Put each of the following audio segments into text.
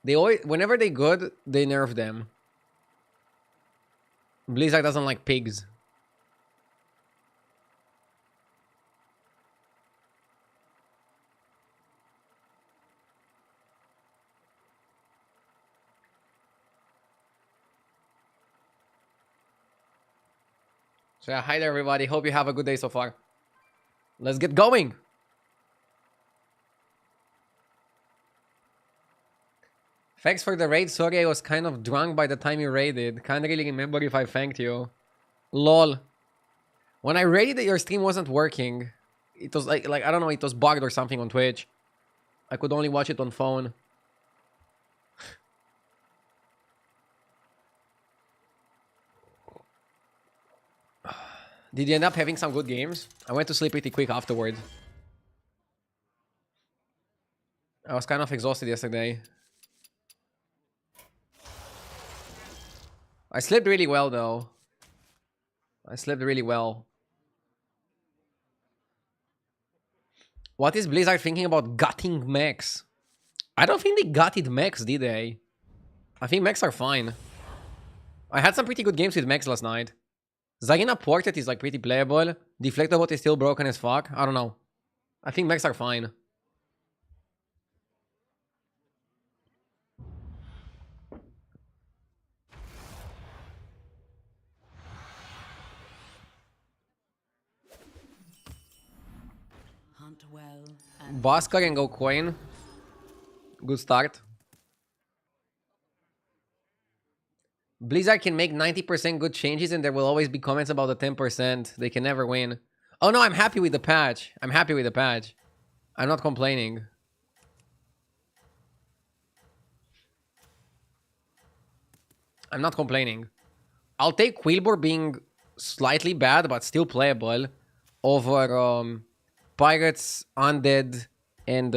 They always, whenever they good, they nerf them. Blizzard doesn't like pigs. So yeah, hi there everybody. Hope you have a good day so far. Let's get going. Thanks for the raid. Sorry, I was kind of drunk by the time you raided. Can't really remember if I thanked you. Lol. When I raided, your stream wasn't working. It was like I don't know, it was bugged or something on Twitch. I could only watch it on phone. Did you end up having some good games? I went to sleep pretty quick afterwards. I was kind of exhausted yesterday. I slept really well though. I slept really well. What is Blizzard thinking about gutting mechs? I don't think they gutted mechs, did they? I think mechs are fine. I had some pretty good games with mechs last night. Zarina Portrait is like pretty playable. Deflectobot is still broken as fuck. I don't know. I think mechs are fine. Hunt well and Bhaskar and go coin. Good start. Blizzard can make 90% good changes and there will always be comments about the 10%. They can never win. Oh no, I'm happy with the patch. I'm happy with the patch. I'm not complaining. I'm not complaining. I'll take Quillboar being slightly bad but still playable over Pirates, Undead, and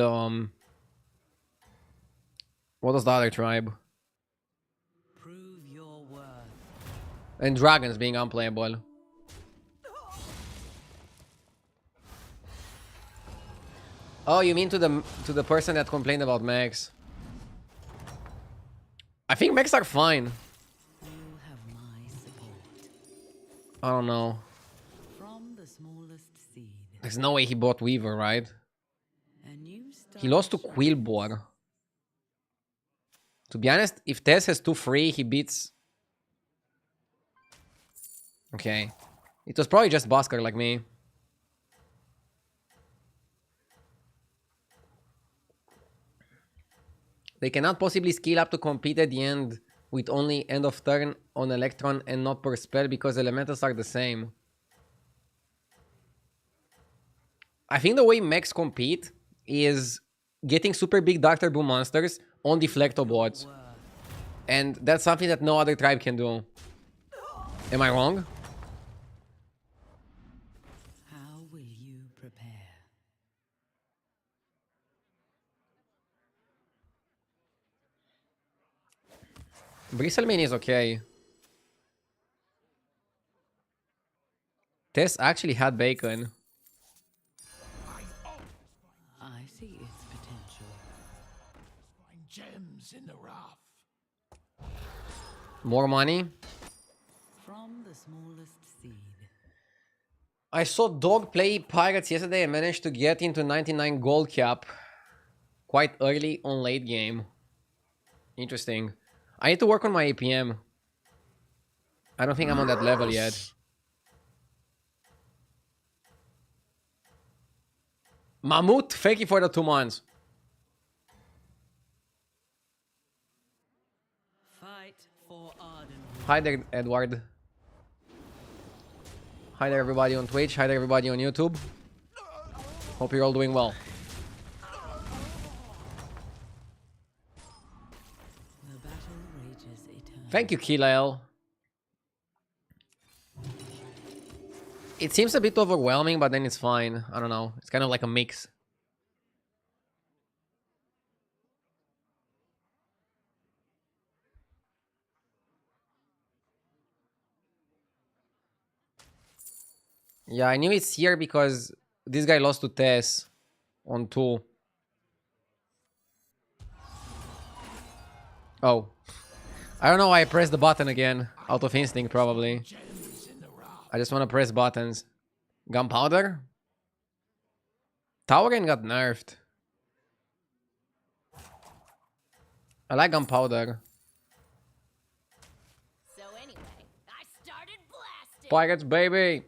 what was the other tribe? prove your worth. And Dragons being unplayable. Oh, you mean to the person that complained about mechs? I think mechs are fine. You have my support. I don't know. From the smallest seed, There's no way he bought Weaver, right? a new start. He lost to Quillboar. To be honest, if Tess has 2-3, he beats... Okay. It was probably just Bhaskar like me. They cannot possibly skill up to compete at the end with only end of turn on Electron and not per spell because elementals are the same. I think the way mechs compete is getting super big Dark Turbo monsters on Deflectobots. And that's something that no other tribe can do. Am I wrong? How will you prepare? Bristlemane is okay. Tess actually had bacon. I see its potential. Find gems in the rough. More money. From the smallest seed, I saw Dog play Pirates yesterday and managed to get into 99 gold cap quite early on late game. Interesting. I need to work on my APM. I don't think I'm on that level yet. Mammoth, thank you for the 2 months. fight for Arden. Hi there, Edward. Hi there, everybody on Twitch. Hi there, everybody on YouTube. Hope you're all doing well. The battle rages eternally. Thank you, Kilael. It seems a bit overwhelming, but then it's fine. I don't know. It's kind of like a mix. Yeah, I knew it's here because this guy lost to Tess on 2. Oh. I don't know why I pressed the button again. Out of instinct, probably. Gems in the rough. I just want to press buttons. Gunpowder? Tauren got nerfed. I like gunpowder. So anyway, I started blasting. Pirates, baby!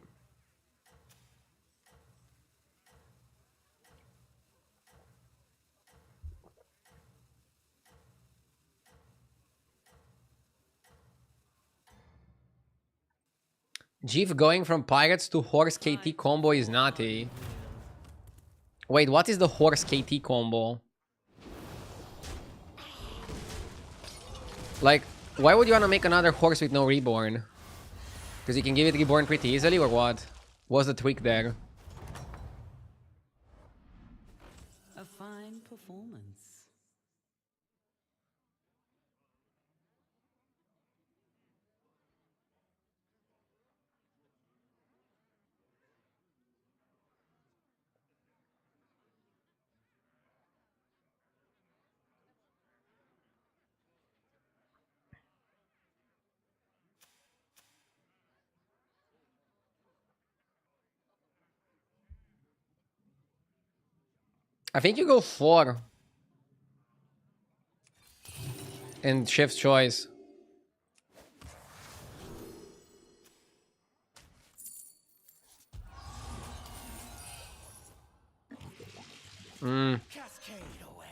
Jeef going from pirates to horse KT combo is nutty. Wait, what is the horse KT combo? Like, why would you want to make another horse with no reborn? Because you can give it reborn pretty easily, or what? What's the trick there? A fine performance. I think you go 4. And shift choice. Cascade away.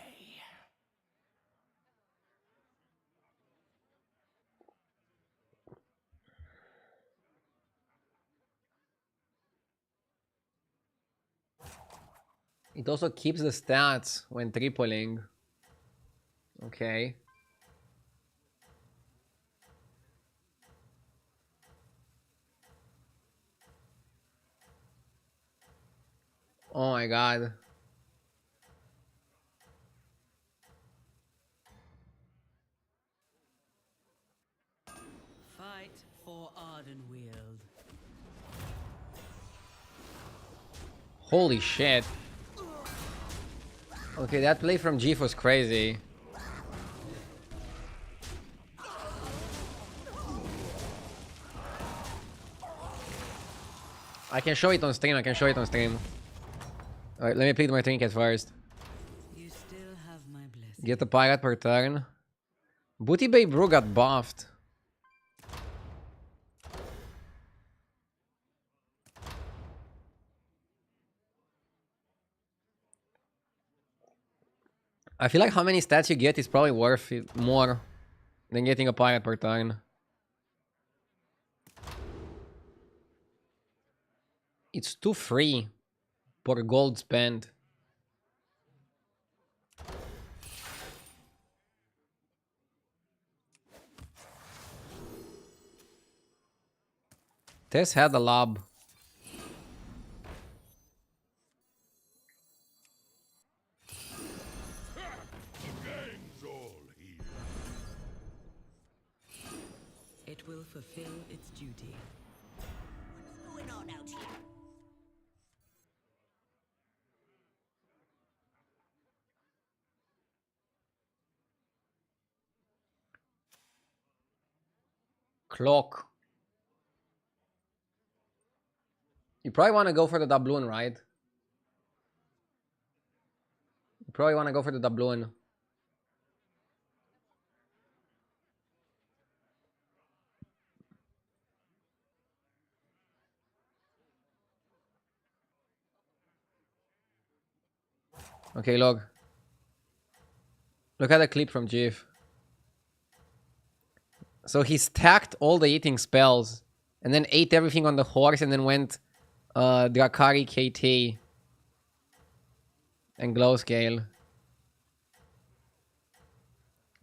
It also keeps the stats when tripling. Okay. Oh my god. Fight for Ardenweald. Holy shit. Okay, that play from Jeef was crazy. I can show it on stream, Alright, let me pick my trinket first. You still have my blessing. Get a pirate per turn. Booty Bay Brew got buffed. I feel like how many stats you get is probably worth it more than getting a pirate per turn. It's too free per gold spent. Tess had a lob. Gang's all here. It will fulfill its duty. What's going on out here? Clock. You probably want to go for the doubloon, right? You probably want to go for the doubloon. Okay, look. Look at the clip from Jeff. So he stacked all the eating spells and then ate everything on the horse and then went Drakari KT and glow scale.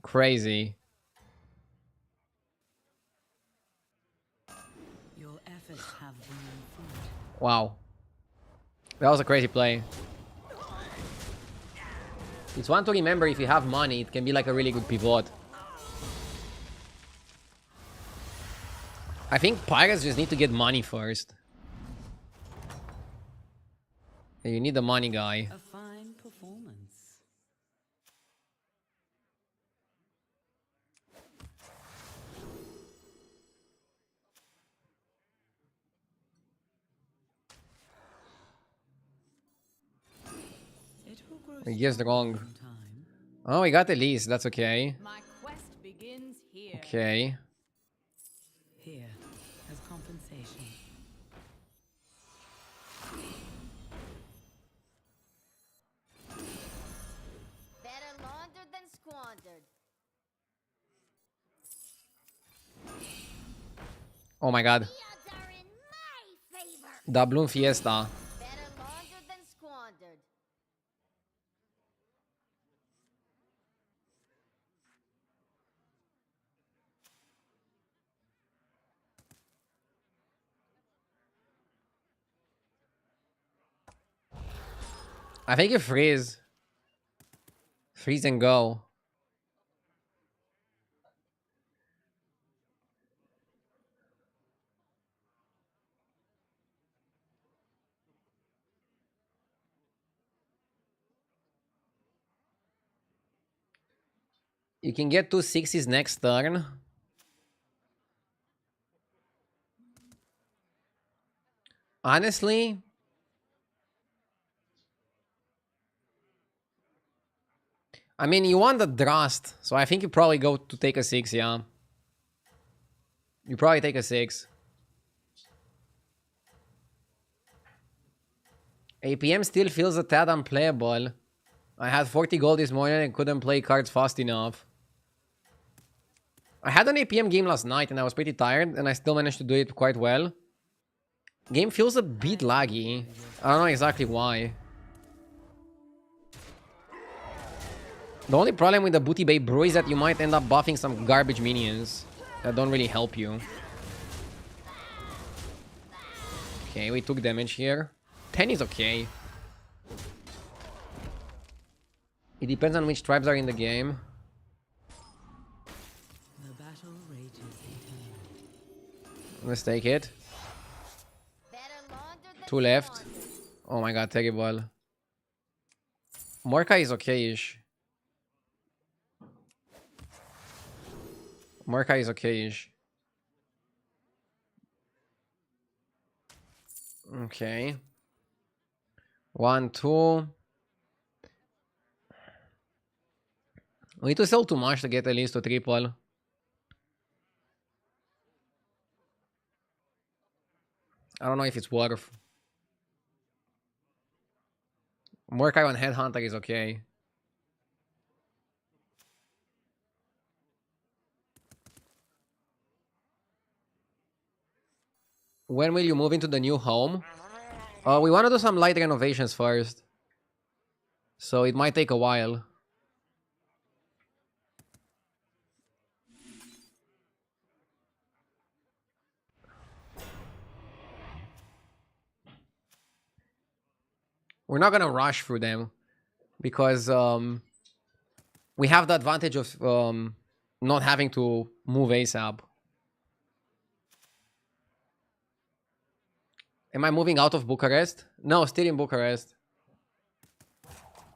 Crazy. Your efforts have borne fruit. Wow. That was a crazy play. It's one to remember, if you have money, it can be like a really good pivot. I think pirates just need to get money first. You need the money guy. A fine performance. We guessed wrong. Time. Oh, we got the least. That's okay. My quest begins here. Okay. Here, as compensation. Better laundered than squandered. Oh my god. The odds are in my favor. Doubloon Fiesta. Better laundered than squandered. I think you freeze. Freeze and go. You can get 2 6s next turn. Honestly, I mean, you want the Drast, so I think you probably go to take a 6, yeah. You probably take a 6. APM still feels a tad unplayable. I had 40 gold this morning and couldn't play cards fast enough. I had an APM game last night and I was pretty tired and I still managed to do it quite well. Game feels a bit laggy. I don't know exactly why. The only problem with the Booty Bay Brew is that you might end up buffing some garbage minions that don't really help you. Okay, we took damage here. 10 is okay. It depends on which tribes are in the game. The battle rages eternal. Let's take it. Better laundered than 2 left. squandered. Oh my god, terrible. Morkai is okay-ish. Morkai is okay-ish. Okay. 1, 2. We need to sell too much to get at least a triple. I don't know if it's worth. Morkai on Headhunter is okay. When will you move into the new home? We want to do some light renovations first. So it might take a while. We're not gonna rush through them because we have the advantage of not having to move ASAP. Am I moving out of Bucharest? No, still in Bucharest.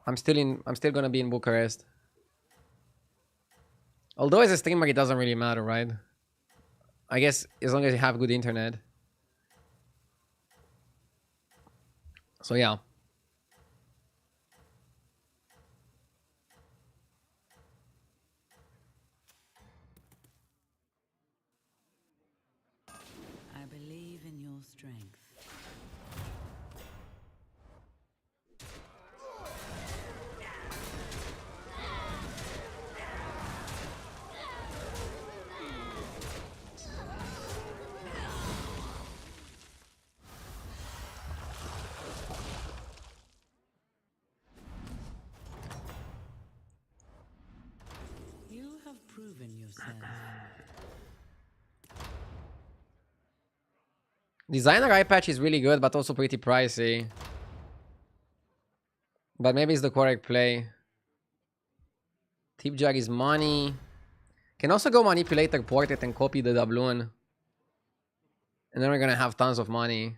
I'm still gonna be in Bucharest. Although as a streamer it doesn't really matter, right? I guess as long as you have good internet. So yeah. I believe in your strength. You have proven yourself. Designer eye patch is really good, but also pretty pricey. But maybe it's the correct play. Tip Jar is money. Can also go Manipulator Portrait and copy the doubloon. And then we're gonna have tons of money.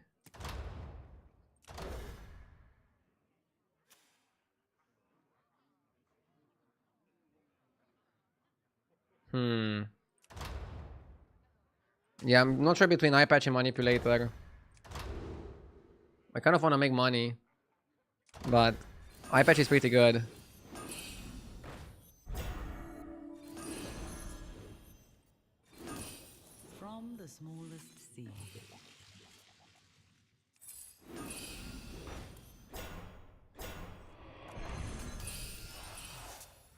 Yeah, I'm not sure between eye patch and Manipulator. I kind of want to make money. But Eye patch is pretty good. From the smallest seed.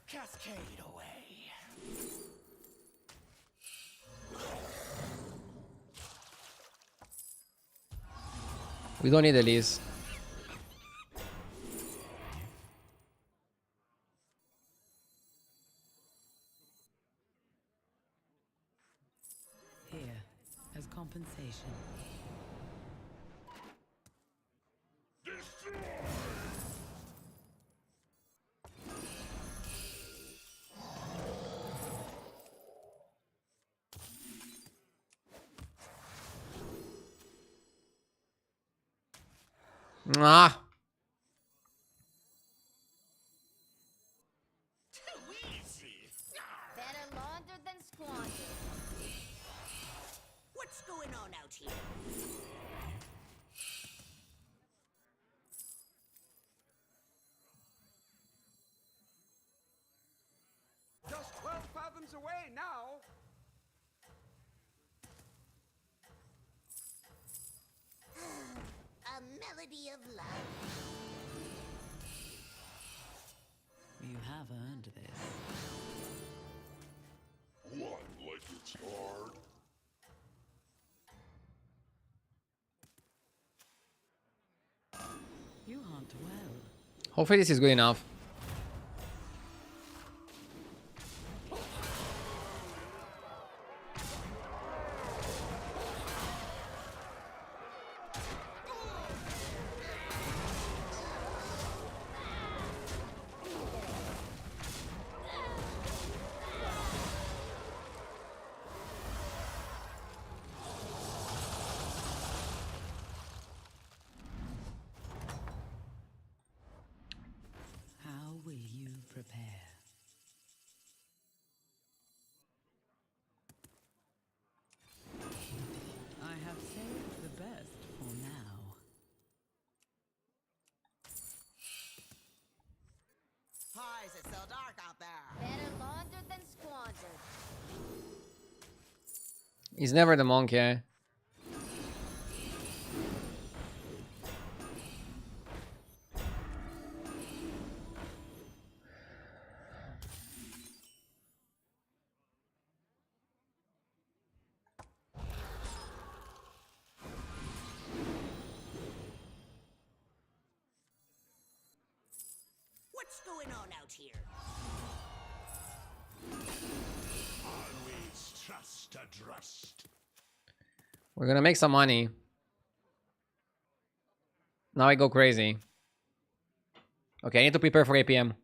Cascade away. We don't need Elise. Here, as compensation. Ah. Better laundered than squandered. What's going on out here? Just 12 fathoms away now. A melody of love. You have earned this. One like it's hard. You hunt well. Hopefully this is good enough. How will you prepare? I have saved the best for now. Why is it so dark out there? Better laundered than squandered. He's never the monk, yeah. What's going on out here? Always trust a trust. We're gonna make some money. Now I go crazy. Okay, I need to prepare for APM.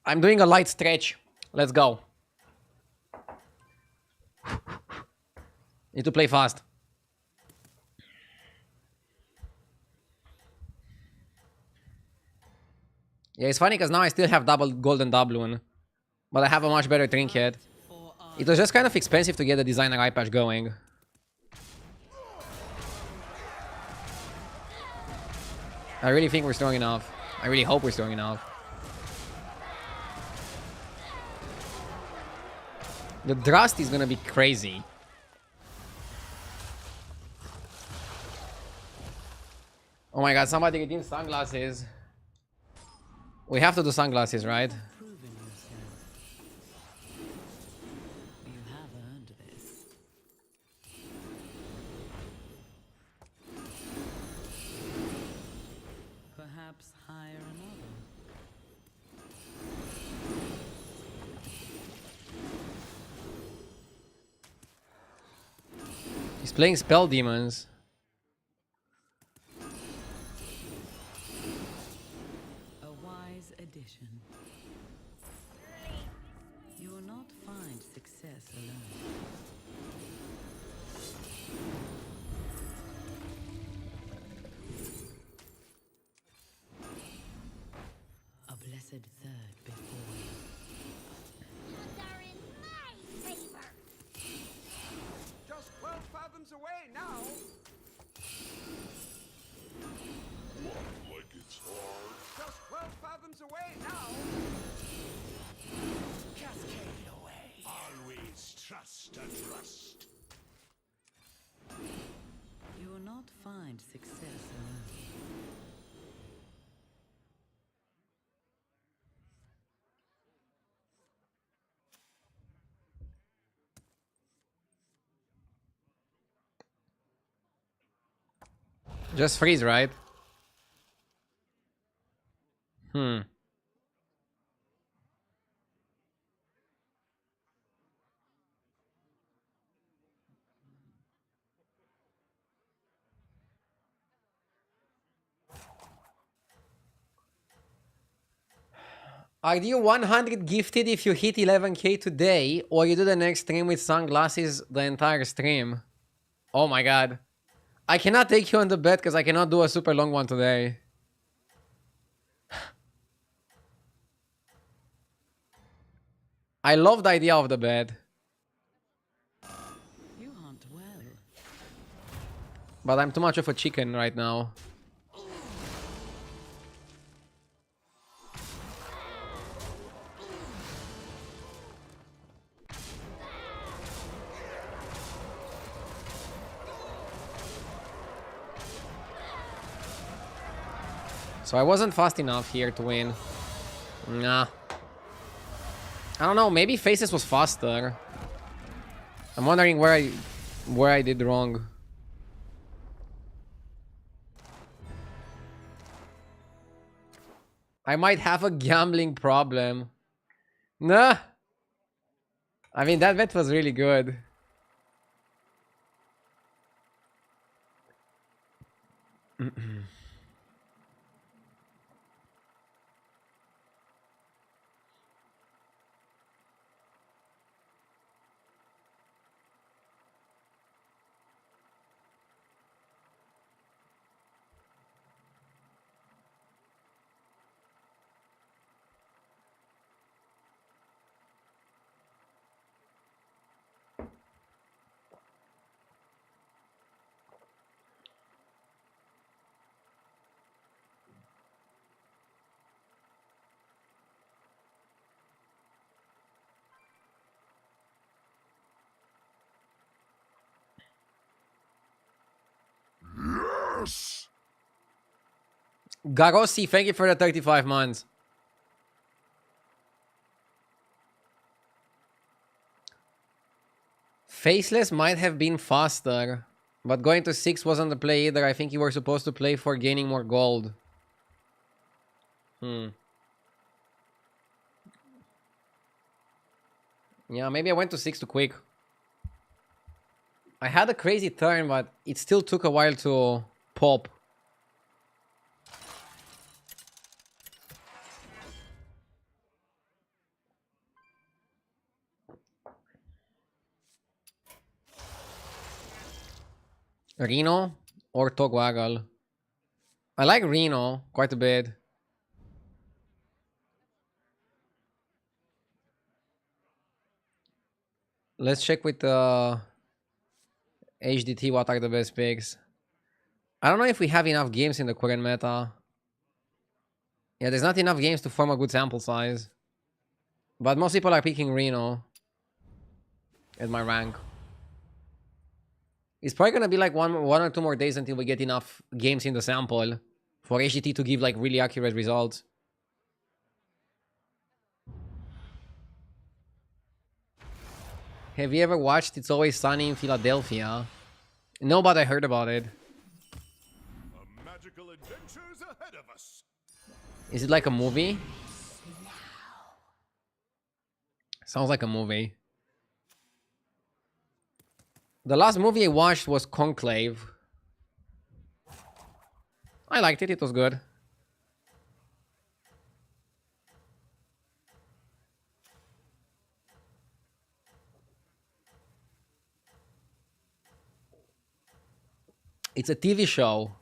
I'm doing a light stretch. Let's go. Need to play fast. Yeah, it's funny because now I still have double golden doubloon. But I have a much better trinket. For It was just kind of expensive to get the designer eye patch going. I really think we're strong enough. I really hope we're strong enough. The Drust is gonna be crazy. Oh my god, somebody redeemed sunglasses. We have to do sunglasses, right? proven yourself. You have earned this. Perhaps hire another. He's playing spell demons. A wise addition. You will not find success alone. A blessed third before you. Odds are in my favor. Just 12 fathoms away now. Walk like it's hard. Just 12 fathoms away now. Cascade away. Always trust and trust. You will not find success alone. Just freeze, right? Are you 100 gifted if you hit 11k today, or you do the next stream with sunglasses the entire stream? Oh my god. I cannot take you on the bet because I cannot do a super long one today. I love the idea of the bet, You hunt well. but I'm too much of a chicken right now. So I wasn't fast enough here to win. Nah. I don't know, maybe Faces was faster. I'm wondering where I did wrong. I might have a gambling problem. Nah. I mean, that bet was really good. Yes! Garossi, thank you for the 35 months. Faceless might have been faster, but going to 6 wasn't the play either. I think you were supposed to play for gaining more gold. Yeah, maybe I went to 6 too quick. I had a crazy turn, but it still took a while to pop. Reno or Togwaggle? I like Reno quite a bit. Let's check with HDT what are the best picks. I don't know if we have enough games in the current meta. Yeah, there's not enough games to form a good sample size. But most people are picking Reno at my rank. It's probably gonna be like one or two more days until we get enough games in the sample for HDT to give like really accurate results. Have you ever watched It's Always Sunny in Philadelphia? No, but I heard about it. A magical adventure's ahead of us. Is it like a movie? Sounds like a movie. The last movie I watched was Conclave. I liked it. It was good. It's a TV show.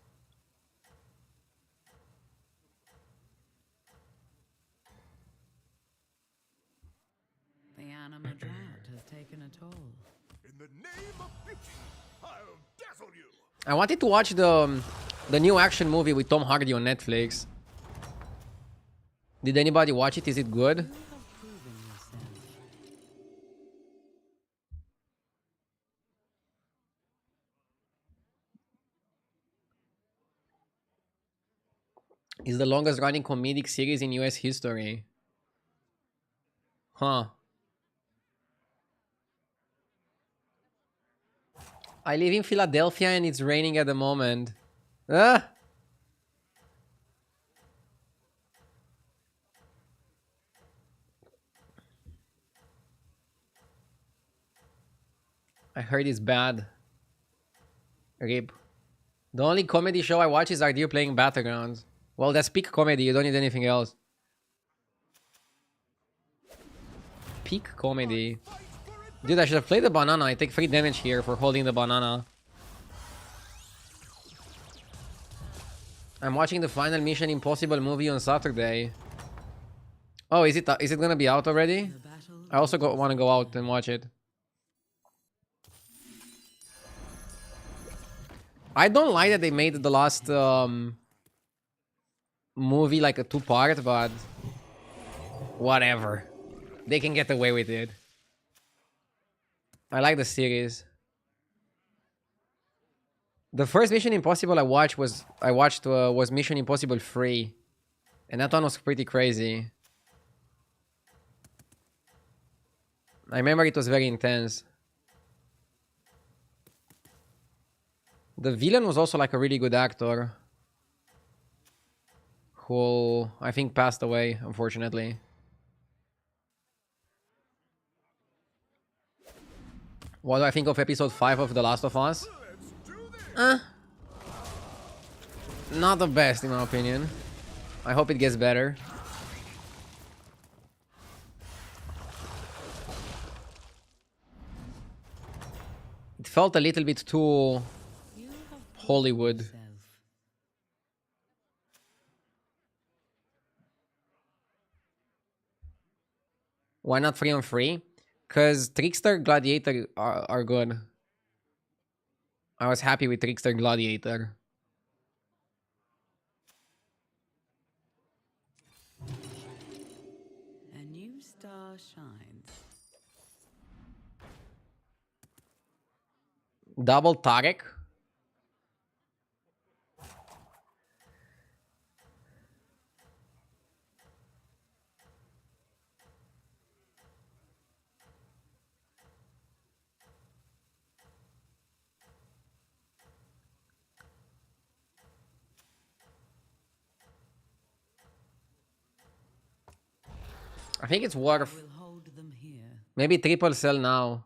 The animal drought has taken a toll. In the name of beauty, I'll dazzle you. I wanted to watch the new action movie with Tom Hardy on Netflix. Did anybody watch it? Is it good? You have proven yourself. It's the longest running comedic series in US history. Huh. I live in Philadelphia and it's raining at the moment. Ah! I heard it's bad. RIP. The only comedy show I watch is Are You Playing Battlegrounds? Well, that's peak comedy. You don't need anything else. Peak comedy. Dude, I should have played the banana. I take 3 damage here for holding the banana. I'm watching the final Mission Impossible movie on Saturday. Oh, is it gonna be out already? The battle I also want to go out and watch it. I don't like that they made the last movie like a 2-part, but whatever. They can get away with it. I like the series. The first Mission Impossible I watched was Mission Impossible 3, and that one was pretty crazy. I remember it was very intense. The villain was also like a really good actor, who I think passed away, unfortunately. What do I think of episode 5 of The Last of Us? Not the best in my opinion. I hope it gets better. It felt a little bit too you have Hollywood. yourself. Why not 3-on-3? Because Trickster Gladiator are good. I was happy with Trickster Gladiator. A new star shines. Double Tarek. I think it's worth We'll hold them here. maybe triple sell now.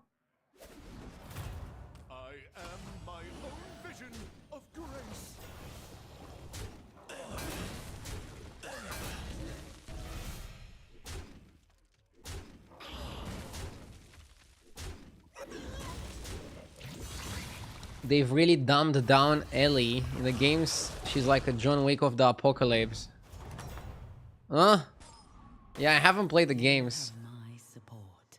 I am my own vision of grace. They've really dumbed down Ellie. In the games, she's like a John Wick of the apocalypse. Huh? Yeah, I haven't played the games. My support.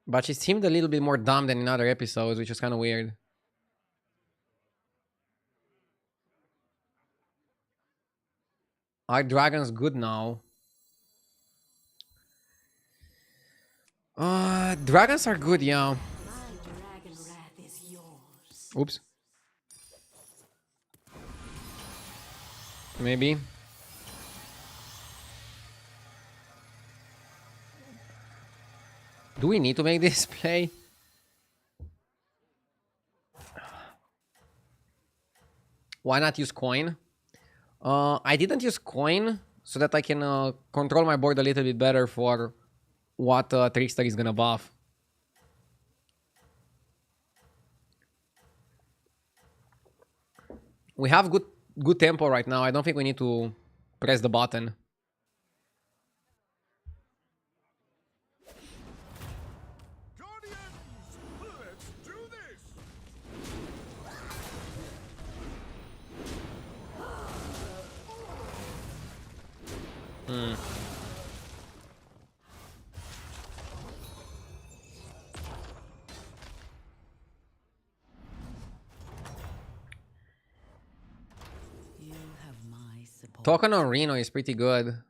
But she seemed a little bit more dumb than in other episodes, which was kind of weird. Are dragons good now? Dragons are good, yeah. My dragon wrath is yours. Oops. Maybe. Do we need to make this play? Why not use coin? I didn't use coin so that I can control my board a little bit better for what Trickster is gonna buff. We have good tempo right now. I don't think we need to press the button. Guardians, let's do this. You have my support. Token on Reno is pretty good.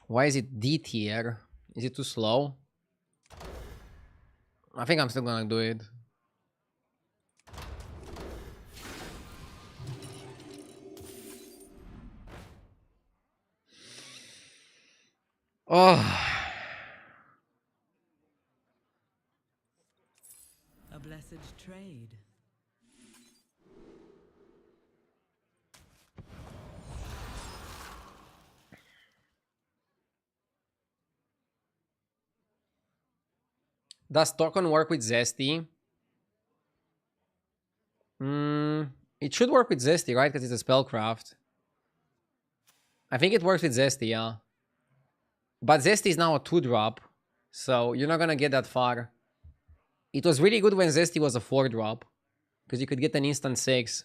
Why is it D tier? Is it too slow? I think I'm still gonna do it. Oh, A blessed trade. does token work with Zesty? It should work with Zesty, right? Because it's a spellcraft. I think it works with Zesty, yeah. But Zesty is now a 2-drop, so you're not gonna get that far. It was really good when Zesty was a 4-drop, because you could get an instant 6.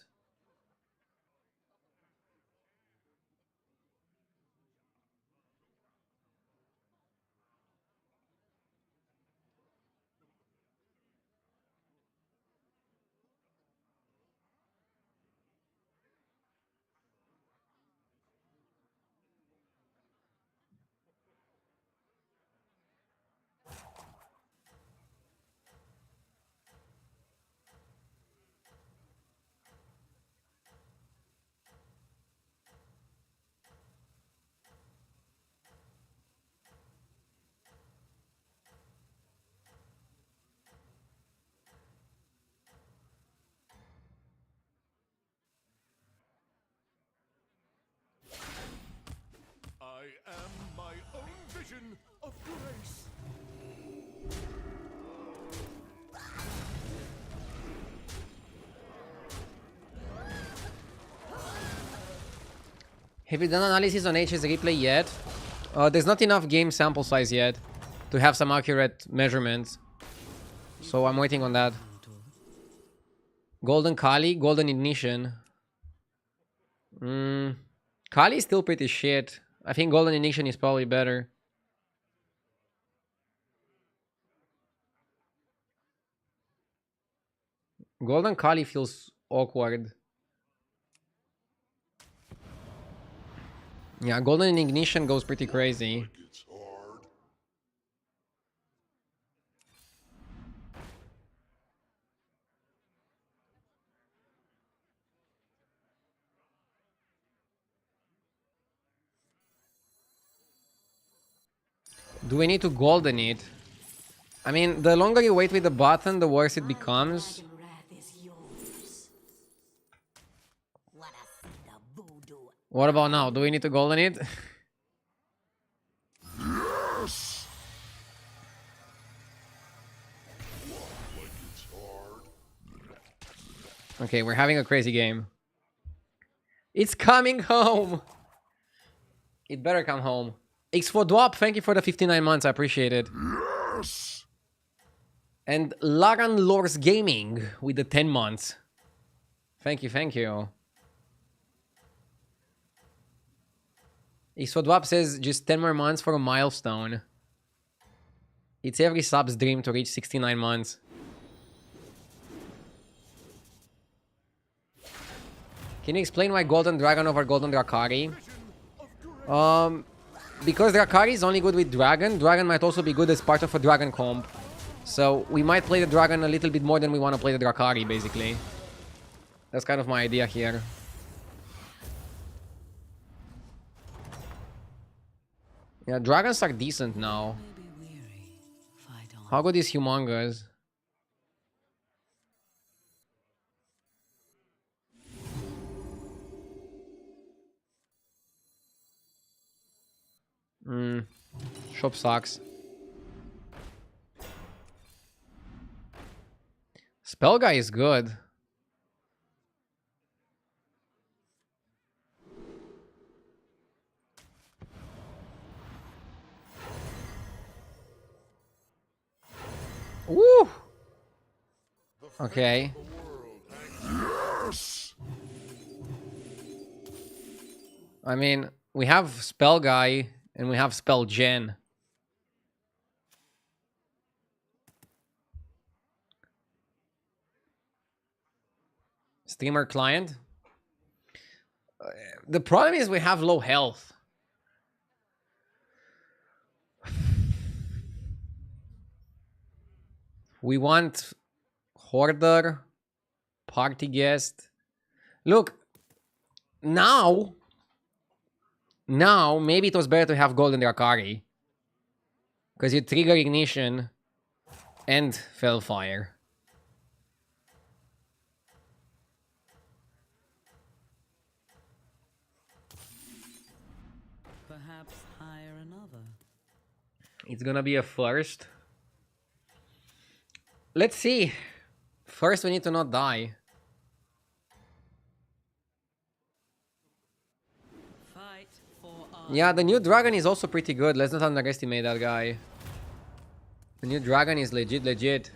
I am my own vision of grace. Have you done analysis on HS replay yet? There's not enough game sample size yet to have some accurate measurements. So I'm waiting on that. Golden Kali, Golden Ignition. Kali is still pretty shit. I think Golden Ignition is probably better. Golden Kali feels awkward. Yeah, Golden Ignition goes pretty crazy. It's hard. Do we need to golden it? I mean, the longer you wait with the button, the worse it becomes. Dragon wrath is yours. Wanna see the voodoo? What about now? Do we need to golden it? It's hard. Okay, we're having a crazy game. It's coming home! It better come home. X4Dwap, thank you for the 59 months. I appreciate it. And Lagan Lors Gaming with the 10 months. Thank you, thank you. X4Dwap says just 10 more months for a milestone. It's every sub's dream to reach 69 months. Can you explain why Golden Dragon over Golden Drakari? Because Drakari is only good with Dragon. Dragon might also be good as part of a Dragon comp. So we might play the Dragon a little bit more than we want to play the Drakari, basically. That's kind of my idea here. Yeah, Dragons are decent now. May be weary. Fight on. How good is Humongous? Shop sucks. Spell guy is good. Woo! Okay. I mean, we have spell guy and we have spell gen. Streamer client. The problem is we have low health. We want hoarder, party guest. Look, now maybe it was better to have golden Drakari. Because you trigger ignition and Fellfire. Perhaps hire another. It's gonna be a first. Let's see. First, we need to not die. Fight for our Yeah, the new dragon is also pretty good. Let's not underestimate that guy. The new dragon is legit.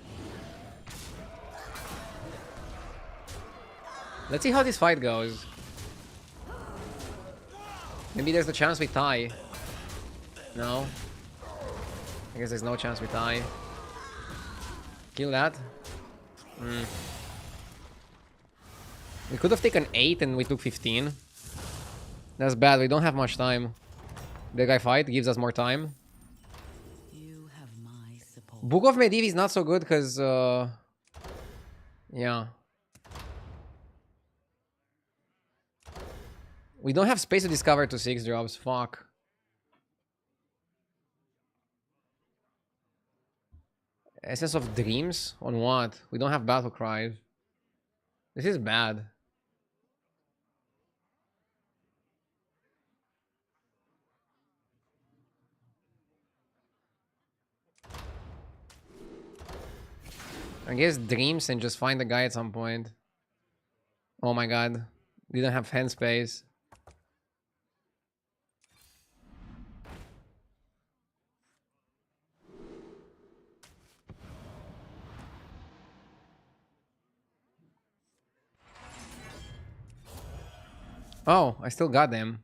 Let's see how this fight goes. Maybe there's a chance we tie. No. I guess there's no chance we tie. Kill that. We could have taken 8 and we took 15. That's bad. We don't have much time. The guy fight gives us more time. You have my support. Book of Medivh is not so good because, yeah. We don't have space to discover to 6 drops. Fuck. Essence of Dreams? On what? We don't have Battle Cries. This is bad. I guess Dreams and just find the guy at some point. Oh my god. Didn't have hand space. Oh, I still got them.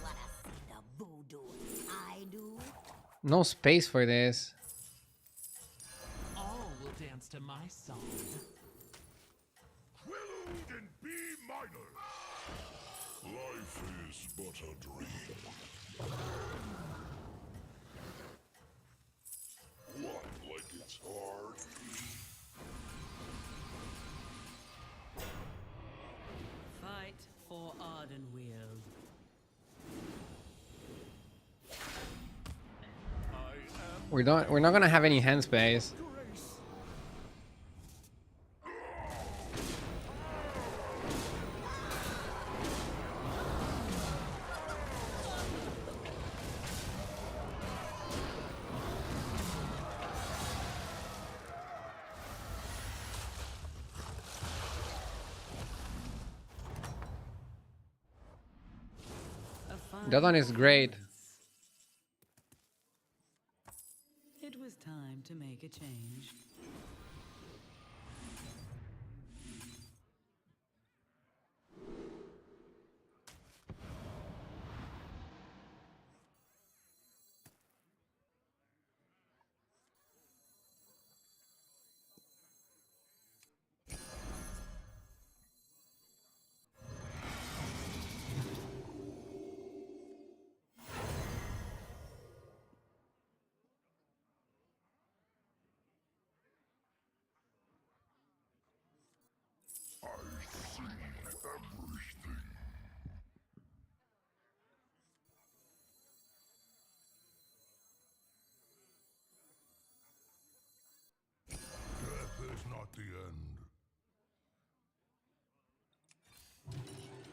Wanna see the voodoo I do? No space for this. All will dance to my song. Quilled in B minor. Life is but a dream. What, like it's hard? Fight for Ardenweald. We're not gonna have any hand space. A fine That one is great. performance. It was time to make a change.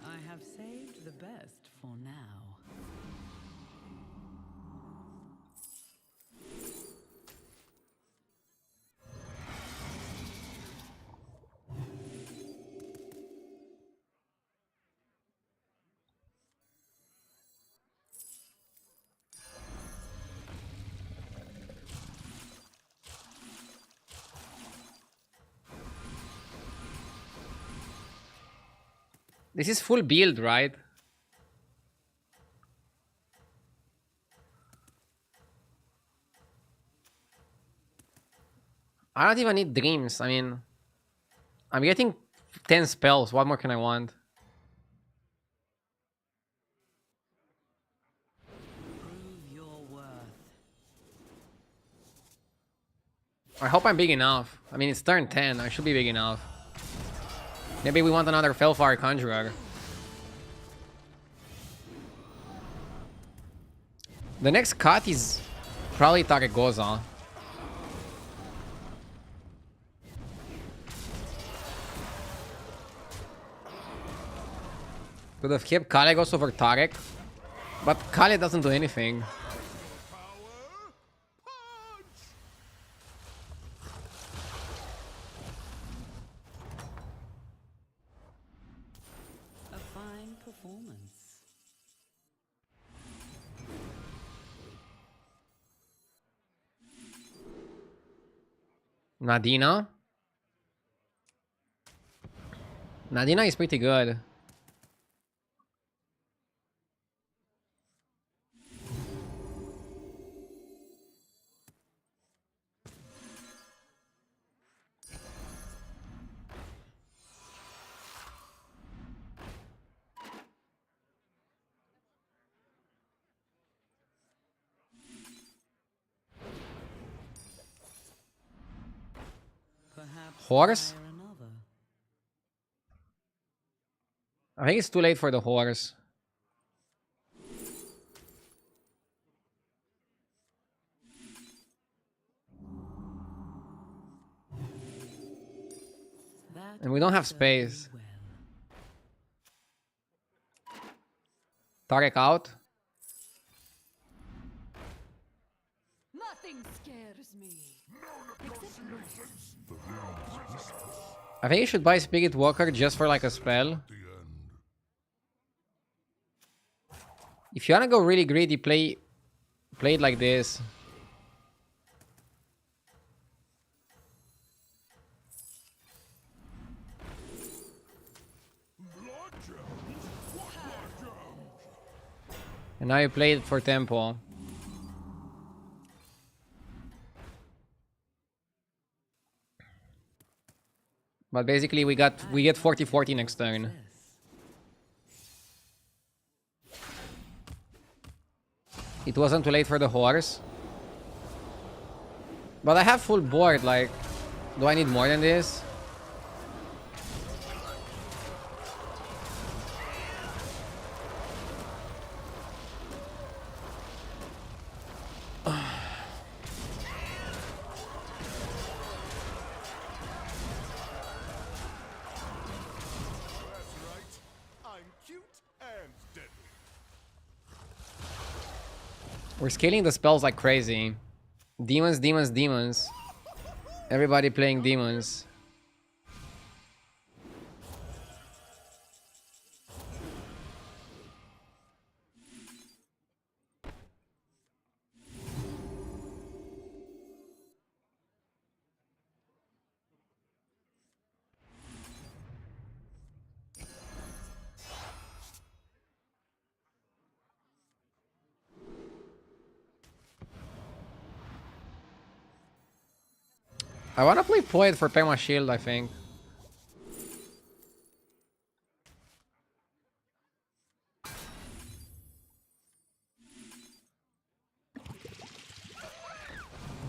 I have saved the best for now. This is full build, right? I don't even need dreams. I mean, I'm getting 10 spells. What more can I want? Prove your worth. I hope I'm big enough. I mean, it's turn 10. I should be big enough. Maybe we want another Felfire Conjurer. The next cut is probably Togwaggle. Could have kept Kalegos over Tarek, but Kale doesn't do anything. A fine performance. Nadina. Nadina is pretty good. Perhaps Horse? hire another. I think it's too late for the horse. That And we don't have will serve you space. well. Tarek out. Nothing scares me. Except I think you should buy Spirit Walker just for like a spell. If you wanna go really greedy, play it like this. And now you play it for tempo. But basically we get 40-40 next turn. It wasn't too late for the horse. But I have full board, like, do I need more than this? We're scaling the spells like crazy. Demons, demons, demons. Everybody playing demons. I wanna play Poet for Perma Shield, I think.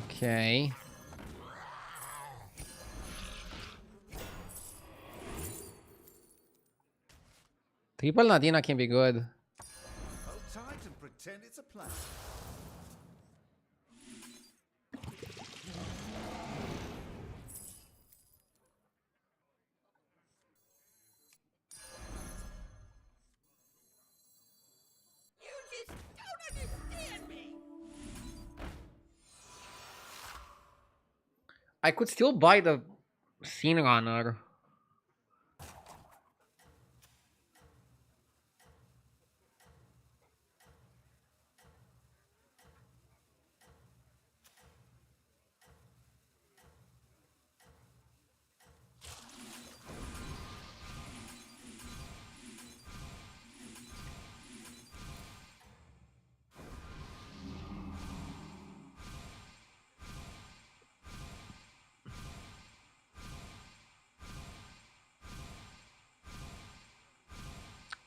Okay. Triple Nadina can be good. Hold tight and pretend it's a plan. I could still buy the Scene Runner.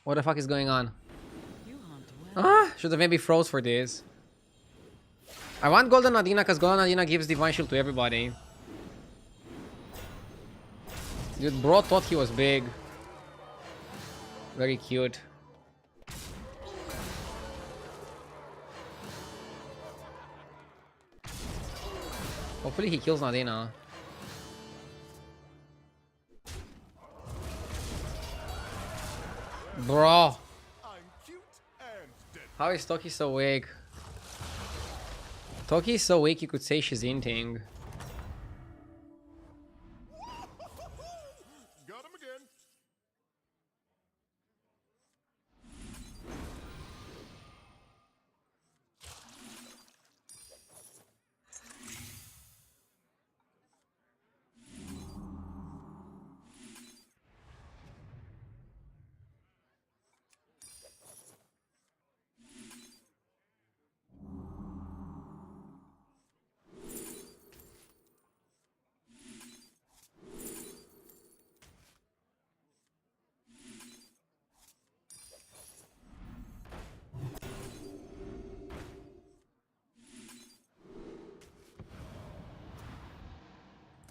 What the fuck is going on? You hunt well. Ah, should have maybe froze for this. I want Golden Adina because Golden Adina gives Divine Shield to everybody. Dude, bro thought he was big. Very cute. Hopefully he kills Nadina. Bro. How is Toki so weak? Toki is so weak you could say she's inting. Got him again.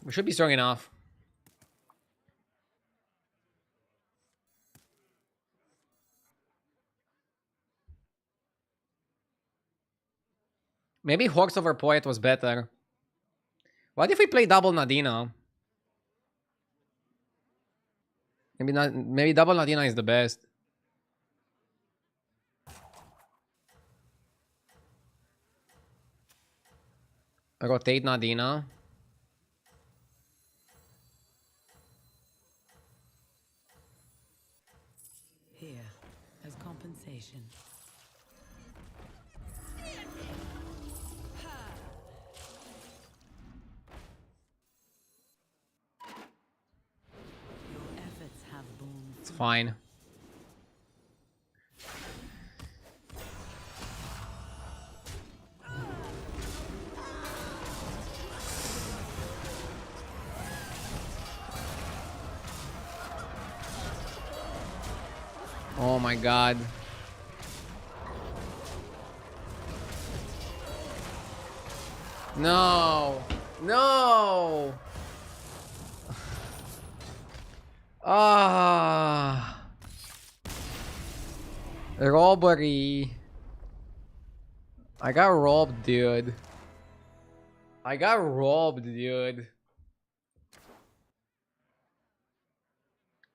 We should be strong enough. Maybe Horse over Poet was better. What if we play double Nadina? Maybe not. Maybe double Nadina is the best. Rotate Nadina. Here, as compensation. Your efforts have borne It's fine. Oh my god. No. No. Ah. Robbery. I got robbed, dude. I got robbed, dude.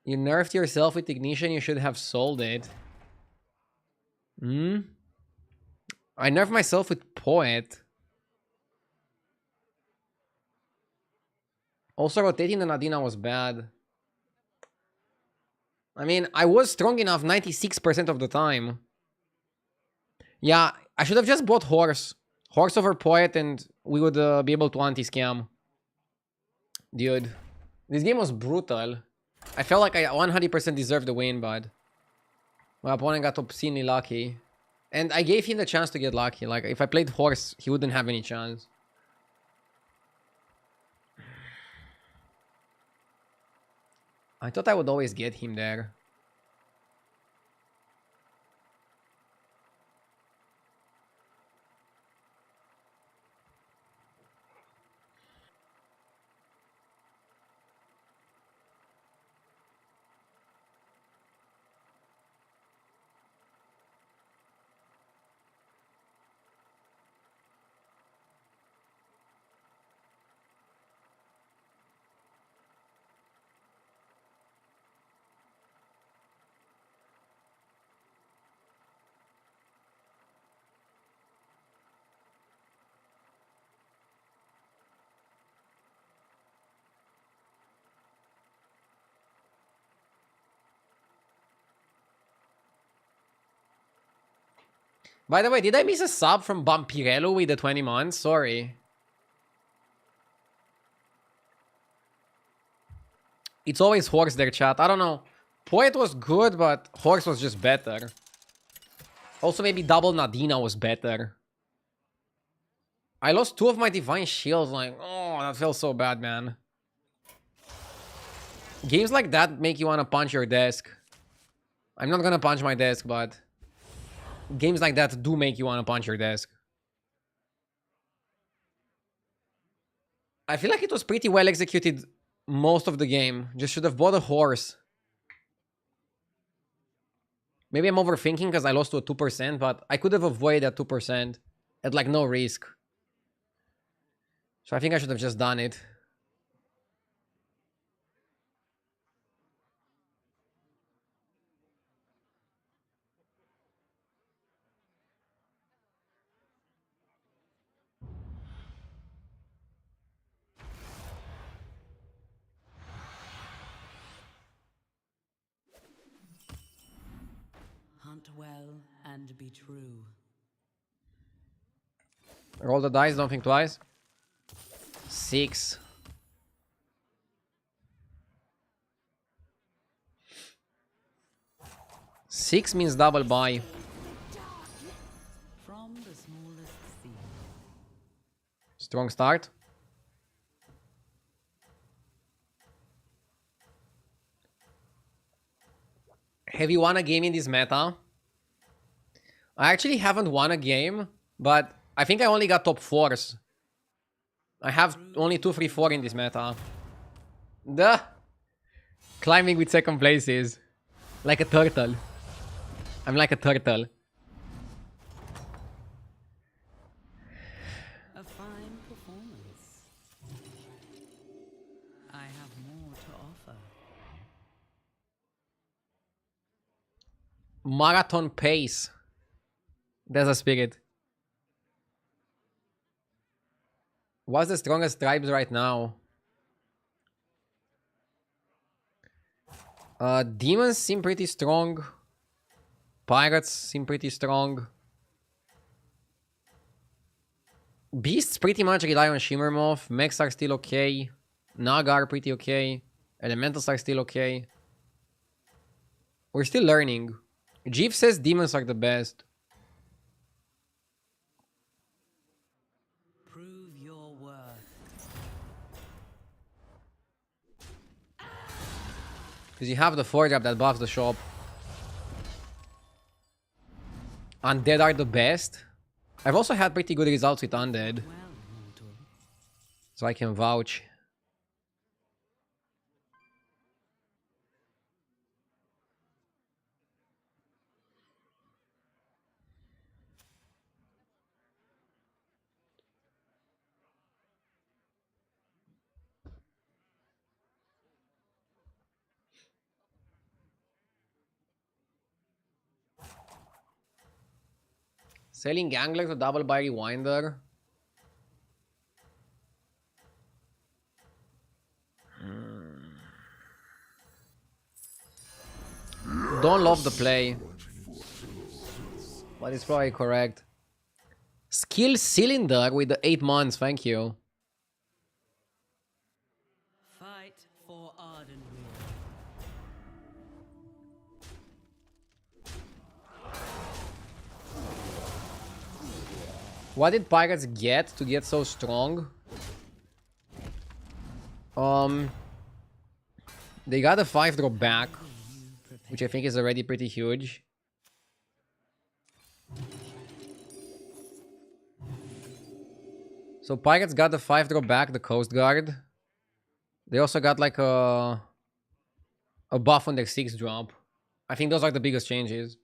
You nerfed yourself with Ignition, you should have sold it. Hmm? I nerfed myself with Poet. Also, rotating the Nadina was bad. I mean, I was strong enough 96% of the time. Yeah, I should have just bought Horse. Horse over Poet and we would be able to anti-scam. Dude. This game was brutal. I felt like I 100% deserved the win, but my opponent got obscenely lucky. And I gave him the chance to get lucky. Like, if I played Horse, he wouldn't have any chance. I thought I would always get him there. By the way, did I miss a sub from Vampirello with the 20 months? Sorry. It's always Horse there, chat. I don't know. Poet was good, but Horse was just better. Also, maybe Double Nadina was better. I lost 2 of my Divine Shields. Like, oh, that feels so bad, man. Games like that make you want to punch your desk. I'm not gonna punch my desk, but games like that do make you want to punch your desk. I feel like it was pretty well executed most of the game. Just should have bought a horse. Maybe I'm overthinking because I lost to a 2%, but I could have avoided that 2% at like no risk. So I think I should have just done it. Hunt well and be true. Roll the dice, don't think twice. 6. Six means double buy. From the smallest seed. Strong start. Have you won a game in this meta? I actually haven't won a game, but I think I only got top 4s. I have only 2, 3, 4 in this meta. Duh! Climbing with second places. Like a turtle. I'm like a turtle. A fine performance. I have more to offer. Marathon pace. There's a spirit. What's the strongest tribes right now? Demons seem pretty strong. Pirates seem pretty strong. Beasts pretty much rely on Shimmermoth. Mechs are still okay. Naga are pretty okay. Elementals are still okay. We're still learning. Jeev says demons are the best. Prove your worth. Because you have the 4-drop that buffs the shop. Undead are the best. I've also had pretty good results with Undead. Well, mortal. So I can vouch. Selling Gangler to double by Rewinder. Don't love the play. But it's probably correct. Skill Cylinder with the 8 months, thank you. Fight for Ardenweir. What did Pirates get to get so strong? They got a 5-drop back, which I think is already pretty huge. So Pirates got the 5-drop back, the Coast Guard. They also got like a buff on their 6-drop. I think those are the biggest changes.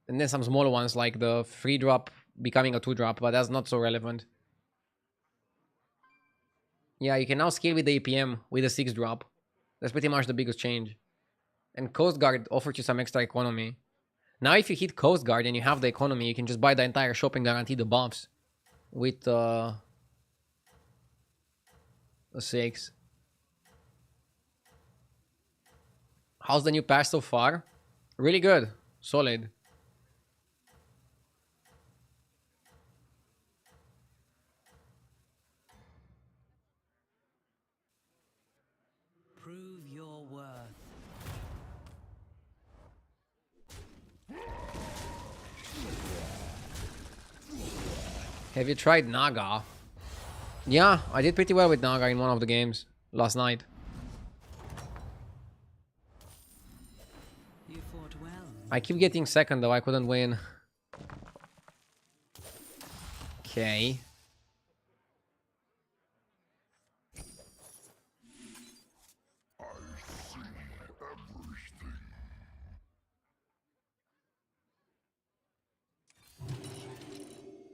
And then some smaller ones like the 3-drop becoming a 2-drop, but that's not so relevant. Yeah, you can now scale with the APM with a 6-drop. That's pretty much the biggest change. And Coast Guard offers you some extra economy. Now if you hit Coast Guard and you have the economy, you can just buy the entire shop and guarantee the buffs. With a 6. How's the new patch so far? Really good. Solid. Have you tried Naga? Yeah, I did pretty well with Naga in one of the games last night. You fought well. I keep getting second though, I couldn't win. Okay.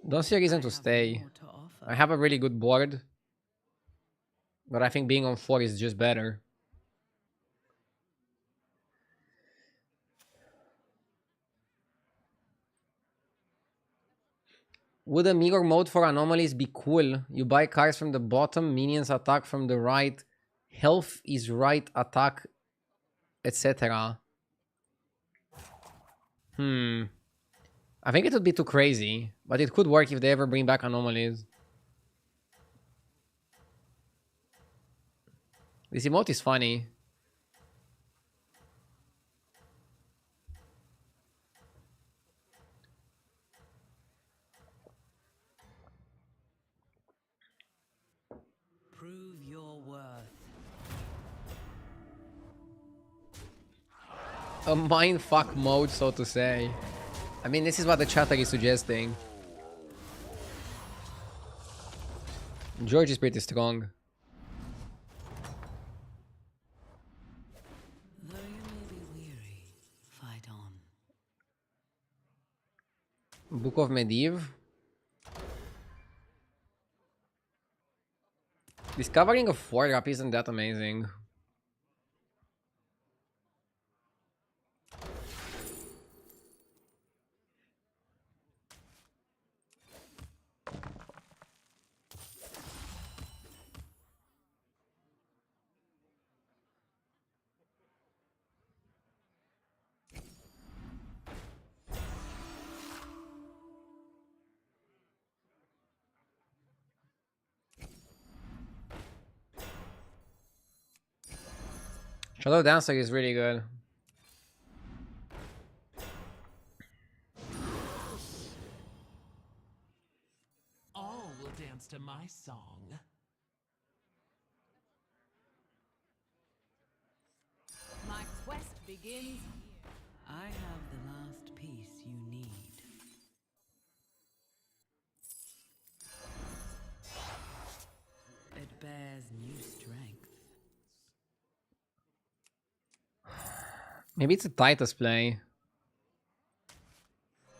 Don't see a reason to stay. More to offer. I have a really good board. But I think being on 4 is just better. Would a mirror mode for anomalies be cool? You buy cards from the bottom, minions attack from the right, health is right, attack, etc. I think it would be too crazy, but it could work if they ever bring back anomalies. This emote is funny. Prove your worth. A mindfuck mode, so to say. I mean, this is what the chatter is suggesting. George is pretty strong. Though you may be weary, fight on. Book of Medivh. Discovering a 4-drop isn't that amazing. Shadow Dancer is really good. All will dance to my song. My quest begins. I have the last piece you need. It bears new strength. Maybe it's a Titus play.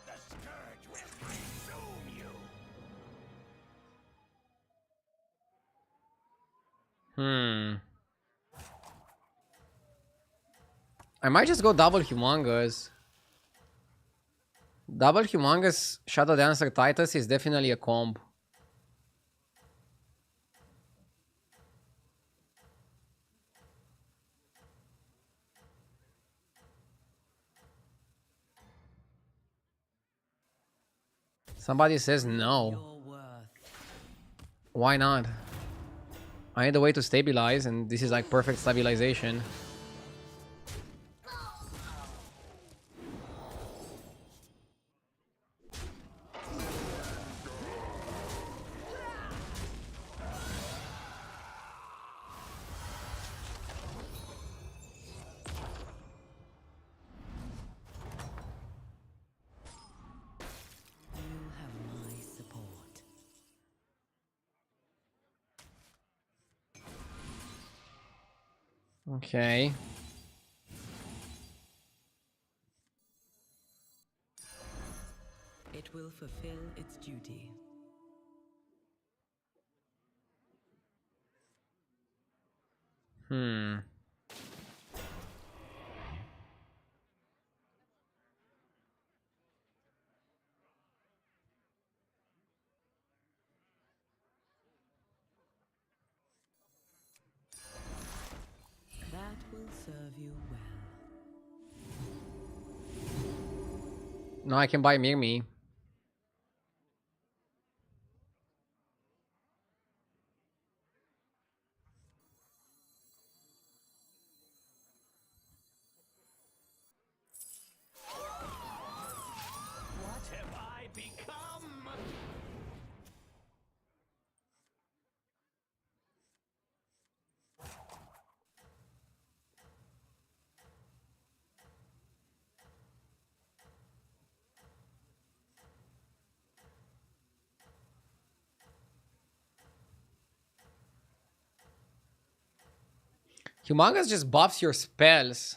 The scourge will consume you. I might just go double Humongous. Double Humongous Shadow Dancer Titus is definitely a comp. Somebody says no. Your worth. Why not? I need a way to stabilize, and this is like perfect stabilization. You have my support. Okay. It will fulfill its duty. That will serve you well. Now I can buy Mirmi. What have I become? Humongous just buffs your spells.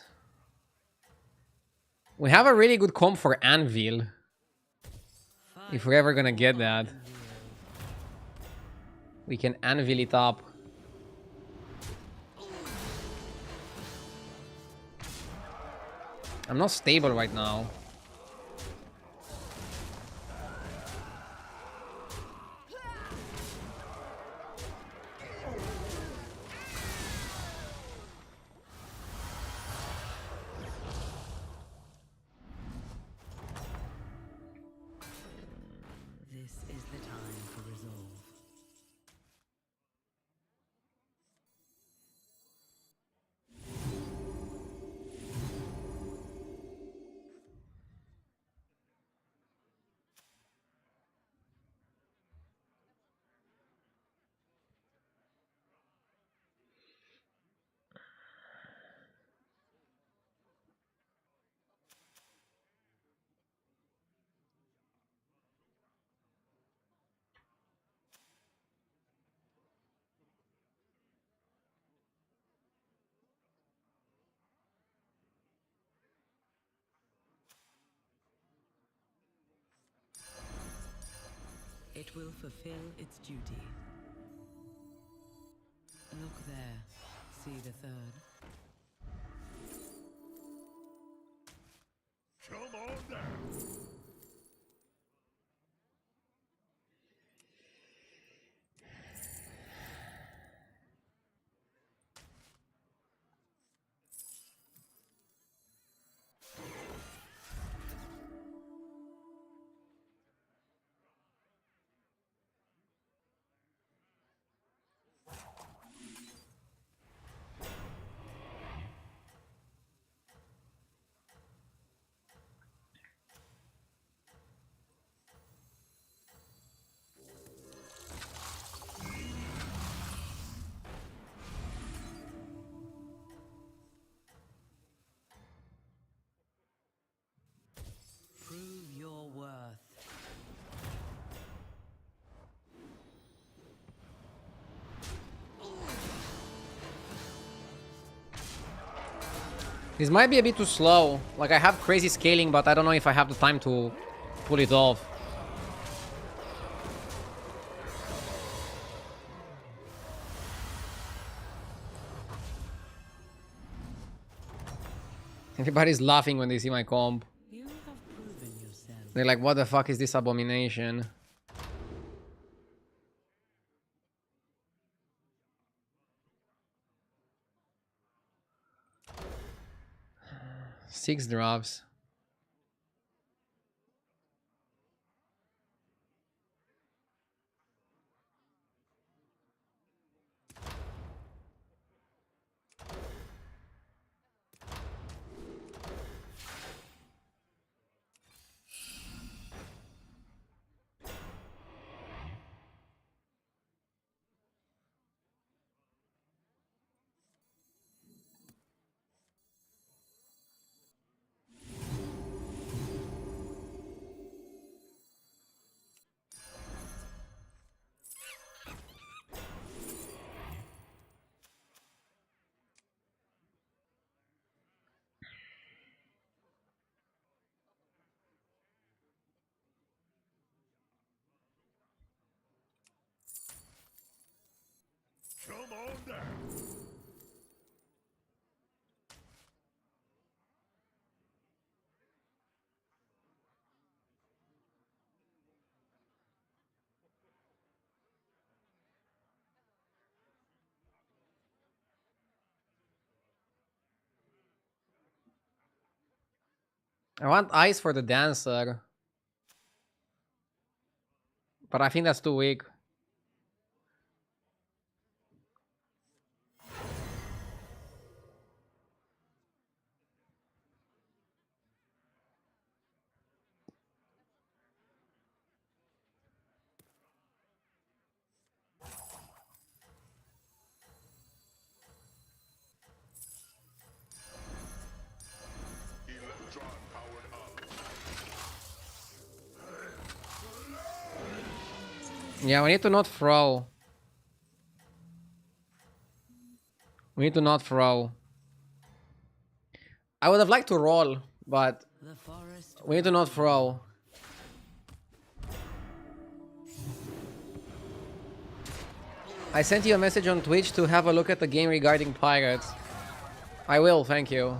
We have a really good comp for Anvil. If we're ever gonna get that. We can Anvil it up. I'm not stable right now. This is the time for resolve. It will fulfill its duty. Look there. See the third. Come on down. Prove your worth. This might be a bit too slow. Like, I have crazy scaling, but I don't know if I have the time to pull it off. Everybody's laughing when they see my comp. You have proven yourself. They're like, what the fuck is this abomination? Six drops. Come on down. I want ice for the dancer. But I think that's too weak. Electron powered up. Yeah, we need to not throw. We We need to not throw. I would have liked to roll, but The forest we need to not throw. I sent you a message on Twitch to have a look at the game regarding pirates. I will, thank you.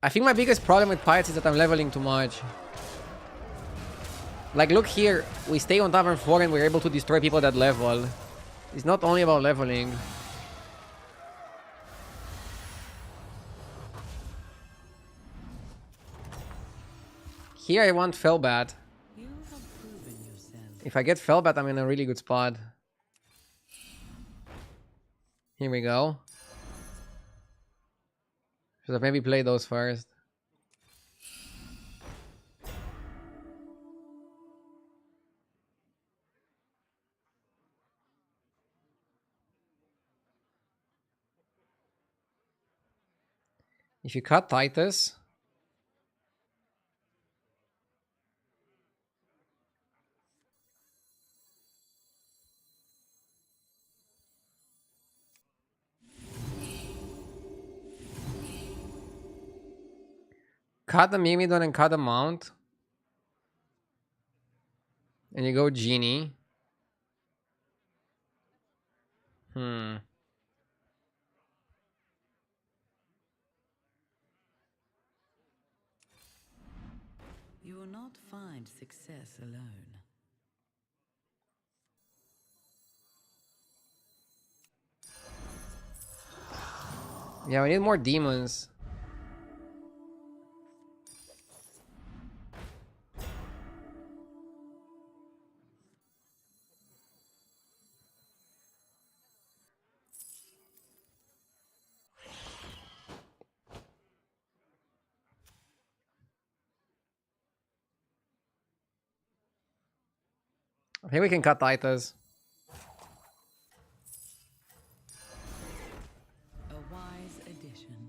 I think my biggest problem with pirates is that I'm leveling too much. Like, look here. We stay on Tavern 4 and we're able to destroy people that level. It's not only about leveling. Here I want Fellbat. You have proven yourself. If I get Fellbat, I'm in a really good spot. Here we go. Should have maybe played those first. If you cut Titus... Cut the Mimidon and cut the Mount. And you go Genie. Hmm. You will not find success alone. Yeah, we need more demons. I think we can cut Titus. A wise addition.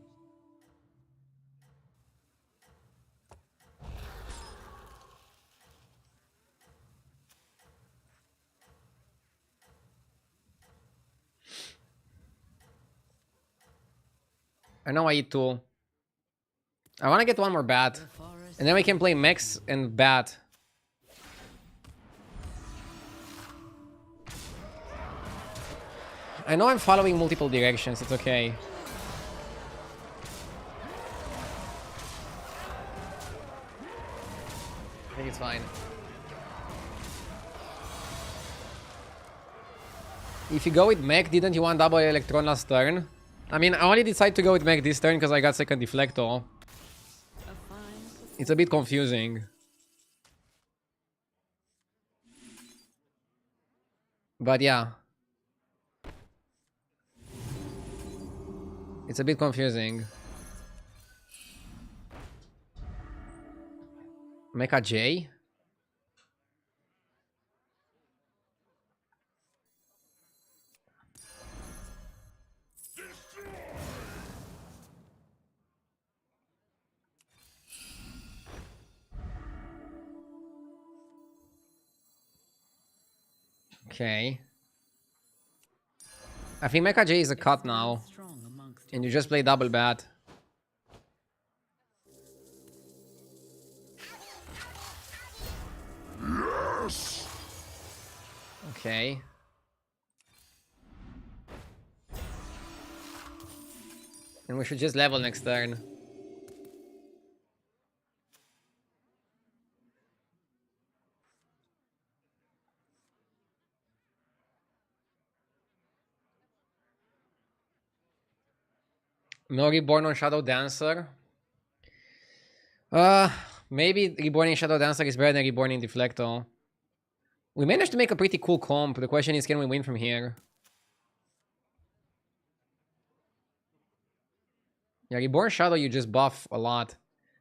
I know I eat two. I want to get one more bat. The forest And then we can play Mex and bat. I know I'm following multiple directions. It's okay. I think it's fine. If you go with mech, didn't you want double electron last turn? I mean, I only decided to go with mech this turn because I got second deflector. a fine It's a bit confusing. But yeah. It's a bit confusing. Mecha J? Okay. I think Mecha J is a cut now. strong amongst And you just play double bat. Okay. And we should just level next turn. No Reborn on Shadow Dancer. Maybe Reborn in Shadow Dancer is better than Reborn in Deflector. We managed to make a pretty cool comp. The question is, can we win from here? Yeah, Reborn Shadow, you just buff a lot.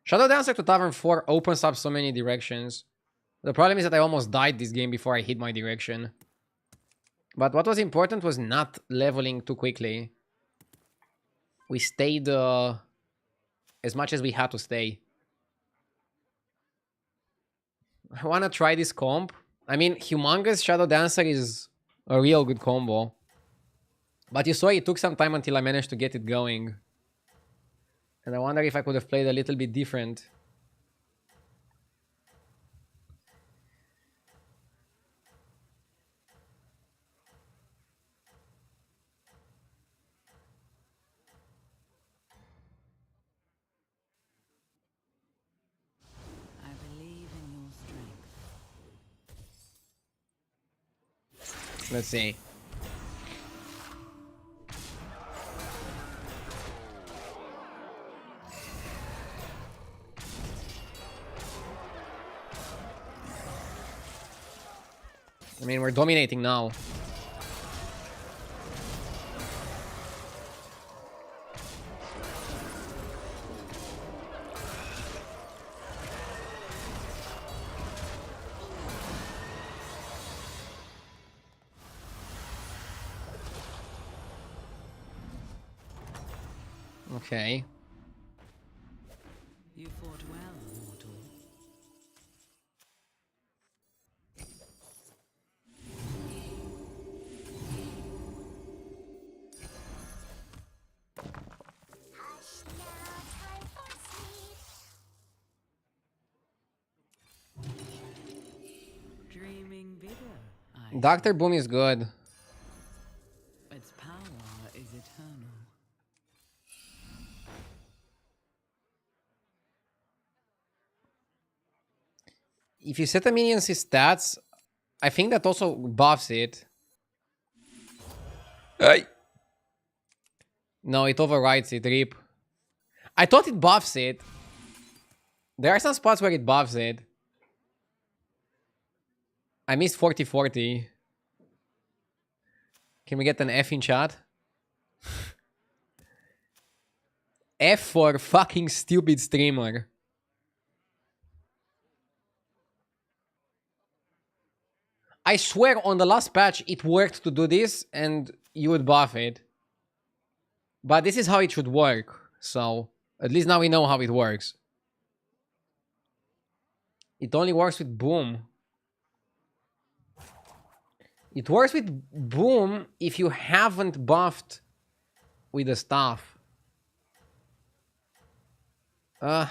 Shadow Dancer to Tavern 4 opens up so many directions. The problem is that I almost died this game before I hit my direction. But what was important was not leveling too quickly. We stayed as much as we had to stay. I want to try this comp. I mean, Humongous Shadow Dancer is a real good combo. But you saw it took some time until I managed to get it going. And I wonder if I could have played a little bit different. I believe in your strength. Let's see. I mean, we're dominating now. Okay. You fought well, mortal. Hush now, time for sleep. Dreaming bigger, I Dr. Boom is good. Its power is eternal. If you set the minion's stats, I think that also buffs it. Hey. No, it overrides it, rip. I thought it buffs it. There are some spots where it buffs it. I missed 40-40. Can we get an F in chat? F for fucking stupid streamer. I swear on the last patch it worked to do this and you would buff it. But this is how it should work. So at least now we know how it works. It only works with Boom. It works with Boom if you haven't buffed with the staff. I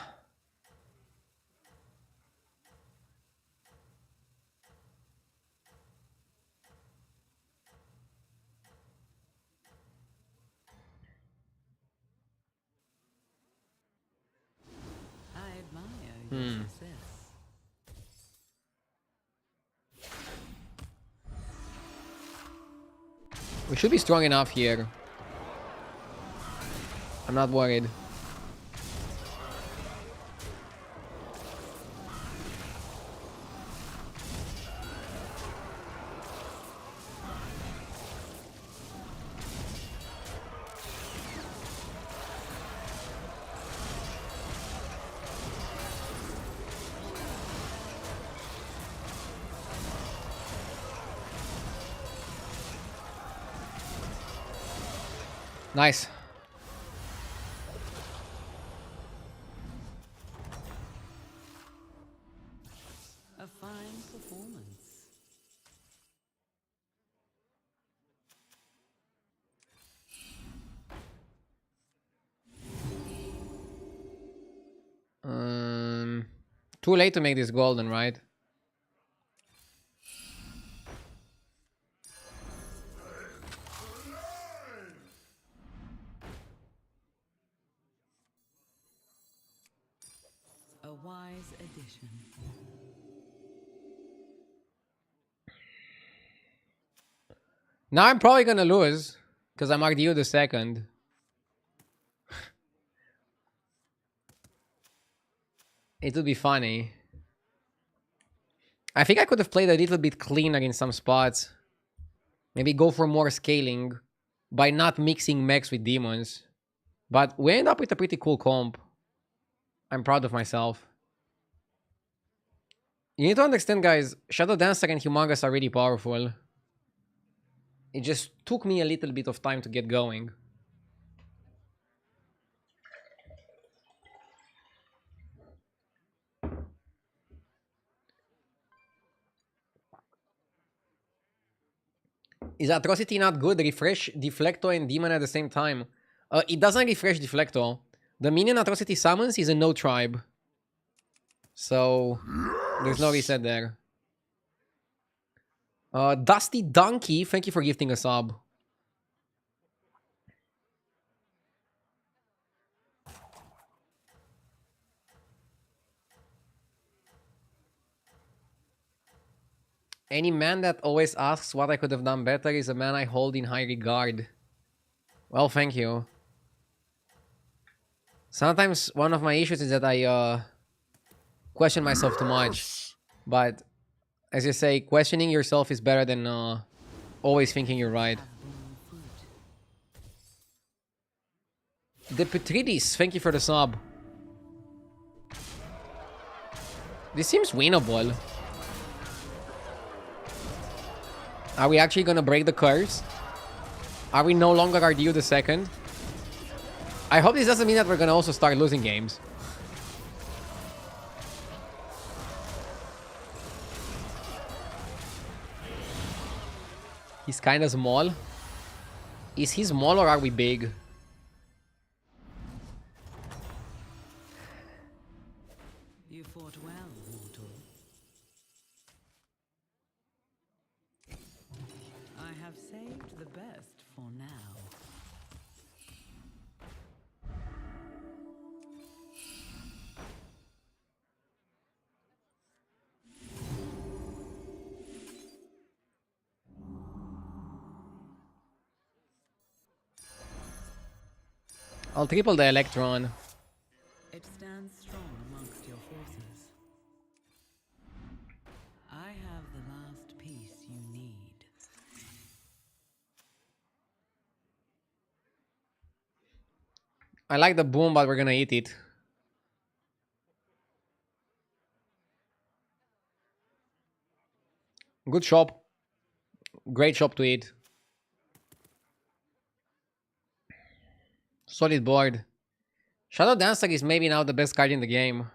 admire your success. We should be strong enough here. I'm not worried. Nice. A fine performance. Too late to make this golden, right? A wise addition. Now I'm probably gonna lose because I'm RDU the second. It would be funny. I think I could have played a little bit cleaner in some spots. Maybe go for more scaling by not mixing mechs with demons. But we end up with a pretty cool comp. I'm proud of myself. You need to understand, guys, Shadow Dancer and Humongous are really powerful. It just took me a little bit of time to get going. Is Atrocity not good? Refresh Deflecto and Demon at the same time. It doesn't refresh Deflecto. The minion Atrocity summons is a no tribe. So, there's no reset there. Dusty Donkey, thank you for gifting a sub. Any man that always asks what I could have done better is a man I hold in high regard. Well, thank you. Sometimes one of my issues is that I question myself too much. But as you say, questioning yourself is better than always thinking you're right. The Petridis, thank you for the sub. This seems winnable. Are we actually gonna break the curse? Are we no longer RDU the second? I hope this doesn't mean that we're gonna also start losing games. He's kinda small. Is he small or are we big? You fought well, mortal. I have saved the best for now. I'll triple the Electron. It stands strong amongst your forces. I have the last piece you need. I like the boom, but we're gonna eat it. Good shop. Great shop to eat. Solid board. Shadow Dancer is maybe now the best card in the game.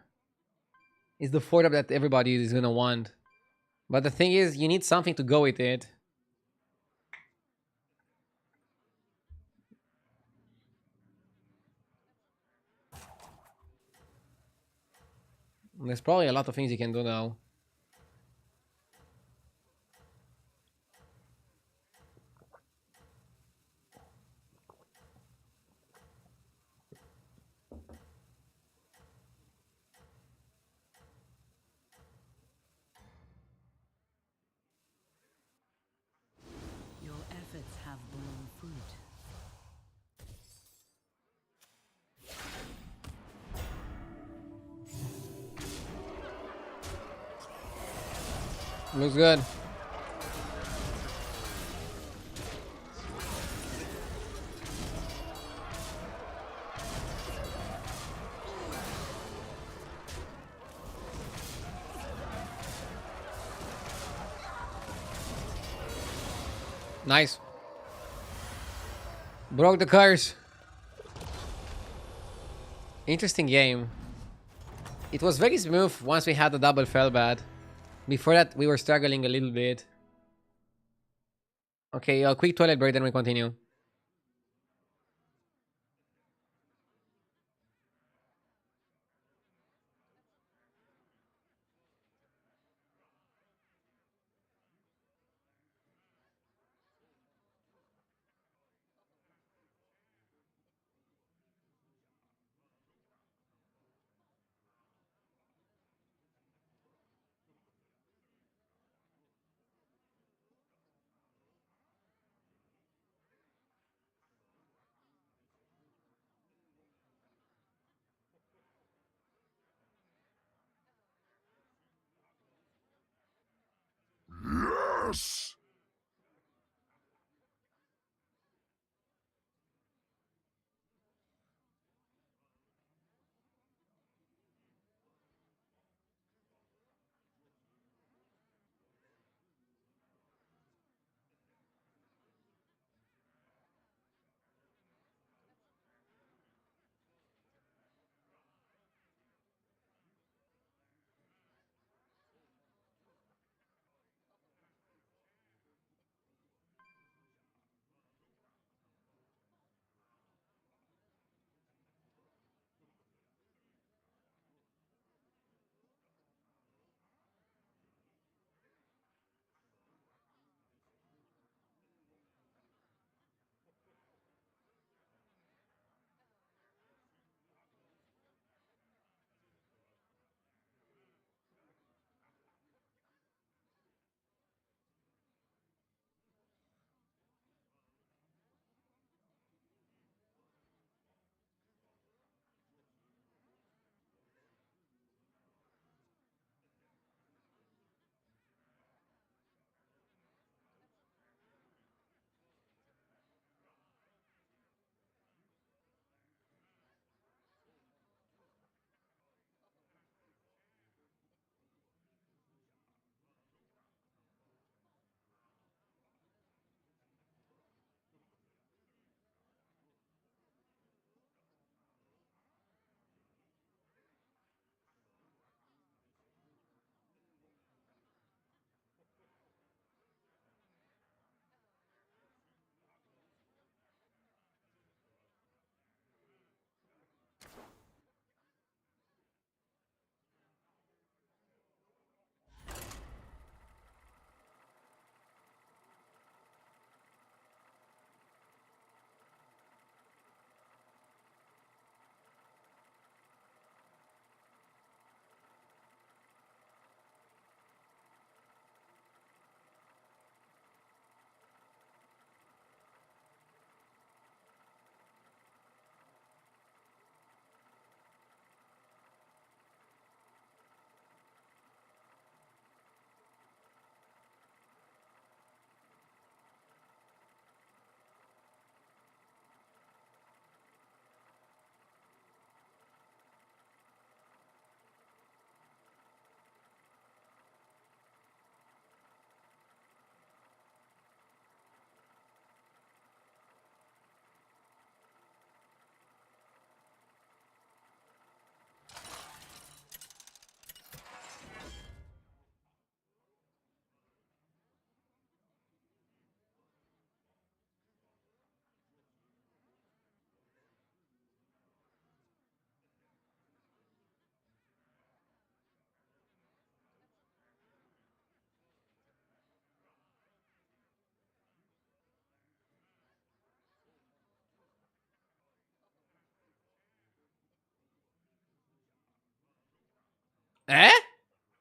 It's the 4-up that everybody is gonna want. But the thing is, you need something to go with it. There's probably a lot of things you can do now. Your efforts have borne fruit. Looks good. Nice. Broke the curse. Interesting game. It was very smooth once we had the double fell bad. Before that, we were struggling a little bit. Okay, a quick toilet break, then we continue. Yes!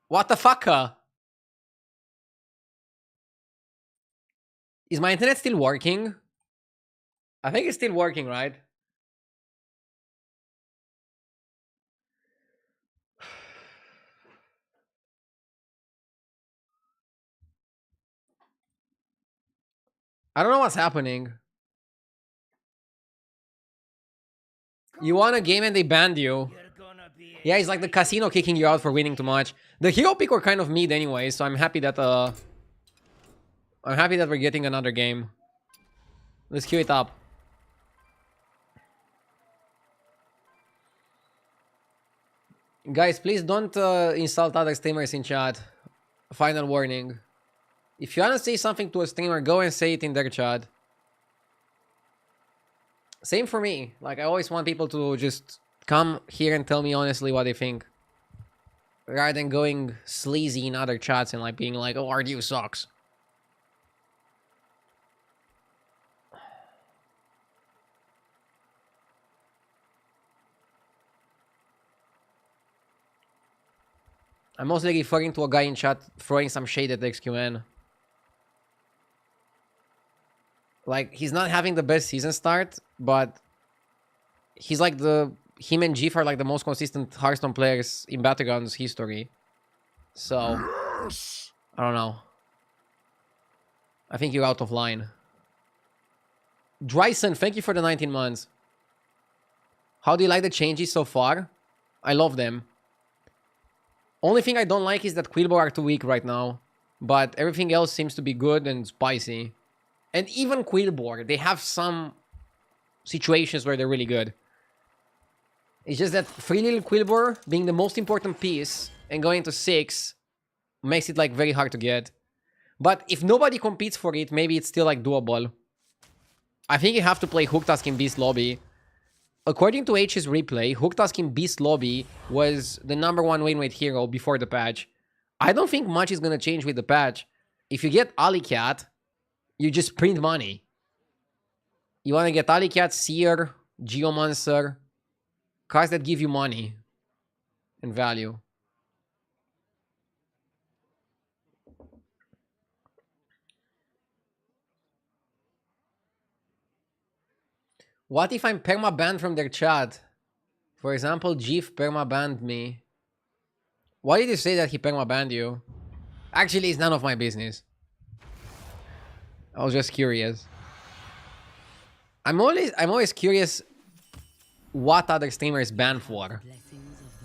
What the fuck? Is my internet still working? I think it's still working, right? I don't know what's happening. You won a game and they banned you. Yeah, it's like the casino kicking you out for winning too much. The hero pick were kind of mid anyway, so I'm happy that we're getting another game. Let's queue it up. Guys, please don't insult other streamers in chat. Final warning. If you want to say something to a streamer, go and say it in their chat. Same for me. Like, I always want people to just come here and tell me honestly what they think. Rather than going sleazy in other chats and like being like, oh, RDU sucks. I'm mostly referring to a guy in chat throwing some shade at the XQN. Like, he's not having the best season start, but he's like him and Jeff are like the most consistent Hearthstone players in battlegrounds history. So, I don't know. I think you're out of line. Dryson, thank you for the 19 months. How do you like the changes so far? I love them. Only thing I don't like is that Quillboar are too weak right now. But everything else seems to be good and spicy. And even Quillboar, they have some situations where they're really good. It's just that 3 little Quillboar being the most important piece and going to 6 makes it like very hard to get. But if nobody competes for it, maybe it's still like doable. I think you have to play Hooktusk in Beast Lobby. According to H's replay, Hooktusk in Beast Lobby was the #1 win rate hero before the patch. I don't think much is going to change with the patch. If you get Alicat, you just print money. You want to get Alicat, Seer, Geomancer, cards that give you money and value. What if I'm perma-banned from their chat? For example, Jeff perma-banned me. Why did you say that he perma-banned you? Actually, it's none of my business. I was just curious. I'm always curious what other streamers ban for. Blessings of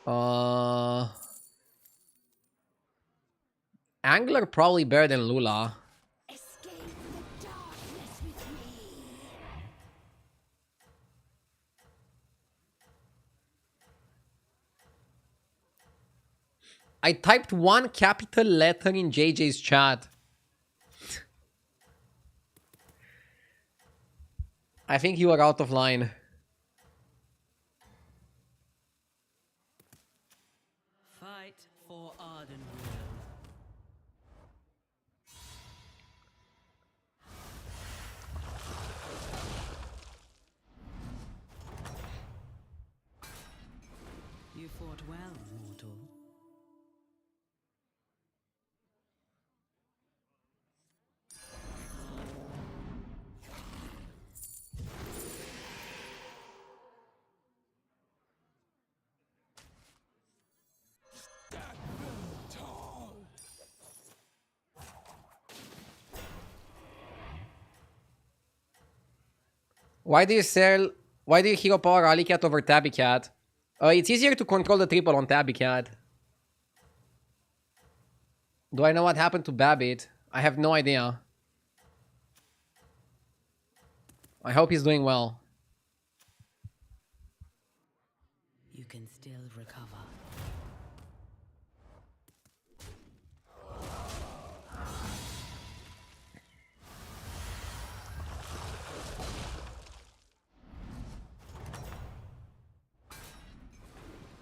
the wilds. Angler probably better than Lula. Escape the darkness with me. I typed 1 capital letter in JJ's chat. I think you are out of line. Fight for Ardenweald. You fought well, mortal. Why do you hero power Alicat over Tabbycat? It's easier to control the triple on Tabbycat. Do I know what happened to Babbit? I have no idea. I hope he's doing well. You can still recover.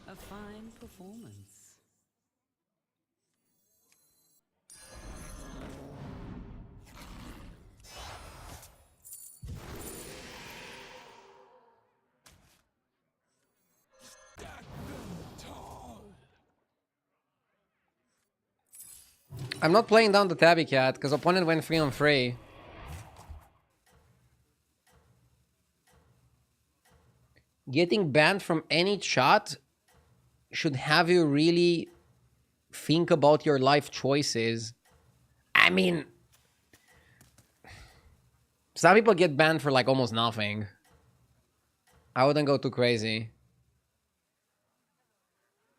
A fine performance. I'm not playing down the Tabby Cat because opponent went 3 on 3. Getting banned from any chat should have you really think about your life choices. I mean, some people get banned for like almost nothing. I wouldn't go too crazy.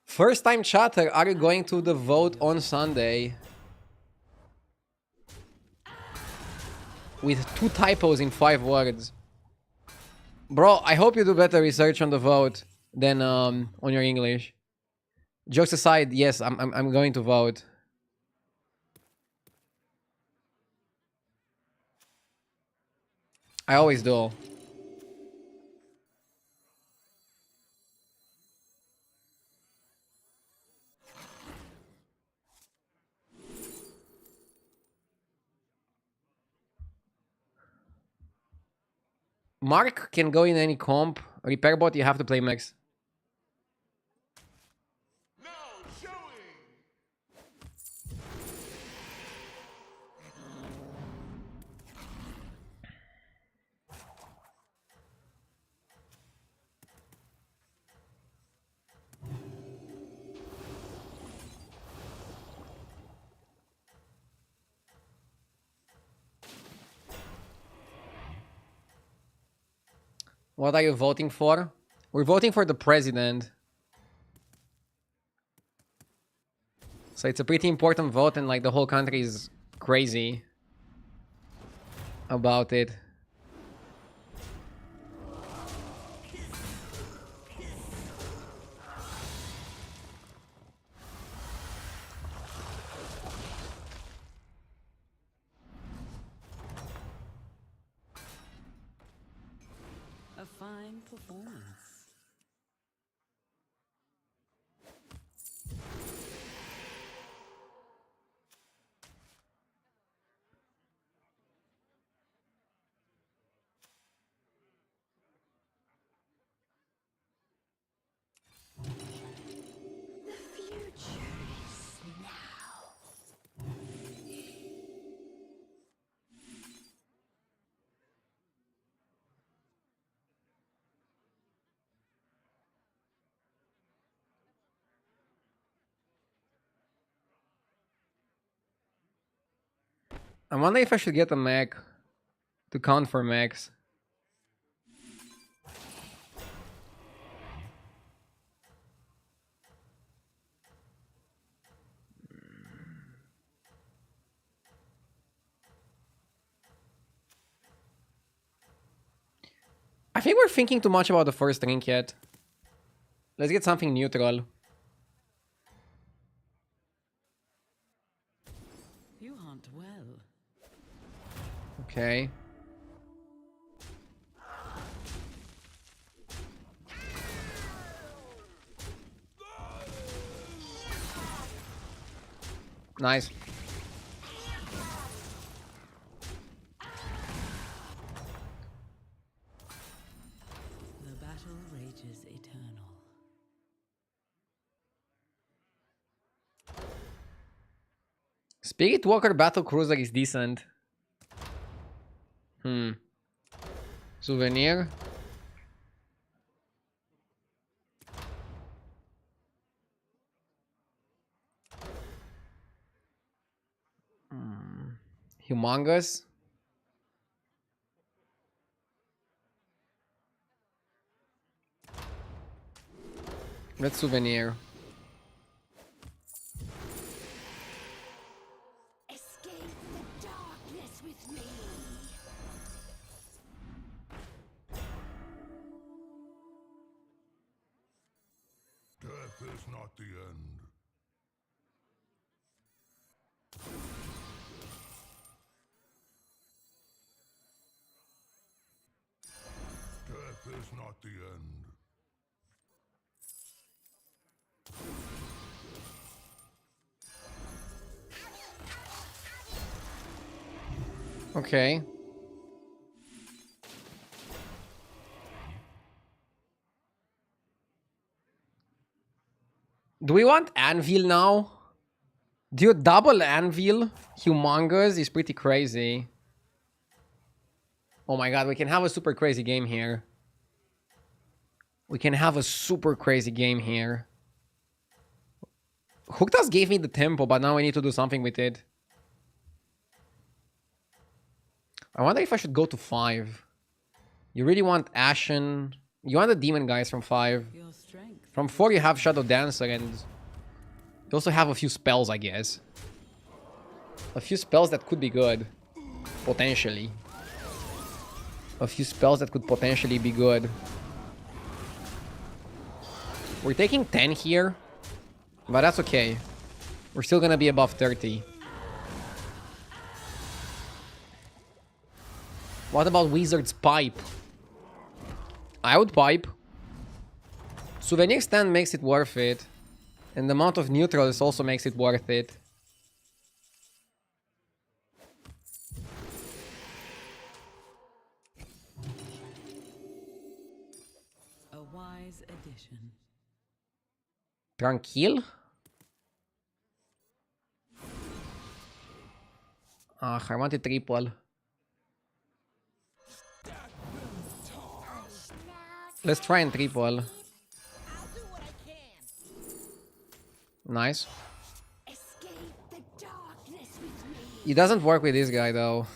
First time chatter, are you going to the vote on Sunday? With 2 typos in 5 words. Bro, I hope you do better research on the vote than on your English. Jokes aside, yes, I'm going to vote. I always do. Mark can go in any comp. Repair bot, you have to play Max. Now showing. What are you voting for? We're voting for the president. So it's a pretty important vote and like the whole country is crazy about it. A fine performance. I wonder if I should get a mech to count for mechs. I think we're thinking too much about the first Trinket. Let's get something neutral. You hunt well. Okay. Nice. The battle rages eternal. Spirit Walker Battle Cruiser is decent. Souvenir. Humongous. Let's souvenir. Escape the darkness with me. Death is not the end. Death is not the end. Okay. Do we want Anvil now? Dude, double anvil, humongous is pretty crazy. Oh my god, we can have a super crazy game here. We can have a super crazy game here. Hooktas gave me the tempo, but now I need to do something with it. I wonder if I should go to 5. You really want Ashen. You want the demon guys from 5. Your strength. From 4 you have Shadow Dancer and you also have a few spells, I guess. A few spells that could be good. Potentially. A few spells that could potentially be good. We're taking 10 here. But that's okay. We're still gonna be above 30. What about Wizard's Pipe? I would pipe. Souvenir stand makes it worth it. And the amount of neutrals also makes it worth it. A wise addition. Tranquil? Ah, I wanted triple. Let's try and triple. Nice. It doesn't work with this guy though.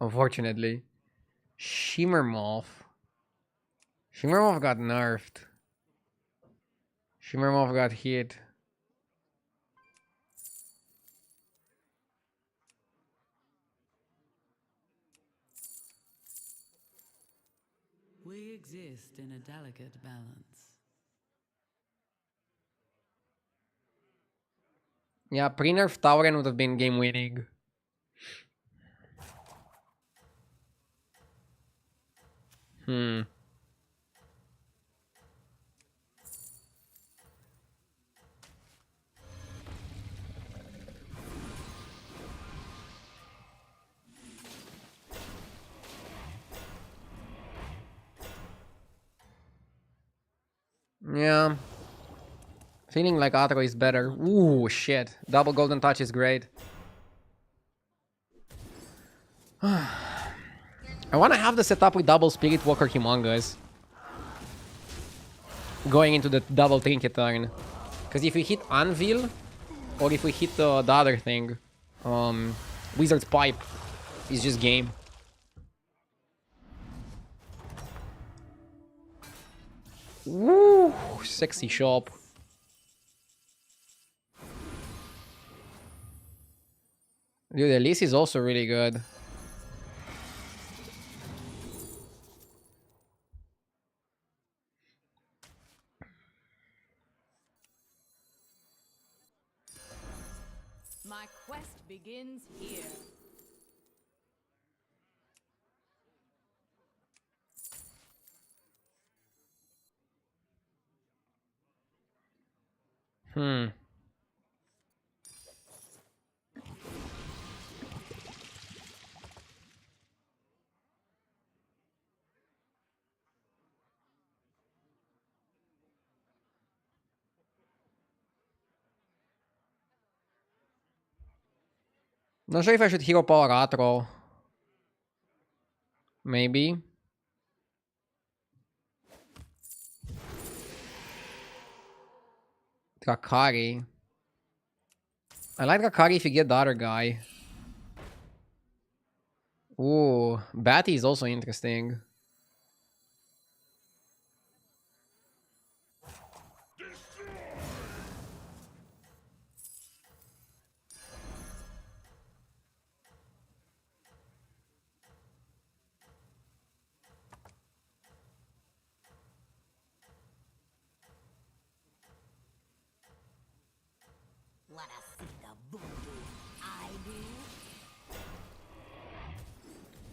Unfortunately. Shimmer Moth. Shimmer Moth got nerfed. Shimmer Moth got hit. We exist in a delicate balance. Yeah, pre-nerf Tauren would have been game winning. Yeah. Feeling like Atro is better. Ooh, shit. Double golden touch is great. I want to have the setup with double Spirit Walker Humongous. Going into the double Trinket turn. Because if we hit Anvil, or if we hit the other thing, Wizard's Pipe is just game. Woo! Sexy shop. Dude, Elise is also really good. My quest begins here. Not sure if I should hero power Atro. Maybe. Drakari. I like Drakari if you get the other guy. Ooh, Batty is also interesting. Wanna see the voodoo I do?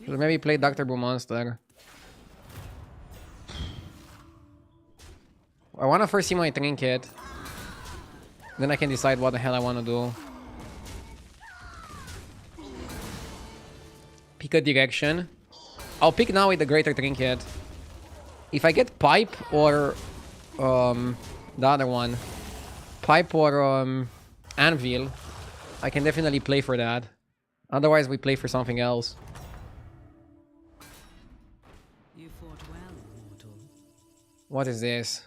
Should maybe play Dr. Boo Monster. I want to first see my Trinket. Then I can decide what the hell I want to do. Pick a direction. I'll pick now with the Greater Trinket. If I get Pipe or the other one. Pipe or Anvil, I can definitely play for that. Otherwise, we play for something else. You fought well, mortal. What is this?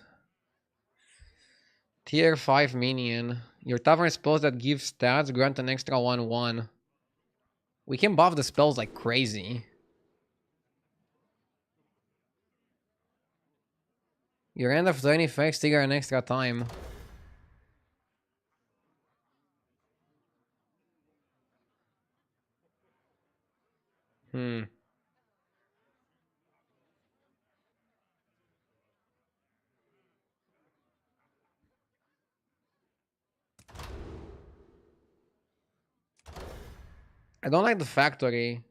Tier 5 minion. Your tavern spells that give stats grant an extra 1/1. We can buff the spells like crazy. Your end of turn effects trigger an extra time. I don't like the factory.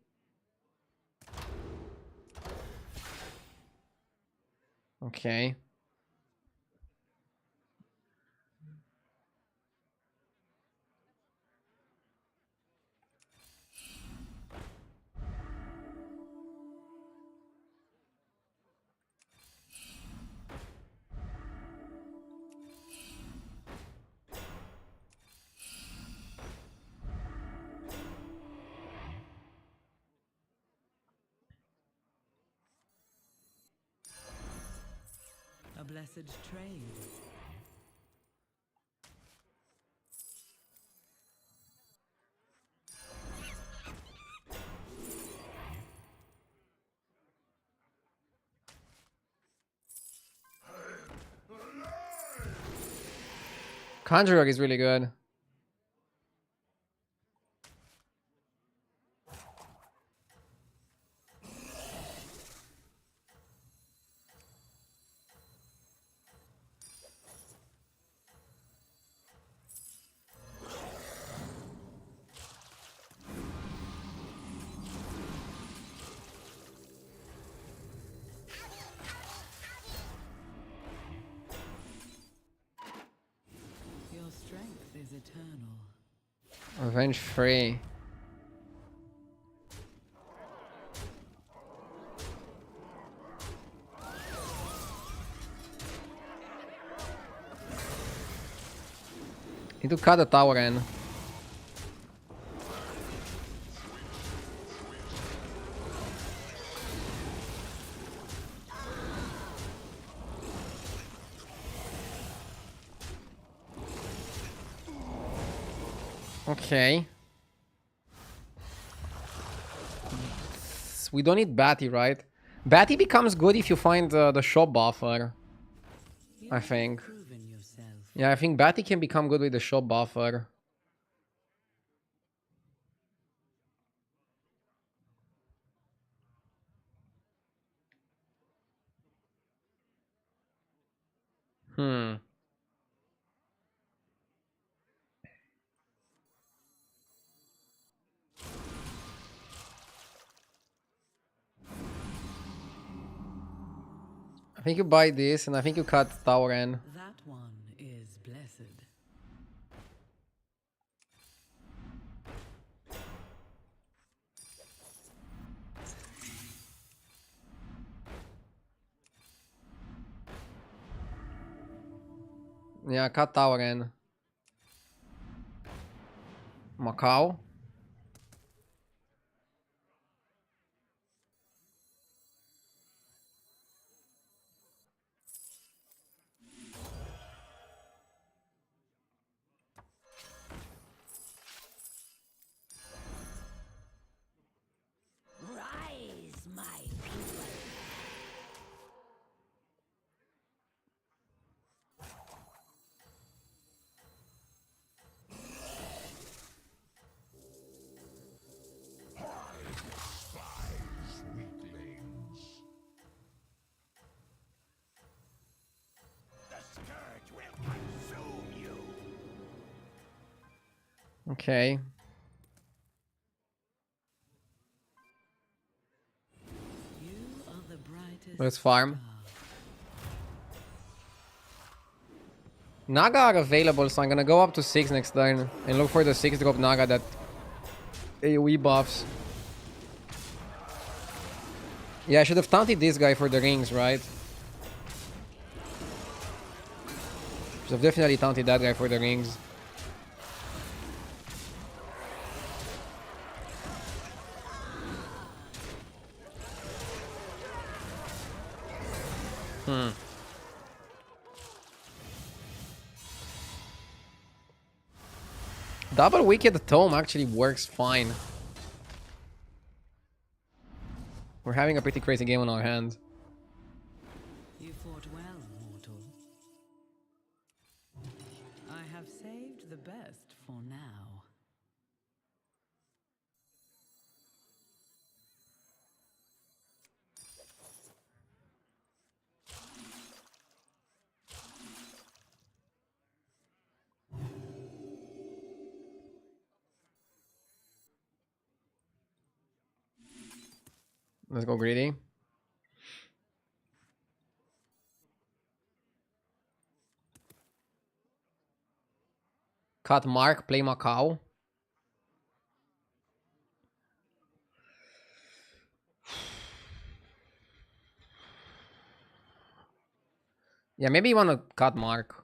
Okay. A blessed trade. Conjurer is really good. Your strength is eternal. Revenge free. Need to cut the tower in. Okay. We don't need Batty, right? Batty becomes good if you find the shop buffer. I think. Proven yourself. Yeah, I think Batty can become good with the shop buffer. I think you buy this, and I think you cut tower in. That one is blessed. Yeah, cut tower in. Macau. Rise, my people. Despise weaklings. The scourge will consume you. Okay. You are the brightest. Let's farm. star. Naga are available, so I'm gonna go up to 6 next turn and look for the 6 drop Naga that AoE buffs. Yeah, I should have taunted this guy for the rings, right? Should have definitely taunted that guy for the rings. Double Wicked Tome actually works fine. We're having a pretty crazy game on our hands. You fought well, mortal. I have saved the best for now. Let's go greedy. Cut Mark, play Macau. Yeah, maybe you want to cut Mark.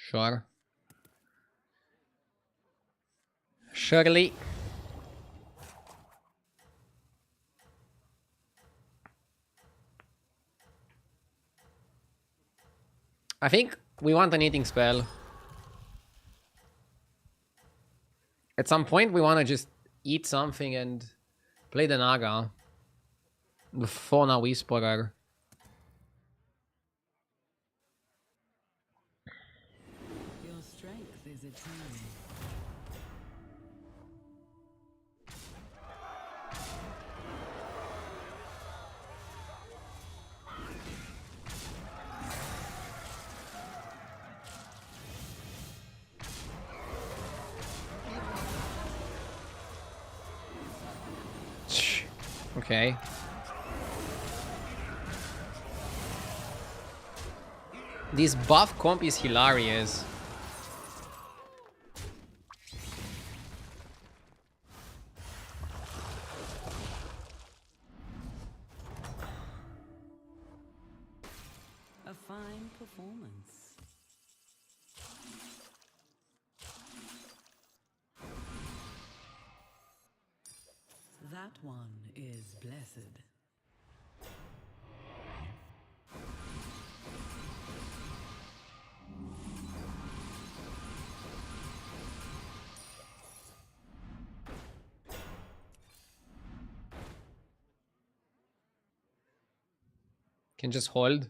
Sure. Surely. I think we want an eating spell. At some point, we want to just eat something and play the Naga. The Fauna Whisperer. Your strength is eternal. Okay. This buff comp is hilarious. A fine performance. That one is blessed. Can just hold.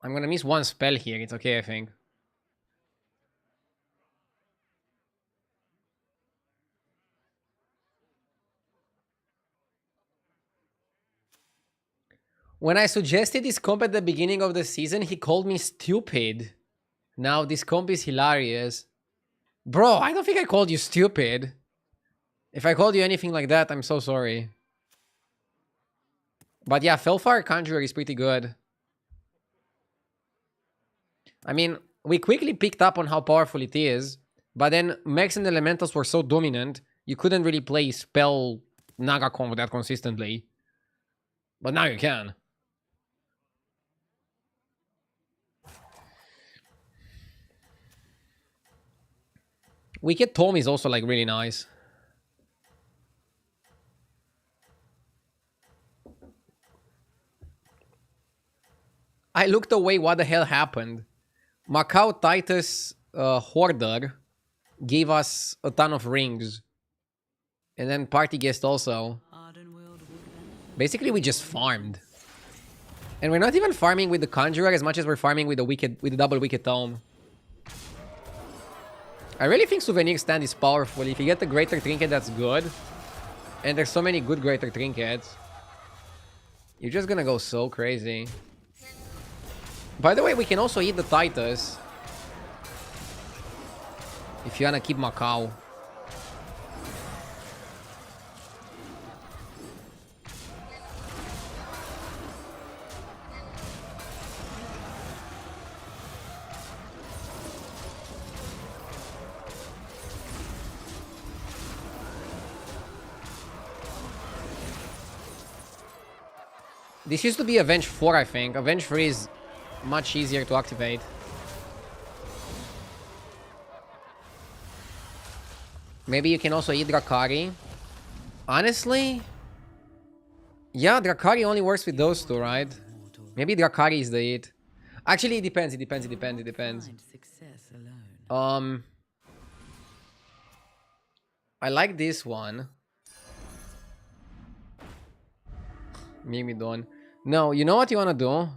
I'm gonna miss one spell here. It's okay, I think. When I suggested this comp at the beginning of the season, he called me stupid. Now this comp is hilarious. Bro, I don't think I called you stupid. If I called you anything like that, I'm so sorry. But yeah, Felfar Conjurer is pretty good. I mean, we quickly picked up on how powerful it is, but then Mechs and Elementals were so dominant, you couldn't really play Spell Naga combo that consistently. But now you can. Wicked Tome is also like really nice. I looked away, what the hell happened? Macau Titus Hoarder gave us a ton of rings. And then Party Guest also. Basically, we just farmed. And we're not even farming with the Conjurer as much as we're farming with the double Wicked Tome. I really think Souvenir Stand is powerful. If you get the Greater Trinket, that's good. And there's so many good Greater Trinkets. You're just gonna go so crazy. By the way, we can also eat the Titus. If you wanna keep Macau. This used to be Avenge 4, I think. Avenge 3 is much easier to activate. Maybe you can also eat Drakari. Honestly, yeah, Drakari only works with those two, right? Maybe Drakari is the hit. Actually, it depends. It depends. It depends. It depends. Find success alone. I like this one. Mimidon. No, you know what you want to do?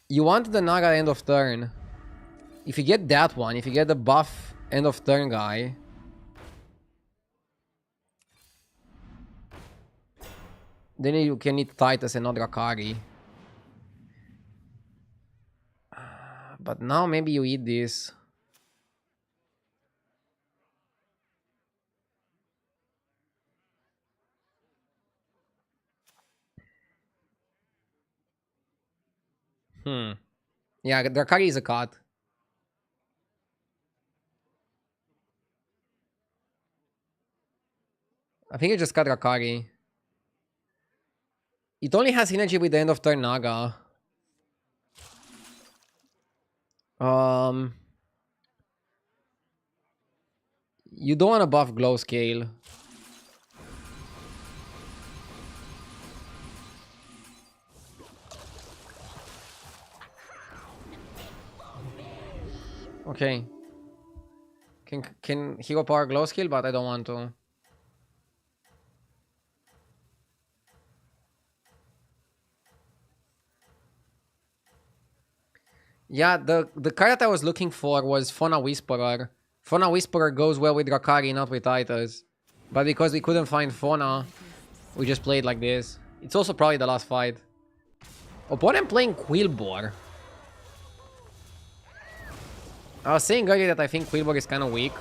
You want the Naga end of turn. If you get that one, if you get the buff end of turn guy, then you can eat Titus and not Drakari. But now maybe you eat this. Yeah, Drakari is a cut. I think you just cut Drakari. It only has synergy with the end of turn Naga. You don't want to buff glow scale. Okay. Can hero power glow skill, but I don't want to. Yeah, the card that I was looking for was Fauna Whisperer. Fauna Whisperer goes well with Drakari, not with Titus. But because we couldn't find Fauna, we just played like this. It's also probably the last fight. Opponent playing Quillboar. I was saying earlier that I think Quillboar is kind of weak.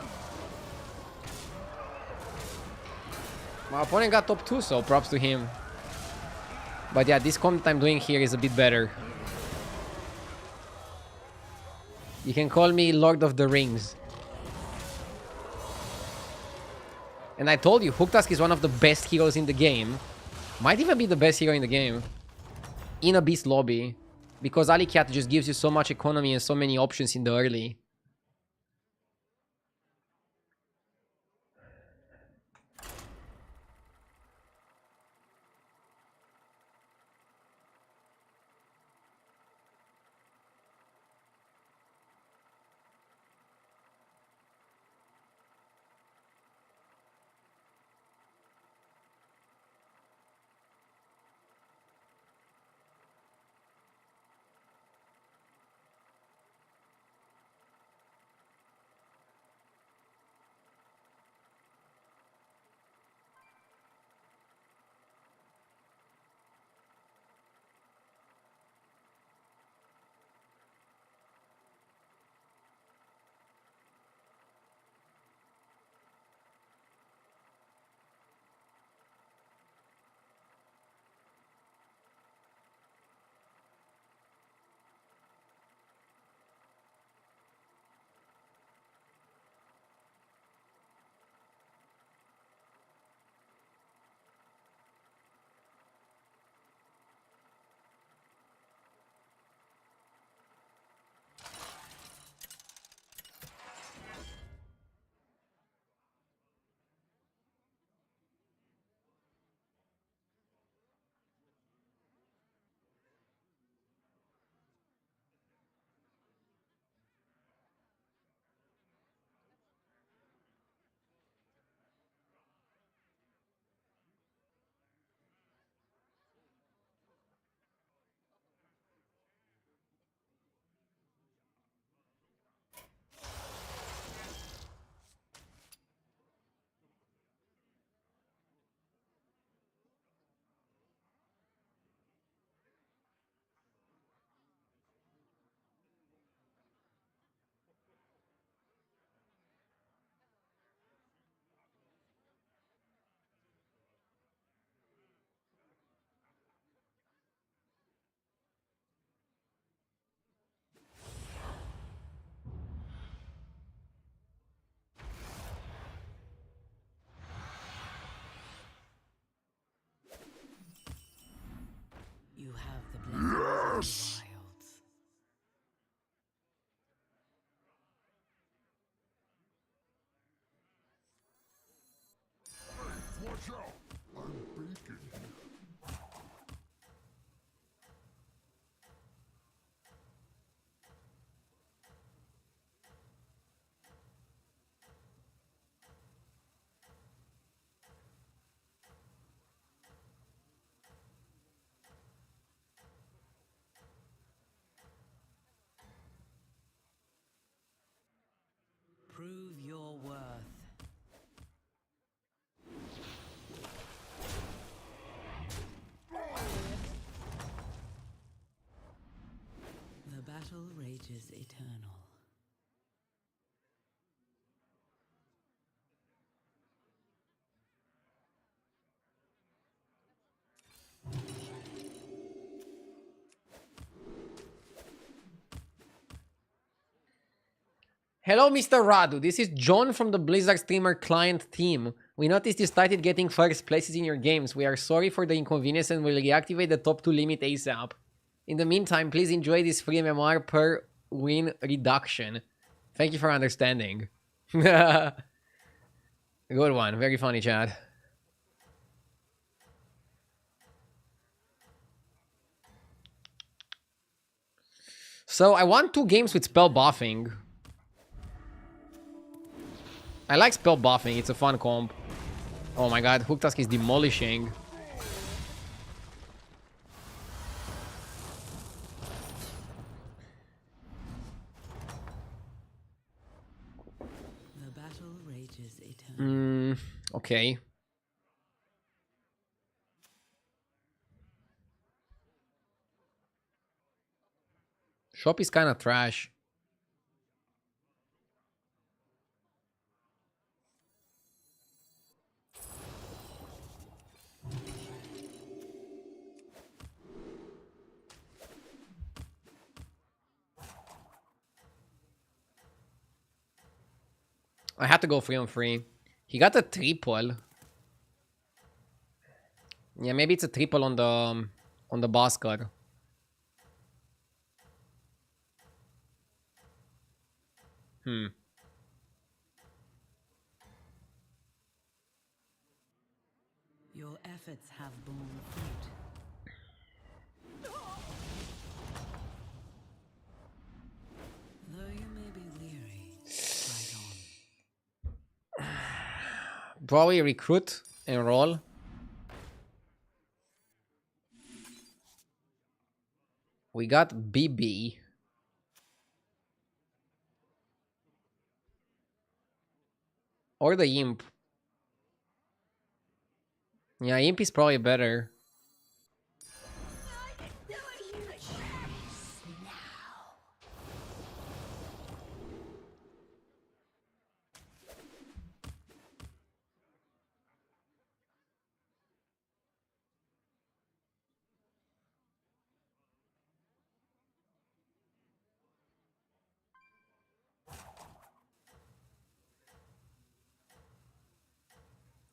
My opponent got top 2, so props to him. But yeah, this comment I'm doing here is a bit better. You can call me Lord of the Rings. And I told you, Hooktask is one of the best heroes in the game. Might even be the best hero in the game. In a beast lobby. Because Alicat just gives you so much economy and so many options in the early. Wilds. Watch out! I'm baking. Prove your worth. The battle rages eternal. Hello, Mr. Radu. This is John from the Blizzard Streamer Client team. We noticed you started getting first places in your games. We are sorry for the inconvenience and will reactivate the top 2 limit ASAP. In the meantime, please enjoy this free MMR per win reduction. Thank you for understanding. Good one. Very funny, Chad. So, I want 2 games with spell buffing. I like spell buffing. It's a fun comp. Oh my god, Hook Tusk is demolishing. The battle rages eternal. Okay. Shop is kind of trash. I had to go 3 on 3. He got a triple. Yeah, maybe it's a triple on the basket. Your efforts have borne fruit. Though you may be weary, fight on. Probably recruit and roll. We got BB. Or the Imp. Yeah, Imp is probably better.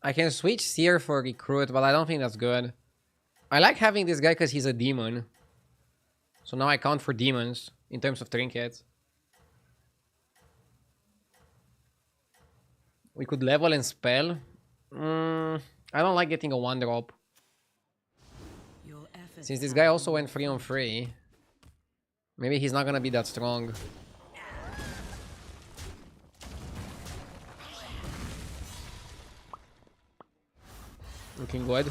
I can switch Seer for recruit, but I don't think that's good. I like having this guy because he's a demon. So now I count for demons in terms of trinkets. We could level and spell. I don't like getting a 1-drop. Your efforts Since this have guy also borne went 3 on 3. Maybe he's not gonna be that strong. Looking good.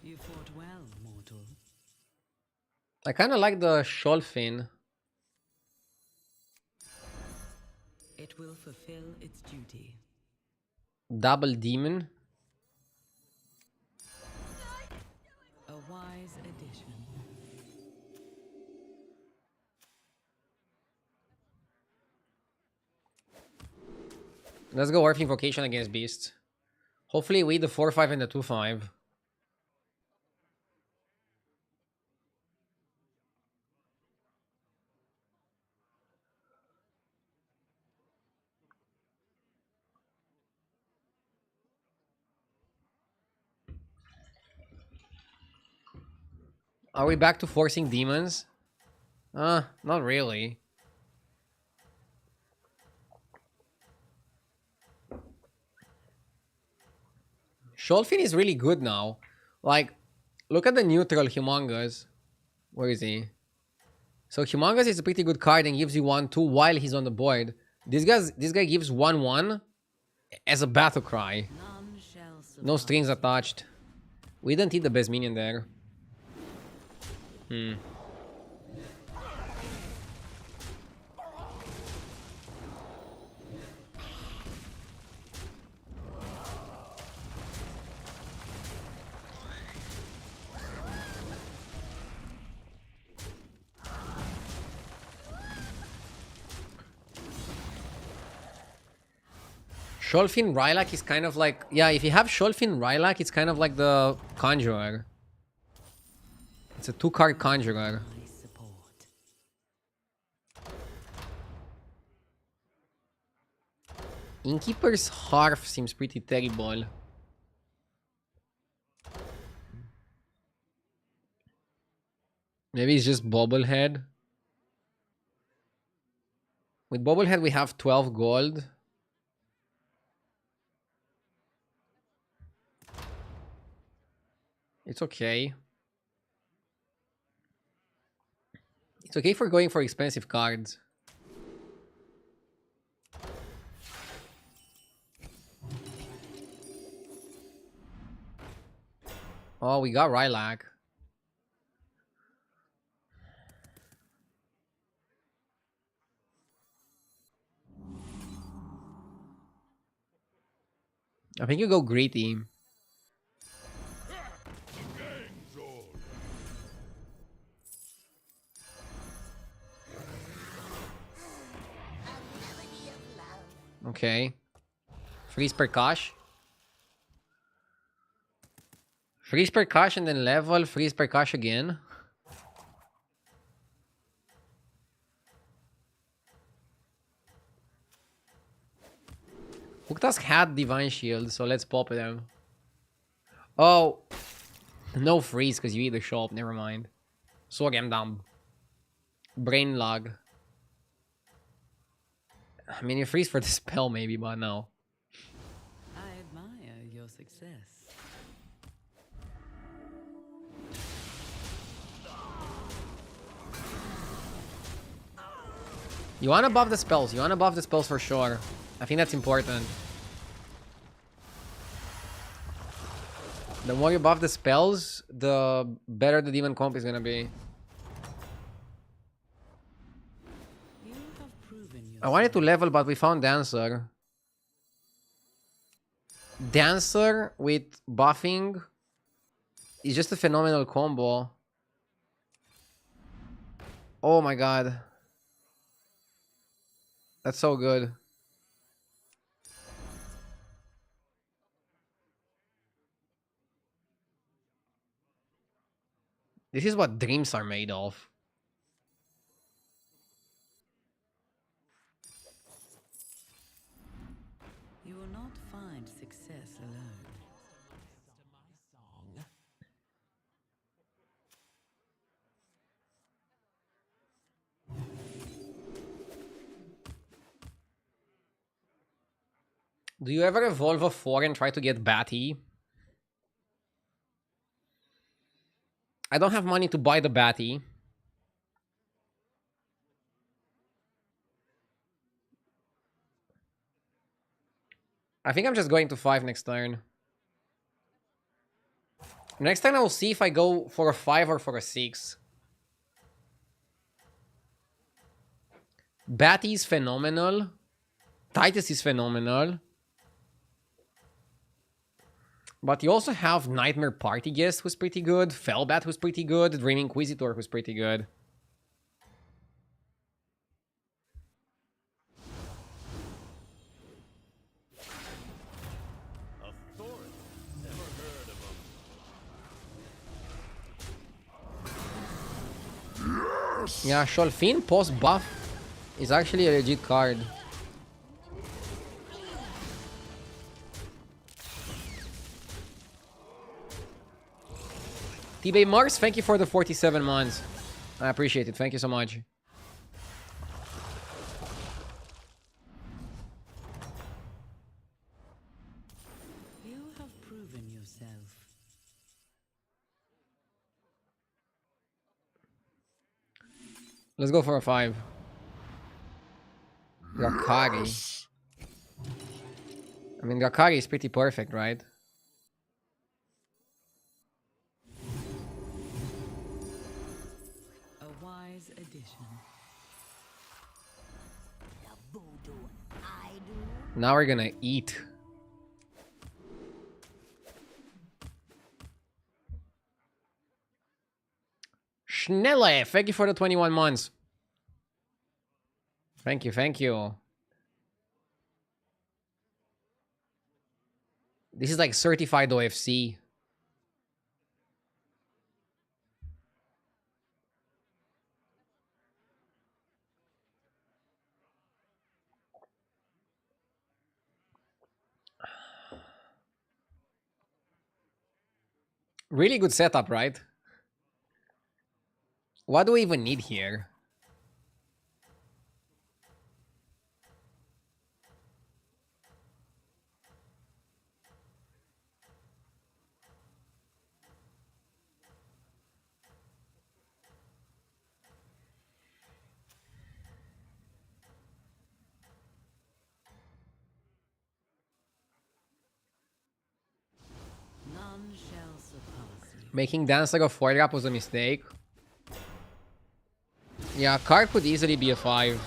You fought well, mortal. I kind of like the Sholfin. It will fulfill its duty. Double demon. A wise addition. Let's go Earth Invocation against Beast. Hopefully we the 4-5 and the 2-5. Are we back to forcing demons? Not really. Sholfin is really good now. Like, look at the neutral Humongous. Where is he? So Humongous is a pretty good card and gives you 1/2 while he's on the board. This guy gives 1/1 as a battle cry. None shall survive. No strings attached. We didn't hit the best minion there. Sholfin Rylak is kind of like... Yeah, if you have Sholfin Rylak, it's kind of like the Conjurer. It's a 2-card Conjurer. My support. Innkeeper's Hearth seems pretty terrible. Maybe it's just Bobblehead. With Bobblehead we have 12 gold. It's okay. It's okay for going for expensive cards. Oh, we got Rylak. I think you go Greedy. Okay. Freeze Perkash. Freeze Perkash and then level. Freeze Perkash again. Hooktask had Divine Shield, so let's pop them. Oh. No freeze because you eat the shop. Never mind. Sorry, I'm dumb. Brain lag. I mean, you freeze for the spell maybe, but no. I admire your success. You want to buff the spells. You want to buff the spells for sure. I think that's important. The more you buff the spells, the better the demon comp is gonna be. You have proven I wanted to level, but we found Dancer. Dancer with buffing is just a phenomenal combo. Oh my god. That's so good. This is what dreams are made of. You will not find success alone. Do you ever evolve a 4 and try to get Batty? I don't have money to buy the Batty. I think I'm just going to 5 next turn. Next time I will see if I go for a 5 or for a 6. Batty is phenomenal. Titus is phenomenal. But you also have Nightmare Party Guest, who's pretty good. Fellbat, who's pretty good. Dream Inquisitor, who's pretty good. Yeah, Sholfin post buff is actually a legit card. T-Bay Mars, thank you for the 47 months. I appreciate it. Thank you so much. You have proven yourself. Let's go for a 5. Rakari. I mean, Rakari is pretty perfect, right? A wise addition. The voodoo I do. Now we're gonna eat. Schnelle, thank you for the 21 months. Thank you, thank you. This is like certified OFC. Really good setup, right? What do we even need here? None shall surpass you. Making Dance like a 4 gap was a mistake. Yeah, card could easily be a 5.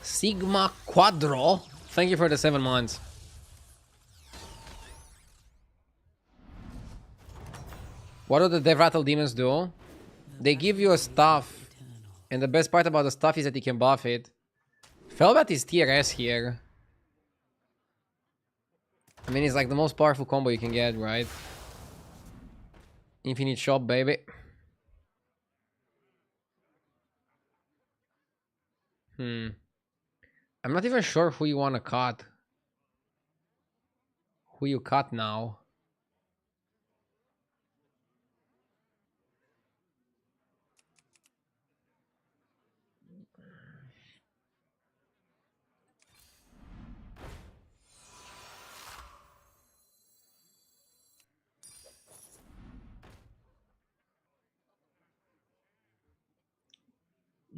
Sigma Quadro. Thank you for the 7 months. What do the Dev Rattle Demons do? They give you a stuff. And the best part about the stuff is that you can buff it. Felbat is tier S here. I mean, it's like the most powerful combo you can get, right? Infinite Shop, baby. I'm not even sure who you want to cut. Who you cut now?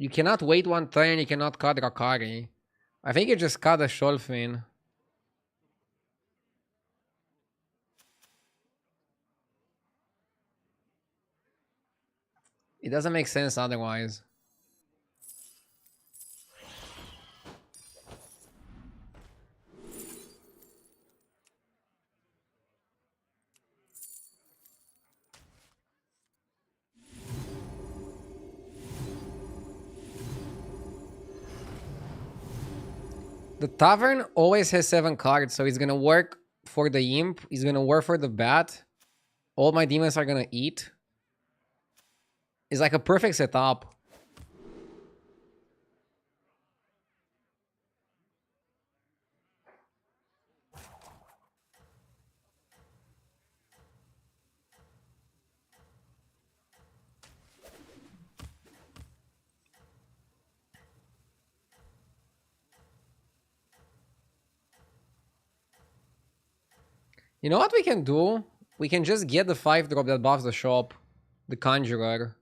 You cannot wait one turn, you cannot cut Rakari. I think you just cut a Sholfin. It doesn't make sense otherwise. The Tavern always has 7 cards, so it's gonna work for the Imp, it's gonna work for the Bat. All my demons are gonna eat. It's like a perfect setup. You know what we can do? We can just get the 5-drop that buffs the shop. The Conjurer.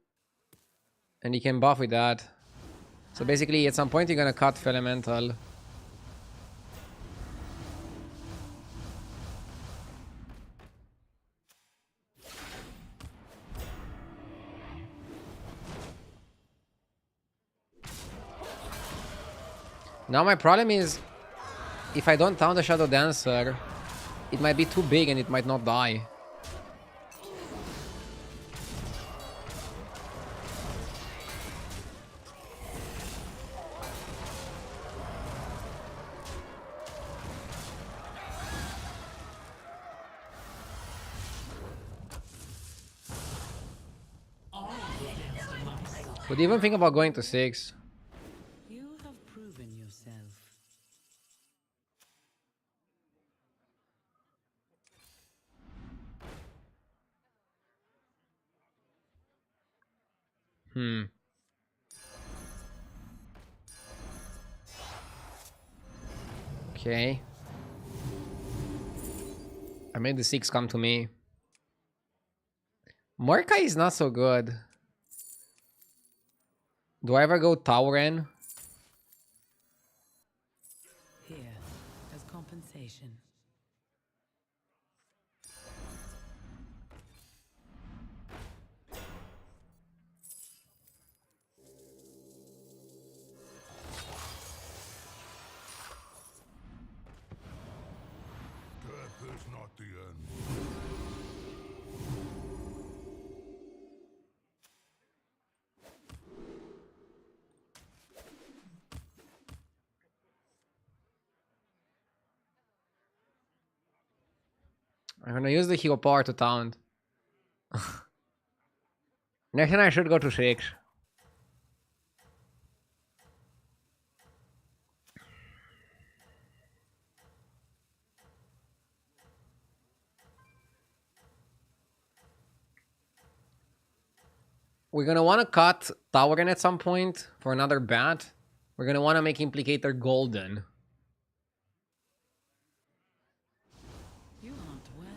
And you can buff with that. So basically, at some point, you're gonna cut Elemental. Now my problem is, if I don't town the Shadow Dancer, it might be too big and it might not die. Would even think about going to 6. You have proven yourself. Okay. I made the 6 come to me. Mordecai is not so good. Do I ever go Tauren? Here, as compensation. Death is not the end. I'm gonna use the hero power to taunt. Next time I should go to 6. We're gonna want to cut Tauren at some point for another bat. We're gonna want to make Implicator golden. You aren't well.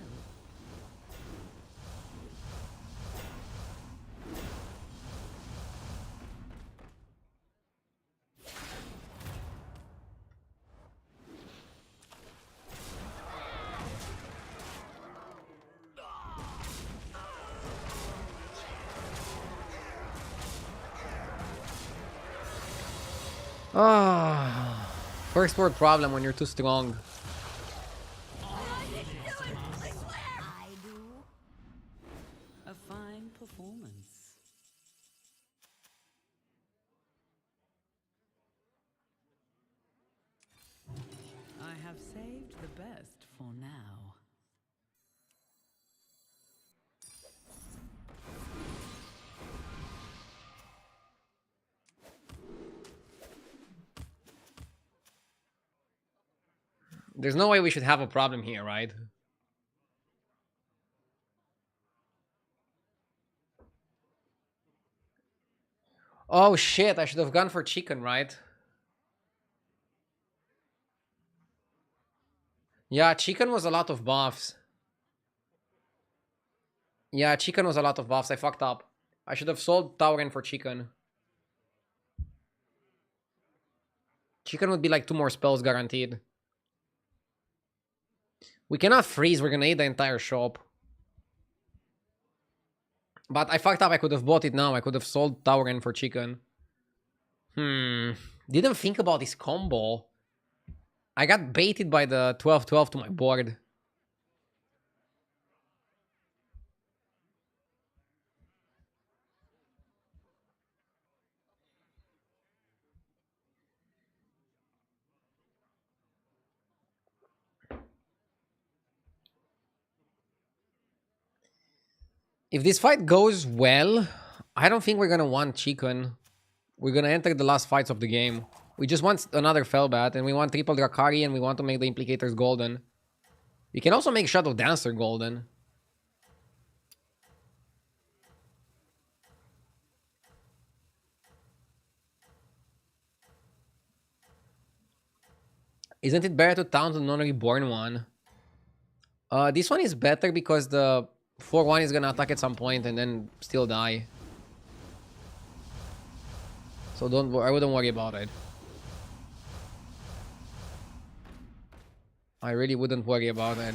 Ah, first world problem when you're too strong. I do. A fine performance. I have saved the best for now. There's no way we should have a problem here, right? Oh shit, I should have gone for chicken, right? Yeah, chicken was a lot of buffs. Yeah, chicken was a lot of buffs. I fucked up. I should have sold Tauren for chicken. Chicken would be like 2 more spells guaranteed. We cannot freeze. We're gonna eat the entire shop. But I fucked up. I could have bought it now. I could have sold Tauren for chicken. Didn't think about this combo. I got baited by the 12-12 to my board. If this fight goes well, I don't think we're gonna want chicken. We're gonna enter the last fights of the game. We just want another Fellbat, and we want triple Drakari, and we want to make the Implicators golden. We can also make Shadow Dancer golden. Isn't it better to taunt the non-reborn one? This one is better because the 4-1 is gonna attack at some point and then still die. So I wouldn't worry about it. I really wouldn't worry about it.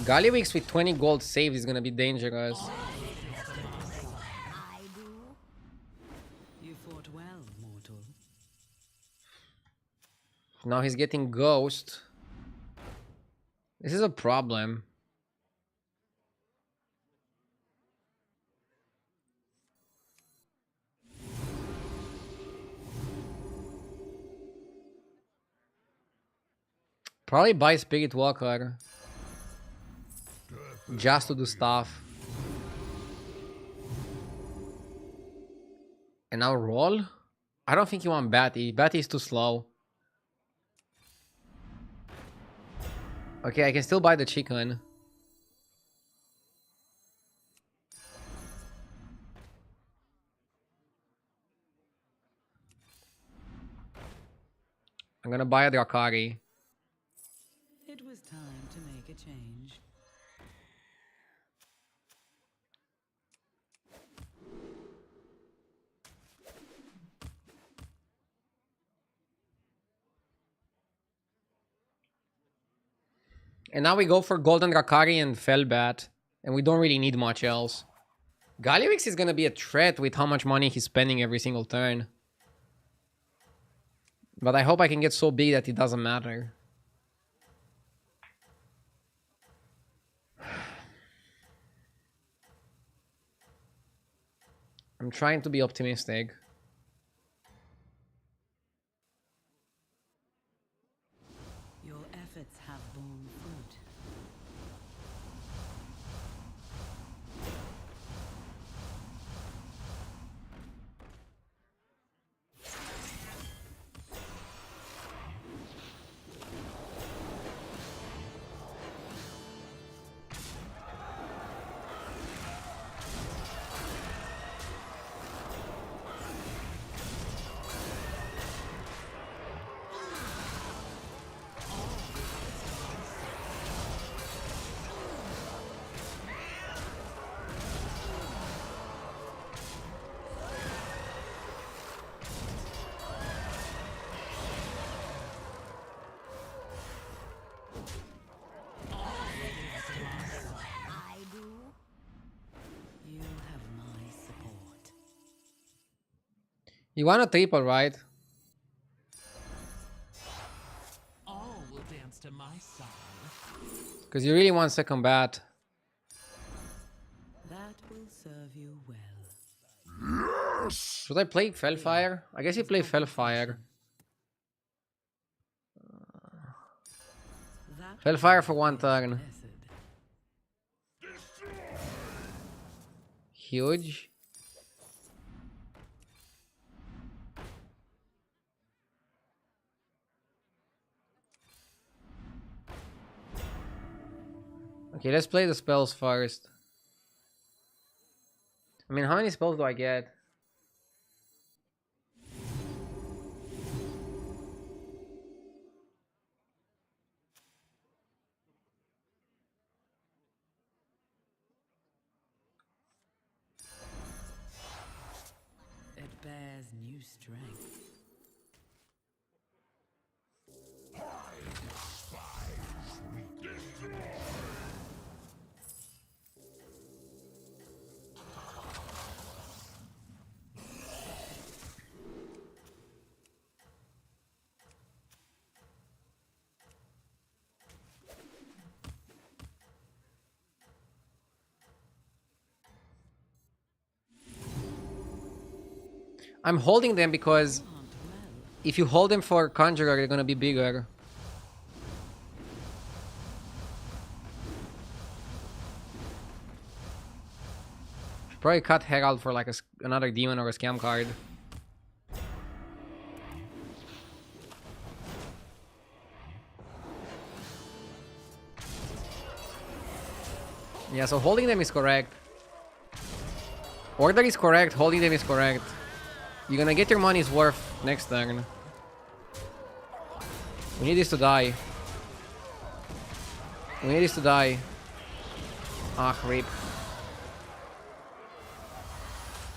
Gallywix with 20 gold saved is gonna be dangerous. I do. You fought well, mortal. Now he's getting Ghost. This is a problem. Probably buy Spirit Walker. Just to do stuff. And now roll? I don't think you want Batty. Batty is too slow. Okay, I can still buy the chicken. I'm gonna buy a Drakari. It was time to make a change. And now we go for Golden Drakari and Felbat. And we don't really need much else. Galliwix is gonna be a threat with how much money he's spending every single turn. But I hope I can get so big that it doesn't matter. I'm trying to be optimistic. Your efforts have borne fruit. I do. You have my support. You want a triple, right? All will dance to my song. Because you really want second bat. That will serve you well. Should I play Fellfire? I guess you play Fellfire. That Fellfire for one turn. blessed. Huge. Okay, let's play the spells first. I mean, how many spells do I get? It bears new strength. I'm holding them because You hunt well. if you hold them for Conjurer, they're gonna be bigger. Should probably cut Herald for like another demon or a scam card. Yeah, so holding them is correct. Order is correct, holding them is correct. You're gonna get your money's worth next turn. We need this to die. We need this to die. Ah, rip.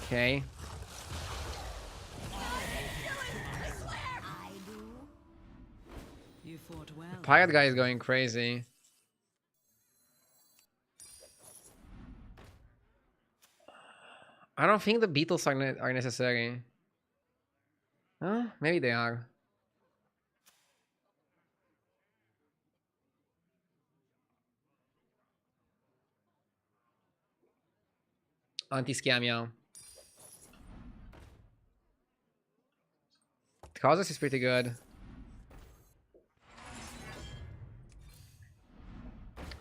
Okay. I do. You fought well. Pirate guy is going crazy. I don't think the beetles are necessary. Huh? Maybe they are. Anti-scam, yeah. Causes is pretty good.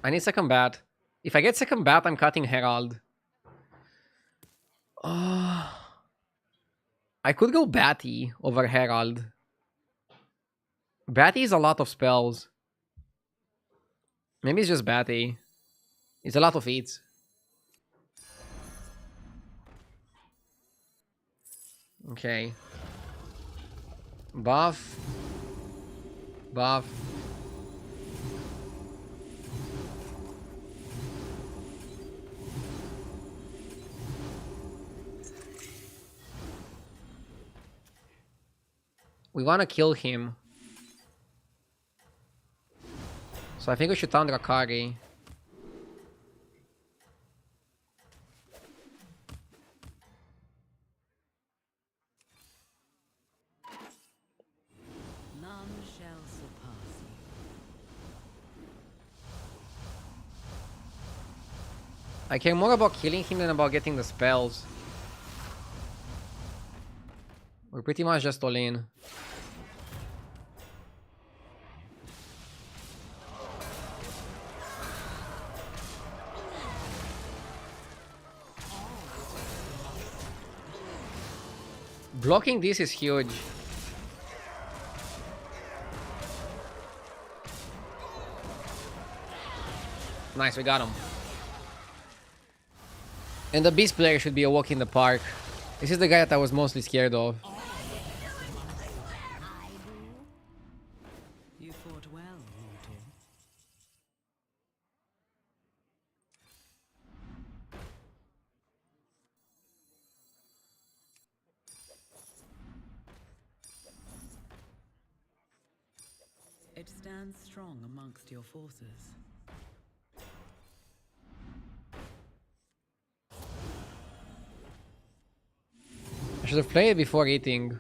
I need second bat. If I get second bat, I'm cutting Herald. I could go Batty over Herald. Batty is a lot of spells. Maybe it's just Batty. It's a lot of eats. Okay. Buff. Buff. We want to kill him. So I think we should taunt Rakari. None shall surpass you. I care more about killing him than about getting the spells. We're pretty much just all in. Blocking this is huge. Nice, we got him. And the beast player should be a walk in the park. This is the guy that I was mostly scared of. You fought well, mortal. It stands strong amongst your forces. I should have played it before eating.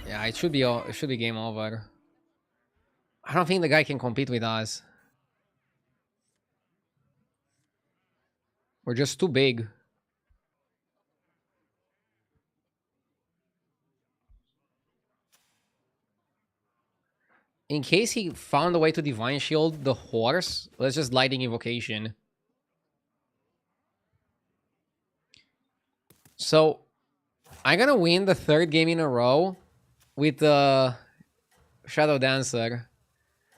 Yeah, it should be game over. I don't think the guy can compete with us. We're just too big. In case he found a way to Divine Shield the horse, let's just Lightning Invocation. So, I'm gonna win the third game in a row with Shadow Dancer.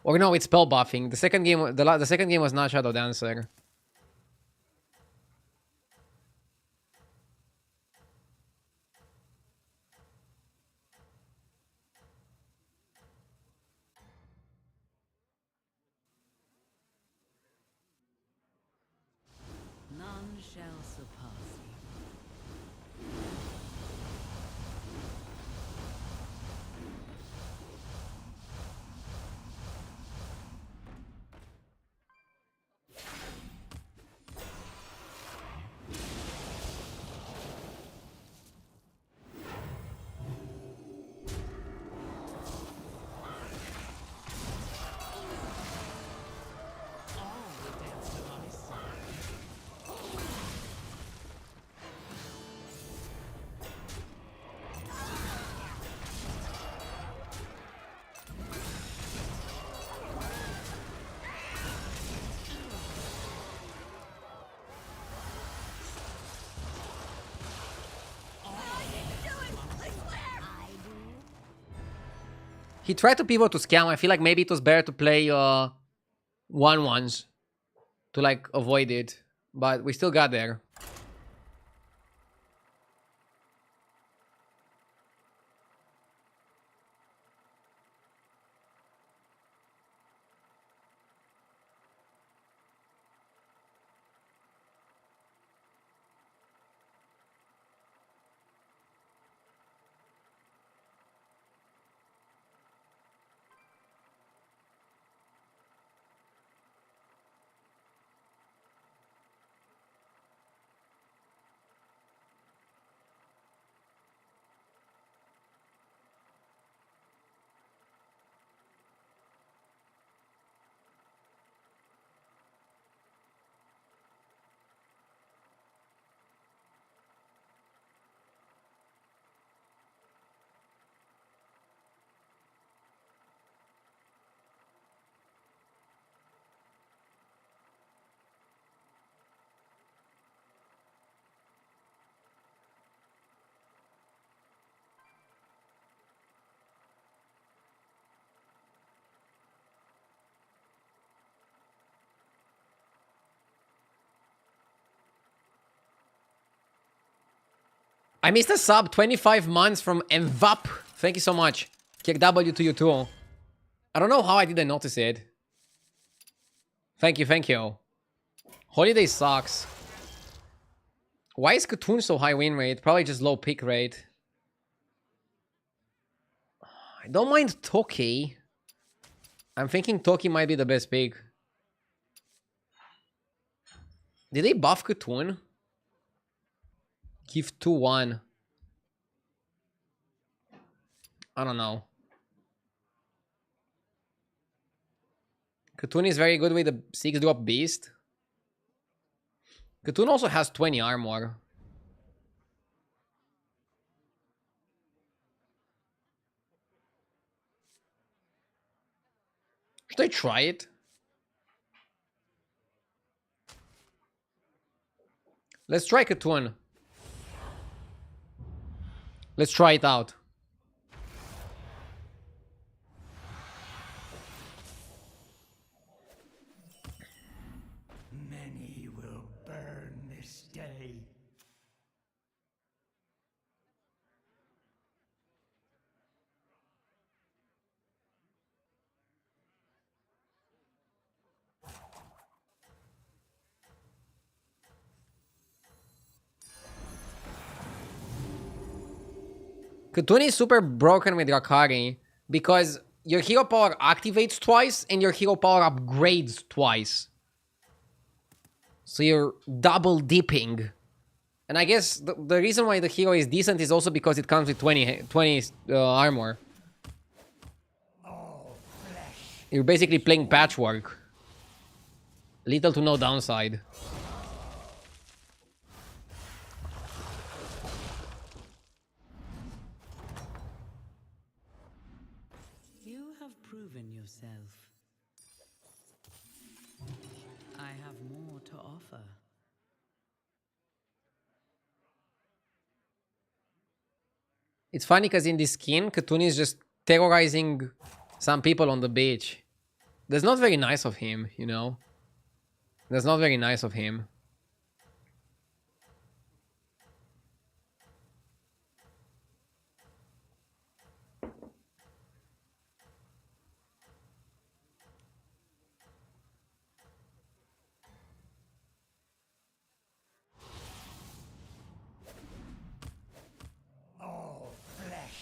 Or no, it's spell buffing. The second game, the second game was not Shadow Dancer. None shall surpass you. He tried to pivot to scam. I feel like maybe it was better to play 1-1s to like avoid it. But we still got there. I missed a sub 25 months from Mvap. Thank you so much. Kick W to you too. I don't know how I didn't notice it. Thank you, thank you. Holiday sucks. Why is Katoon so high win rate? Probably just low pick rate. I don't mind Toki. I'm thinking Toki might be the best pick. Did they buff Katoon? Give 2-1. I don't know. Katoon is very good with the 6-drop beast. Katoon also has 20 armor. Should I try it? Let's try Katoon. Let's try it out. Many will burn this day. Katoon is super broken with Rakari because your hero power activates twice and your hero power upgrades twice. So you're double dipping. And I guess the reason why the hero is decent is also because it comes with 20 armor. You're basically playing patchwork. Little to no downside. You have proven yourself. I have more to offer. It's funny because in this skin, Katoon is just terrorizing some people on the beach. That's not very nice of him, you know? That's not very nice of him.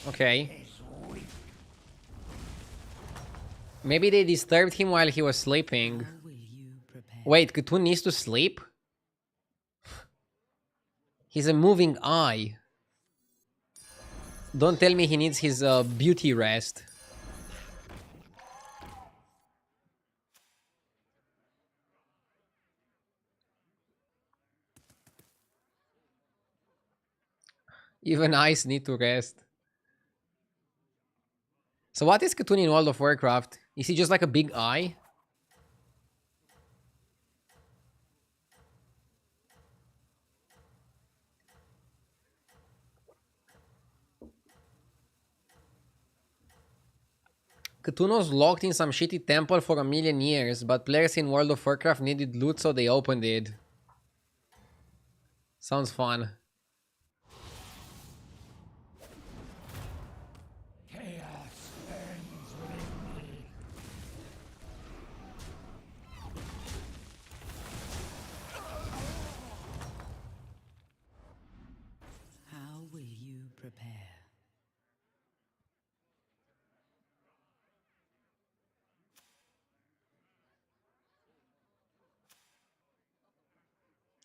Okay. Maybe they disturbed him while he was sleeping. How will you prepare? Wait, Katoon needs to sleep? He's a moving eye. Don't tell me he needs his beauty rest. Even eyes need to rest. So what is Katoon in World of Warcraft? Is he just like a big eye? Katoon was locked in some shitty temple for 1,000,000 years, but players in World of Warcraft needed loot, so they opened it. Sounds fun. Chaos burns within me. How will you prepare?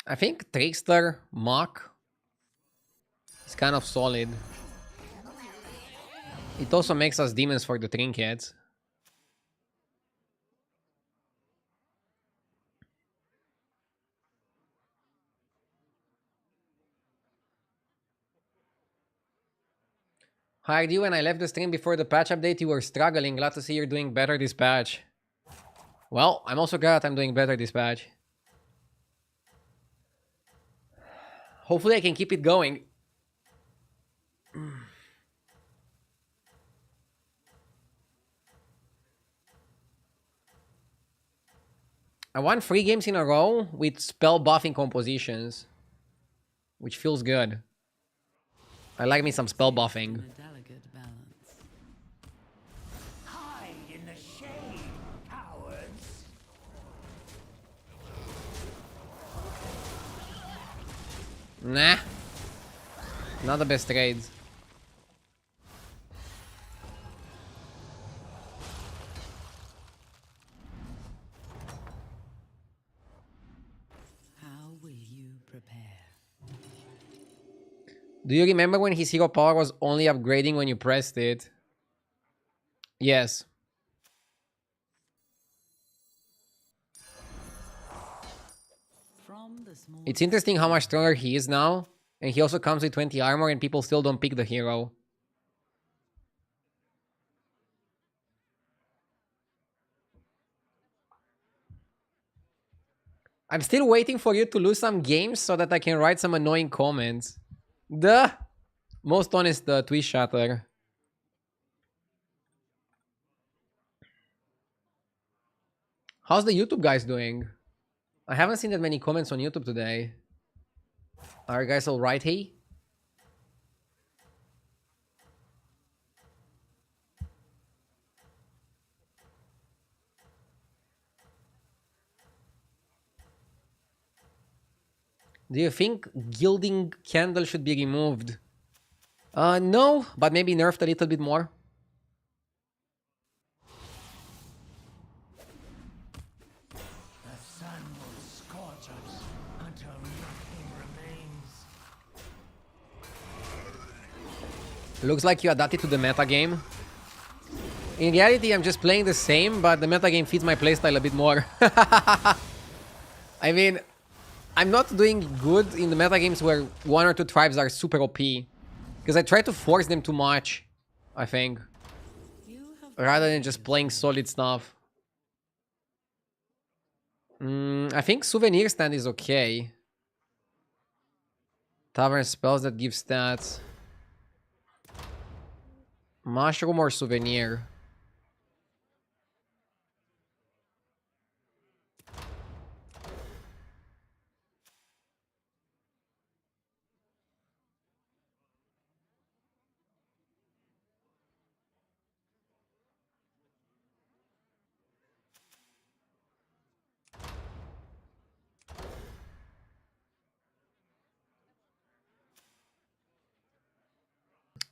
I think Trickster, Mach is kind of solid. It also makes us demons for the trinkets. Hired you when I left the stream before the patch update. You were struggling. Glad to see you're doing better this patch. Well, I'm also glad I'm doing better this patch. Hopefully I can keep it going. I won 3 games in a row with spell buffing compositions, which feels good. I like me some spell buffing. In a delicate balance. Hide in the shade, cowards. Nah. Not the best trades. How will you prepare? Do you remember when his hero power was only upgrading when you pressed it? Yes. From the small It's interesting how much stronger he is now. And he also comes with 20 armor and people still don't pick the hero. I'm still waiting for you to lose some games so that I can write some annoying comments. The most honest tweet shatter. How's the YouTube guys doing? I haven't seen that many comments on YouTube today. Are you guys alright, hey? Do you think gilding candle should be removed? No, but maybe nerfed a little bit more. The sun will scorch us until nothing remains. Looks like you adapted to the meta game. In reality, I'm just playing the same, but the meta game fits my playstyle a bit more. I mean, I'm not doing good in the meta games where one or two tribes are super OP. Because I try to force them too much, I think. you have Rather than just playing solid stuff. I think Souvenir Stand is okay. Tavern spells that give stats. Mushroom or Souvenir?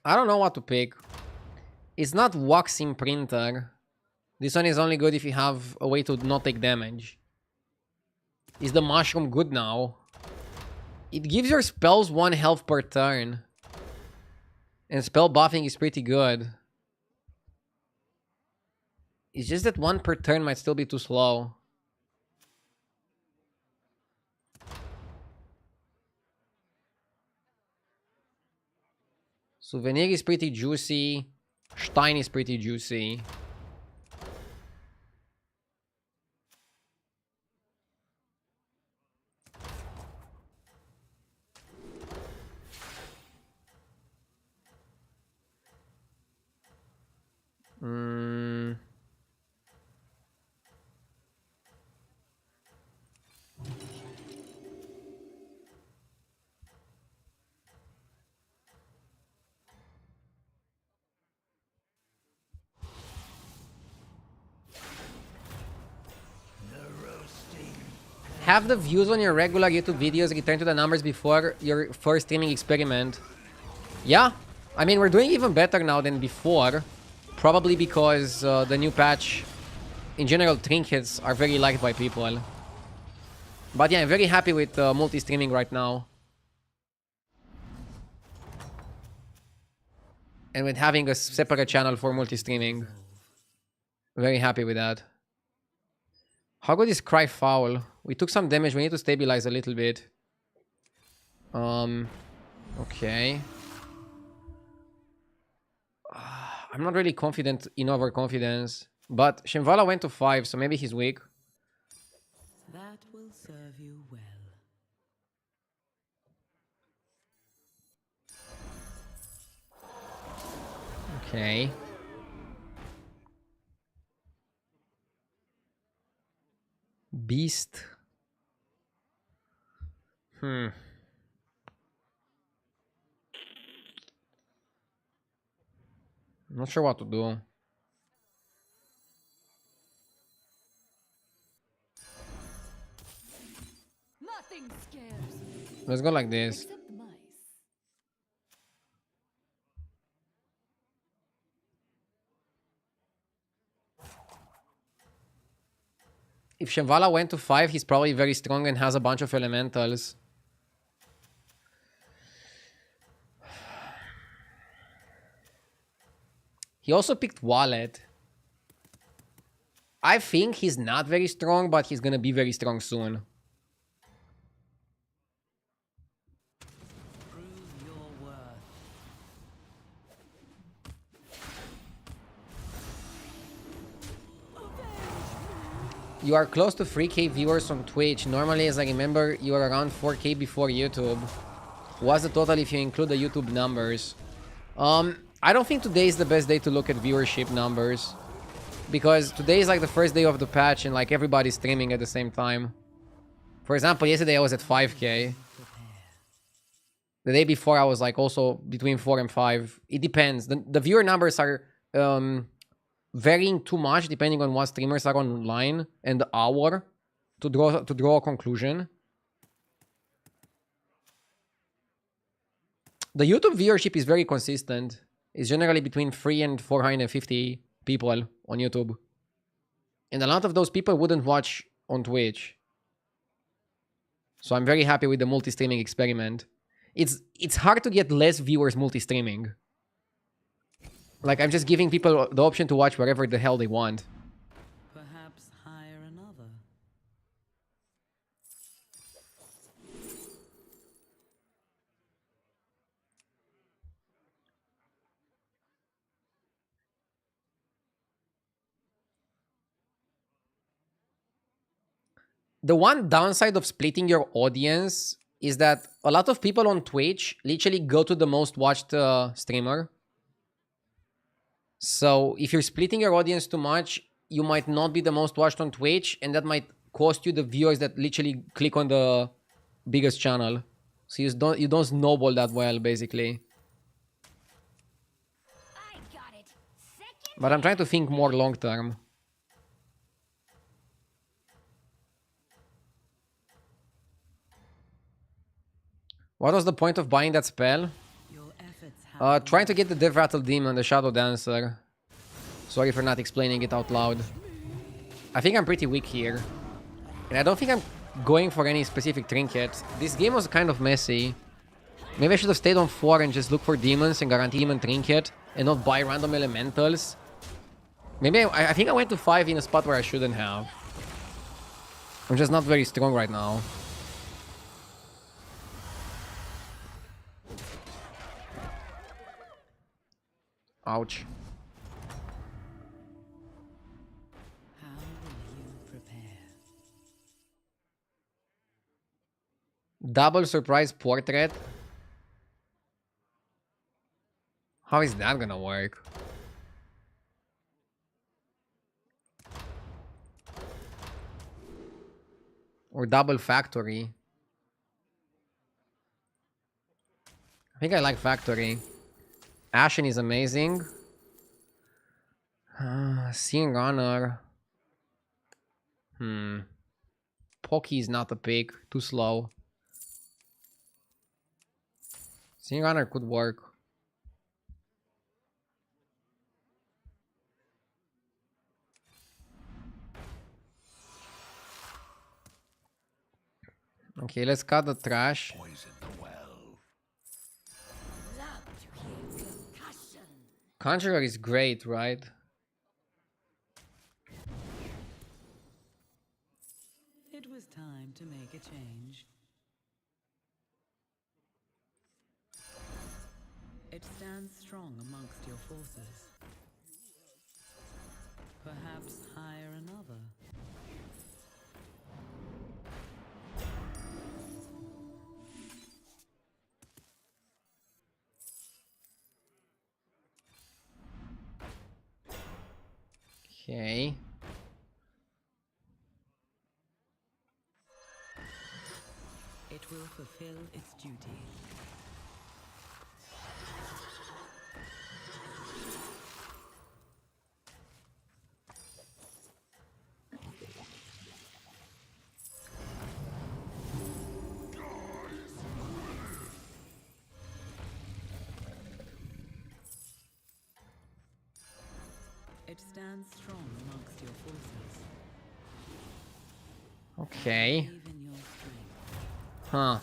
I don't know what to pick. It's not Wax Imprinter. This one is only good if you have a way to not take damage. Is the Mushroom good now? It gives your spells 1 health per turn. And spell buffing is pretty good. It's just that 1 per turn might still be too slow. Souvenir is pretty juicy. Stein is pretty juicy. Have the views on your regular YouTube videos return to the numbers before your first streaming experiment. Yeah, I mean, we're doing even better now than before. Probably because the new patch, in general, trinkets are very liked by people. But yeah, I'm very happy with multi-streaming right now. And with having a separate channel for multi-streaming. Very happy with that. How good is Cry Foul? We took some damage. We need to stabilize a little bit. Okay. I'm not really confident in overconfidence. But Shimvala went to 5, so maybe he's weak. that will serve you well. Okay. Beast. I'm not sure what to do. Nothing scares. Let's go like this. Except the mice. If Shambhala went to 5, he's probably very strong and has a bunch of elementals. He also picked Wallet. I think he's not very strong, but he's gonna be very strong soon. Prove your worth. You are close to 3K viewers on Twitch. Normally, as I remember, you are around 4K before YouTube. What's the total if you include the YouTube numbers? I don't think today is the best day to look at viewership numbers. Because today is like the first day of the patch and like everybody's streaming at the same time. For example, yesterday I was at 5K. The day before I was like also between 4 and 5. It depends. The viewer numbers are varying too much depending on what streamers are online and the hour to draw a conclusion. The YouTube viewership is very consistent. It's generally between 3 and 450 people on YouTube. And a lot of those people wouldn't watch on Twitch. So I'm very happy with the multi-streaming experiment. It's hard to get less viewers multi-streaming. Like, I'm just giving people the option to watch wherever the hell they want. Perhaps hire another. The one downside of splitting your audience is that a lot of people on Twitch literally go to the most watched streamer. So if you're splitting your audience too much, you might not be the most watched on Twitch, and that might cost you the viewers that literally click on the biggest channel. So you don't snowball that well, basically. I got it. Second. But I'm trying to think more long term. What was the point of buying that spell? Your efforts have Trying to get the Death Rattle Demon, the Shadow Dancer. Sorry for not explaining it out loud. I think I'm pretty weak here. And I don't think I'm going for any specific trinket. This game was kind of messy. Maybe I should have stayed on 4 and just look for demons and guarantee demon trinket and not buy random elementals. Maybe I think I went to 5 in a spot where I shouldn't have. I'm just not very strong right now. Ouch. How will you prepare? Double surprise portrait. How is that gonna work? Or double factory. I think I like factory. Ashen is amazing. Seeing Runner. Pocky is not a pick. Too slow. Seeing Runner could work. Okay, let's cut the trash. Poison the well. Love to hear concussion. Conjurer is great, right? It was time to make a change. It stands strong amongst your forces. Perhaps hire another. Okay. It will fulfill its duty. It stands strong amongst your forces. Okay. Believe in your strength. Huh.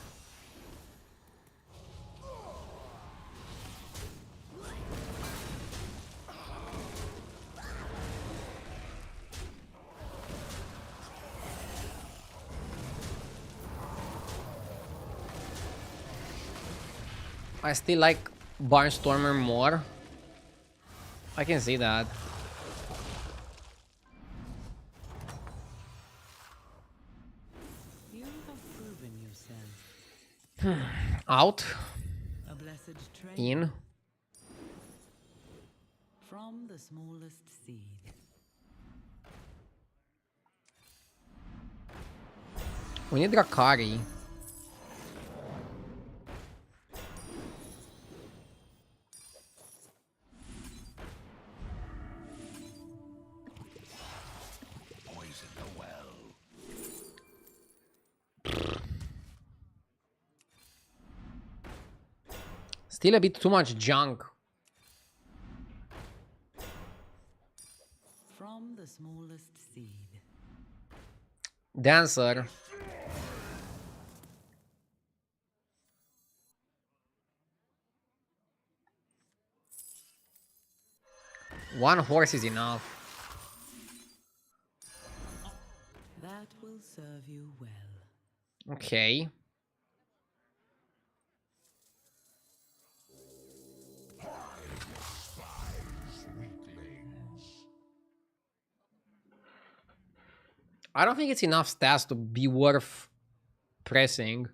I still like Barnstormer more. I can see that. You have proven yourself. Out. A blessed trade In. from the smallest seed. We need Drakari. Poison the well. Still a bit too much junk. From the smallest seed. Dancer. One horse is enough. That will serve you well. Okay. I don't think it's enough stats to be worth pressing.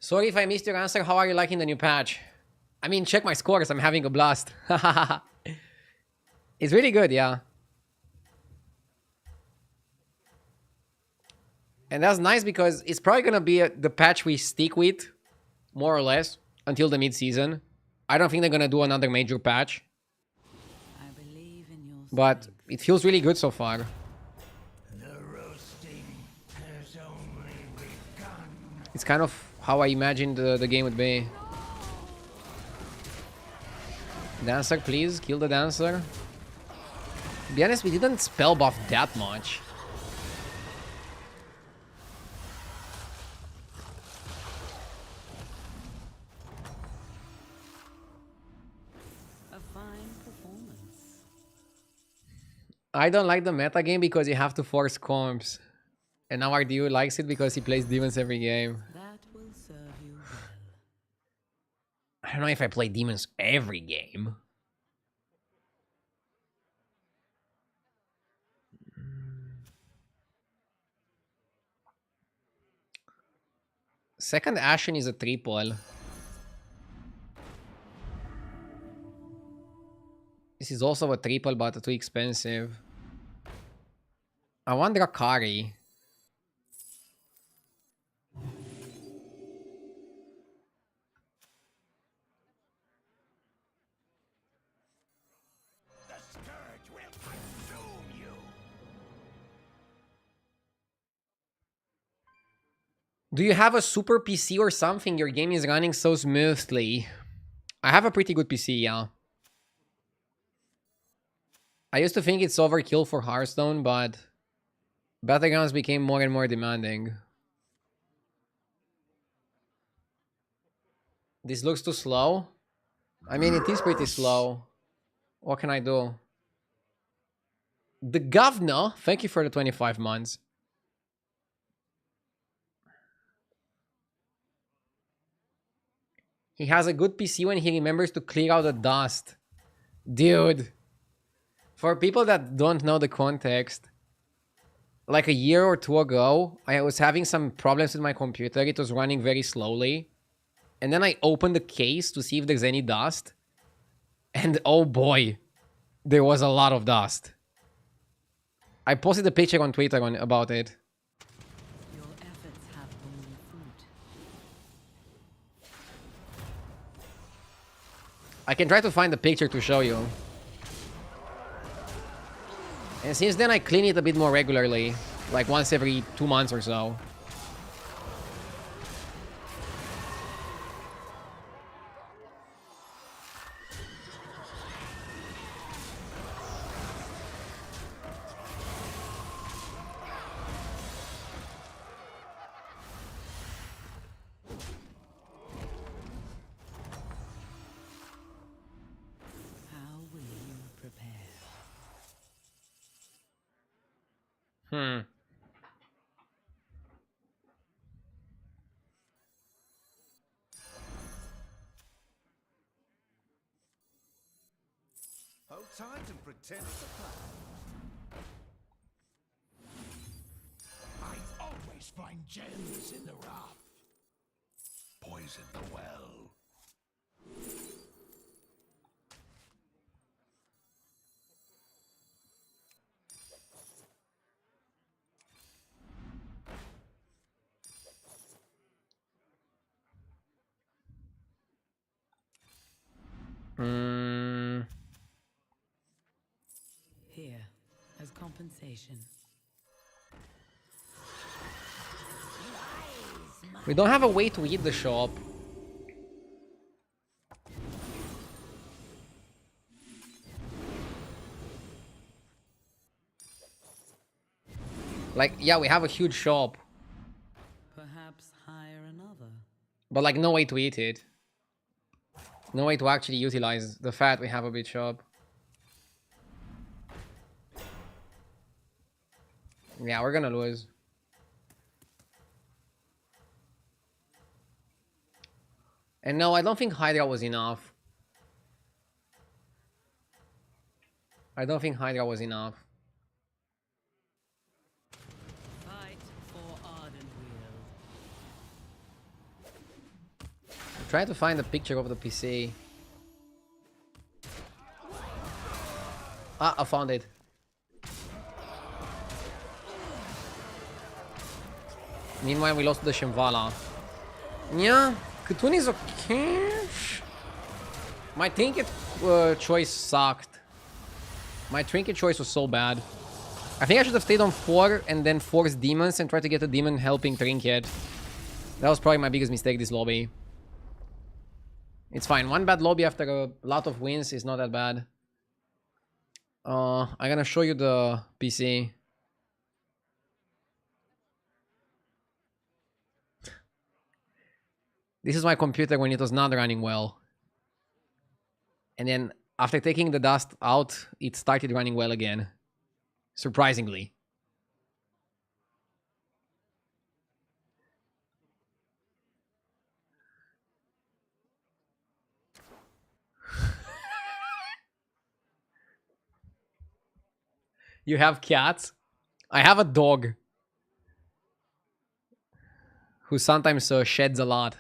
Sorry if I missed your answer. How are you liking the new patch? I mean, check my scores. I'm having a blast. It's really good, yeah. And that's nice because it's probably going to be the patch we stick with, more or less, until the mid-season. I don't think they're going to do another major patch. I believe in your But strength. it feels really good so far. The roasting has only begun. It's kind of how I imagined the game would be. Dancer, please. Kill the dancer. To be honest, we didn't spell buff that much. A fine performance. I don't like the meta game because you have to force comps. And now RDU likes it because he plays demons every game. That will serve you well. I don't know if I play demons every game. Second Ashen is a triple. This is also a triple, but too expensive. I want Drakari. The scourge will consume you. Do you have a super PC or something? Your game is running so smoothly. I have a pretty good PC, yeah. I used to think it's overkill for Hearthstone, but battlegrounds became more and more demanding. This looks too slow. I mean, it is pretty slow. What can I do? The governor, thank you for the 25 months. He has a good PC when he remembers to clear out the dust. Dude. For people that don't know the context, like a year or two ago, I was having some problems with my computer. It was running very slowly. And then I opened the case to see if there's any dust. And oh boy, there was a lot of dust. I posted a picture on Twitter about it. Your efforts have borne fruit. I can try to find the picture to show you. And since then, I clean it a bit more regularly. Like once every 2 months or so. Hmm. Hold tight and pretend it's a plan. I always find gems in the rough. Poison the well. Hmm. Here, as compensation. We don't have a way to eat the shop. Like, yeah, we have a huge shop, Perhaps hire another. but like no way to eat it. No way to actually utilize the fact we have a big shop. Yeah, we're gonna lose. And no, I don't think Hydra was enough. I don't think Hydra was enough. Fight for Ardent Wheel. I'm trying to find a picture of the PC. Ah, I found it. Meanwhile, we lost the Shimvala. Yeah, Kutun is okay. My Trinket choice sucked. My Trinket choice was so bad. I think I should have stayed on 4 and then force demons and try to get a demon helping Trinket. That was probably my biggest mistake this lobby. It's fine. One bad lobby after a lot of wins is not that bad. I'm gonna show you the PC. This is my computer when it was not running well. And then after taking the dust out, it started running well again. Surprisingly. You have cats? I have a dog. Who sometimes sheds a lot.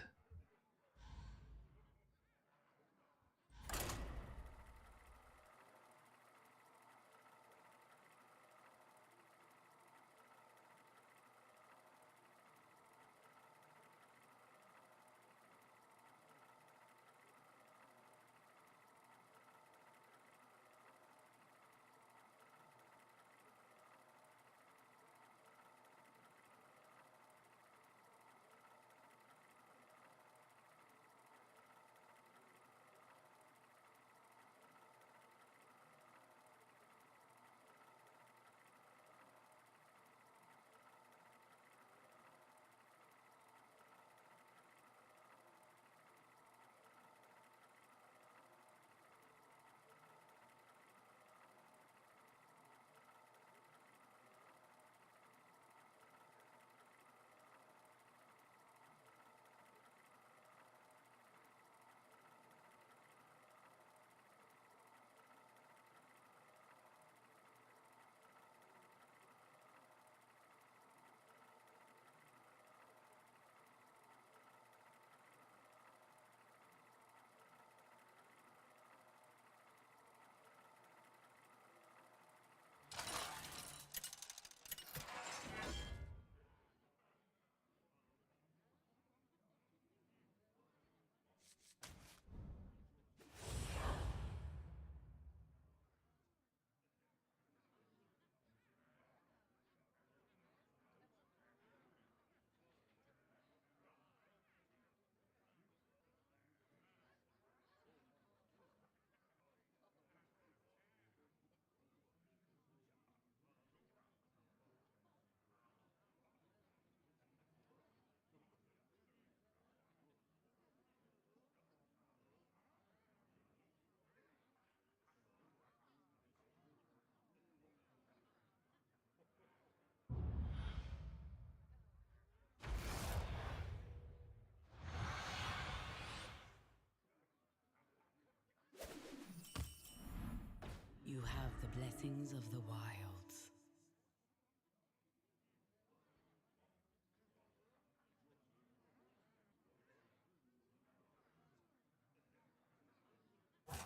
blessings of the wilds.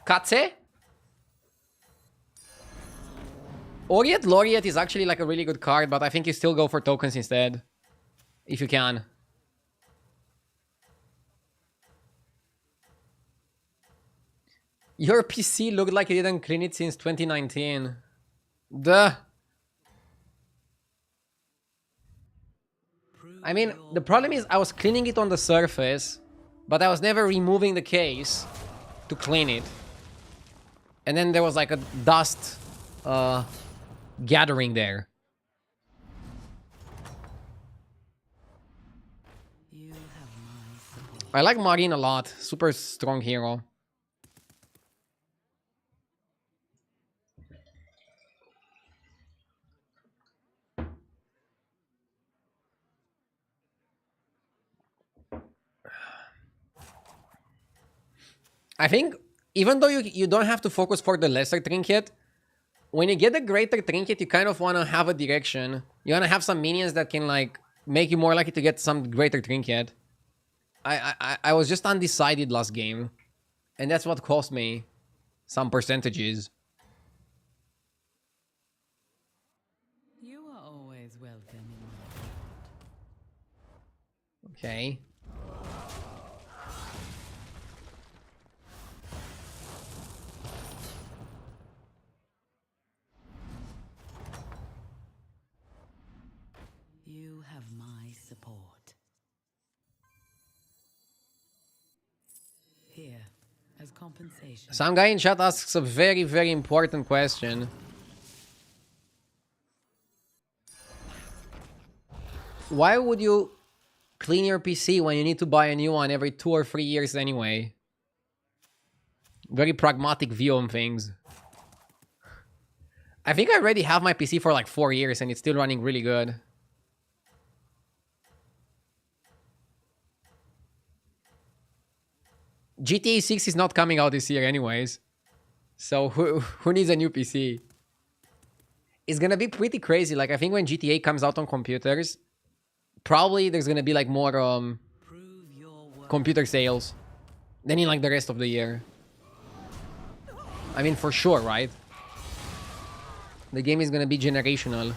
Katse? Laureate is actually like a really good card, but I think you still go for tokens instead. If you can. Your PC looked like you didn't clean it since 2019. Duh. I mean, the problem is I was cleaning it on the surface, but I was never removing the case to clean it. And then there was like a dust gathering there. You have my support. I like Marine a lot. Super strong hero. I think even though you don't have to focus for the lesser trinket, when you get the greater trinket, you kind of want to have a direction. You want to have some minions that can like make you more likely to get some greater trinket. I was just undecided last game, and that's what cost me some percentages. You are always welcome in my heart. Okay. You have my support. Here, as compensation. Some guy in chat asks a very, very important question. Why would you clean your PC when you need to buy a new one every 2 or 3 years anyway? Very pragmatic view on things. I think I already have my PC for like 4 years and it's still running really good. GTA 6 is not coming out this year anyways. So who needs a new PC? It's gonna be pretty crazy. Like I think when GTA comes out on computers, probably there's gonna be like more Prove your worth. computer sales than in like the rest of the year. I mean for sure, right? The game is gonna be generational.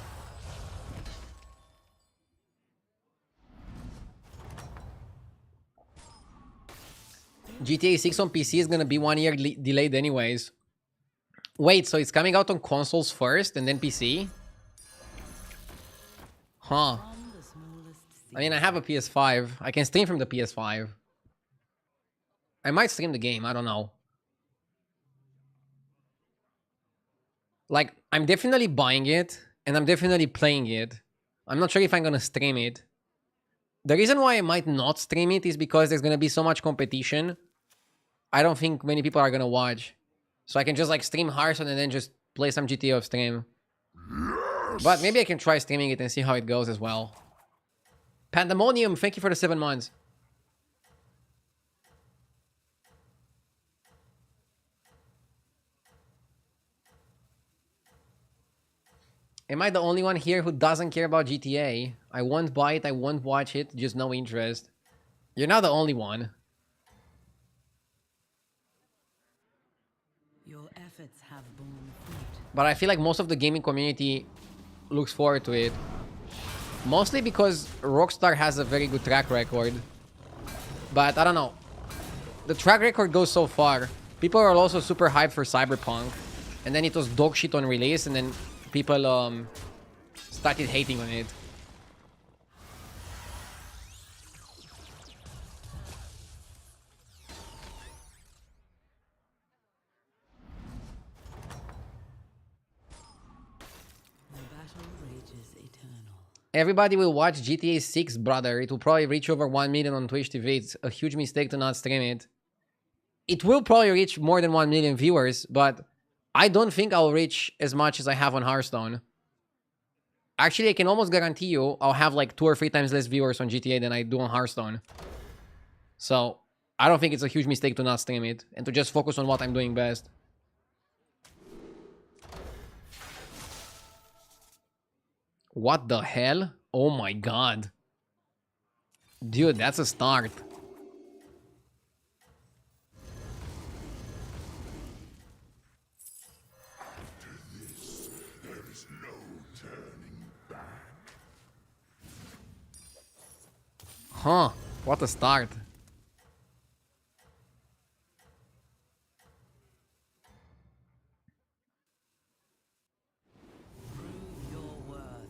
GTA 6 on PC is gonna be 1 year delayed anyways. Wait, so it's coming out on consoles first and then PC? Huh. From the smallest I mean, I have a PS5. I can stream from the PS5. I might stream the game, I don't know. Like, I'm definitely buying it, and I'm definitely playing it. I'm not sure if I'm gonna stream it. The reason why I might not stream it is because there's gonna be so much competition. I don't think many people are gonna watch. So I can just like stream Hearthstone and then just play some GTA off stream. But maybe I can try streaming it and see how it goes as well. Pandemonium, thank you for the 7 months. Am I the only one here who doesn't care about GTA? I won't buy it, I won't watch it, just no interest. You're not the only one. Your efforts have borne fruit. But I feel like most of the gaming community looks forward to it. Mostly because Rockstar has a very good track record. But I don't know. The track record goes so far. People are also super hyped for Cyberpunk. And then it was dog shit on release and then people started hating on it. The battle rages eternal. Everybody will watch GTA 6, brother. It will probably reach over 1 million on Twitch TV. It's a huge mistake to not stream it. It will probably reach more than 1 million viewers, but I don't think I'll reach as much as I have on Hearthstone. Actually, I can almost guarantee you I'll have like 2 or 3 times less viewers on GTA than I do on Hearthstone. So, I don't think it's a huge mistake to not stream it and to just focus on what I'm doing best. What the hell? Oh my god. Dude, that's a start. Huh, what a start. Prove your worth.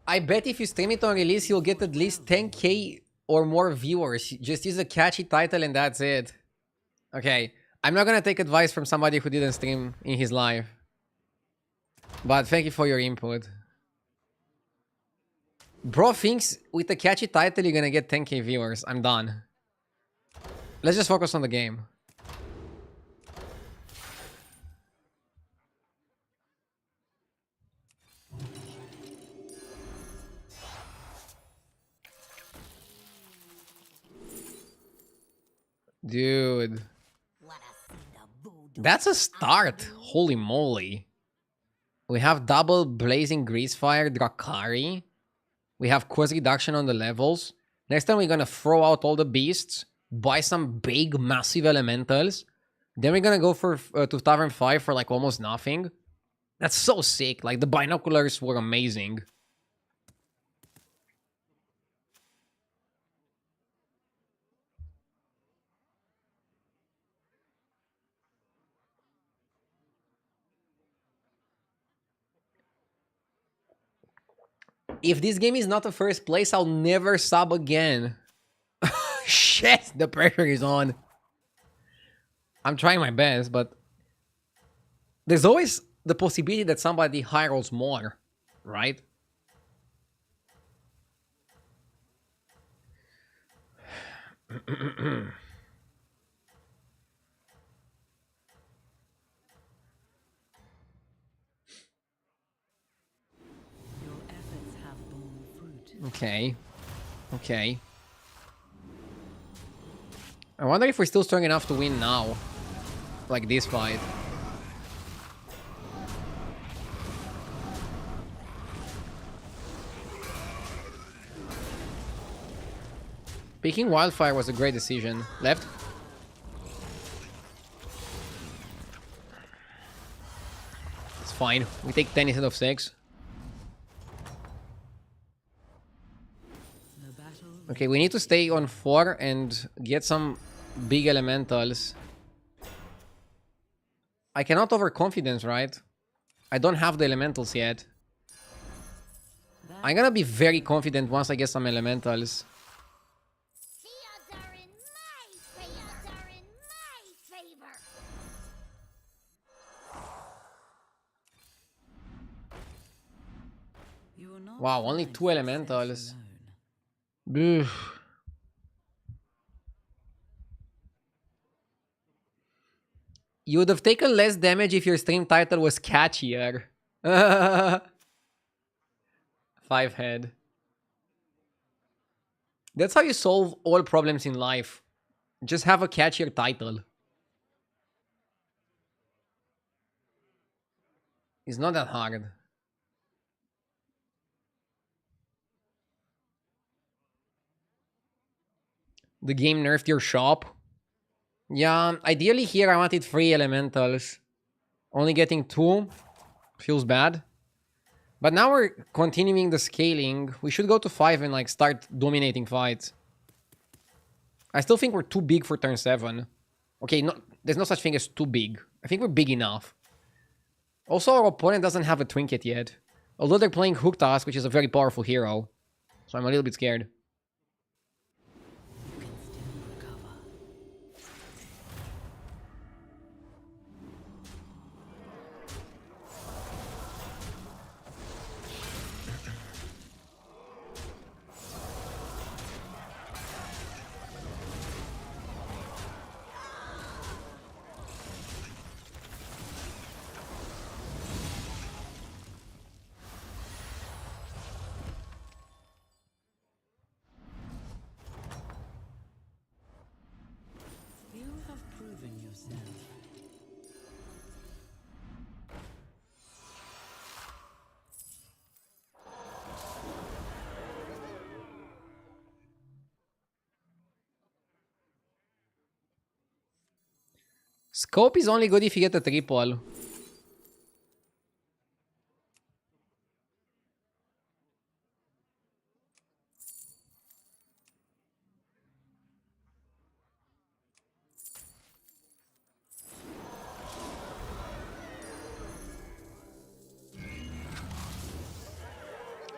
I bet if you stream it on release, you'll get at least 10k or more viewers. Just use a catchy title and that's it. Okay, I'm not gonna take advice from somebody who didn't stream in his life. But thank you for your input. Bro thinks with a catchy title you're gonna get 10k viewers. I'm done. Let's just focus on the game. Dude. That's a start. Holy moly. We have double Blazing Greasefire Drakari. We have course reduction on the levels. Next time we're gonna throw out all the beasts, buy some big massive elementals. Then we're gonna go for to Tavern 5 for like almost nothing. That's so sick. Like the binoculars were amazing. If this game is not the first place, I'll never sub again. Shit, the pressure is on. I'm trying my best, but there's always the possibility that somebody high rolls more, right? Your efforts have borne fruit. Okay. Okay. I wonder if we're still strong enough to win now. Like this fight. Picking Wildfire was a great decision. Left. It's fine. We take 10 instead of 6. The battle Okay, we need to stay on 4 and get some big elementals. I cannot overconfidence, right? I don't have the elementals yet. I'm gonna be very confident once I get some elementals. The odds are in my favor. You will not Wow, only find 2 success elementals. alone. Ugh. You would have taken less damage if your stream title was catchier. 5 head. That's how you solve all problems in life. Just have a catchier title. It's not that hard. The game nerfed your shop. Yeah, ideally here I wanted 3 elementals. Only getting 2 feels bad. But now we're continuing the scaling. We should go to 5 and like start dominating fights. I still think we're too big for turn 7. Okay, no, there's no such thing as too big. I think we're big enough. Also, our opponent doesn't have a Trinket yet. Although they're playing Hook Task, which is a very powerful hero. So I'm a little bit scared. You can still recover. Scope is only good if you get a triple.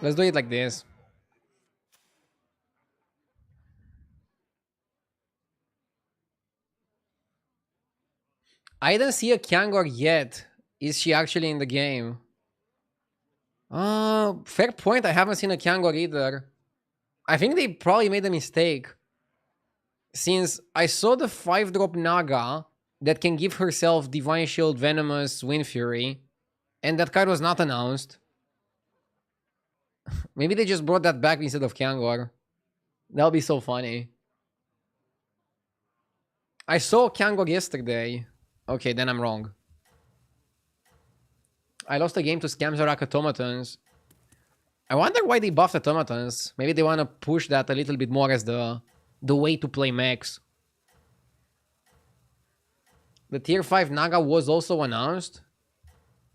Let's do it like this. I didn't see a Kangor yet. Is she actually in the game? Fair point. I haven't seen a Kangor either. I think they probably made a mistake. Since I saw the 5-drop Naga that can give herself Divine Shield, Venomous, Wind Fury, and that card was not announced. Maybe they just brought that back instead of Kangor. That'll be so funny. I saw Kangor yesterday. Okay, then I'm wrong. I lost a game to Scamzorak Automatons. I wonder why they buffed Automatons. Maybe they want to push that a little bit more as the way to play mechs. The tier 5 Naga was also announced.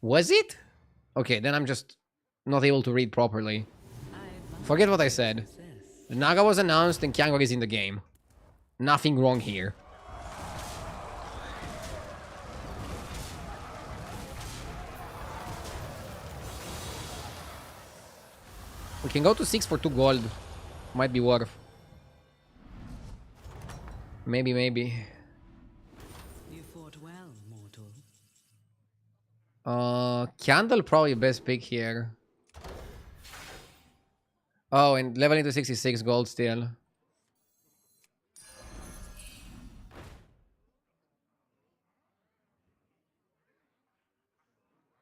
Was it? Okay, then I'm just not able to read properly. Forget what I said. The Naga was announced and Kangor is in the game. Nothing wrong here. We can go to 6 for 2 gold. Might be worth. Maybe. You fought well, mortal. Candle probably best pick here. Oh, and leveling to 66 gold still.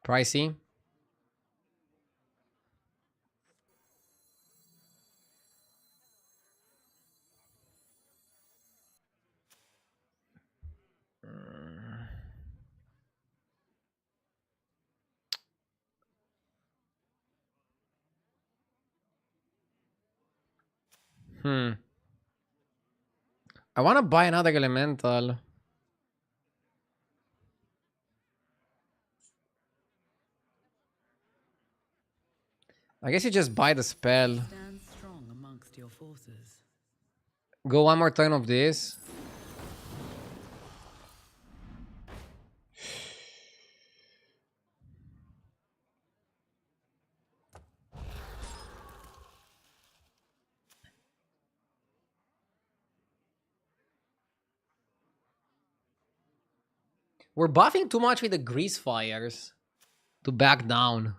Pricey. I want to buy another elemental. I guess you just buy the spell. Stand strong amongst your forces. Go one more turn of this. We're buffing too much with the grease fires to back down.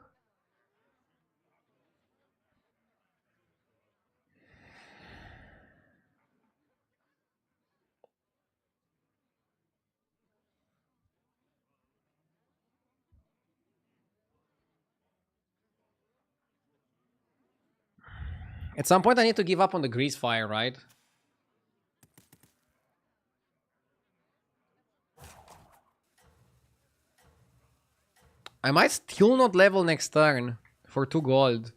At some point I need to give up on the grease fire, right? I might still not level next turn for 2 gold.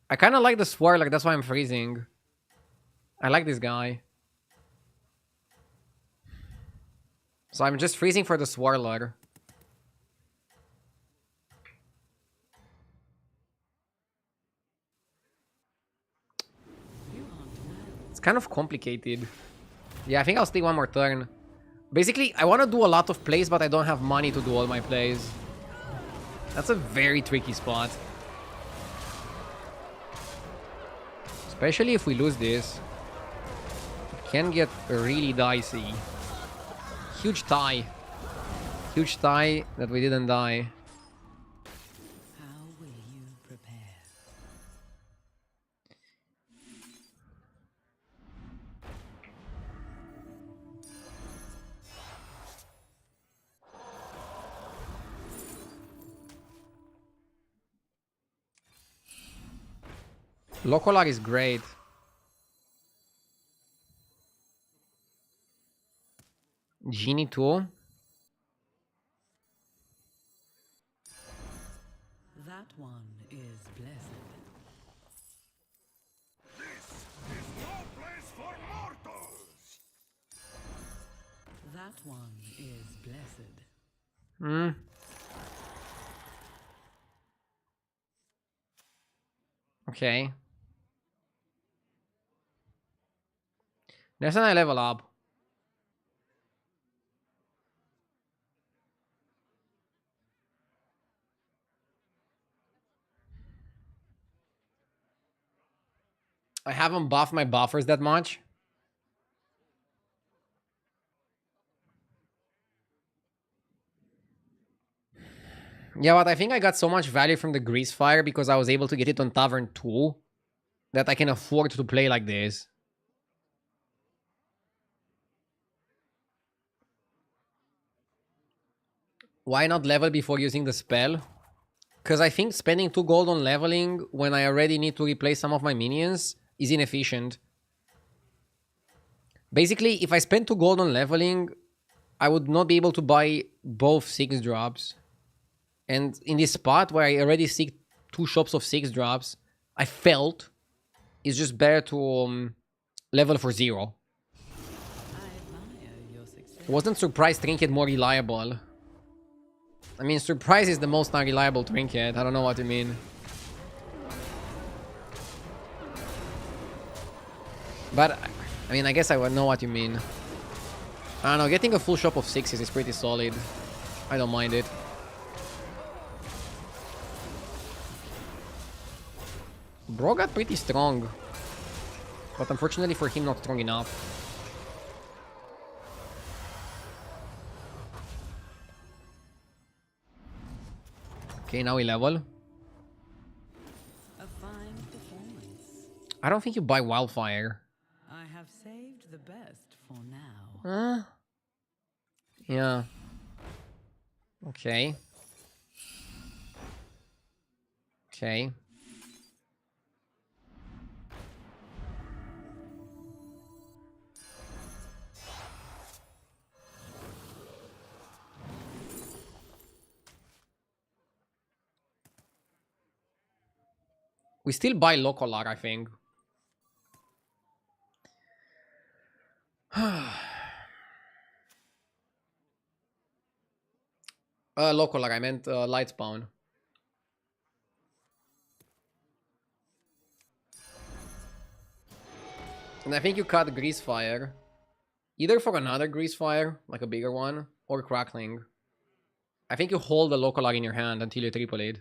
I kind of like the Swirler, that's why I'm freezing. I like this guy. So I'm just freezing for the Swirler. It's kind of complicated. Yeah, I think I'll stay one more turn. Basically, I want to do a lot of plays, but I don't have money to do all my plays. That's a very tricky spot. Especially if we lose this. It can get really dicey. Huge tie. Huge tie that we didn't die. How will you prepare? Locolar is great. Genie too. That one is blessed. This is no place for mortals! That That one is blessed. Hmm. Okay. There's an I level up. I haven't buffed my buffers that much. Yeah, but I think I got so much value from the Grease Fire because I was able to get it on Tavern 2 that I can afford to play like this. Why not level before using the spell? Because I think spending 2 gold on leveling when I already need to replace some of my minions is inefficient. Basically, if I spend 2 gold on leveling, I would not be able to buy both 6 drops. And in this spot where I already see 2 shops of 6 drops, I felt it's just better to level for 0. I admire your success. Wasn't Surprise Trinket more reliable? I mean, Surprise is the most unreliable Trinket. I don't know what you mean. But, I mean, I guess I would know what you mean. I don't know, getting a full shop of 6s is pretty solid. I don't mind it. Bro got pretty strong. But unfortunately for him, not strong enough. Okay, now we level. A fine performance. I don't think you buy Wildfire. I have saved the best for now. Huh? Yeah. Okay. Okay. We still buy Locolar, I think. Locolar, I meant Light Spawn. And I think you cut Grease Fire. Either for another Grease Fire, like a bigger one, or Crackling. I think you hold the Locolar in your hand until you triple it.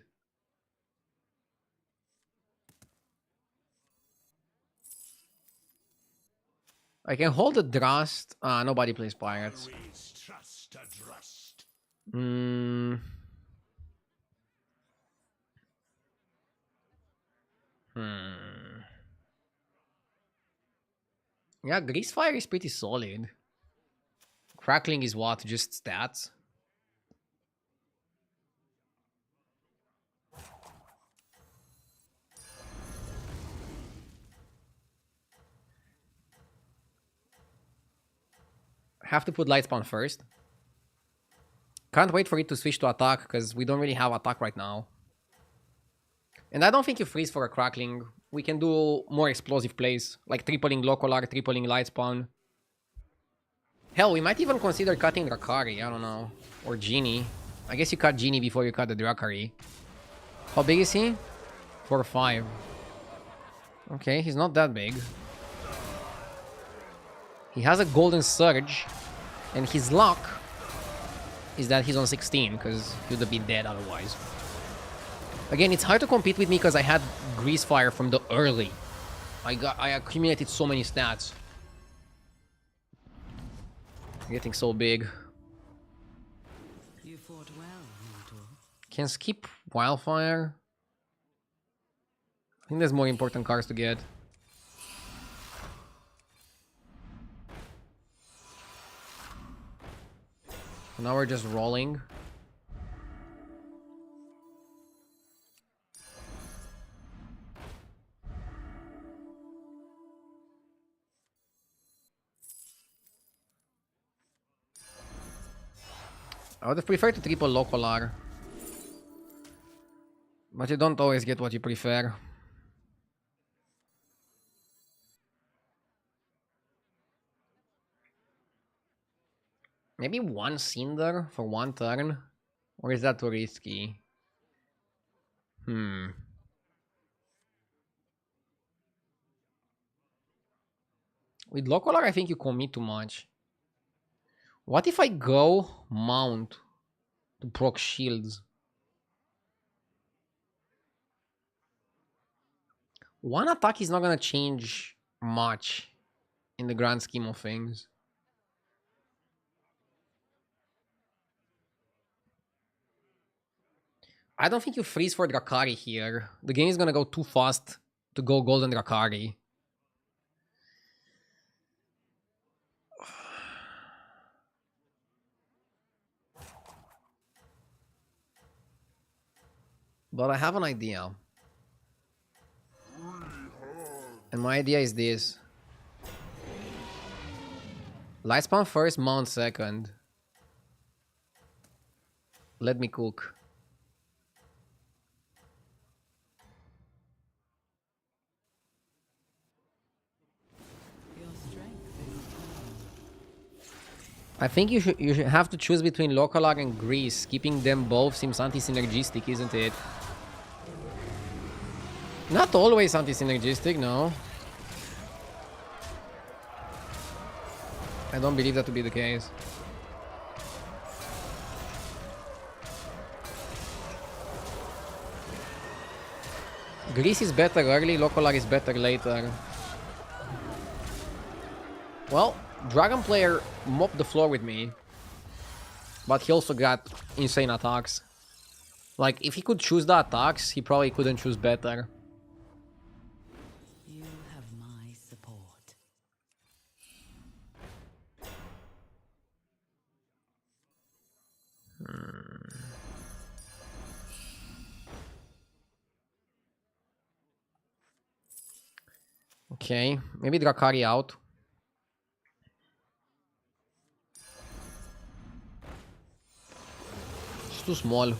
I can hold the Drust. Nobody plays Pirates. Always trust a trust. Hmm. Yeah, Grease Fire is pretty solid. Crackling is what? Just stats? Have to put Light Spawn first. Can't wait for it to switch to attack, because we don't really have attack right now. And I don't think you freeze for a Crackling. We can do more explosive plays, like tripling Locolar, tripling Light Spawn. Hell, we might even consider cutting Drakari, I don't know. Or Genie. I guess you cut Genie before you cut the Drakari. How big is he? 4 or 5. Okay, he's not that big. He has a Golden Surge. And his luck is that he's on 16, because he would be dead otherwise. Again, it's hard to compete with me because I had Grease Fire from the early. I accumulated so many stats. Getting so big. You fought well, mortal. Can skip Wildfire. I think there's more important cards to get. Now we're just rolling. I would have preferred to triple Locolar. But you don't always get what you prefer. Maybe one Cinder for one turn? Or is that too risky? Hmm. With Locolar, I think you commit too much. What if I go Mount to proc shields? One attack is not gonna change much in the grand scheme of things. I don't think you freeze for Drakari here. The game is gonna go too fast to go Golden Drakari. But I have an idea. And my idea is this. Lightspan first, Mount second. Let me cook. Your strength is I think you should have to choose between Localag and Grease. Keeping them both seems anti-synergistic, isn't it? Not always anti-synergistic, no. I don't believe that to be the case. Grease is better early, Localag is better later. Well, Dragon player mopped the floor with me. But he also got insane attacks. Like, if he could choose the attacks, he probably couldn't choose better. you have my support. Okay, maybe Drakari out. It's too small.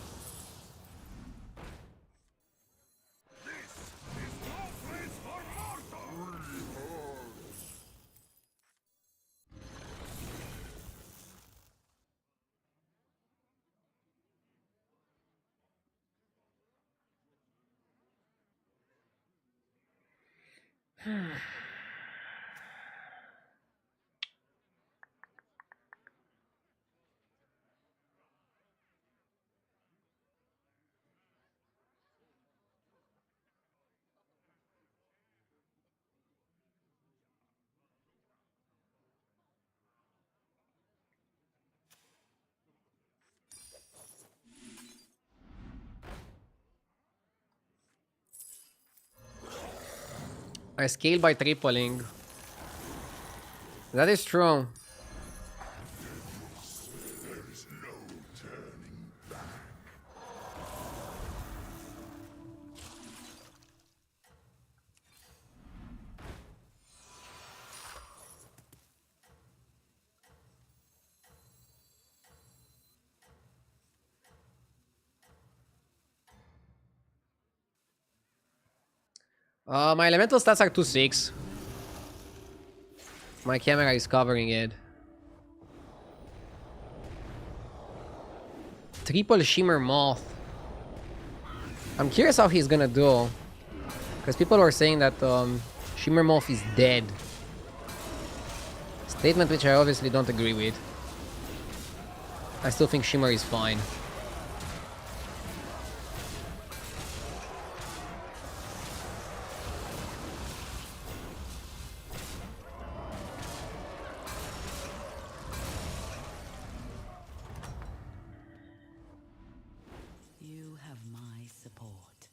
I scale by tripling. That is true. My elemental stats are 2-6. My camera is covering it. Triple Shimmer Moth. I'm curious how he's gonna do. Because people are saying that Shimmer Moth is dead. Statement which I obviously don't agree with. I still think Shimmer is fine. You have my support.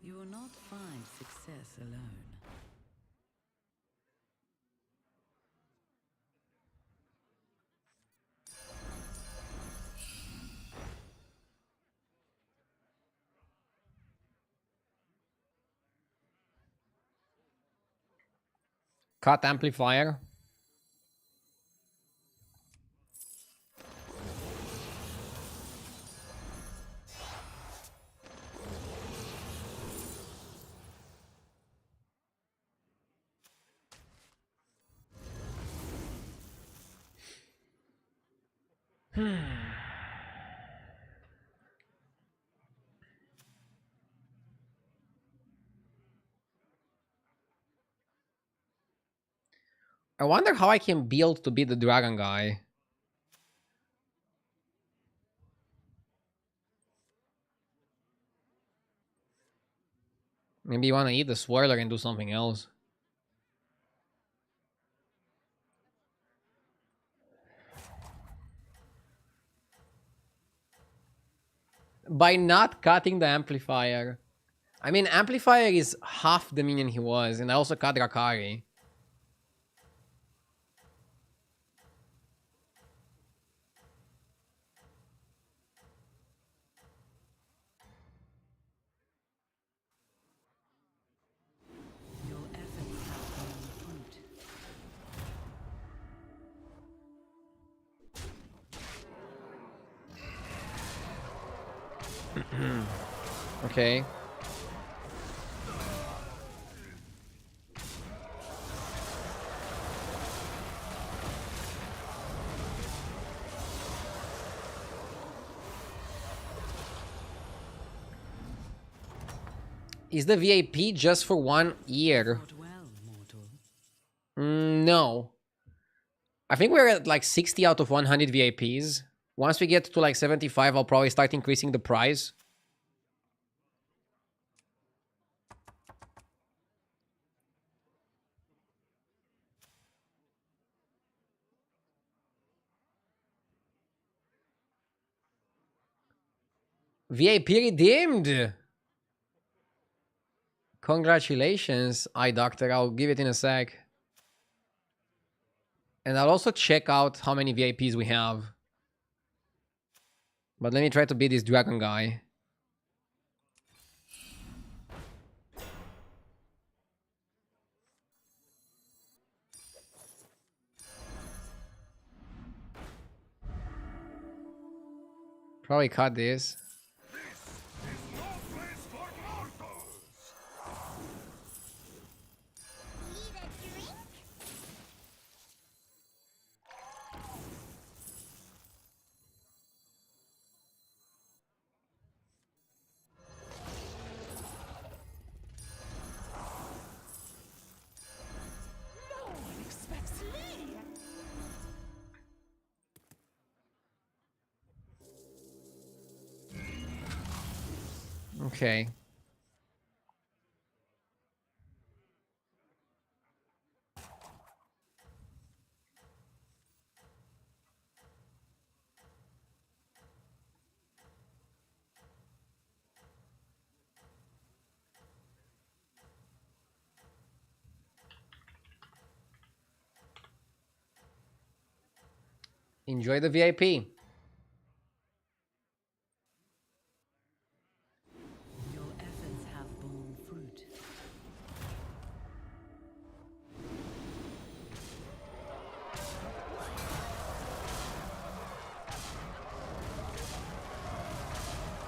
You will not find success alone. Cut amplifier. I wonder how I can build to beat the dragon guy. Maybe you want to eat the swirler and do something else. By not cutting the amplifier. I mean, amplifier is half the minion he was, and I also cut Rakari. Your efforts have borne fruit. Okay. Is the VIP just for 1 year? Fought well, mortal. No. I think we're at like 60 out of 100 VIPs. Once we get to like 75, I'll probably start increasing the price. VIP redeemed! Congratulations, eye doctor. I'll give it in a sec. And I'll also check out how many VIPs we have. But let me try to beat this dragon guy. Probably cut this. No place for mortals. Need a drink? No one expects me. Okay. Enjoy the VIP. Your efforts have borne fruit.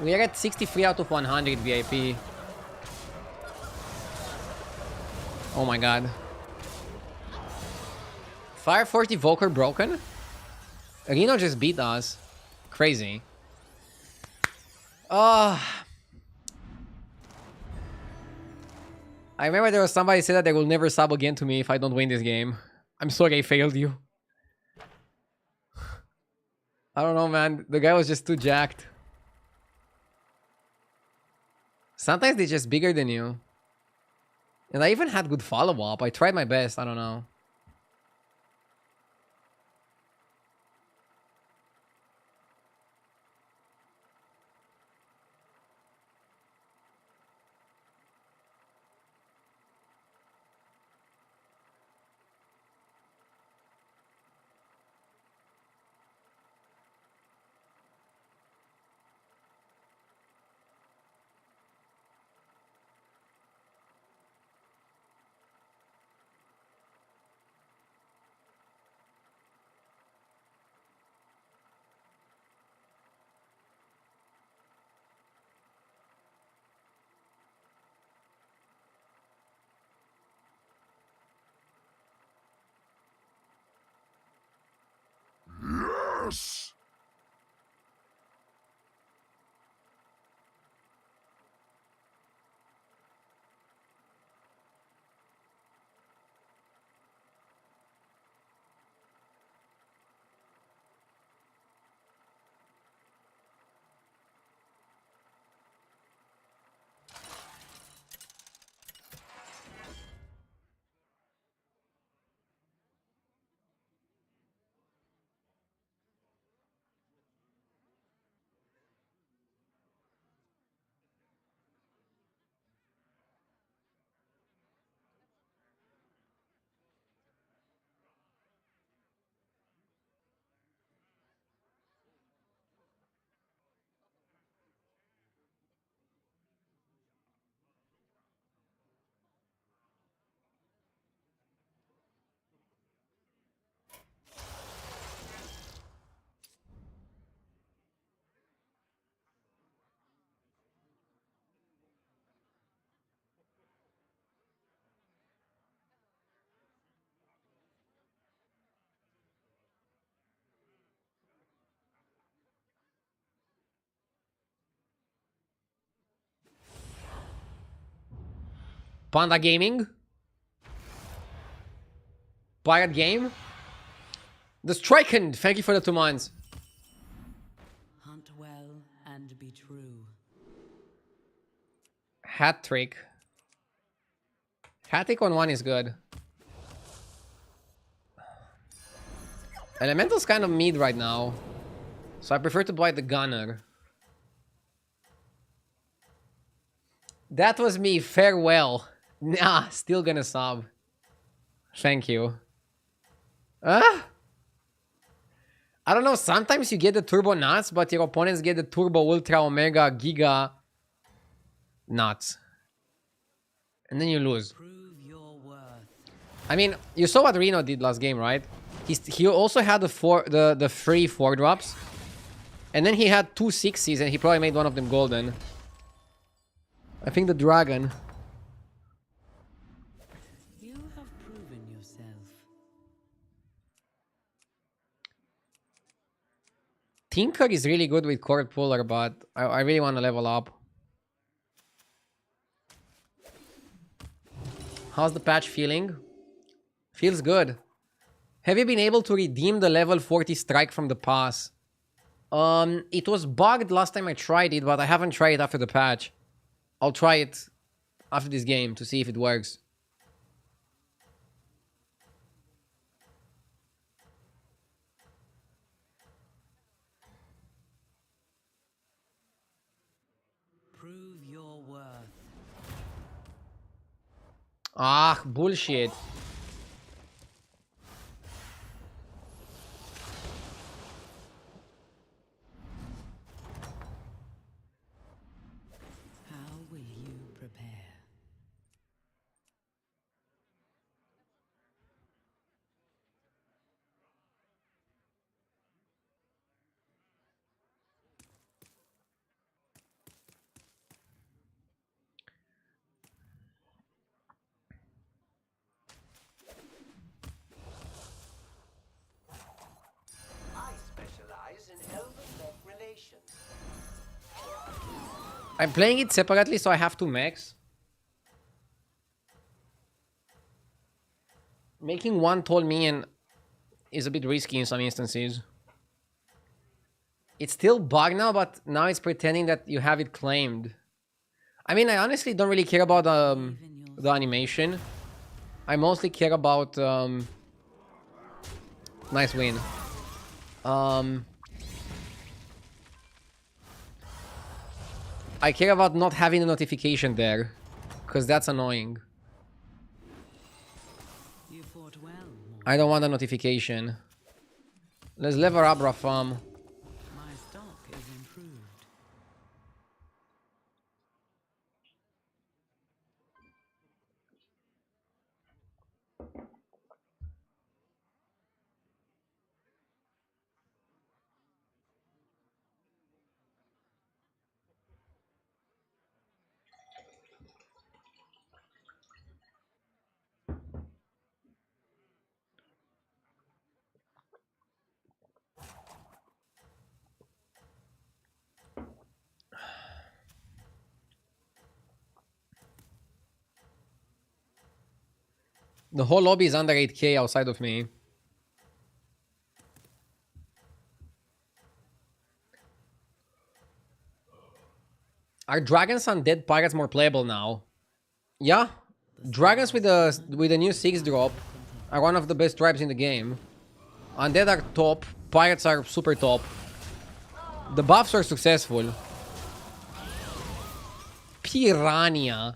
We are at 63 out of 100 VIP. Oh my god. Fire Force Evoker broken? Reno just beat us. Crazy. I remember there was somebody said that they will never sub again to me if I don't win this game. I'm sorry I failed you. I don't know, man. The guy was just too jacked. Sometimes they're just bigger than you. And I even had good follow-up. I tried my best. I don't know. Yes. Panda Gaming. Pirate Game. The Striken, thank you for the 2 months. Hunt well and be true. Hat trick. Hat trick on 1 is good. Elemental's kind of mid right now. So I prefer to buy the Gunner. That was me. Farewell. Nah, still gonna sub. Thank you. I don't know. Sometimes you get the Turbo Nuts, but your opponents get the Turbo Ultra Omega Giga Nuts. And then you lose. Prove your worth. I mean, you saw what Reno did last game, right? He also had the free 4 drops. And then he had 2 6s and he probably made one of them golden. I think the dragon. You have proven yourself. Tinker is really good with Cord Puller, but I really want to level up. How's the patch feeling? Feels good. Have you been able to redeem the level 40 strike from the pass? It was bugged last time I tried it, but I haven't tried it after the patch. I'll try it after this game to see if it works. Prove your worth. Ah, bullshit. How will you prepare? I specialize in elven-mech relations. I'm playing it separately, so I have 2 mechs. Making 1 tall minion is a bit risky in some instances. It's still bugged now, but now it's pretending that you have it claimed. I mean, I honestly don't really care about the animation. I mostly care about... nice win. I care about not having a notification there, because that's annoying. You fought well. I don't want a notification. Let's level up, Rafam. My stock is improved. The whole lobby is under 8k outside of me. Are dragons and dead pirates more playable now? Yeah. Dragons with the new 6 drop are one of the best tribes in the game. Undead are top. Pirates are super top. The buffs are successful. Piranha.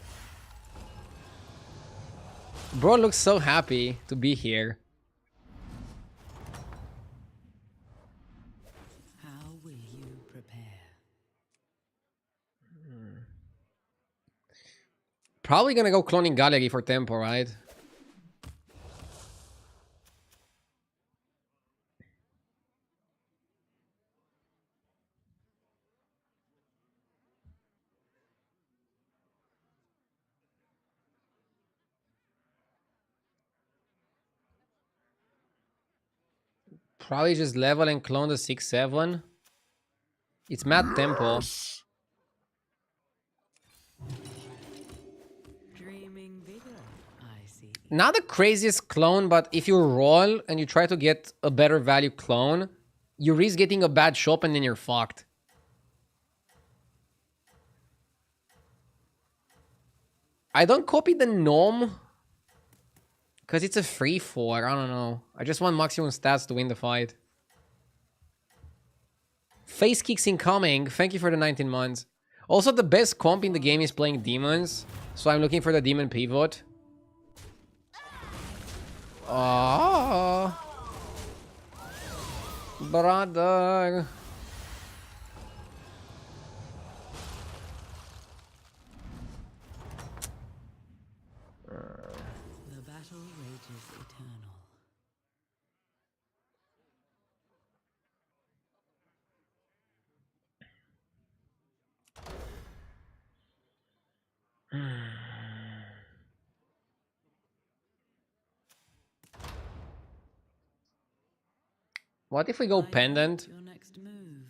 Bro looks so happy to be here. How will you prepare? Probably gonna go cloning gallery for tempo, right? Probably just level and clone the 6-7. It's mad tempo. Dreaming Not the craziest clone, but if you roll and you try to get a better value clone, you risk getting a bad shop and then you're fucked. I don't copy the gnome because it's a free 4. I don't know. I just want maximum stats to win the fight. Face kicks incoming. Thank you for the 19 months. Also, the best comp in the game is playing demons, so I'm looking for the demon pivot. Oh, brother. The battle rages eternal. What if we go pendant? Your next move.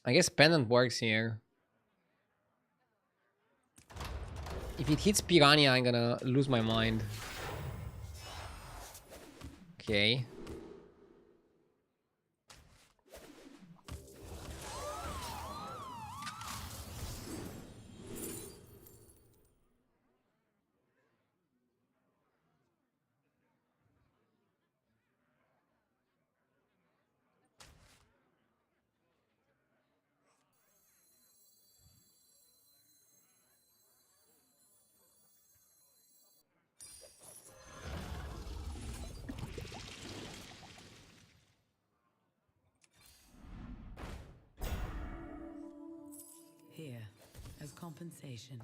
I guess pendant works here. If it hits Piranha, I'm gonna lose my mind. Okay. Here, as compensation.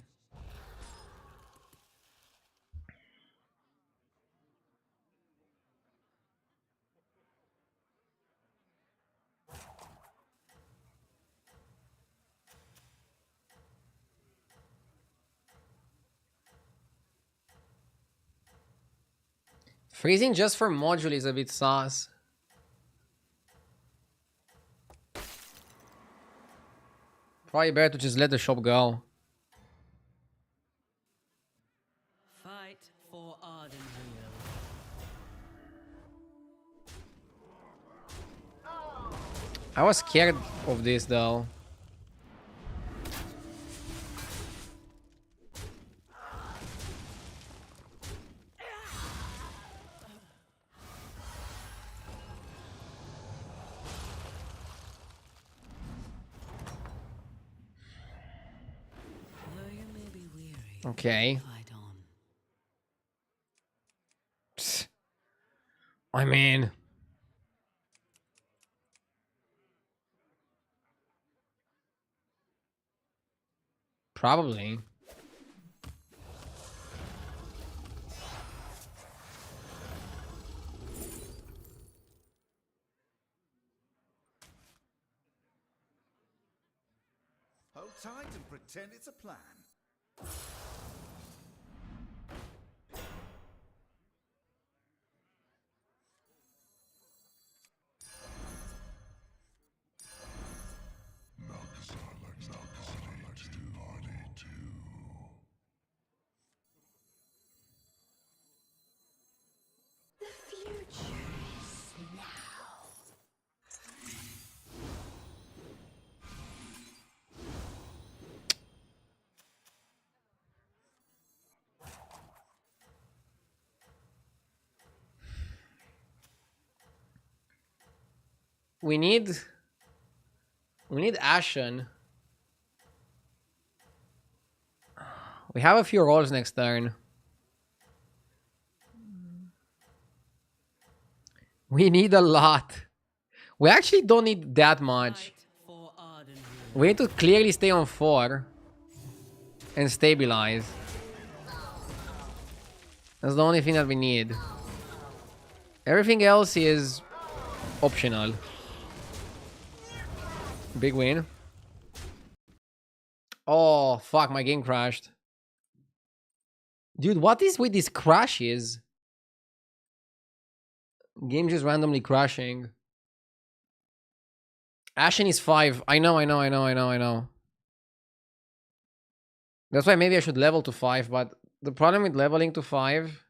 Freezing just for module is a bit sus. Probably better to just let the shop go. Fight for Ardenweald. I was scared of this though. Though you may be weary, Okay. fight on. Psst. I mean, probably. Hold tight and pretend it's a plan. The future is now. We need Ashen. We have a few rolls next turn. We need a lot. We actually don't need that much. Fight for Ardenweald. We need to clearly stay on 4 and stabilize. That's the only thing that we need. Everything else is optional. Big win. Oh, fuck, my game crashed. Dude, what is with these crashes? Game just randomly crashing. Ashen is 5. I know. That's why maybe I should level to 5, but the problem with leveling to 5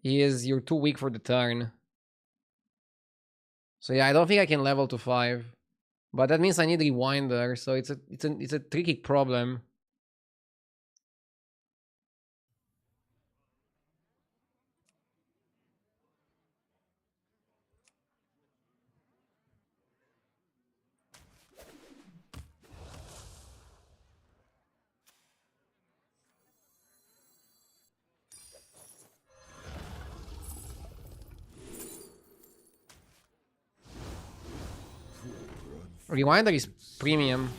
is you're too weak for the turn. So yeah, I don't think I can level to 5. But that means I need Rewinder, so it's a tricky problem. Rewinder is premium.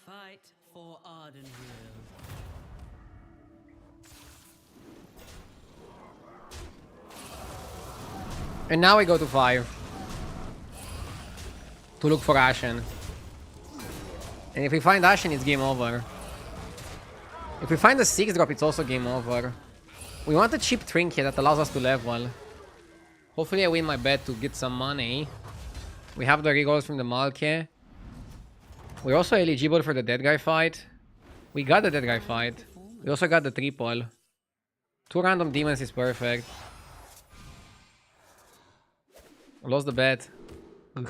Fight for Ardenweald. And now we go to 5. To look for Ashen. And if we find Ashen, it's game over. If we find the 6 drop, it's also game over. We want a cheap trinket that allows us to level. Hopefully I win my bet to get some money. We have the rerolls from the Malke. We're also eligible for the dead guy fight. We got the dead guy fight. We also got the triple. 2 random demons is perfect. I lost the bet. Ugh.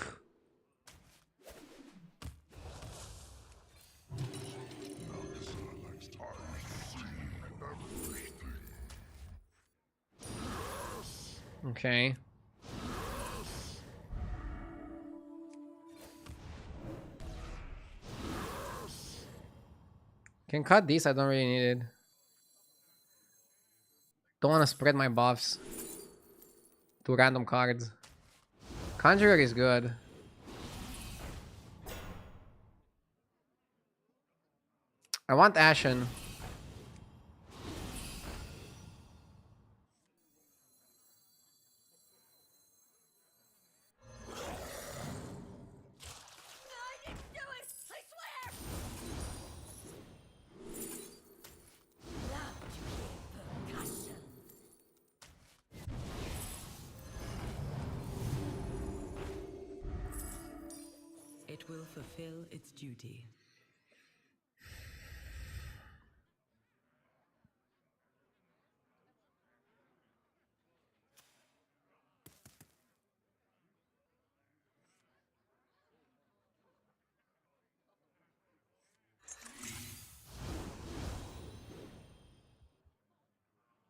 Okay. Can cut this, I don't really need it. Don't want to spread my buffs to random cards. Conjurer is good. I want Ashen. It will fulfill its duty.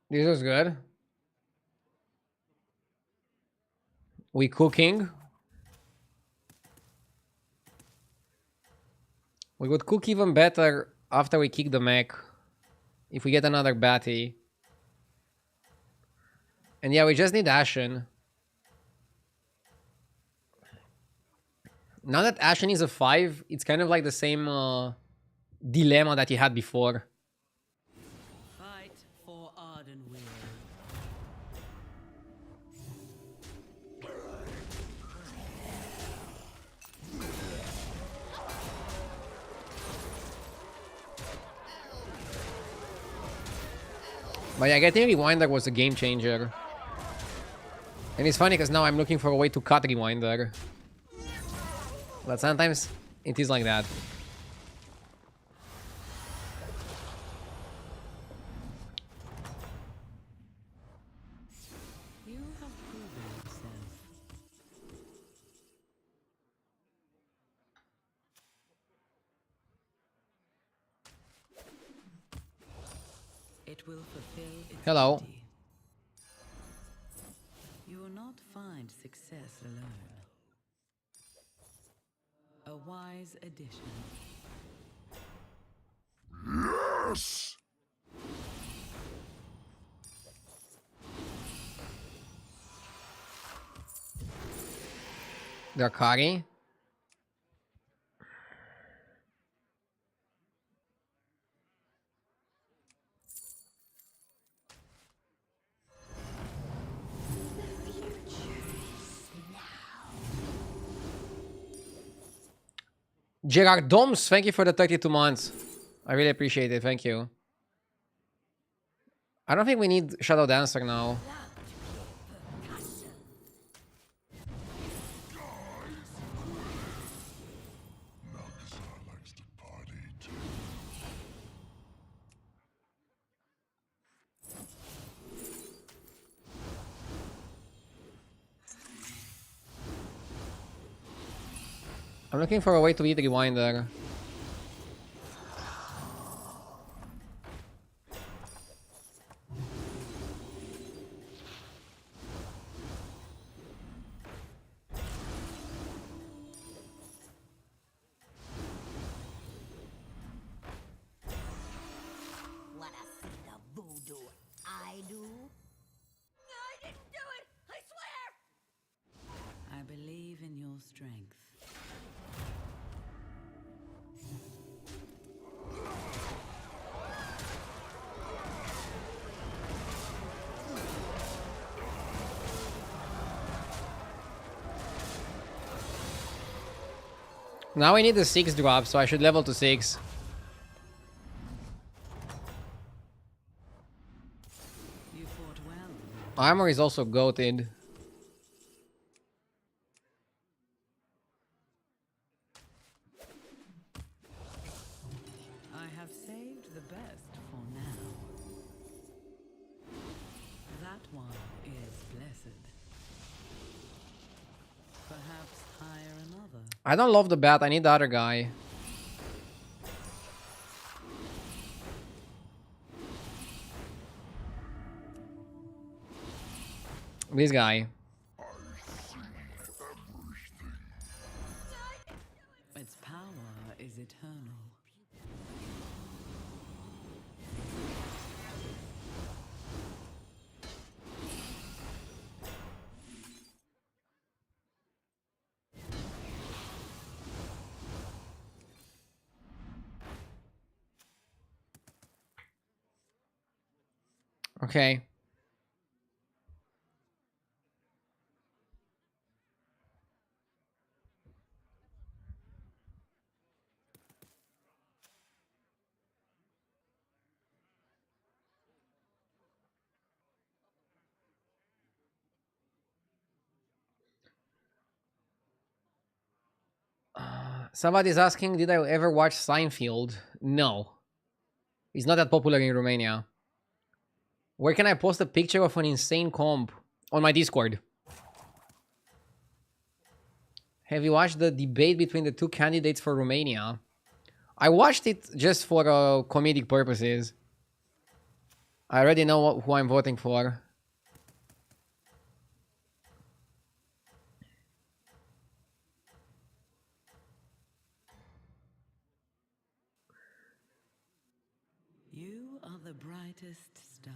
This is good. We cooking. We would cook even better after we kick the mech. If we get another batty. And yeah, we just need Ashen. Now that Ashen is a 5, it's kind of like the same dilemma that he had before. Fight for Ardenweald. But yeah, getting Rewinder was a game changer. And it's funny because now I'm looking for a way to cut Rewinder. But sometimes it is like that. You have proven yourself. It will fulfill its Hello. duty. You will not find success alone. A wise addition. Yes! Drakari. The future is now. Gerard Doms, thank you for the 32 months. I really appreciate it. Thank you. I don't think we need Shadow Dancer now. Nagazar likes to party too. I'm looking for a way to beat Rewinder. Wanna see the voodoo I do? I didn't do it! I swear! I believe in your strength. Now I need the 6 drop, so I should level to 6. You fought well. Armor is also goated. I have saved the best for now. That one is blessed. Perhaps hire another. I don't love the bat. I need the other guy. This guy. Its power is eternal. Okay. Somebody's asking, did I ever watch Seinfeld? No. It's not that popular in Romania. Where can I post a picture of an insane comp? On my Discord. Have you watched the debate between the two candidates for Romania? I watched it just for comedic purposes. I already know who I'm voting for. You are the brightest star.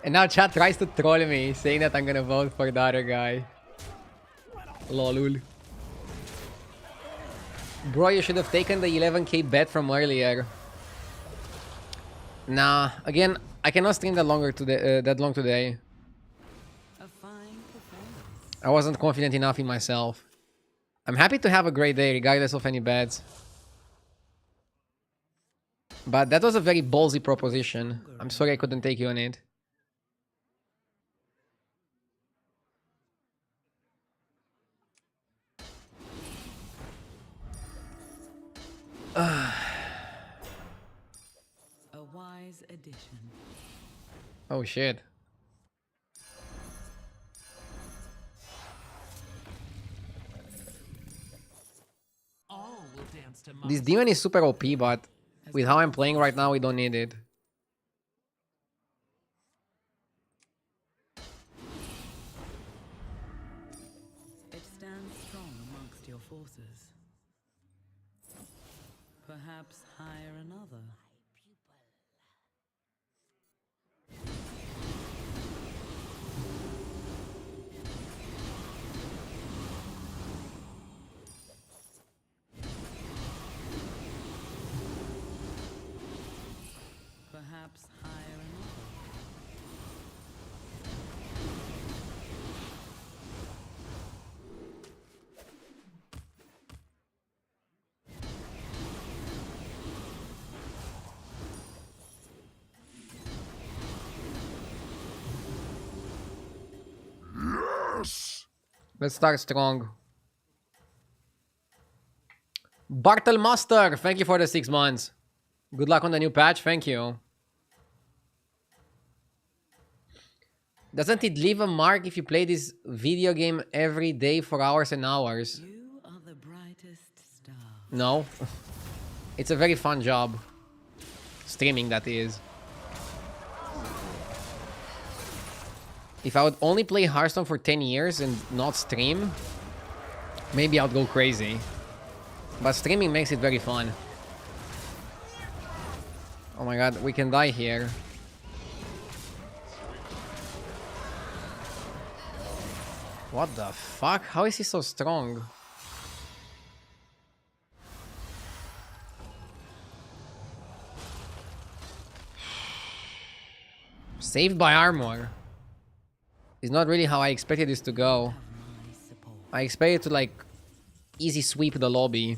And now chat tries to troll me, saying that I'm gonna vote for the other guy. Lolul. Bro, you should have taken the 11k bet from earlier. Nah, again, I cannot stream that longer today. That long today. A fine performance. I wasn't confident enough in myself. I'm happy to have a great day, regardless of any bets. But that was a very ballsy proposition. I'm sorry I couldn't take you on it. A wise addition. Oh shit. chance to This demon is super OP, but with how I'm playing right now, we don't need it. It stands strong amongst your forces. Perhaps hire another. Perhaps hire another. Let's start strong. Bartelmaster, thank you for the 6 months. Good luck on the new patch, thank you. Doesn't it leave a mark if you play this video game every day for hours and hours? You are the brightest star. No. It's a very fun job. Streaming, that is. If I would only play Hearthstone for 10 years and not stream, maybe I'd go crazy. But streaming makes it very fun. Oh my god, we can die here. What the fuck? How is he so strong? Saved by armor. It's not really how I expected this to go. I expected to like easy sweep the lobby.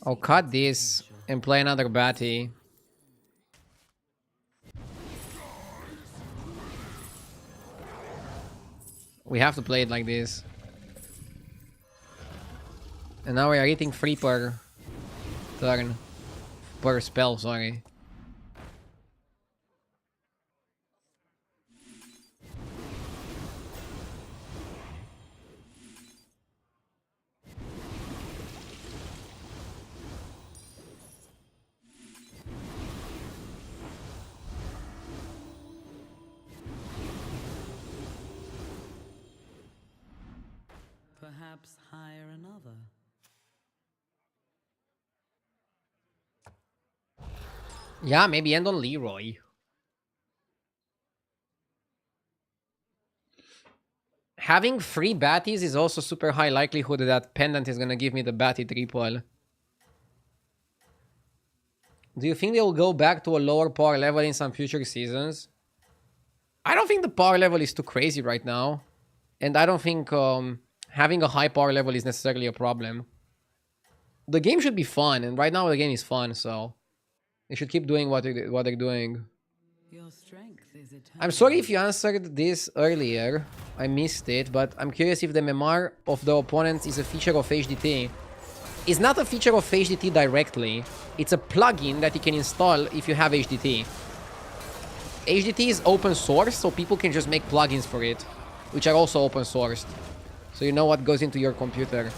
I'll cut this and play another Batty. We have to play it like this. And now we are eating 3 per turn. Per spell, sorry. Perhaps hire another. Yeah, maybe end on Leroy. Having 3 Batties is also super high likelihood that Pendant is gonna give me the Batty triple. Do you think they will go back to a lower power level in some future seasons? I don't think the power level is too crazy right now. And I don't think having a high power level is necessarily a problem. The game should be fun, and right now the game is fun, so they should keep doing what they're doing. Your strength is eternal. I'm sorry if you answered this earlier. I missed it, but I'm curious if the MMR of the opponents is a feature of HDT. It's not a feature of HDT directly. It's a plugin that you can install if you have HDT. HDT is open source, so people can just make plugins for it, which are also open sourced. So you know what goes into your computer.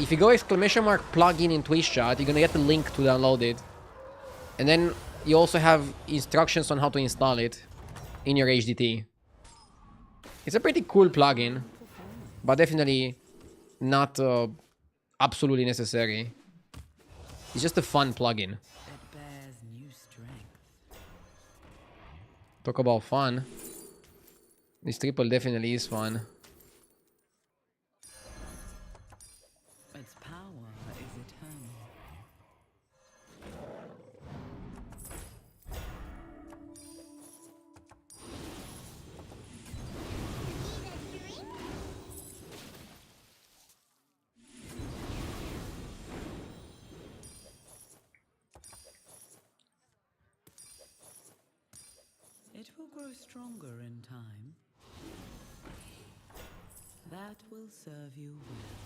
If you go !plugin in Twitch chat, you're gonna get the link to download it. And then you also have instructions on how to install it in your HDT. It's a pretty cool plugin, but definitely not absolutely necessary. It's just a fun plugin. It bears new strength. Talk about fun. This triple definitely is fun. Its power is eternal. It will grow stronger in time. That will serve you well.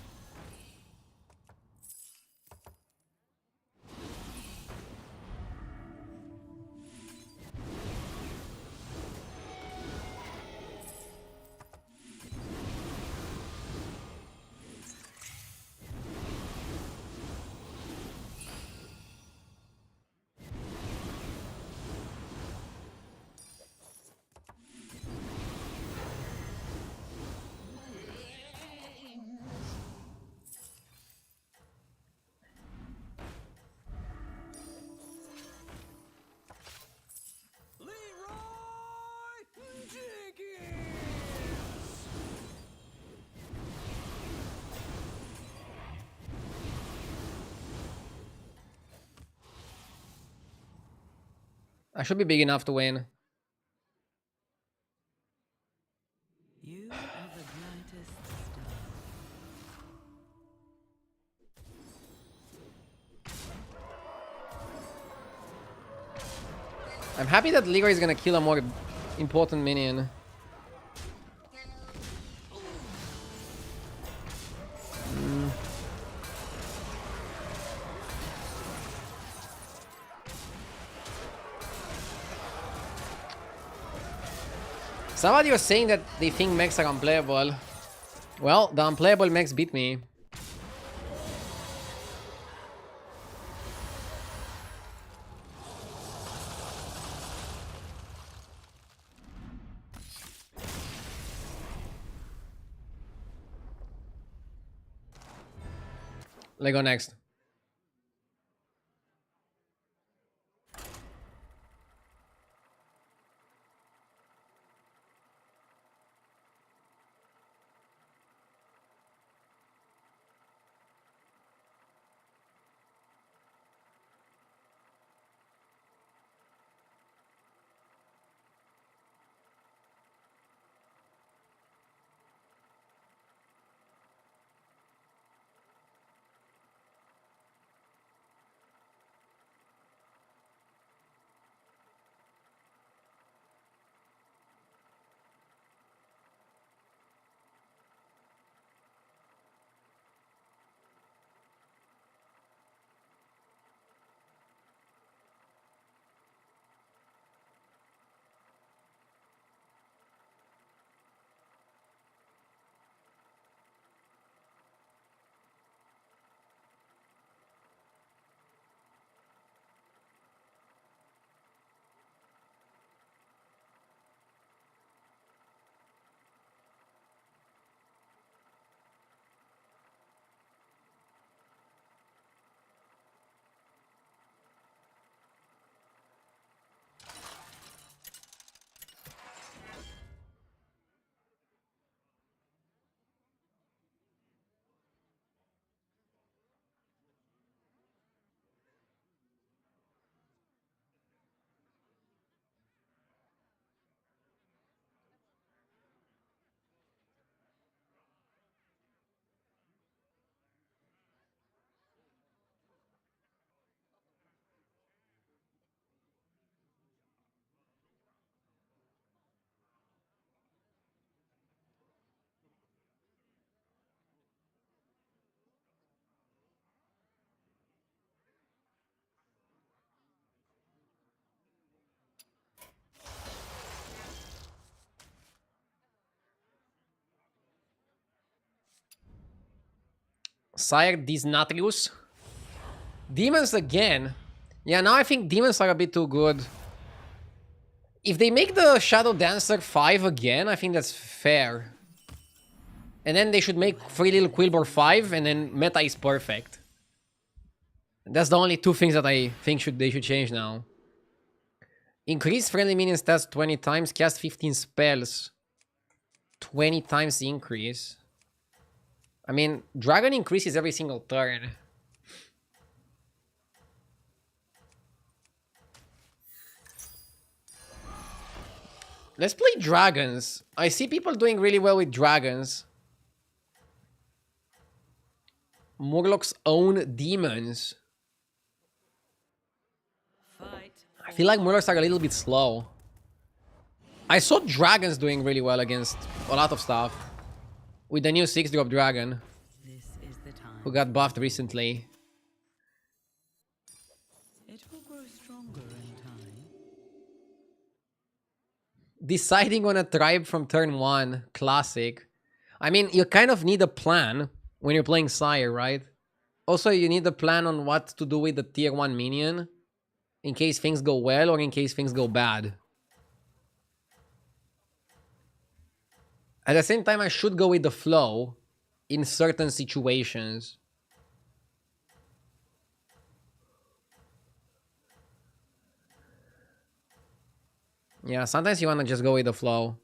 I should be big enough to win. You are the brightest star. I'm happy that Leroy is gonna kill a more important minion. Somebody was saying that they think mechs are unplayable. Well, the unplayable mechs beat me. Let's go next. Sire Disnatrius. Demons again. Yeah, now I think demons are a bit too good. If they make the Shadow Dancer 5 again, I think that's fair. And then they should make Free Little Quillboar 5, and then meta is perfect. That's the only two things that I think they should change now. Increase friendly minion stats 20 times, cast 15 spells. 20 times increase. I mean, Dragon increases every single turn. Let's play dragons. I see people doing really well with dragons. Murloc's own demons. Fight. I feel like Murlocs are a little bit slow. I saw dragons doing really well against a lot of stuff. with the new 6-drop dragon, This is the time. who got buffed recently. It will grow stronger in time. Deciding on a tribe from turn 1, classic. I mean, you kind of need a plan when you're playing Sire, right? Also, you need a plan on what to do with the tier 1 minion, in case things go well or in case things go bad. At the same time, I should go with the flow in certain situations. Yeah, sometimes you want to just go with the flow.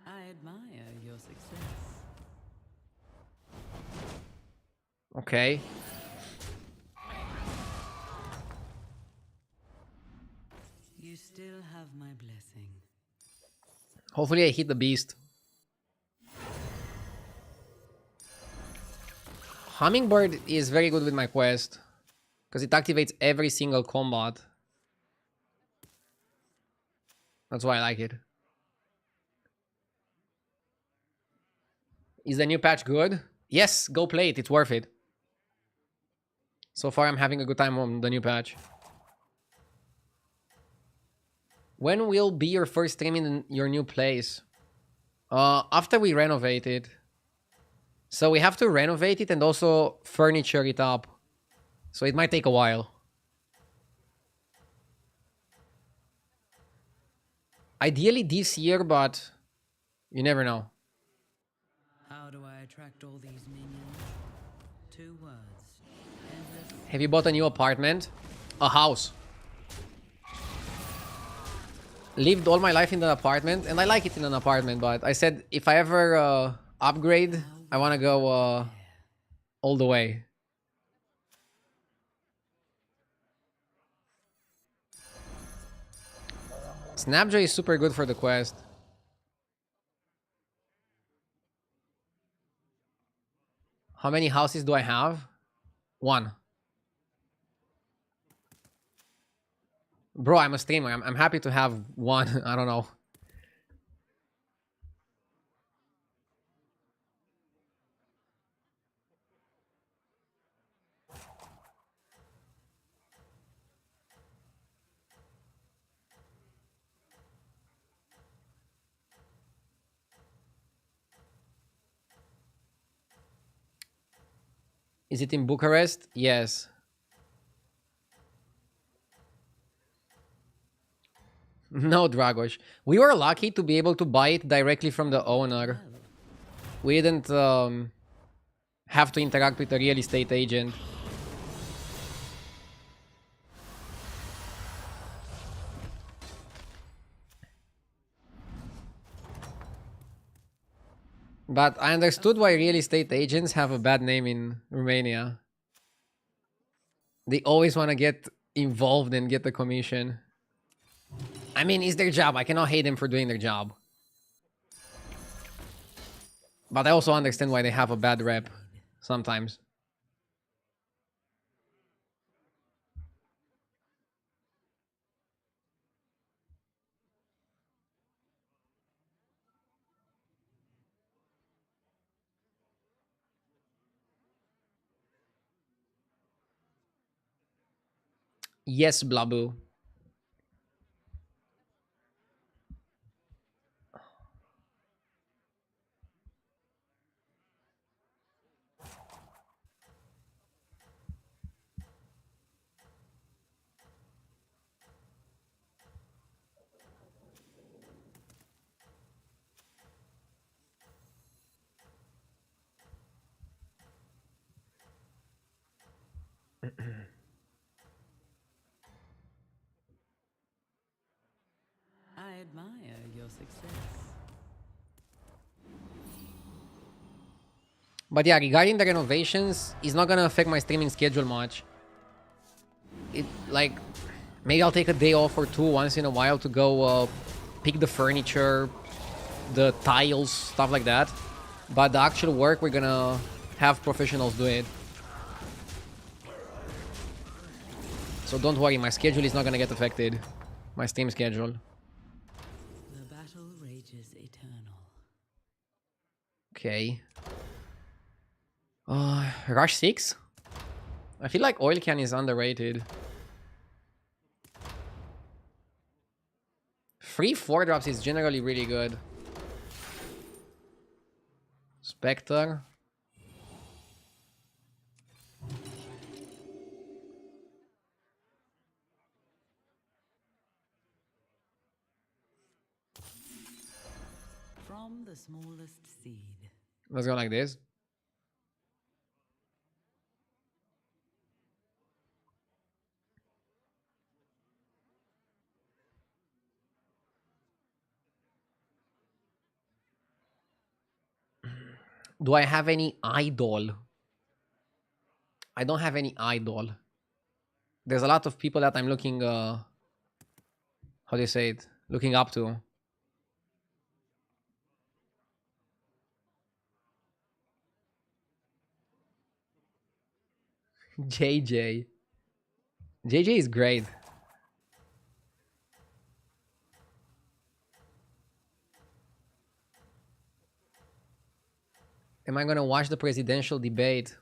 I admire your success. Okay. You still have my blessing. Hopefully I hit the beast. Hummingbird is very good with my quest, because it activates every single combat. That's why I like it. Is the new patch good? Yes, go play it. It's worth it. So far, I'm having a good time on the new patch. When will be your first stream in your new place? After we renovate it. So we have to renovate it and also furniture it up. So it might take a while. Ideally this year, but you never know. How do I attract all these minions? 2 words. Endless. Have you bought a new apartment? A house. Lived all my life in an apartment, and I like it in an apartment, but I said if I ever upgrade, I want to go all the way. Snapjay is super good for the quest. How many houses do I have? 1. Bro, I'm a streamer. I'm happy to have 1. I don't know. Is it in Bucharest? Yes. No, Dragos. We were lucky to be able to buy it directly from the owner. We didn't have to interact with a real estate agent. But I understood why real estate agents have a bad name in Romania. They always want to get involved and get the commission. I mean, it's their job. I cannot hate them for doing their job. But I also understand why they have a bad rep sometimes. Yes, Blabu. I admire your success. But yeah, regarding the renovations, it's not gonna affect my streaming schedule much. It, like, maybe I'll take a day off or 2 once in a while to go pick the furniture, the tiles, stuff like that. But the actual work, we're gonna have professionals do it. So don't worry, my schedule is not gonna get affected. My stream schedule. Okay. Rush 6? I feel like Oil Can is underrated. 3 4-drops is generally really good. Spectre. From the smallest seed. Let's go like this. Do I have any idol? I don't have any idol. There's a lot of people that I'm looking, how do you say it? Looking up to. JJ. JJ is great. Am I gonna watch the presidential debate?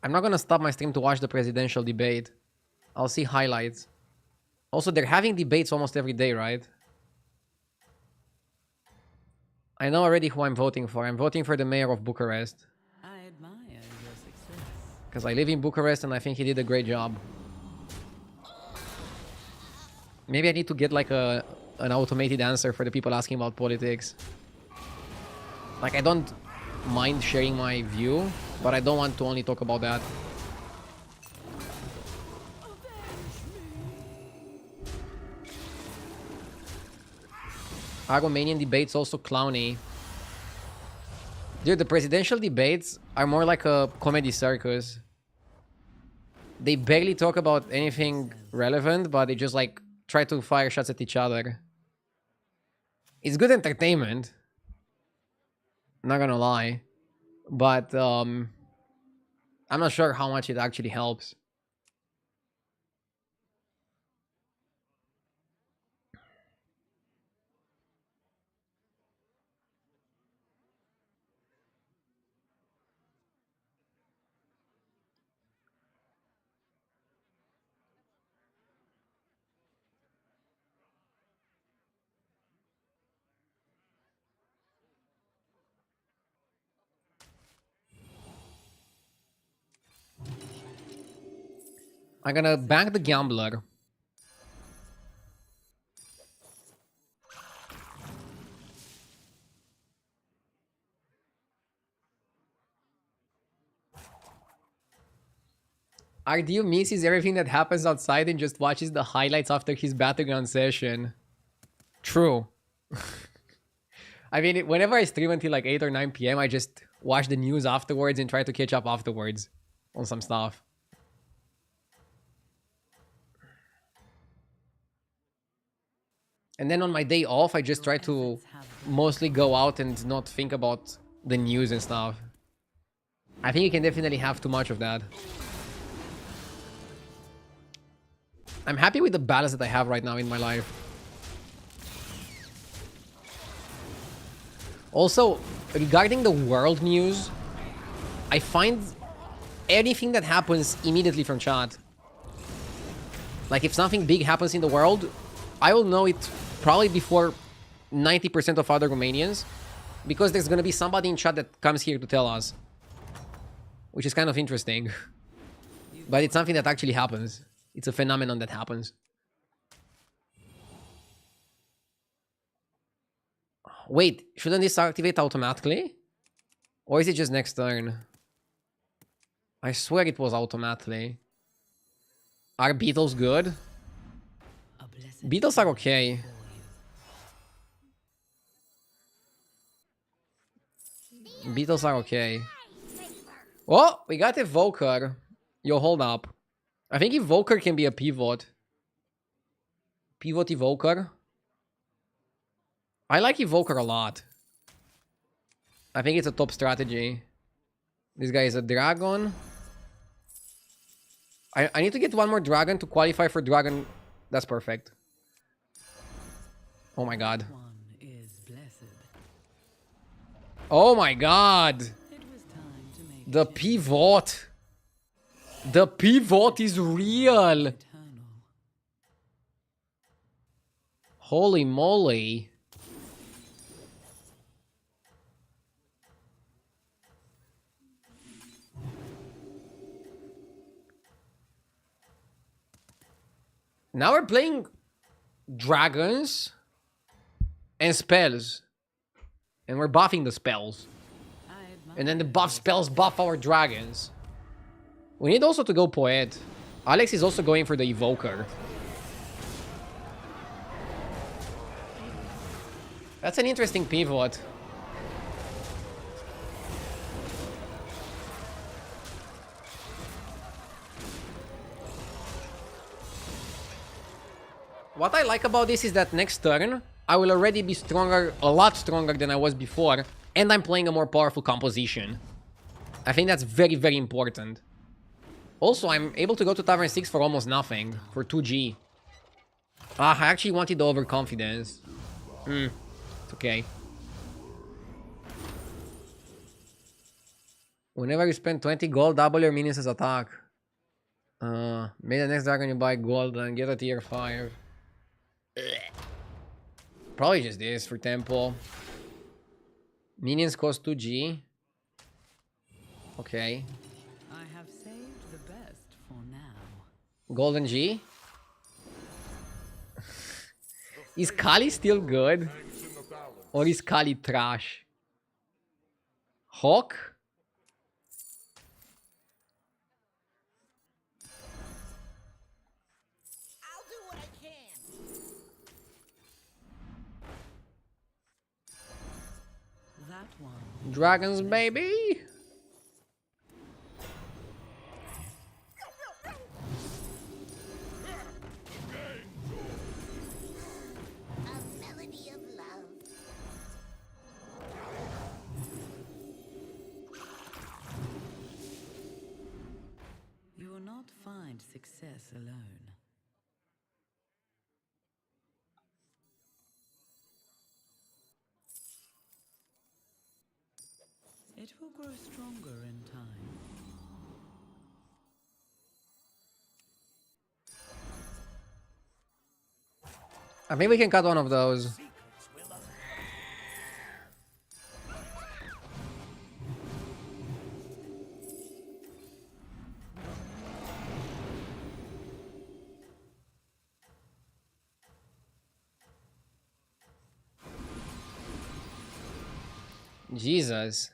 I'm not gonna stop my stream to watch the presidential debate. I'll see highlights. Also, they're having debates almost every day, right? I know already who I'm voting for. I'm voting for the mayor of Bucharest. I admire your success. Because I live in Bucharest and I think he did a great job. Maybe I need to get like an automated answer for the people asking about politics. Like, I don't mind sharing my view, but I don't want to only talk about that. Are Romanian debates also clowny? Dude, the presidential debates are more like a comedy circus. They barely talk about anything relevant, but they just like try to fire shots at each other. It's good entertainment. Not gonna lie. But I'm not sure how much it actually helps. I'm gonna bank the gambler. RDU misses everything that happens outside and just watches the highlights after his battleground session. True. I mean, whenever I stream until like 8 or 9 p.m., I just watch the news afterwards and try to catch up afterwards on some stuff. And then on my day off, I just try to mostly go out and not think about the news and stuff. I think you can definitely have too much of that. I'm happy with the balance that I have right now in my life. Also, regarding the world news, I find anything that happens immediately from chat. Like, if something big happens in the world, I will know it probably before 90% of other Romanians, because there's gonna be somebody in chat that comes here to tell us. Which is kind of interesting. But it's something that actually happens. It's a phenomenon that happens. Wait, shouldn't this activate automatically? Or is it just next turn? I swear it was automatically. Are beetles good? Beetles are okay. Beetles are okay. Oh, we got Evoker. Yo, hold up. I think Evoker can be a pivot. Pivot Evoker. I like Evoker a lot. I think it's a top strategy. This guy is a dragon. I need to get one more dragon to qualify for dragon. That's perfect. Oh my god. One is blessed. Oh my god. It was time to make The pivot. The pivot is real. eternal. Holy moly. Now we're playing dragons and spells. And we're buffing the spells. I admire And then the buff spells buff our dragons. We need also to go Poet. Alex is also going for the Evoker. That's an interesting pivot. What I like about this is that next turn, I will already be stronger, a lot stronger than I was before, and I'm playing a more powerful composition. I think that's very, very important. Also, I'm able to go to Tavern 6 for almost nothing, for 2G. Ah, I actually wanted the overconfidence. It's okay. Whenever you spend 20 gold, double your minions' attack. May the next dragon you buy gold and get a tier 5. Probably just this for tempo. Minions cost 2G. Okay. I have saved the best for now. Golden G. Is Kali still good? Or is Kali trash? Hawk? I'll do what I can. That one. Dragons, baby! A melody of love. You will not find success alone. It will grow stronger in time. I think we can cut one of those. Jesus.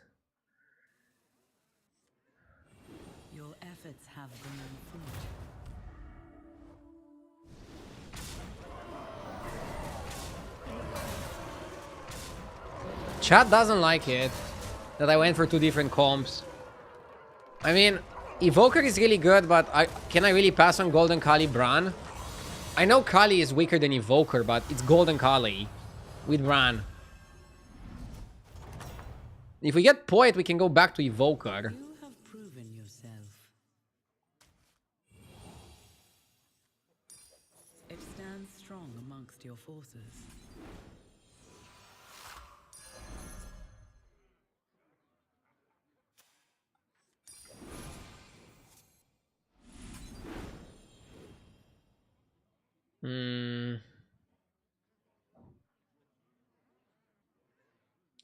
Your efforts have borne fruit. Chat doesn't like it that I went for 2 different comps. I mean, Evoker is really good, but can I really pass on Golden Kali Bran? I know Kali is weaker than Evoker, but it's Golden Kali with Bran. If we get Poet, we can go back to Evoker. You have proven yourself. It stands strong amongst your forces.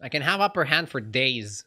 I can have upper hand for days.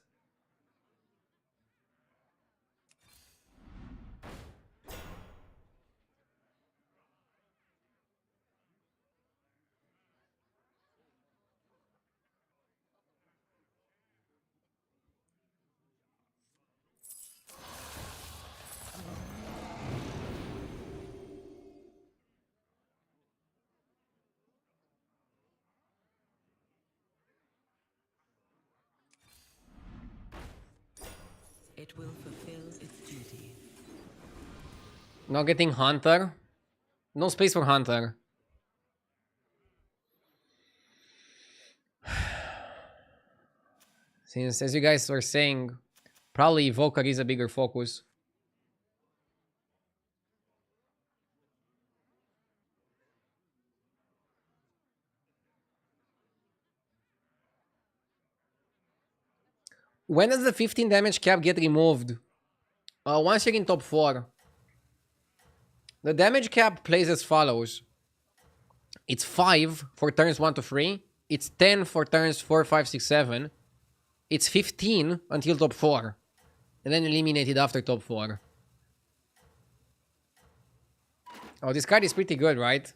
It will fulfill its duty. Not getting Hunter. No space for Hunter. Since, as you guys were saying, probably Evoker is a bigger focus. When does the 15 damage cap get removed? Once you're in top 4. The damage cap plays as follows. It's 5 for turns 1 to 3. It's 10 for turns 4, 5, 6, 7. It's 15 until top 4. And then eliminated after top 4. Oh, this card is pretty good, right?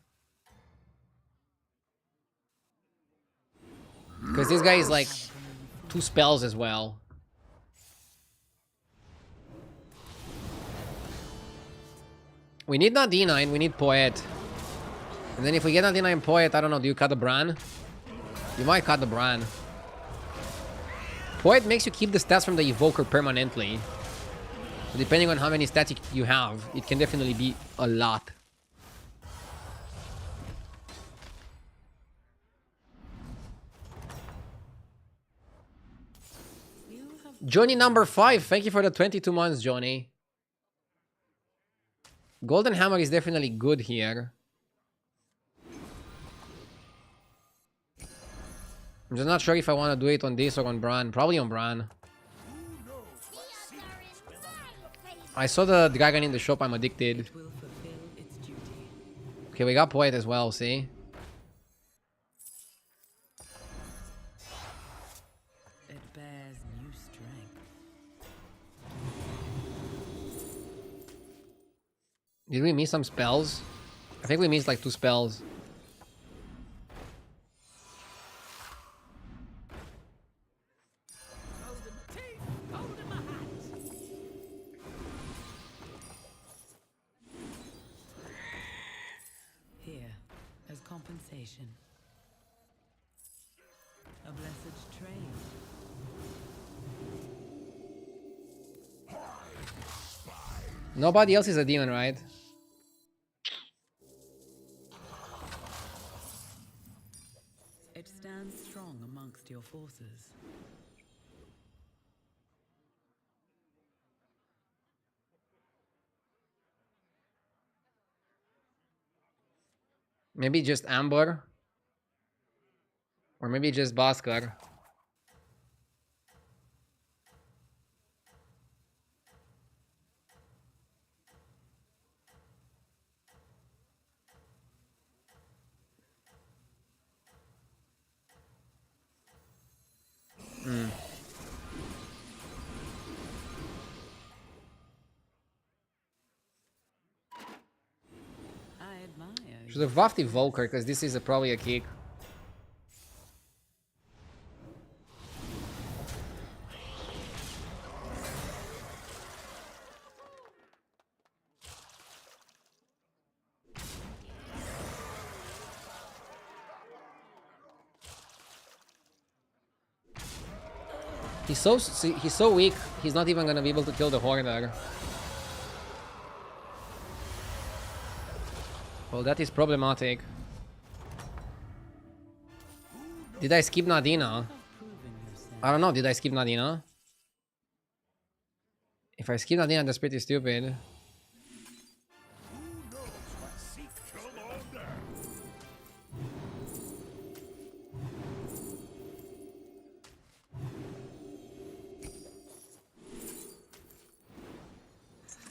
Because this guy is like 2 spells as well. We need not D9, we need Poet. And then if we get not D9 Poet, I don't know, do you cut the Bran? You might cut the Bran. Poet makes you keep the stats from the Evoker permanently. So depending on how many stats you have, it can definitely be a lot. Johnny number 5, thank you for the 22 months, Johnny. Golden Hammer is definitely good here. I'm just not sure if I want to do it on this or on Bran. Probably on Bran. I saw the dragon in the shop, I'm addicted. Okay, we got Poet as well, see? It bears new strength. Did we miss some spells? I think we missed like 2 spells. Here, as compensation. A blessed train. Nobody else is a demon, right? It stands strong amongst your forces. Maybe just Amber. Or maybe just Bhaskar. I admire. Should have buffed Evoker, because this is probably a kick. He's so weak, he's not even gonna be able to kill the Horner. Well, that is problematic. Did I skip Nadina? I don't know, did I skip Nadina? If I skip Nadina, that's pretty stupid.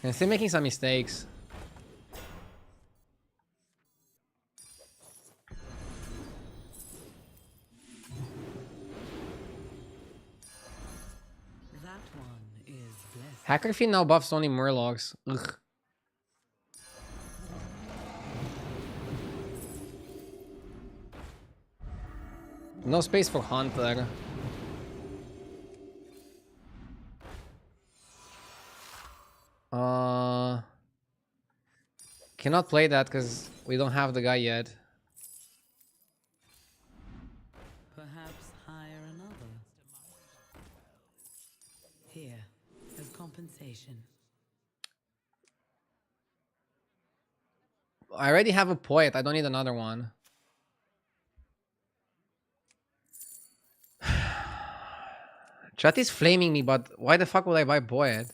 I'm still making some mistakes. That one is blessed. Hackerfiend now buffs only Murlocs. Ugh. No space for Hunter. Cannot play that because we don't have the guy yet. Perhaps hire another. Here, as compensation. I already have a Poet. I don't need another one. Chat is flaming me, but why the fuck would I buy Poet?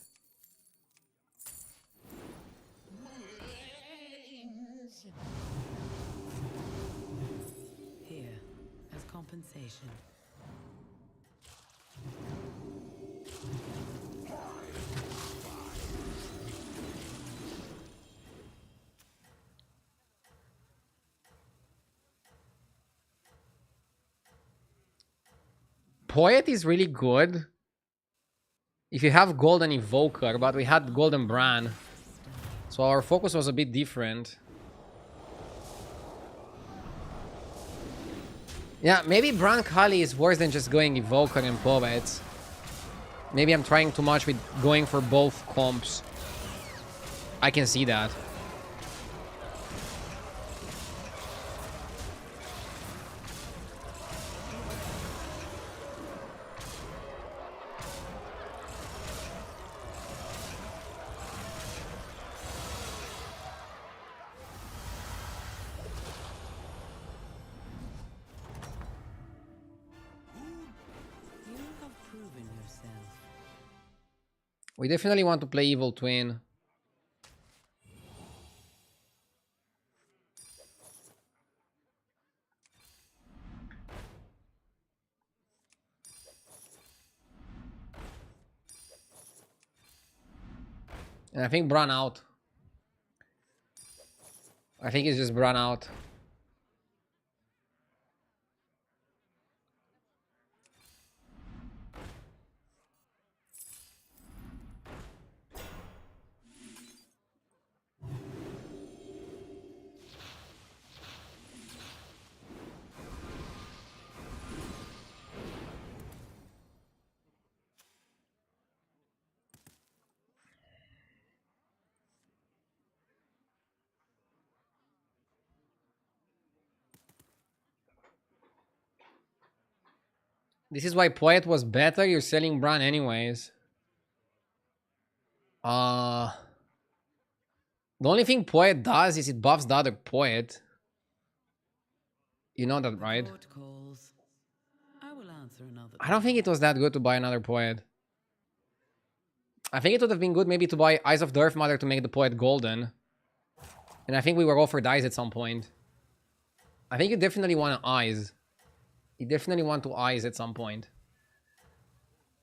Here, as compensation. Poet is really good if you have Golden Evoker, but we had Golden Bran. So our focus was a bit different. Yeah, maybe Bran Kali is worse than just going Evoker and Poet. Maybe I'm trying too much with going for both comps. I can see that. You have proven yourself. We definitely want to play Evil Twin. And I think Bran out. I think it's just Bran out. This is why Poet was better. You're selling Bran anyways. The only thing Poet does is it buffs the other Poet. You know that, right? Court calls. I will answer another. I don't think it was that good to buy another Poet. I think it would have been good maybe to buy Eyes of the Earth Mother to make the Poet golden. And I think we were all for Eyes at some point. I think you definitely want Eyes. You definitely want to Eyes at some point.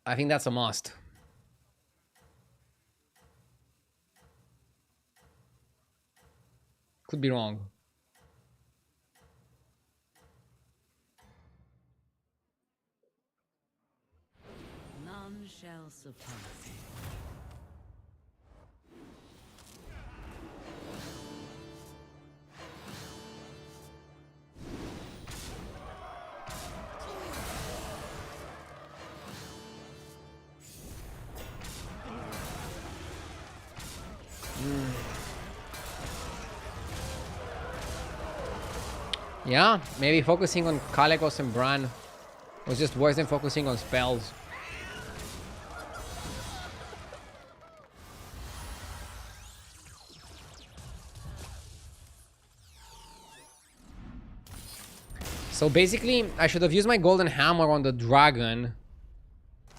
I think that's a must. Could be wrong. None shall surpass you. Yeah, maybe focusing on Kalecgos and Bran was just worse than focusing on spells. So basically, I should have used my Golden Hammer on the dragon.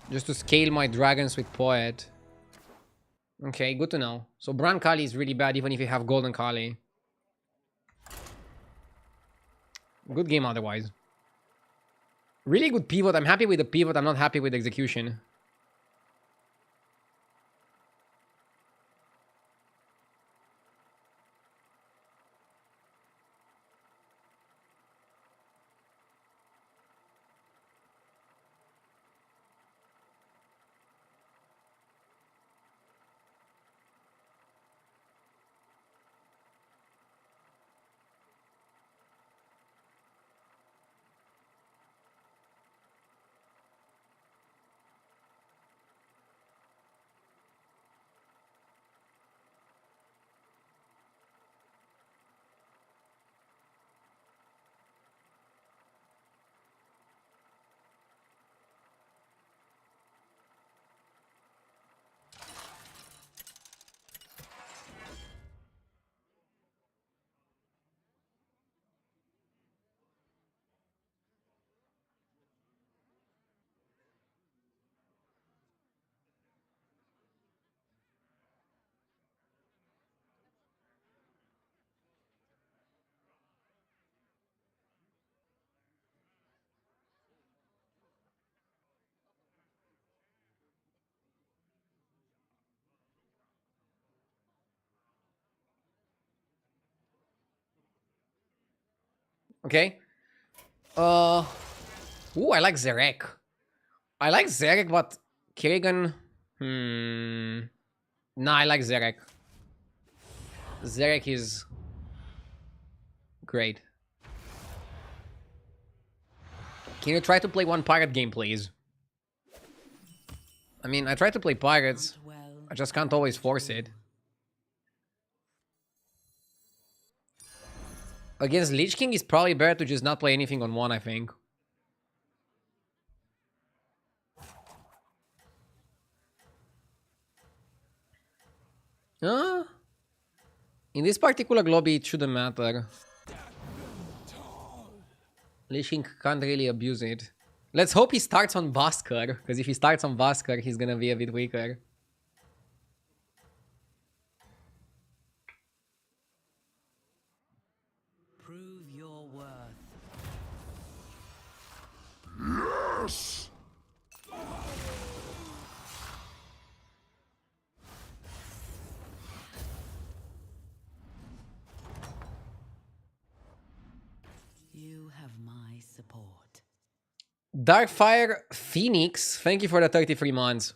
Just to scale my dragons with Poet. Okay, good to know. So Bran Kali is really bad even if you have Golden Kali. Good game otherwise. Really good pivot. I'm happy with the pivot. I'm not happy with the execution. Okay. Ooh, I like Zerek. I like Zerek, but Kerrigan... Nah, I like Zerek. Zerek is... great. Can you try to play one pirate game, please? I mean, I try to play pirates. I just can't always force it. Against Lich King, it's probably better to just not play anything on one, I think. In this particular lobby, it shouldn't matter. Lich King can't really abuse it. Let's hope he starts on Vaskar, because if he starts on Vaskar, he's gonna be a bit weaker. Prove your worth. Yes! You have my support. Darkfire Phoenix, thank you for the 33 months.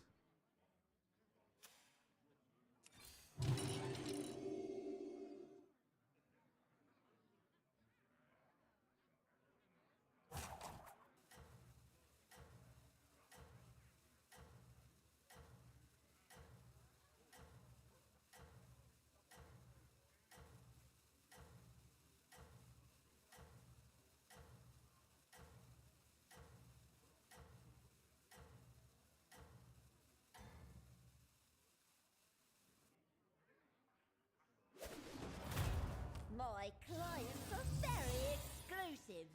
My clients are very exclusive.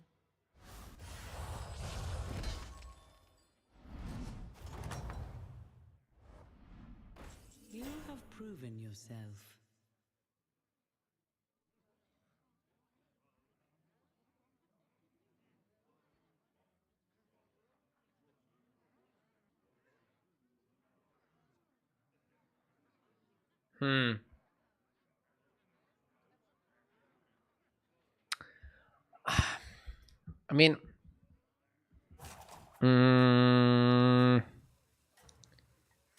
You have proven yourself. I mean...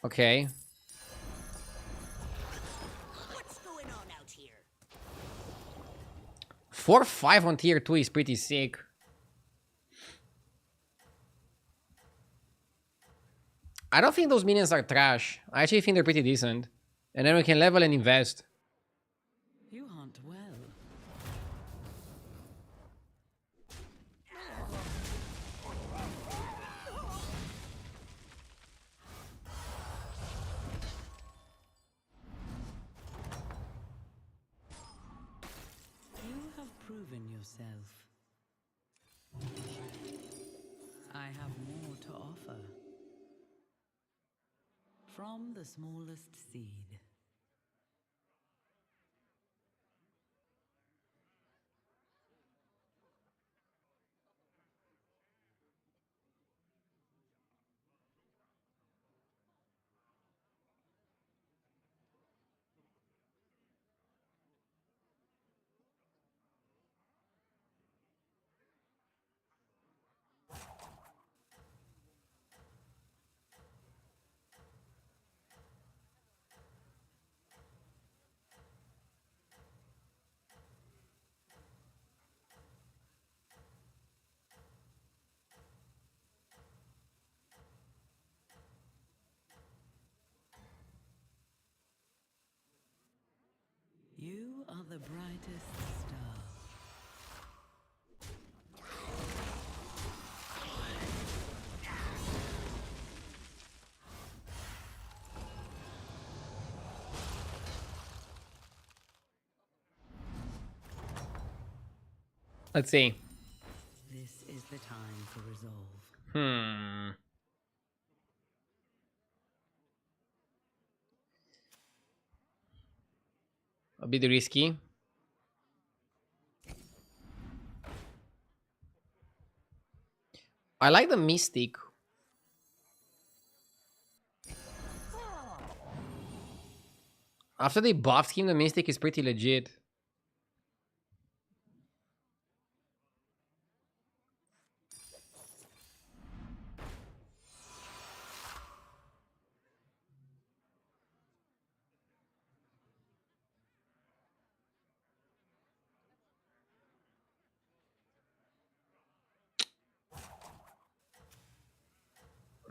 okay. What's going on out here? 4-5 on tier 2 is pretty sick. I don't think those minions are trash. I actually think they're pretty decent. And then we can level and invest. You hunt well. You have proven yourself. I have more to offer. From the smallest seed. You are the brightest star. Let's see. This is the time for resolve. A bit risky. I like the Mystic. After they buffed him, the Mystic is pretty legit.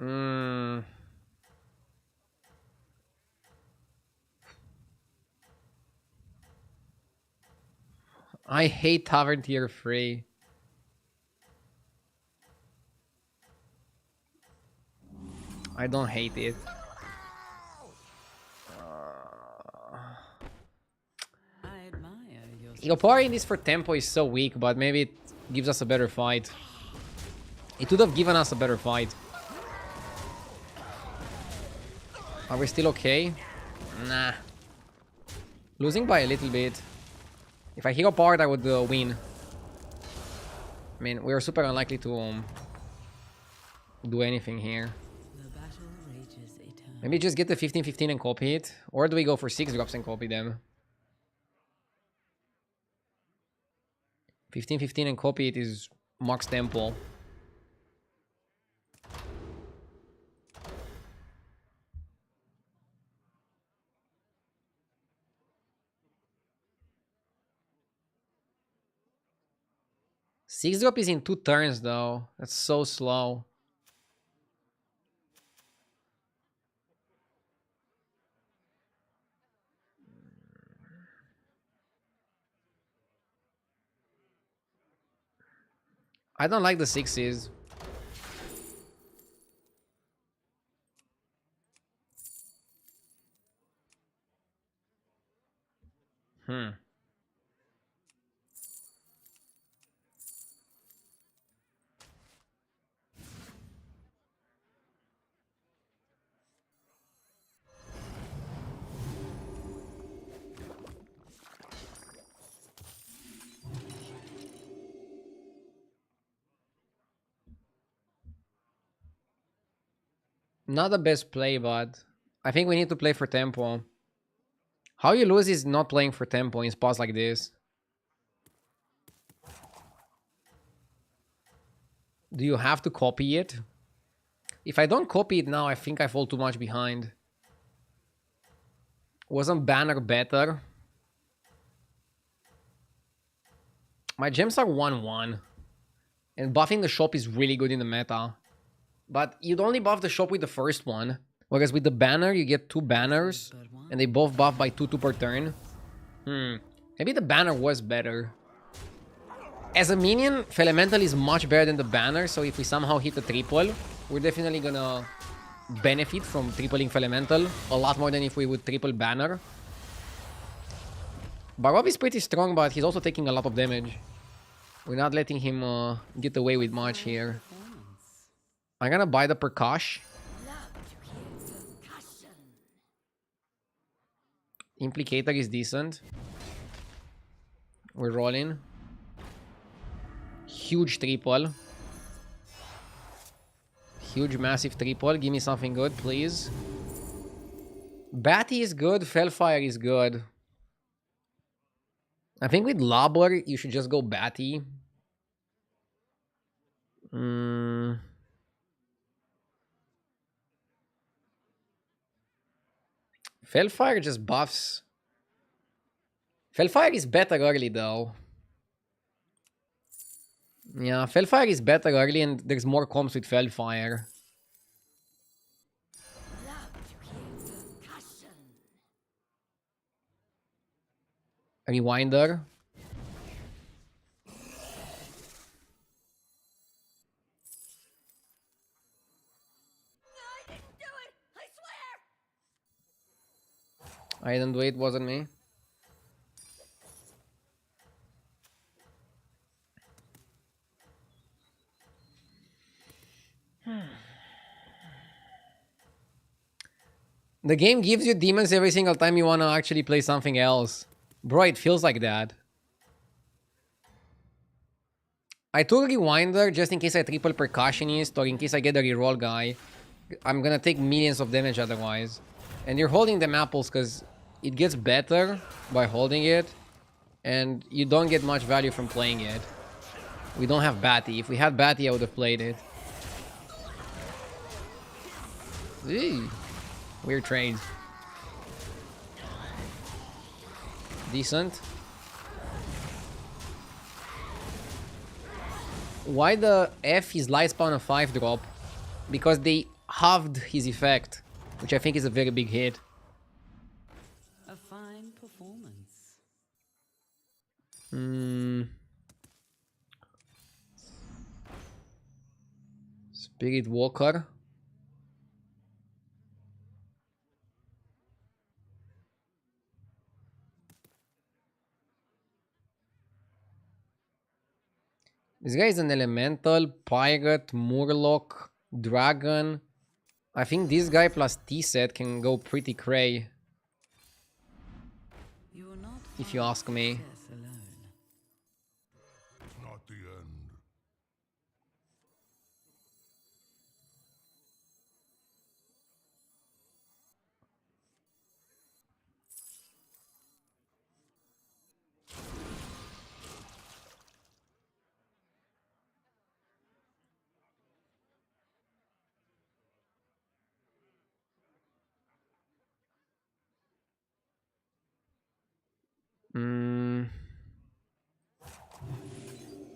Mm. I hate Tavern Tier 3. I don't hate it. I admire your Quillboar this for tempo is so weak, but maybe it gives us a better fight. It would have given us a better fight. Are we still okay? Nah. Losing by a little bit. If I hero powered, I would win. I mean, we are super unlikely to do anything here. the battle rages eternal. Maybe just get the 15-15 and copy it. Or do we go for 6 drops and copy them? 15-15 and copy it is max tempo. Six drop is in 2 turns though. That's so slow. I don't like the 6s. Not the best play, but I think we need to play for tempo. How you lose is not playing for tempo in spots like this. Do you have to copy it? If I don't copy it now, I think I fall too much behind. Wasn't Banner better? My gems are 1-1. And buffing the shop is really good in the meta. But you'd only buff the shop with the first one. Whereas with the banner, you get 2 banners. And they both buff by 2 per turn. Maybe the banner was better. As a minion, Elemental is much better than the banner. So if we somehow hit a triple, we're definitely gonna benefit from tripling Elemental. A lot more than if we would triple banner. Barov is pretty strong, but he's also taking a lot of damage. We're not letting him get away with much here. I'm gonna buy the percush. Implicator is decent. We're rolling. Huge triple. Huge massive triple. Give me something good, please. Batty is good. Fellfire is good. I think with Lobber, you should just go Batty. Fellfire just buffs. Fellfire is better early though. Yeah, Fellfire is better early and there's more comps with Fellfire. Rewinder. I didn't do it, wasn't me. The game gives you demons every single time you want to actually play something else. Bro, it feels like that. I took Rewinder just in case I triple Percussionist or in case I get a reroll guy. I'm gonna take millions of damage otherwise. And you're holding them apples because it gets better by holding it. And you don't get much value from playing it. We don't have Batty. If we had Batty, I would have played it. Eee. Weird trades. Decent. Why the F is light spawn a 5 drop? Because they halved his effect, which I think is a very big hit. A fine performance. Spirit Walker. This guy is an elemental, pirate, murloc, dragon. I think this guy plus T-set can go pretty cray, You will not if you find ask me. success alone. Not the end.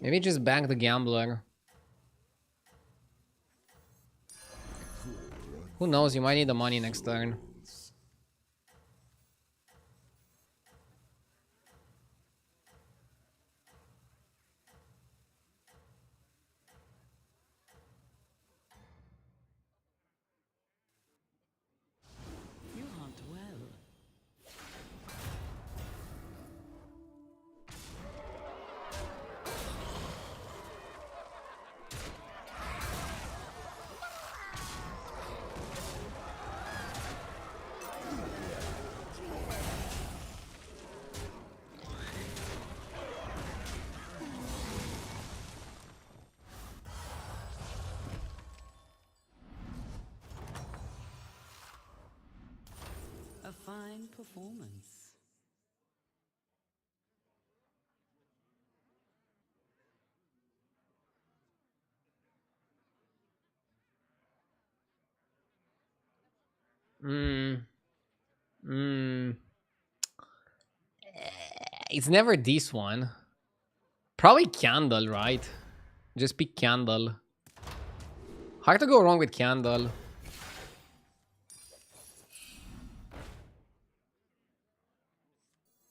Maybe just bank the gambler. Who knows, you might need the money next turn. You hunt well. A fine performance. It's never this one. Probably Candle, right? Just pick Candle. Hard to go wrong with Candle.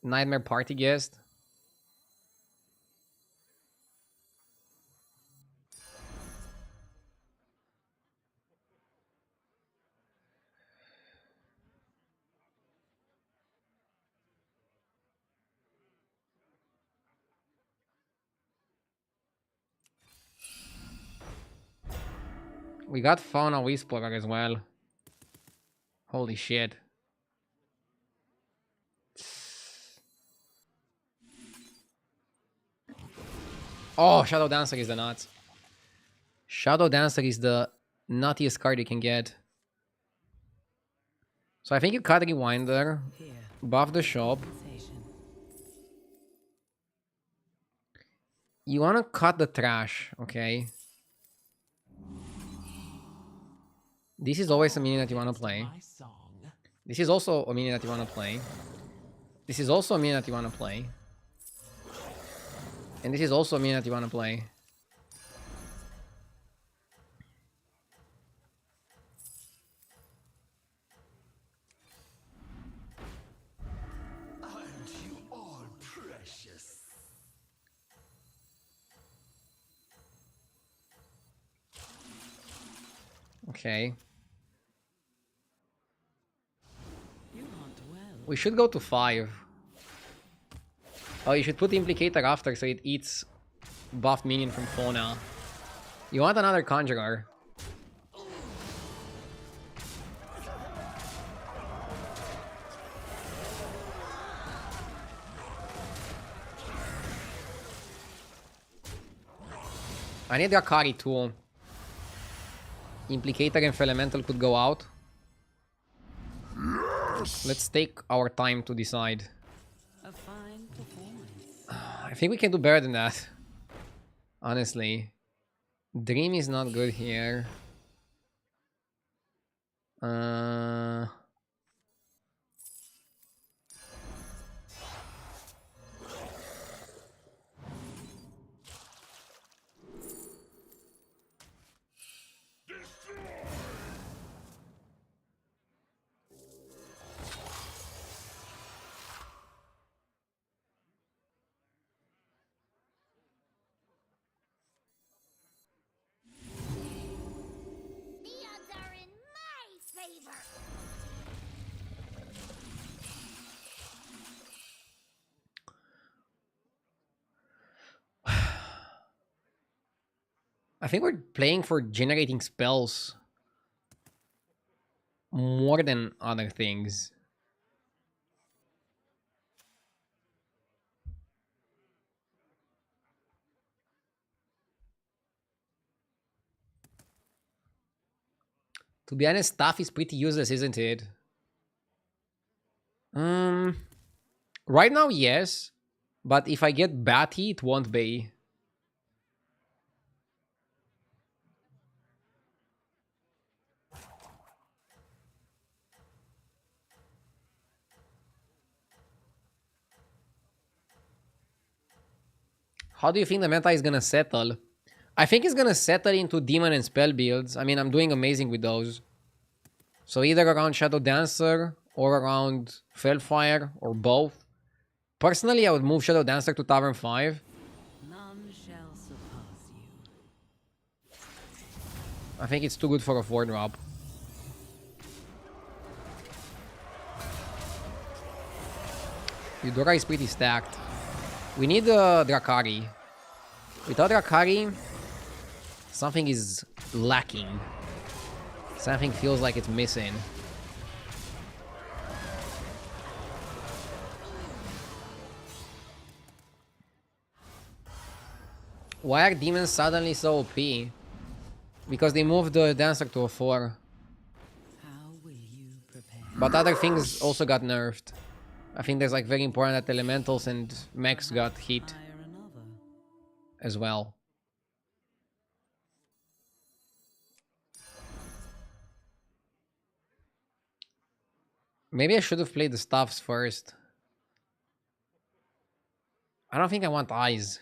Nightmare Party Guest. We got Fauna Whisperer as well. Holy shit. Oh, Shadow Dancer is the nuts. Shadow Dancer is the nuttiest card you can get. So I think you cut the Rewinder, Here. buff the shop. Sensation. You want to cut the trash, okay? This is always a minion that you want to play. This is also a minion that you want to play. This is also a minion that you want to play. And this is also a minion that you want to play. Aren't you all precious? Okay. You hunt well. We should go to 5. Oh, you should put the Implicator after so it eats buffed minion from Fauna. You want another Conjurer. I need Rakari too. Implicator and Elemental could go out. Let's take our time to decide. A fine performance. I think we can do better than that. Honestly. Dream is not good here. I think we're playing for generating spells more than other things. To be honest, staff is pretty useless, isn't it? Right now, yes. But if I get Batty, it won't be. How do you think the meta is gonna settle? I think it's gonna settle into demon and spell builds. I mean, I'm doing amazing with those. So either around Shadow Dancer or around Fellfire or both. Personally, I would move Shadow Dancer to Tavern 5. None shall surpass you. I think it's too good for a 4-drop. Eudora is pretty stacked. We need Drakari. Without Drakari, something is lacking. Something feels like it's missing. Why are demons suddenly so OP? Because they moved the dancer to a 4. How will you prepare? But other things also got nerfed. I think there's like very important that elementals and mechs got hit Hire another. as well. Maybe I should have played the stuffs first. I don't think I want eyes.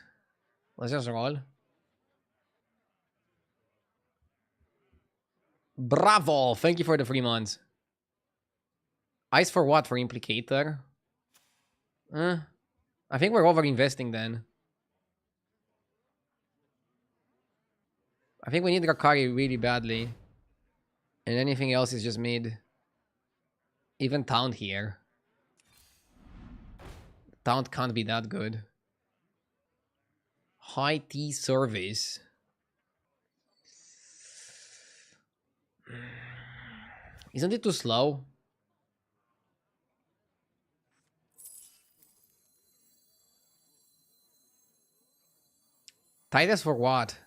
Let's just roll. Bravo! Thank you for the 3 months. Eyes for what? For Implicator? I think we're over-investing then. I think we need Rakari really badly. And anything else is just mid. Even Taunt here. Taunt can't be that good. High T service. Isn't it too slow? Titus for what?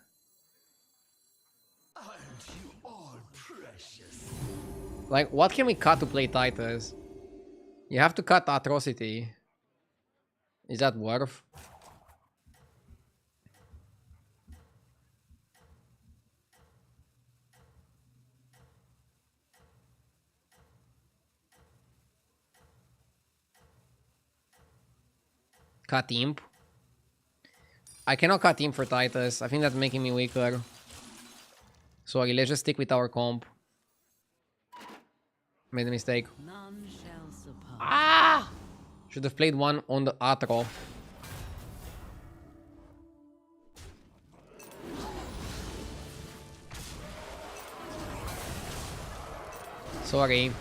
Aren't you all precious? Like, what can we cut to play Titus? You have to cut Atrocity. Is that worth? Cut Imp. I cannot cut Imp for Titus. I think that's making me weaker. Sorry, let's just stick with our comp. Made a mistake. None shall surpass. Ah! Should have played one on the Atro. Sorry.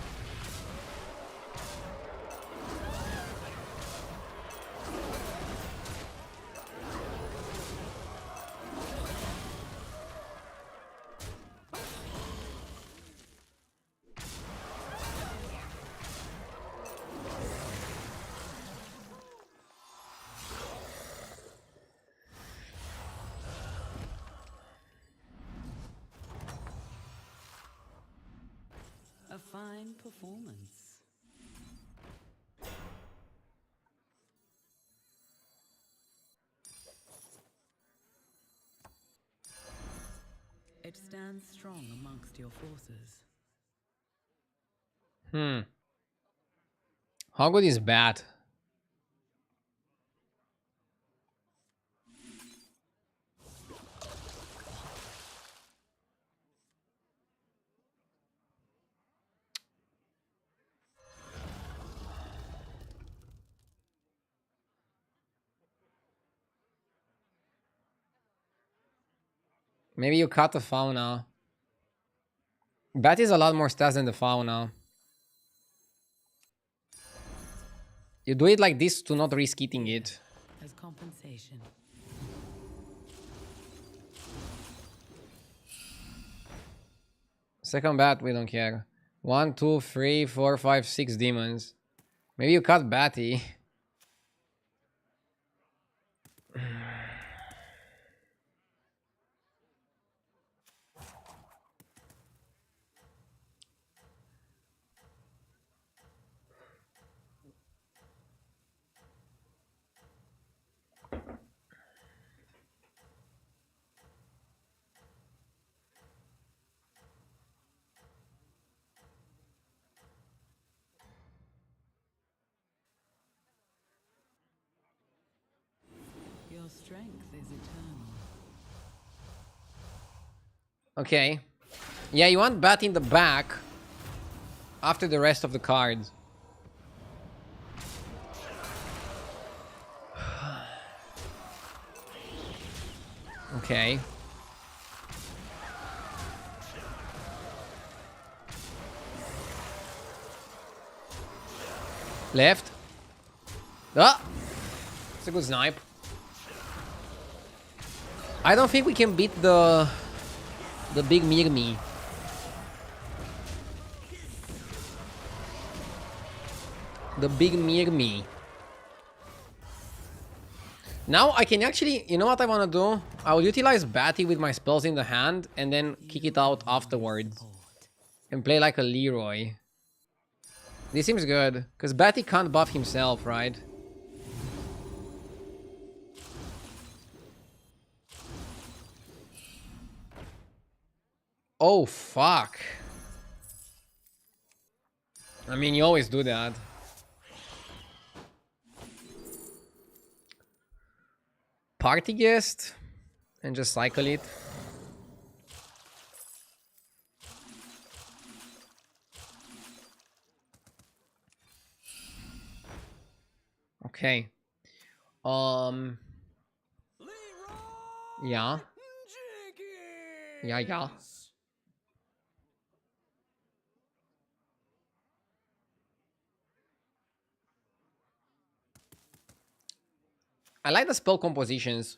A fine performance. It stands strong amongst your forces. How good is Bat? Maybe you cut the Fauna. Bat is a lot more stats than the Fauna. You do it like this to not risk eating it. As compensation. Second bat, we don't care. 1, 2, 3, 4, 5, 6 demons. Maybe you cut Batty. Your strength is eternal. Okay. Yeah, you want Bat in the back after the rest of the cards. Okay. Left. Ah! It's a good snipe. I don't think we can beat the big Mirmi. The big Mirmi. Now I can actually, you know what I want to do? I will utilize Batty with my spells in the hand and then kick it out afterwards. And play like a Leroy. This seems good, because Batty can't buff himself, right? Oh, fuck. I mean, you always do that. Party guest and just cycle it. Okay. Yeah. Yeah. I like the spell compositions.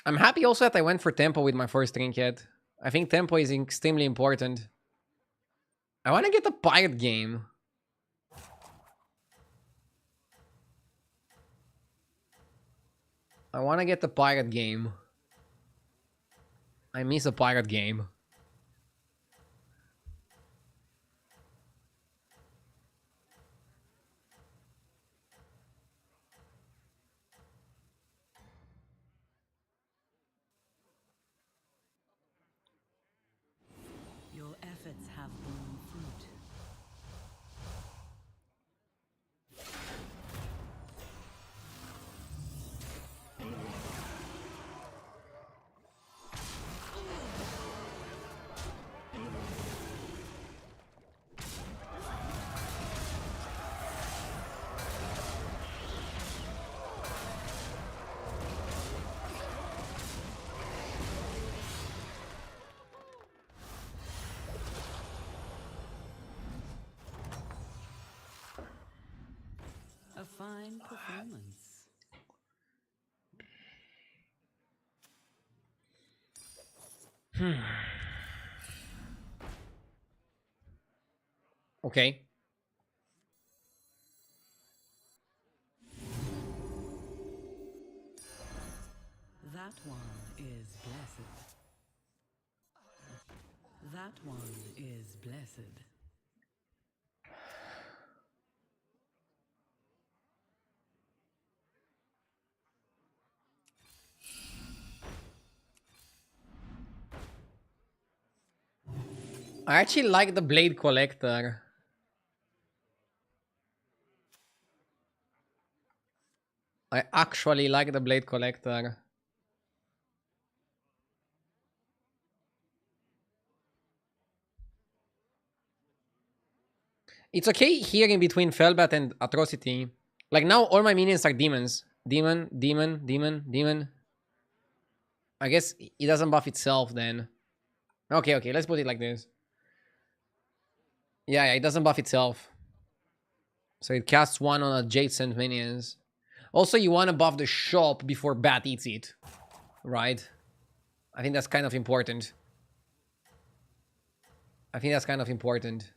I'm happy also that I went for tempo with my first trinket. I think tempo is extremely important. I want to get a pirate game. I want to get the pirate game. I miss a pirate game. Your efforts have borne fruit. A fine performance. Okay. That one is blessed. That one is blessed. I actually like the Blade Collector. I actually like the Blade Collector. It's okay here in between Felbat and Atrocity. Like now all my minions are demons. Demon, demon, demon, demon. I guess it doesn't buff itself then. Okay, let's put it like this. Yeah, it doesn't buff itself. So it casts one on adjacent minions. Also, you want to buff the shop before Bat eats it. Right? I think that's kind of important. I think that's kind of important.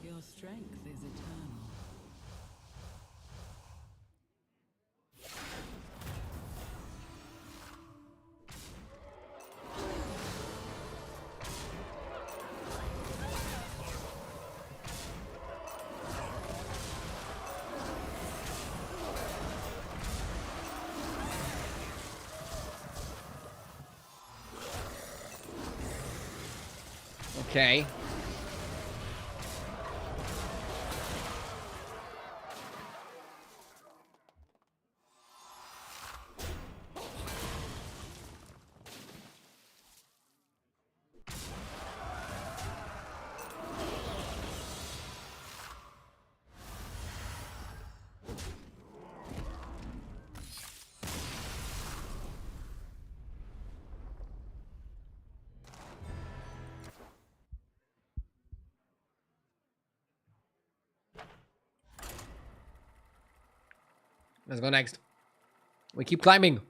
Your strength is eternal. Okay. Let's go next. We keep climbing.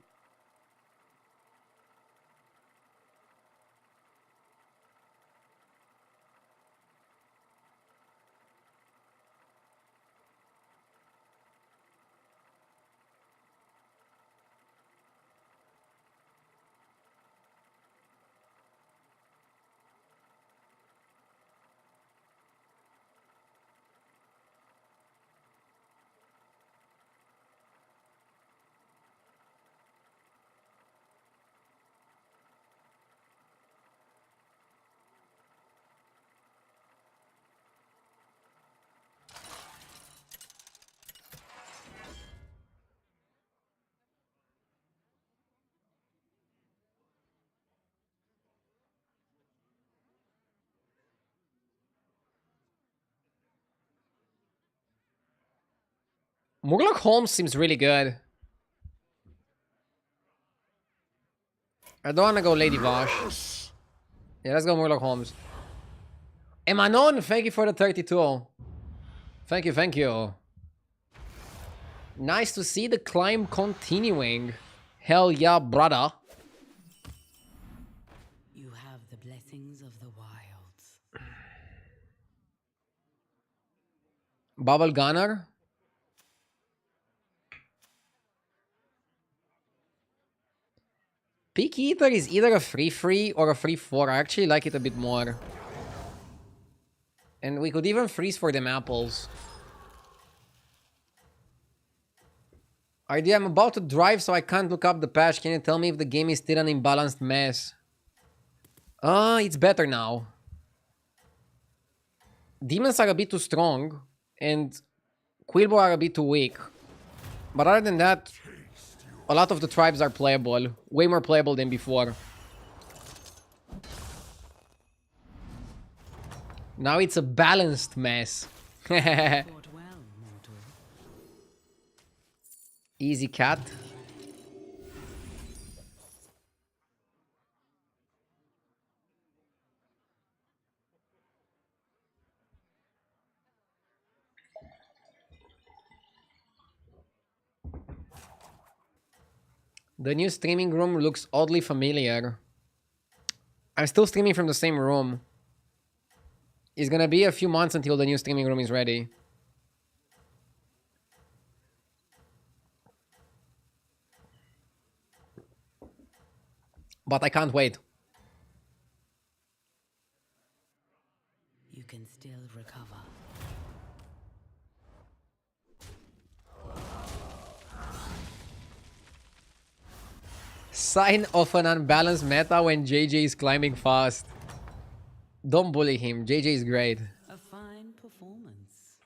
Murloc Holmes seems really good. I don't want to go Lady Vosh. Yeah, let's go Murloc Holmes. Emanon, thank you for the 32. Thank you, thank you. Nice to see the climb continuing. Hell yeah, brother. You have the blessings of the wilds. Bubble Gunner. Peak Eater is either a free or a 3/4. I actually like it a bit more. And we could even freeze for them apples. Idea, I'm about to drive, so I can't look up the patch. Can you tell me if the game is still an imbalanced mess? It's better now. Demons are a bit too strong, and Quillboar are a bit too weak. But other than that, a lot of the tribes are playable. Way more playable than before. Now it's a balanced mess. Fought well, mortal. Easy cat. The new streaming room looks oddly familiar. I'm still streaming from the same room. It's gonna be a few months until the new streaming room is ready. But I can't wait. You can still recover. Sign of an unbalanced meta when JJ is climbing fast. Don't bully him. JJ is great. A fine performance.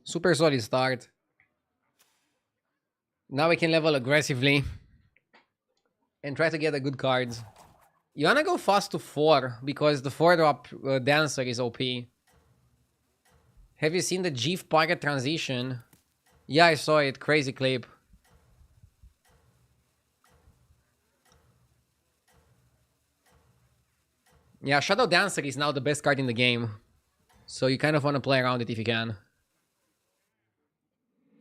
Super solid start. Now we can level aggressively. and try to get the good cards. You wanna go fast to 4 because the 4-drop Dancer is OP. Have you seen the Jeef Pocket transition? Yeah, I saw it. Crazy clip. Yeah, Shadow Dancer is now the best card in the game. So you kind of want to play around it if you can.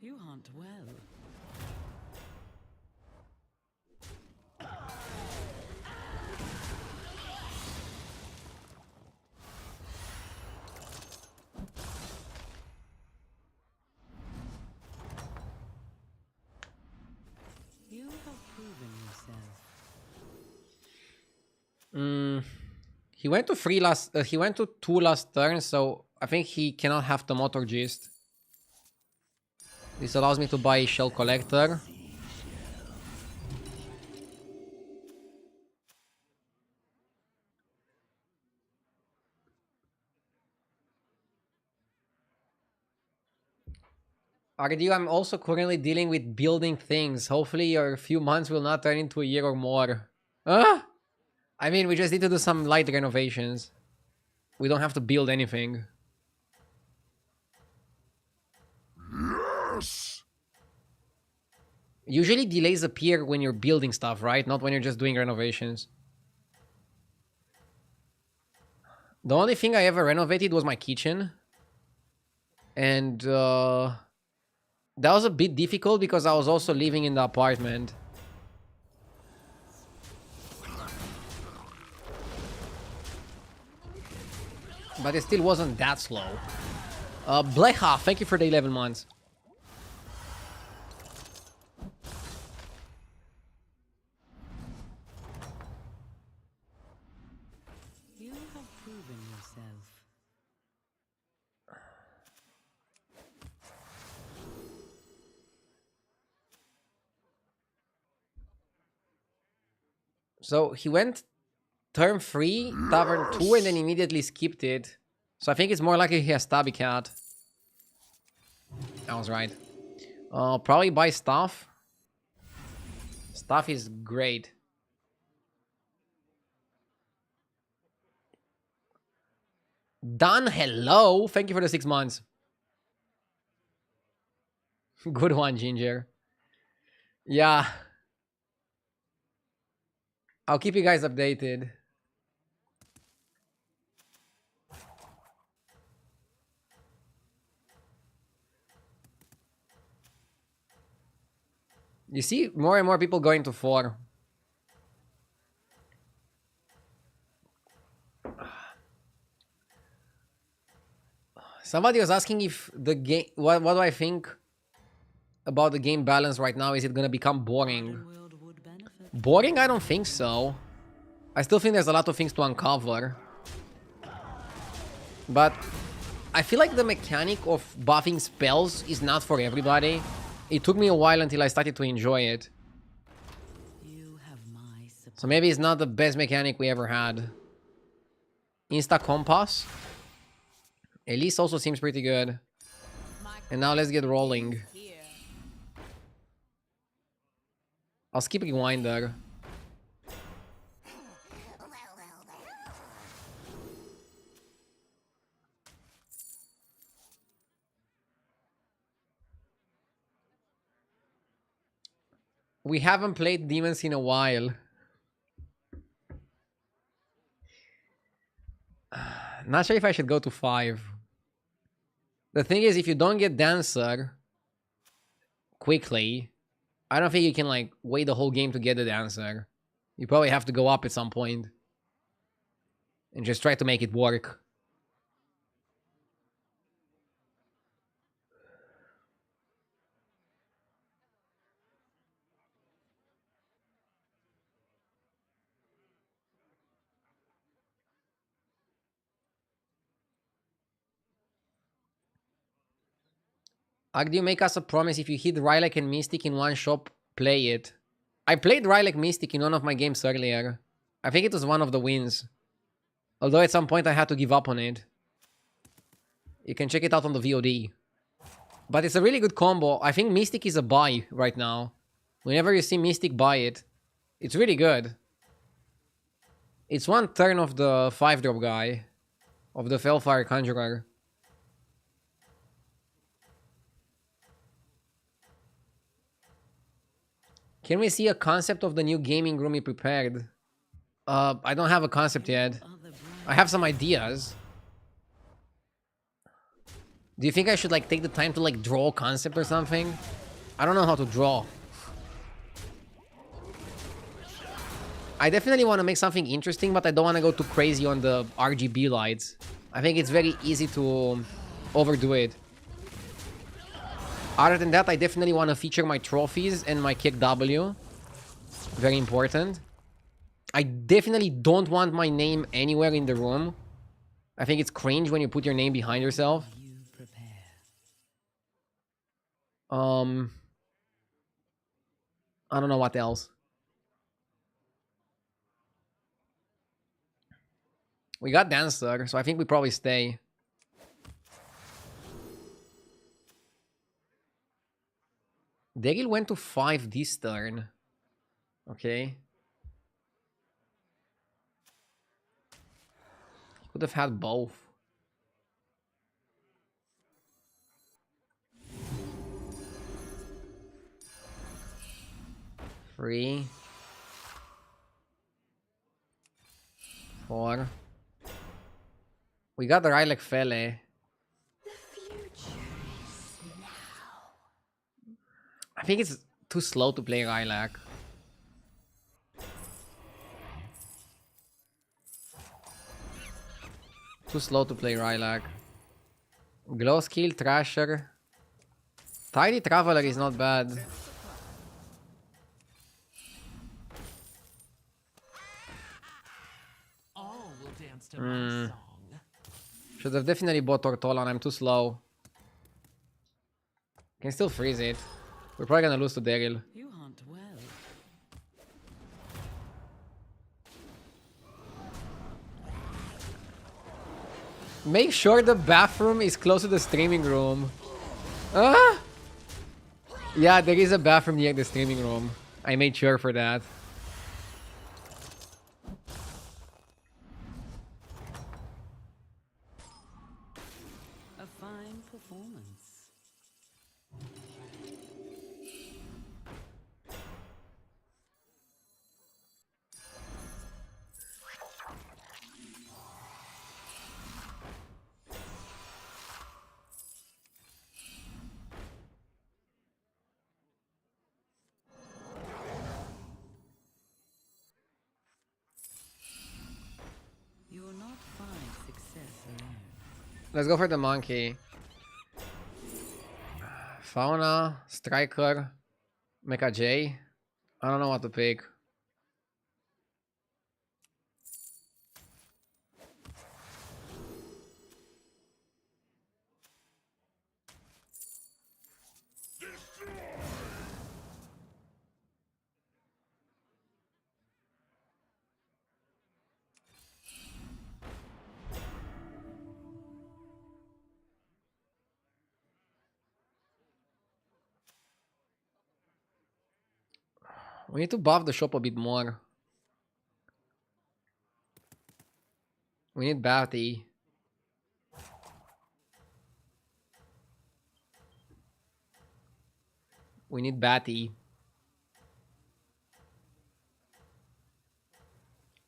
You hunt well. You have proven yourself. He went to 3 last. He went to 2 last turn, so I think he cannot have the Motor Gist. This allows me to buy Shell Collector. RDU, I'm also currently dealing with building things. Hopefully your few months will not turn into a year or more. Ah! I mean, we just need to do some light renovations. We don't have to build anything. Yes! Usually delays appear when you're building stuff, right? Not when you're just doing renovations. The only thing I ever renovated was my kitchen. And that was a bit difficult because I was also living in the apartment. But it still wasn't that slow. Blecha, thank you for the 11 months. You have proven yourself. So he went turn 3, tavern 2, and then immediately skipped it. So I think it's more likely he has Stabby Cat. I was right. Probably buy Staff. Staff is great. Dan, hello! Thank you for the 6 months. Good one, Ginger. Yeah. I'll keep you guys updated. You see more and more people going to 4. Somebody was asking if the game... What do I think about the game balance right now? Is it going to become boring? World would benefit. Boring? I don't think so. I still think there's a lot of things to uncover. But I feel like the mechanic of buffing spells is not for everybody. It took me a while until I started to enjoy it. You have my support. So maybe it's not the best mechanic we ever had. Insta Compass. Elise also seems pretty good. And now let's get rolling. I'll skip Rewinder. We haven't played Demons in a while. Not sure if I should go to 5. The thing is, if you don't get Dancer quickly, I don't think you can, like, wait the whole game to get the Dancer. You probably have to go up at some point. And just try to make it work. Agdio, make us a promise. If you hit Rylak and Mystic in one shop, play it. I played Rylak Mystic in one of my games earlier. I think it was one of the wins. Although at some point I had to give up on it. You can check it out on the VOD. But it's a really good combo. I think Mystic is a buy right now. Whenever you see Mystic, buy it. It's really good. It's one turn of the 5-drop guy. Of the Felfire Conjurer. Can we see a concept of the new gaming room you prepared? I don't have a concept yet. I have some ideas. Do you think I should like take the time to like draw a concept or something? I don't know how to draw. I definitely want to make something interesting, but I don't want to go too crazy on the RGB lights. I think it's very easy to overdo it. Other than that, I definitely want to feature my trophies and my kick W. Very important. I definitely don't want my name anywhere in the room. I think it's cringe when you put your name behind yourself. You prepare. I don't know what else. We got Dancer, so I think we probably stay. Daryl went to 5 this turn. Okay. Could have had both. Three. 4. We got the Rylek Fele. The future is now. I think it's too slow to play Rylak. Too slow to play Rylak. Glow Skill, Thrasher. Tidy Traveler is not bad. All will dance to my song. Should have definitely bought Tortola and I'm too slow. Can still freeze it. We're probably gonna lose to Daryl. You hunt well. Make sure the bathroom is close to the streaming room. Ah! Yeah, there is a bathroom near the streaming room. I made sure for that. A fine performance. You will not find success alone. Let's go for the monkey. Fauna, Striker, Mecha J. I don't know what to pick. We need to buff the shop a bit more. We need Batty. We need Batty.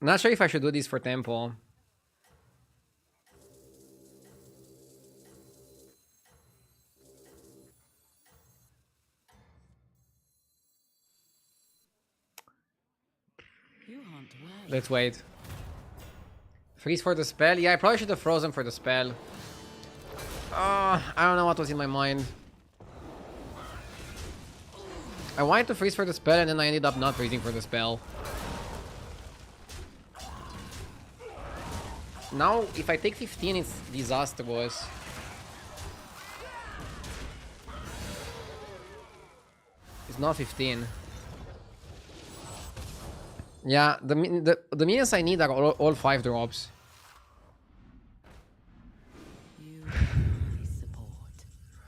I'm not sure if I should do this for tempo. You hunt well. Let's wait. Freeze for the spell? Yeah, I probably should have frozen for the spell. I don't know what was in my mind. I wanted to freeze for the spell and then I ended up not freezing for the spell. Now, if I take 15, it's disastrous. It's not 15. Yeah, the minions I need are all 5 drops. You have my support.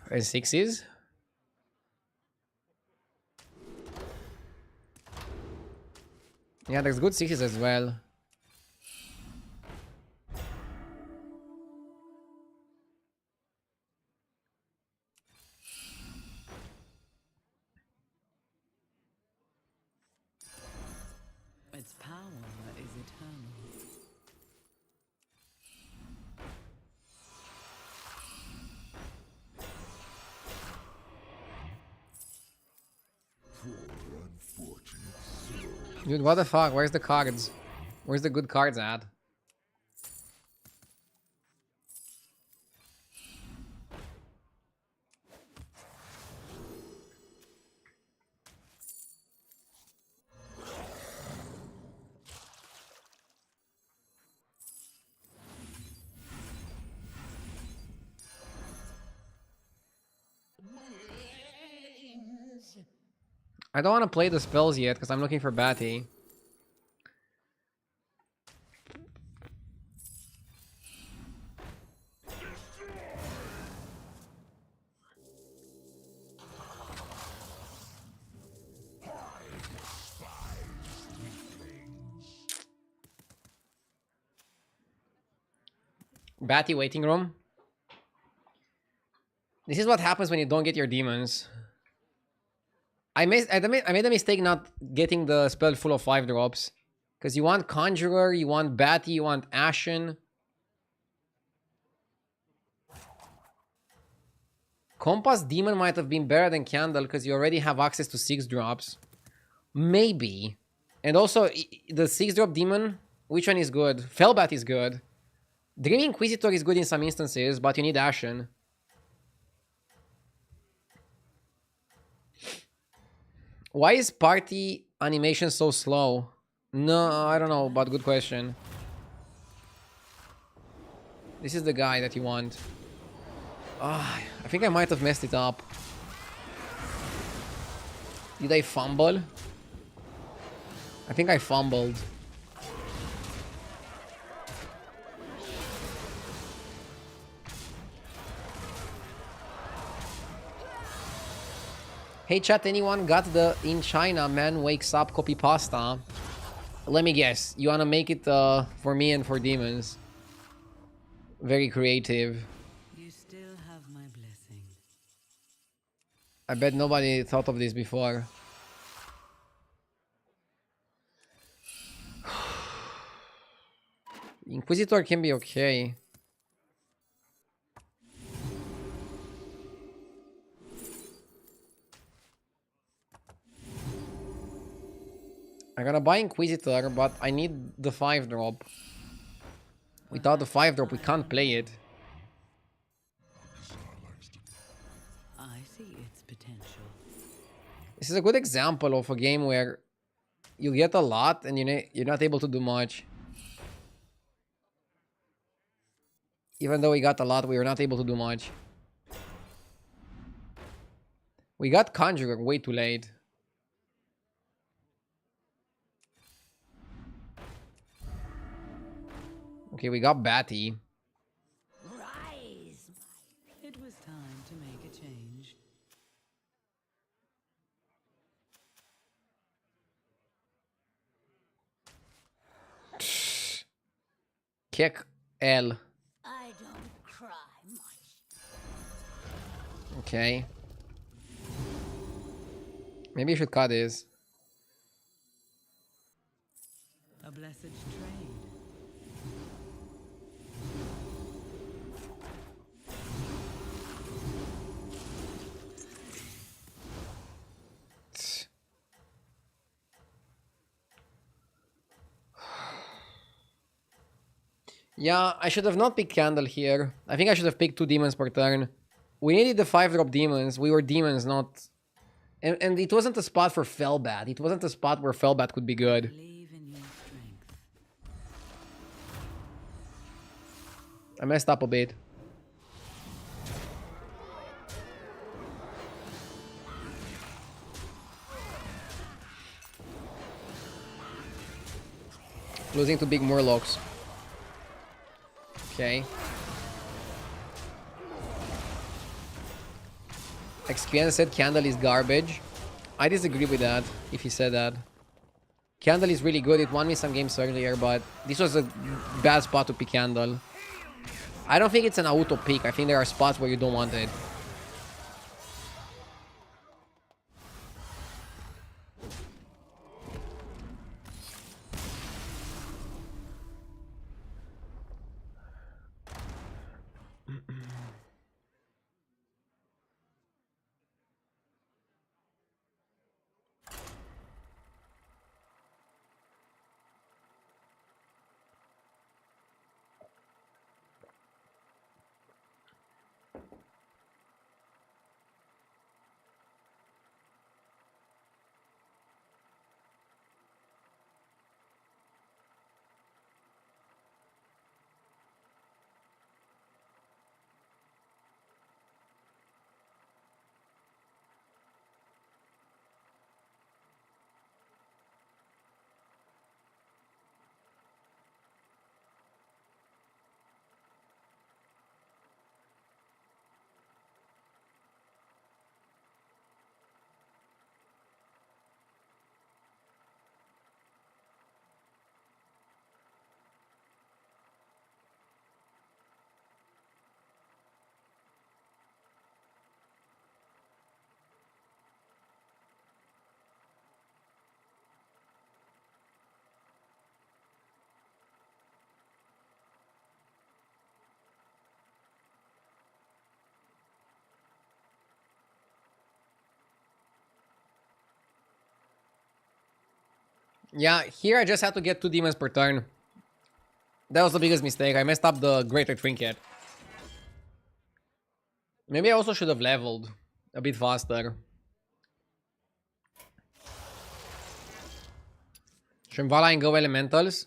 And 6s? Yeah, there's good sixes as well. Its power is eternal. Dude, what the fuck? Where's the cards? Where's the good cards at? I don't want to play the spells yet because I'm looking for Batty. Batty waiting room. This is what happens when you don't get your demons. I made a mistake not getting the spell full of 5 drops. Because you want Conjurer, you want Batty, you want Ashen. Compass Demon might have been better than Candle because you already have access to 6 drops. Maybe. And also, the 6 drop Demon, which one is good? Fellbat is good. Dream Inquisitor is good in some instances, but you need Ashen. Why is party animation so slow? No, I don't know, but good question. This is the guy that you want. I think I might have messed it up. Did I fumble? I think I fumbled. Hey chat, anyone got the "In China Man Wakes Up" copy pasta? Let me guess. You wanna make it for me and for demons? Very creative. You still have my blessing. I bet nobody thought of this before. Inquisitor can be okay. I'm gonna buy Inquisitor, but I need the 5 drop. Without the 5 drop, we can't play it. I see its potential. This is a good example of a game where you get a lot and you're not able to do much. Even though we got a lot, we were not able to do much. We got Conjurer way too late. Okay, we got Batty. Rise, It was time to make a change. Kick L. I don't cry much. Okay. Maybe you should cut this. A blessed trade. Yeah, I should have not picked Candle here. I think I should have picked 2 demons per turn. We needed the 5 drop demons. We were demons, not... And it wasn't a spot for Fellbat. It wasn't a spot where Fellbat could be good. Believe in your strength. I messed up a bit. Losing to big Murlocs. Okay. XPN said Candle is garbage. I disagree with that, if he said that. Candle is really good. It won me some games earlier, but this was a bad spot to pick Candle. I don't think it's an auto pick. I think there are spots where you don't want it. Yeah, here I just had to get 2 demons per turn. That was the biggest mistake. I messed up the greater trinket. Maybe I also should have leveled a bit faster. Shrimvala and go elementals.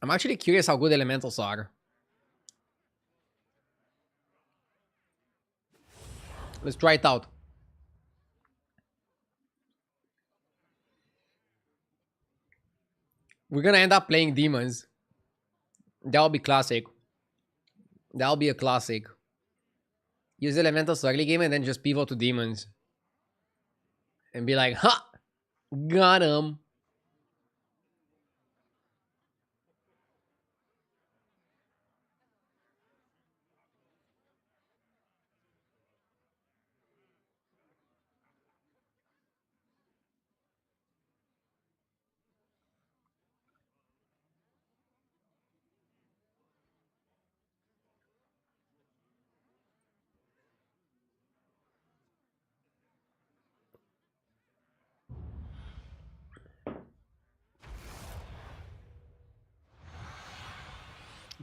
I'm actually curious how good elementals are. Let's try it out. We're gonna end up playing demons. That'll be classic. That'll be a classic. Use elementals early game and then just pivot to demons. And be like, ha! Got him.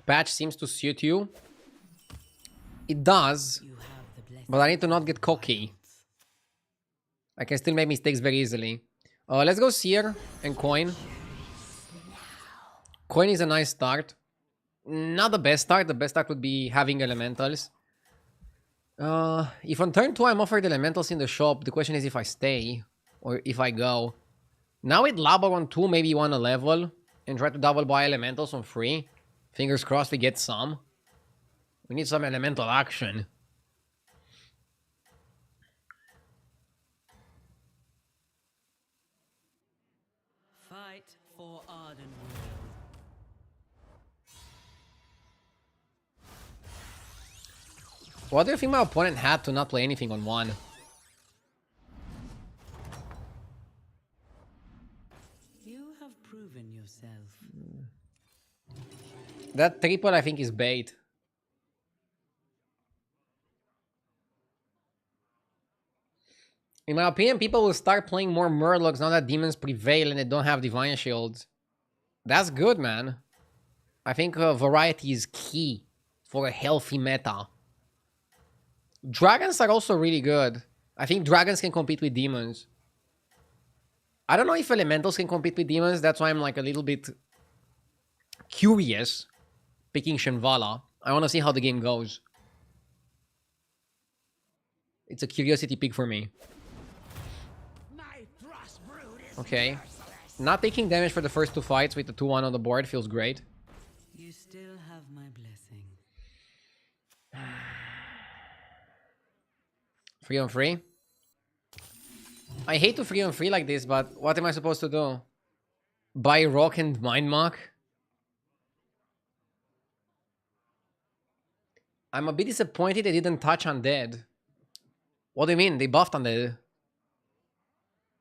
Patch seems to suit you. It does. You have the blessing. But I need to not get cocky. I can still make mistakes very easily. Let's go Seer and Coin. Coin is a nice start. Not the best start. The best start would be having elementals. If on turn 2 I'm offered elementals in the shop, the question is if I stay or if I go. Now with Labo on 2, maybe you want to level and try to double buy elementals on free. Fingers crossed we get some. We need some elemental action. Fight for Ardenwood. What do you think my opponent had to not play anything on 1? You have proven yourself. That triple I think is bait. In my opinion, people will start playing more Murlocs now that demons prevail and they don't have Divine Shields. That's good, man. I think variety is key for a healthy meta. Dragons are also really good. I think dragons can compete with demons. I don't know if elementals can compete with demons. That's why I'm like a little bit curious picking Shrimvala. I want to see how the game goes. It's a curiosity pick for me. Okay. Not taking damage for the first 2 fights with the 2-1 on the board feels great. You still have my blessing. 3 on 3. I hate to 3-on-3 like this, but what am I supposed to do? Buy Rock and Mind Mark? I'm a bit disappointed they didn't touch Undead. What do you mean? They buffed Undead.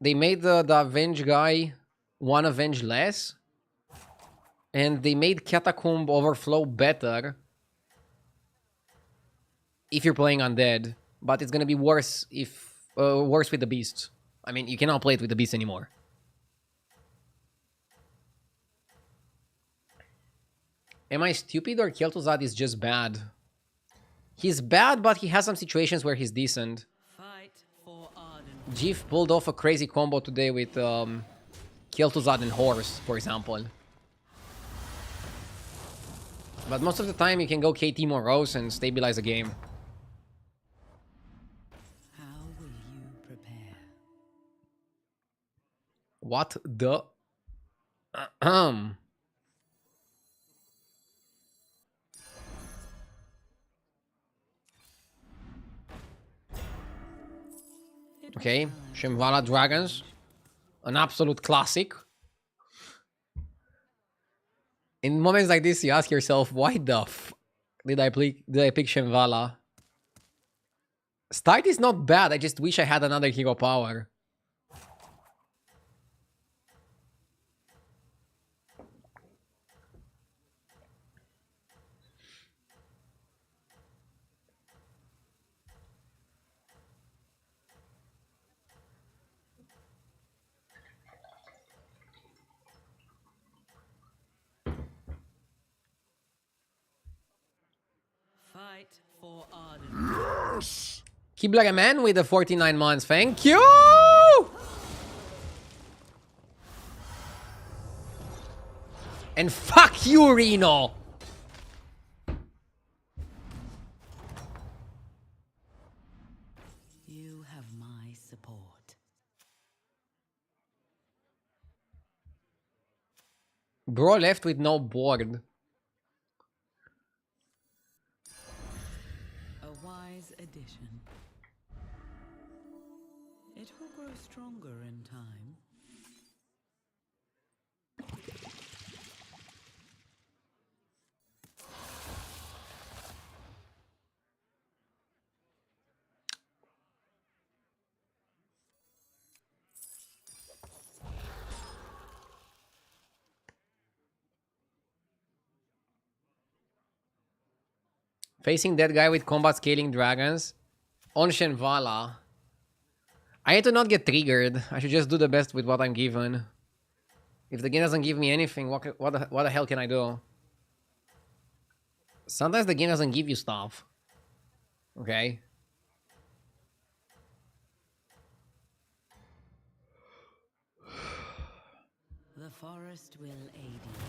They made the Avenge guy one Avenge less. And they made Catacomb Overflow better if you're playing Undead. But it's gonna be worse if worse with the Beast. I mean, you cannot play it with the Beast anymore. Am I stupid or Kel'Thuzad is just bad? He's bad, but he has some situations where he's decent. Fight for Arden. Jif pulled off a crazy combo today with Kel'Thuzad and Horse, for example. But most of the time you can go KT Morose and stabilize the game. How will you prepare? What the... Okay, Shimvala Dragons. An absolute classic. In moments like this, you ask yourself, why the f did I pick Shimvala? Start is not bad, I just wish I had another hero power. Fight for Arden. Keep like a man with the 49 months, thank you! And fuck you, Reno! You have my support. Bro left with no board. A wise addition. It will grow stronger in time. Facing that guy with combat scaling dragons. On Shenvala. I need to not get triggered. I should just do the best with what I'm given. If the game doesn't give me anything, what the hell can I do? Sometimes the game doesn't give you stuff. Okay. The forest will aid you.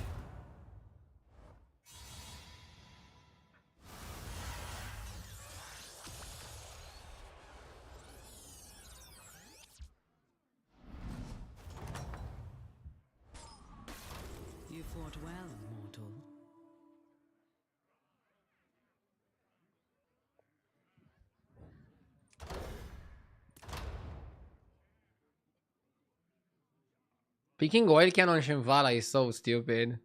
You fought well, mortal. Picking oil can on Shenvala is so stupid.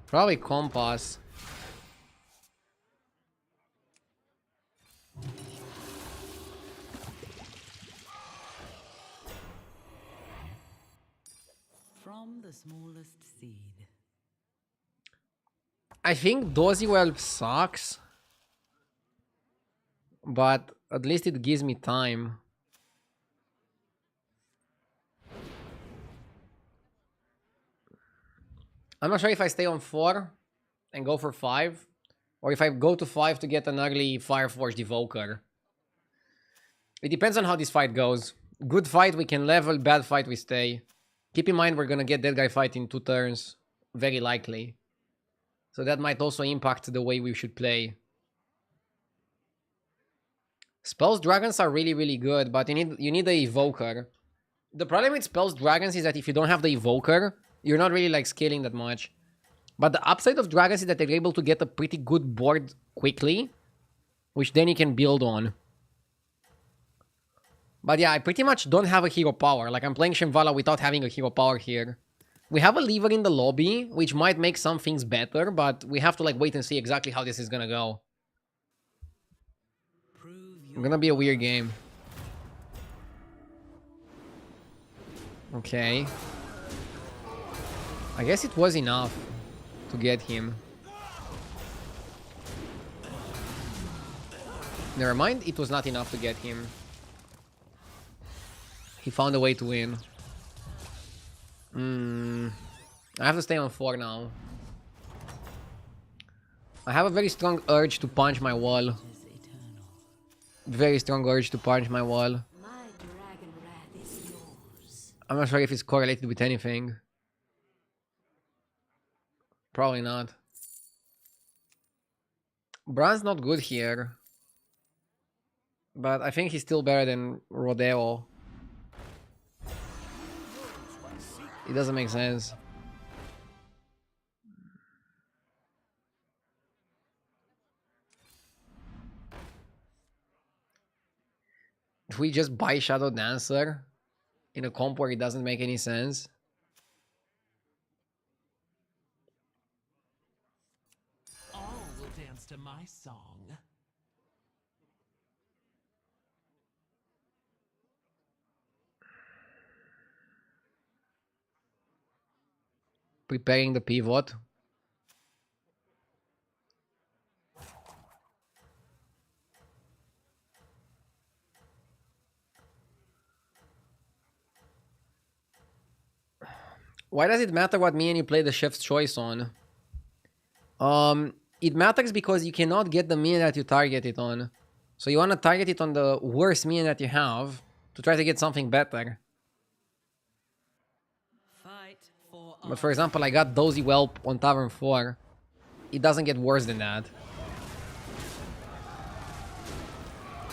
Probably Compass. From the smallest seed. I think Dozy Whelp sucks. But at least it gives me time. I'm not sure if I stay on 4 and go for 5. Or if I go to 5 to get an early Fireforged Evoker. It depends on how this fight goes. Good fight, we can level. Bad fight, we stay. Keep in mind, we're gonna get that guy fight in 2 turns. Very likely. So that might also impact the way we should play. Spells dragons are really, really good, but you need the Evoker. The problem with spells dragons is that if you don't have the evoker, you're not really like scaling that much. But the upside of dragons is that they're able to get a pretty good board quickly, which then you can build on. But yeah, I pretty much don't have a hero power. Like, I'm playing Shimvala without having a hero power here. We have a lever in the lobby, which might make some things better, but we have to like wait and see exactly how this is gonna go. It's gonna be a weird game. Okay. I guess it was enough to get him. Never mind, it was not enough to get him. He found a way to win. I have to stay on 4 now. I have a very strong urge to punch my wall. Very strong urge to punch my wall. My dragon wrath is yours. I'm not sure if it's correlated with anything. Probably not. Bran's not good here. But I think he's still better than Rodeo. It doesn't make sense. If we just buy Shadow Dancer in a comp where it doesn't make any sense. All will dance to my song. Preparing the pivot. Why does it matter what minion you play the chef's choice on? It matters because you cannot get the minion that you target it on. So you want to target it on the worst minion that you have to try to get something better. Fight for But for example, I got Dozy Whelp on Tavern 4. It doesn't get worse than that.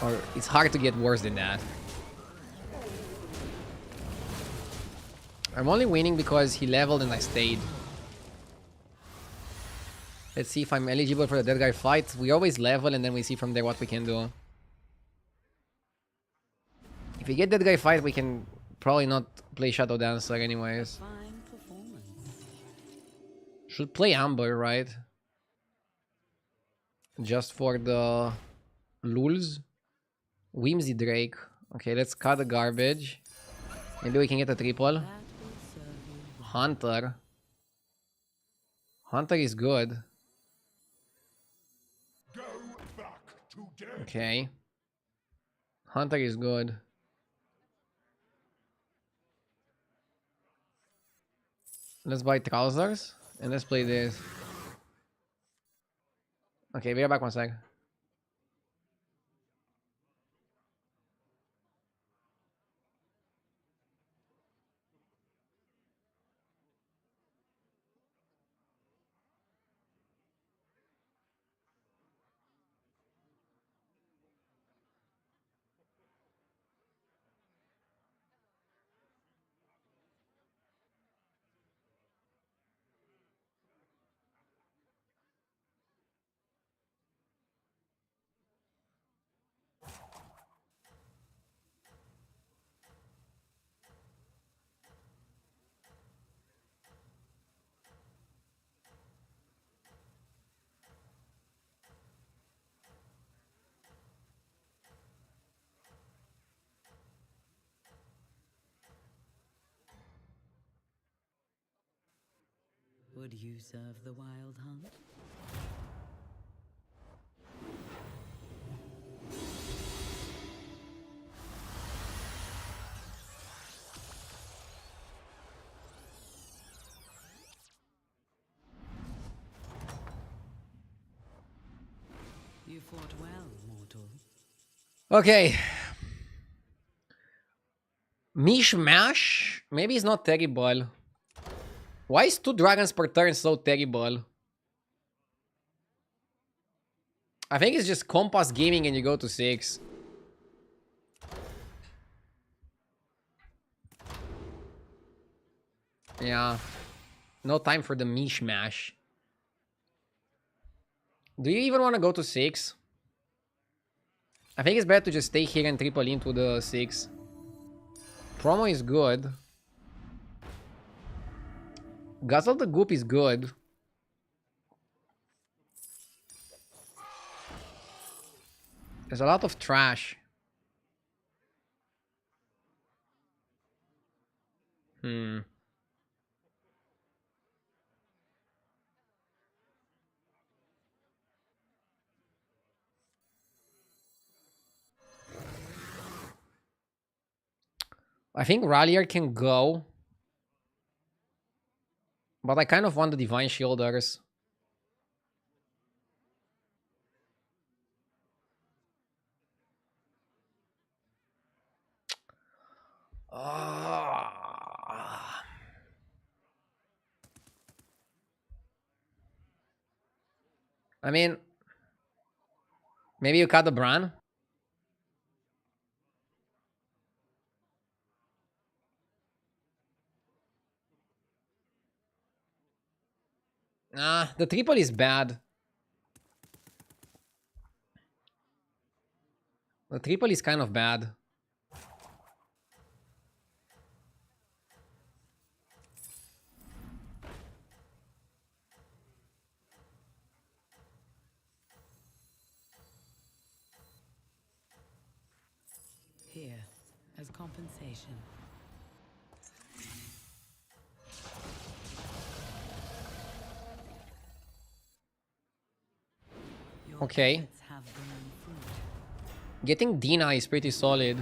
Or it's hard to get worse than that. I'm only winning because he leveled and I stayed. Let's see if I'm eligible for the dead guy fight. We always level and then we see from there what we can do. If we get dead guy fight, we can probably not play Shadow Dancer anyways. fine performance. Should play Amber, right? Just for the lulz. Whimsy Drake. Okay, let's cut the garbage. Maybe we can get a triple. That will serve you. Hunter. Hunter is good. Go back to death. Okay. Hunter is good. Let's buy trousers and let's play this. Okay, be right back 1 sec. Would you serve the wild hunt? You fought well, mortal. Okay. Mishmash? Maybe it's not terrible. Why is 2 dragons per turn so terrible? I think it's just Compass Gaming and you go to 6. Yeah. No time for the mishmash. Do you even want to go to 6? I think it's better to just stay here and triple into the 6. Promo is good. Guzzle the Goop is good. There's a lot of trash. I think Rallier can go. But I kind of want the Divine Shielders. I mean, maybe you cut the Bran? Nah, the triple is bad. The triple is kind of bad. Here, as compensation. Your Okay. efforts have borne fruit. Getting Dina is pretty solid.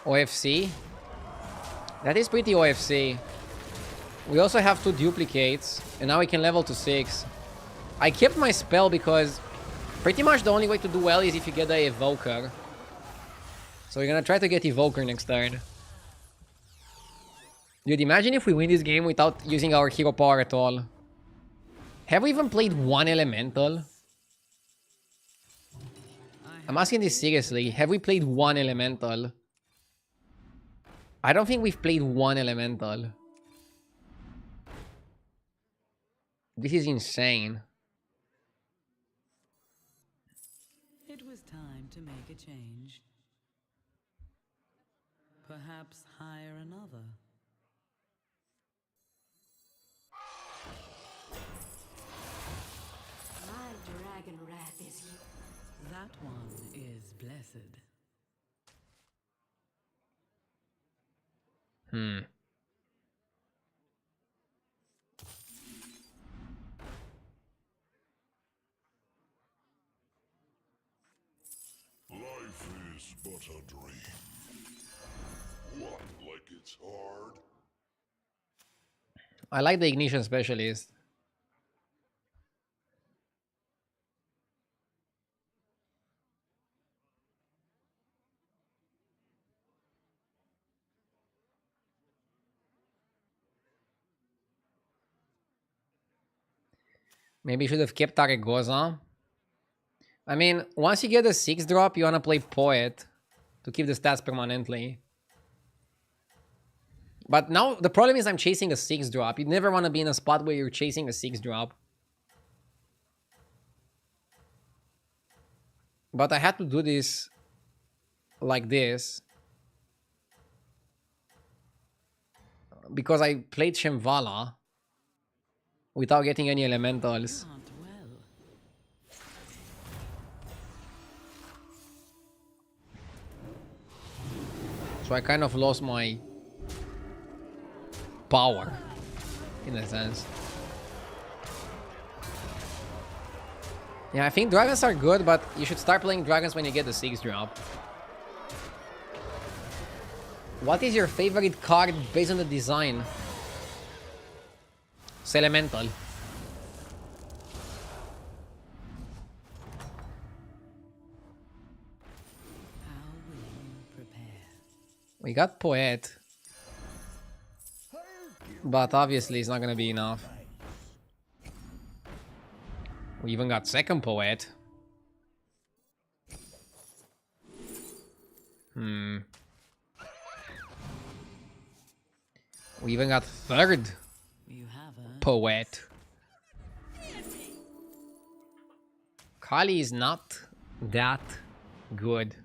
OFC? That is pretty OFC. We also have 2 duplicates, and now we can level to 6. I kept my spell because pretty much the only way to do well is if you get the Evoker. So we're gonna try to get Evoker next turn. Dude, imagine if we win this game without using our hero power at all. Have we even played 1 elemental? I'm asking this seriously. Have we played 1 elemental? I don't think we've played 1 elemental. This is insane. It was time to make a change. Perhaps hire another. My dragon wrath is you. That one is blessed. Life is but a dream. What, like it's hard? I like the Ignition Specialist. Maybe you should have kept Taregoza. I mean, once you get a 6 drop, you wanna play Poet to keep the stats permanently. But now the problem is I'm chasing a 6 drop. You never wanna be in a spot where you're chasing a 6 drop. But I had to do this like this because I played Shemvala without getting any elementals. Aren't well. So I kind of lost my power in a sense. Yeah, I think dragons are good, but you should start playing dragons when you get the 6 drop. What is your favorite card based on the design? It's elemental. How will you prepare? We got Poet. But obviously it's not gonna be enough. We even got second Poet. We even got third You have a poet. Kali is not that good.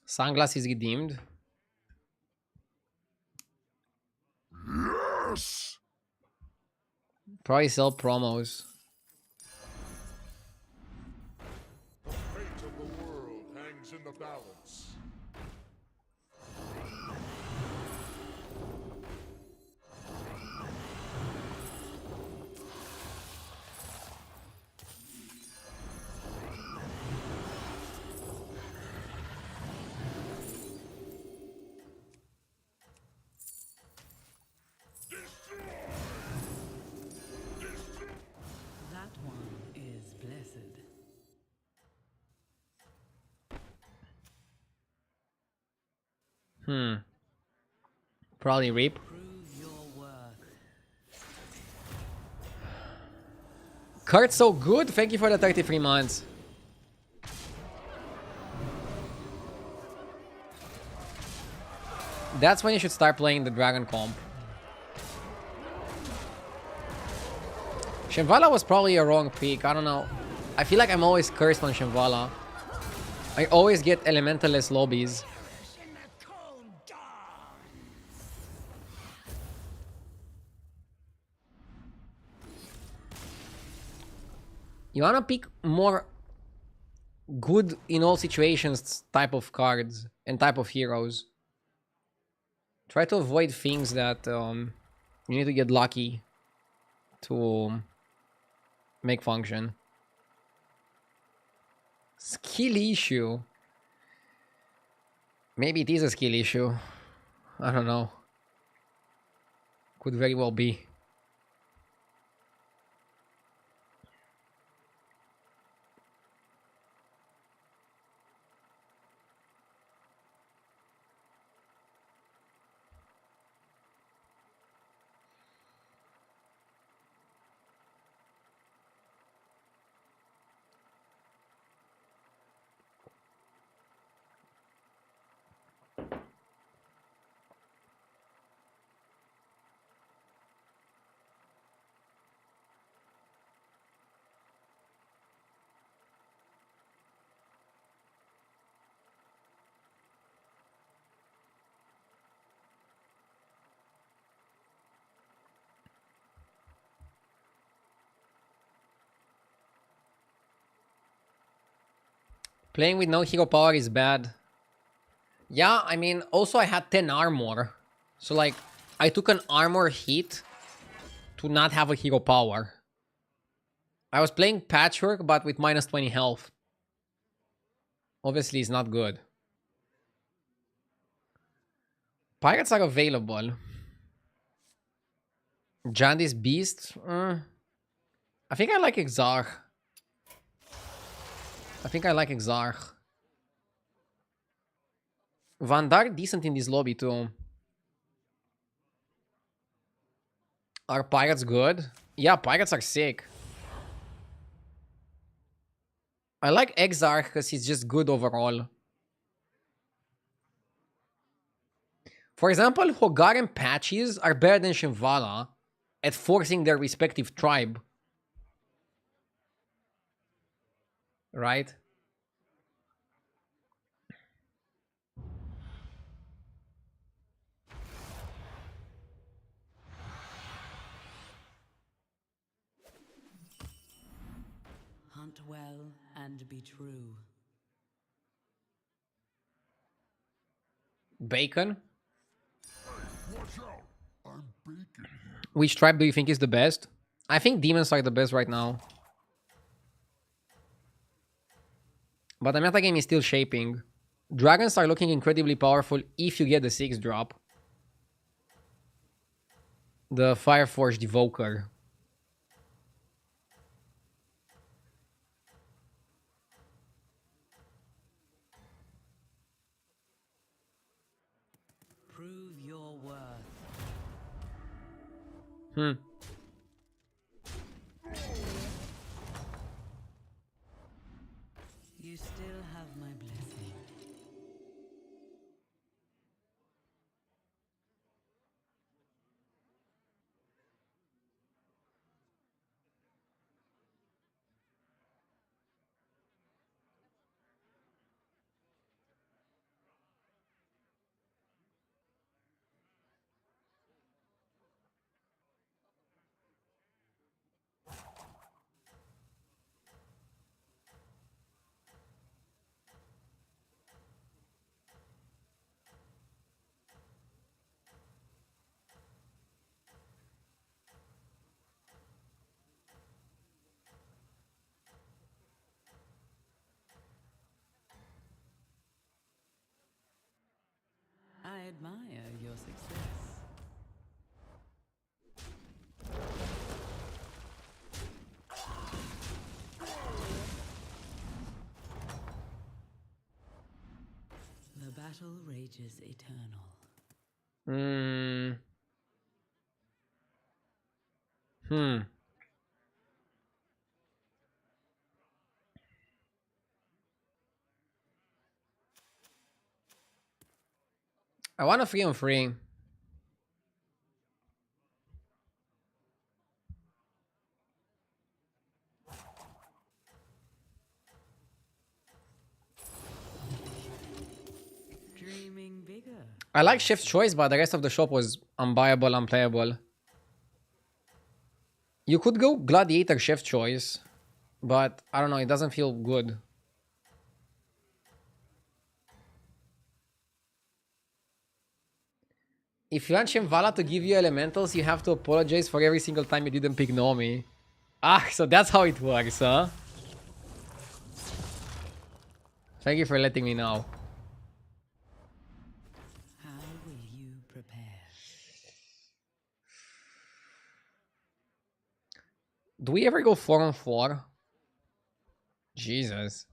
Sunglass is redeemed. Yes! Probably sell promos. Fate of the world hangs in the balance. that one is blessed. Probably reap. Prove your worth. Card's so good. Thank you for the 33 months. That's when you should start playing the Dragon comp. Shimvala was probably a wrong pick. I don't know. I feel like I'm always cursed on Shimvala. I always get elementalist lobbies. You wanna pick more good in all situations type of cards and type of heroes. Try to avoid things that you need to get lucky to make function. Skill issue. Maybe it is a skill issue. I don't know. Could very well be. Playing with no hero power is bad. Yeah, I mean, also I had 10 armor. So, like, I took an armor hit to not have a hero power. I was playing Patchwork, but with minus 20 health. Obviously, it's not good. Pirates are available. Jandy's Beast? I think I like Exarch. Vandar decent in this lobby too. Are pirates good? Yeah, pirates are sick. I like Exarch because he's just good overall. For example, Hogar and Patches are better than Shimvala at forcing their respective tribe. Right? Hunt well and be true. Bacon? Watch out! I'm bacon here. Which tribe do you think is the best? I think demons are the best right now. But the metagame is still shaping. Dragons are looking incredibly powerful if you get the 6 drop. The Fireforged Evoker. Prove your worth. Hmm. You still have my blessing. I admire your success. The battle rages eternal. Hmm. Hmm. I want a 3-on-3. Dreaming bigger. I like Shift Choice, but the rest of the shop was unbuyable, unplayable. You could go Gladiator Shift Choice, but I don't know, it doesn't feel good. If you want Shimvala to give you elementals, you have to apologize for every single time you didn't pick Nomi. Ah, so that's how it works, huh? Thank you for letting me know. How will you prepare? Do we ever go 4-on-4? Jesus.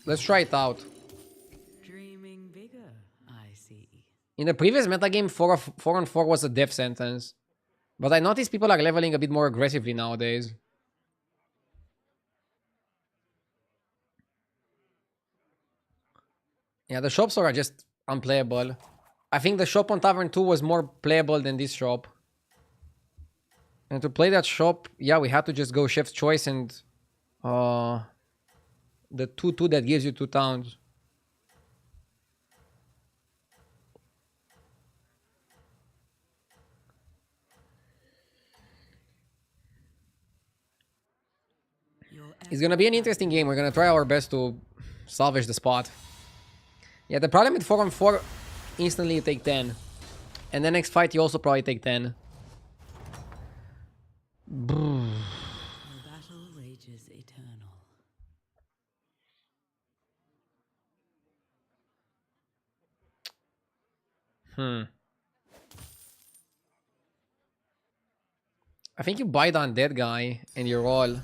Let's try it out. Dreaming bigger, I see. In the previous metagame, 4-on-4 was a death sentence. But I noticed people are leveling a bit more aggressively nowadays. Yeah, the shops are just unplayable. I think the shop on Tavern 2 was more playable than this shop. And to play that shop, yeah, we had to just go Chef's Choice and the 2-2 that gives you 2 towns. It's gonna be an interesting game. We're gonna try our best to salvage the spot. Yeah, the problem with 4-on-4, instantly you take 10. And the next fight you also probably take 10. The battle rages eternal. I think you buy the Undead guy and you roll. I'll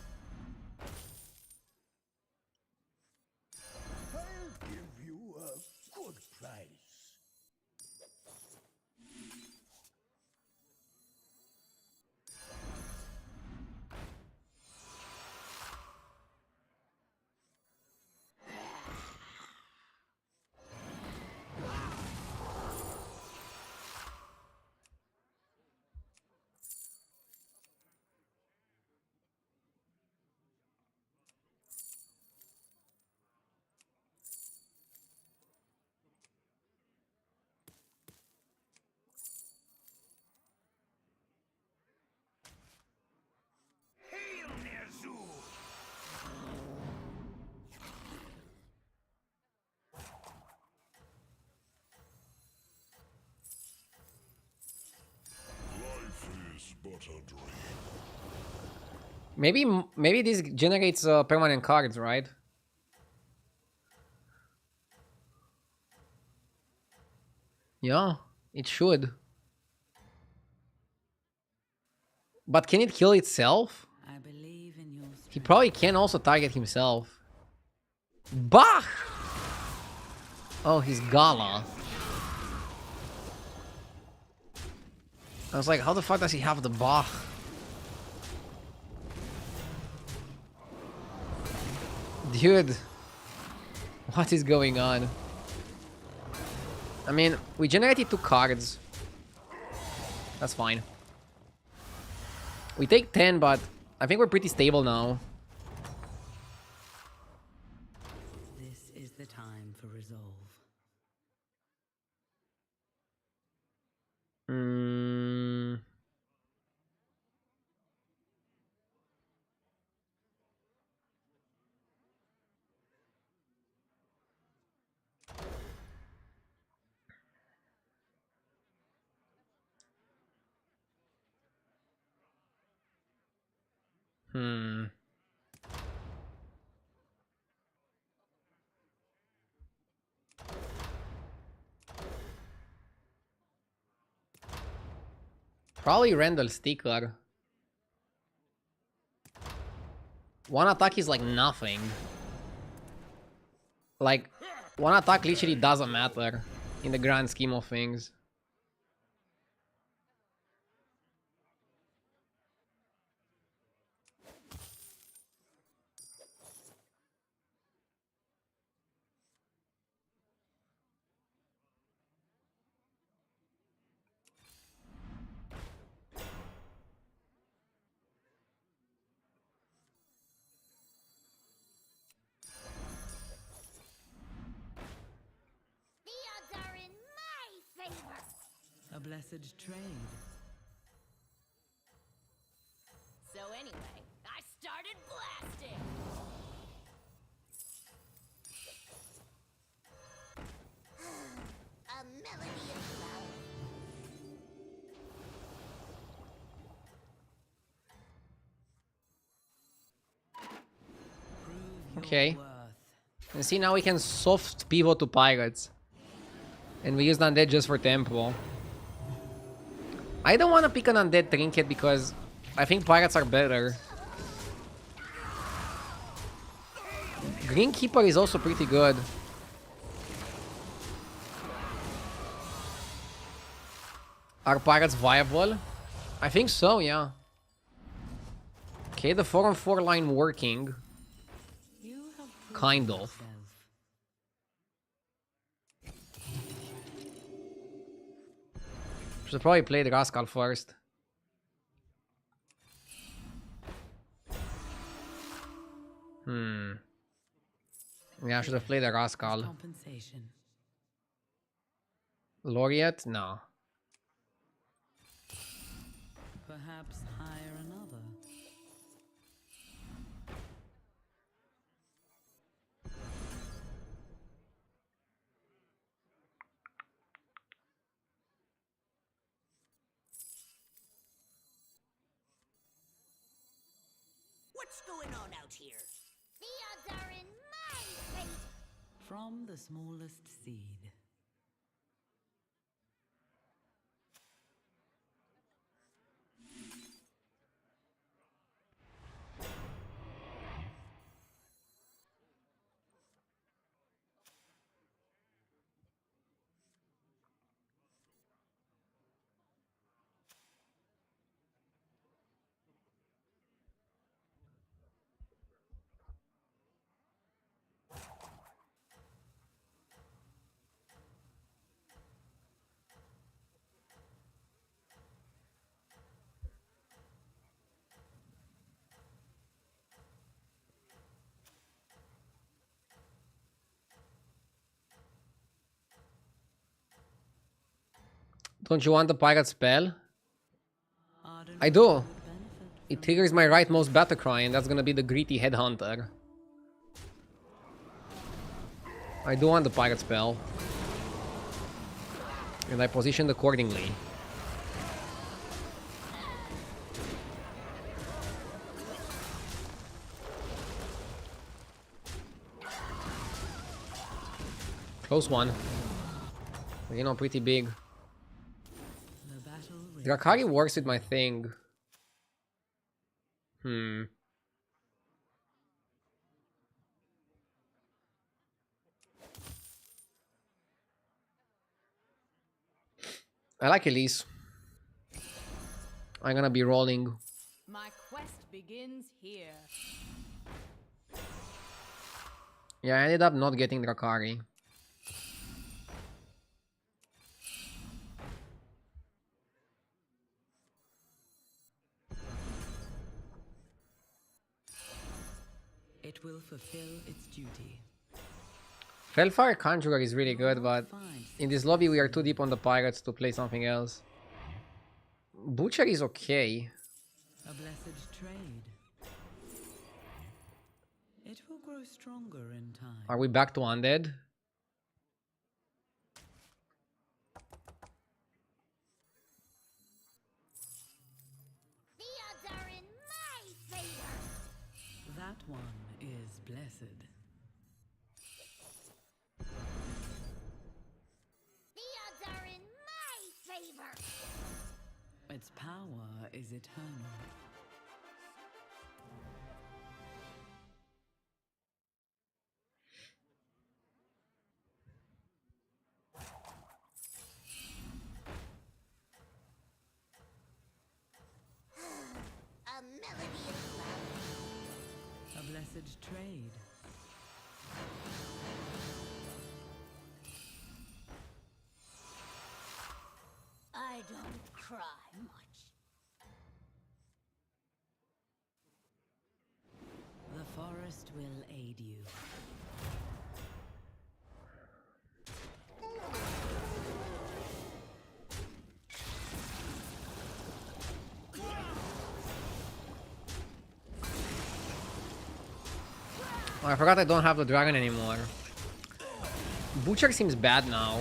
give you a good price. Maybe this generates permanent cards, right? Yeah, it should. But can it kill itself? I believe in your He strength. probably can also target himself. Bah! Oh, he's Gala. I was like, how the fuck does he have the Bach? Dude, what is going on? I mean, we generated 2 cards. That's fine. We take 10, but I think we're pretty stable now. This is the time for resolve. Mm. Hmm. Probably Randall Stickler. One attack is like nothing. Like, one attack literally doesn't matter in the grand scheme of things. The odds are in my favor. A blessed trade. So anyway, I started blasting. A melody in flower. Prove Okay. your worth. And see, now we can soft pivot to pirates. And we use Undead just for tempo. I don't want to pick an Undead Trinket because I think pirates are better. Greenkeeper is also pretty good. Are pirates viable? I think so, yeah. Okay, the 4-on-4 line working. You have proven Kind of. yourself. Should probably play the Rascal first. Yeah, I should have played the Rascal. Compensation. Laureate? No. Perhaps hire another. What's going on out here? The odds are in my fate. From the smallest seed. Don't you want the pirate spell? Ardent I do. would benefit It triggers my rightmost battle cry, and that's gonna be the greedy headhunter. I do want the pirate spell. And I positioned accordingly. Close one. You know, pretty big. The battle Drakari works with my thing. I like Elise. I'm gonna be rolling. My quest begins here. Yeah, I ended up not getting Drakari. It will fulfill its duty. Felfire Conjurer is really good, but in this lobby we are too deep on the pirates to play something else. Butcher is okay. A blessed trade. It will grow stronger in time. Are we back to Undead? The odds are in my favor. That one is blessed. The odds are in my favor. Its power is eternal. A melody is loud. A blessed trade. I don't cry much. The forest will aid you. Oh, I forgot I don't have the dragon anymore. Butcher seems bad now.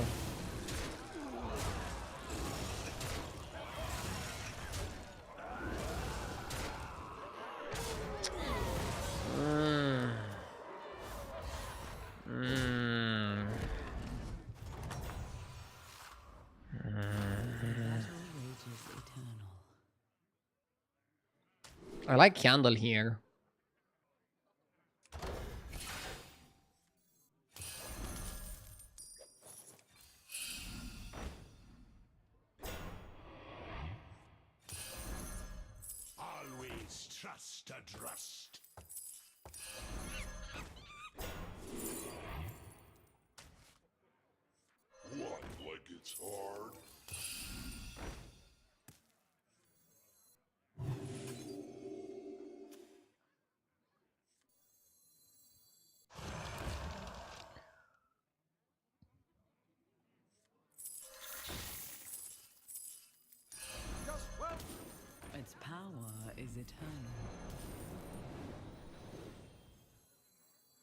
Battle rages eternal. I like Candle here. Always trust a trust. What, like it's hard? Just 12. Its power is eternal.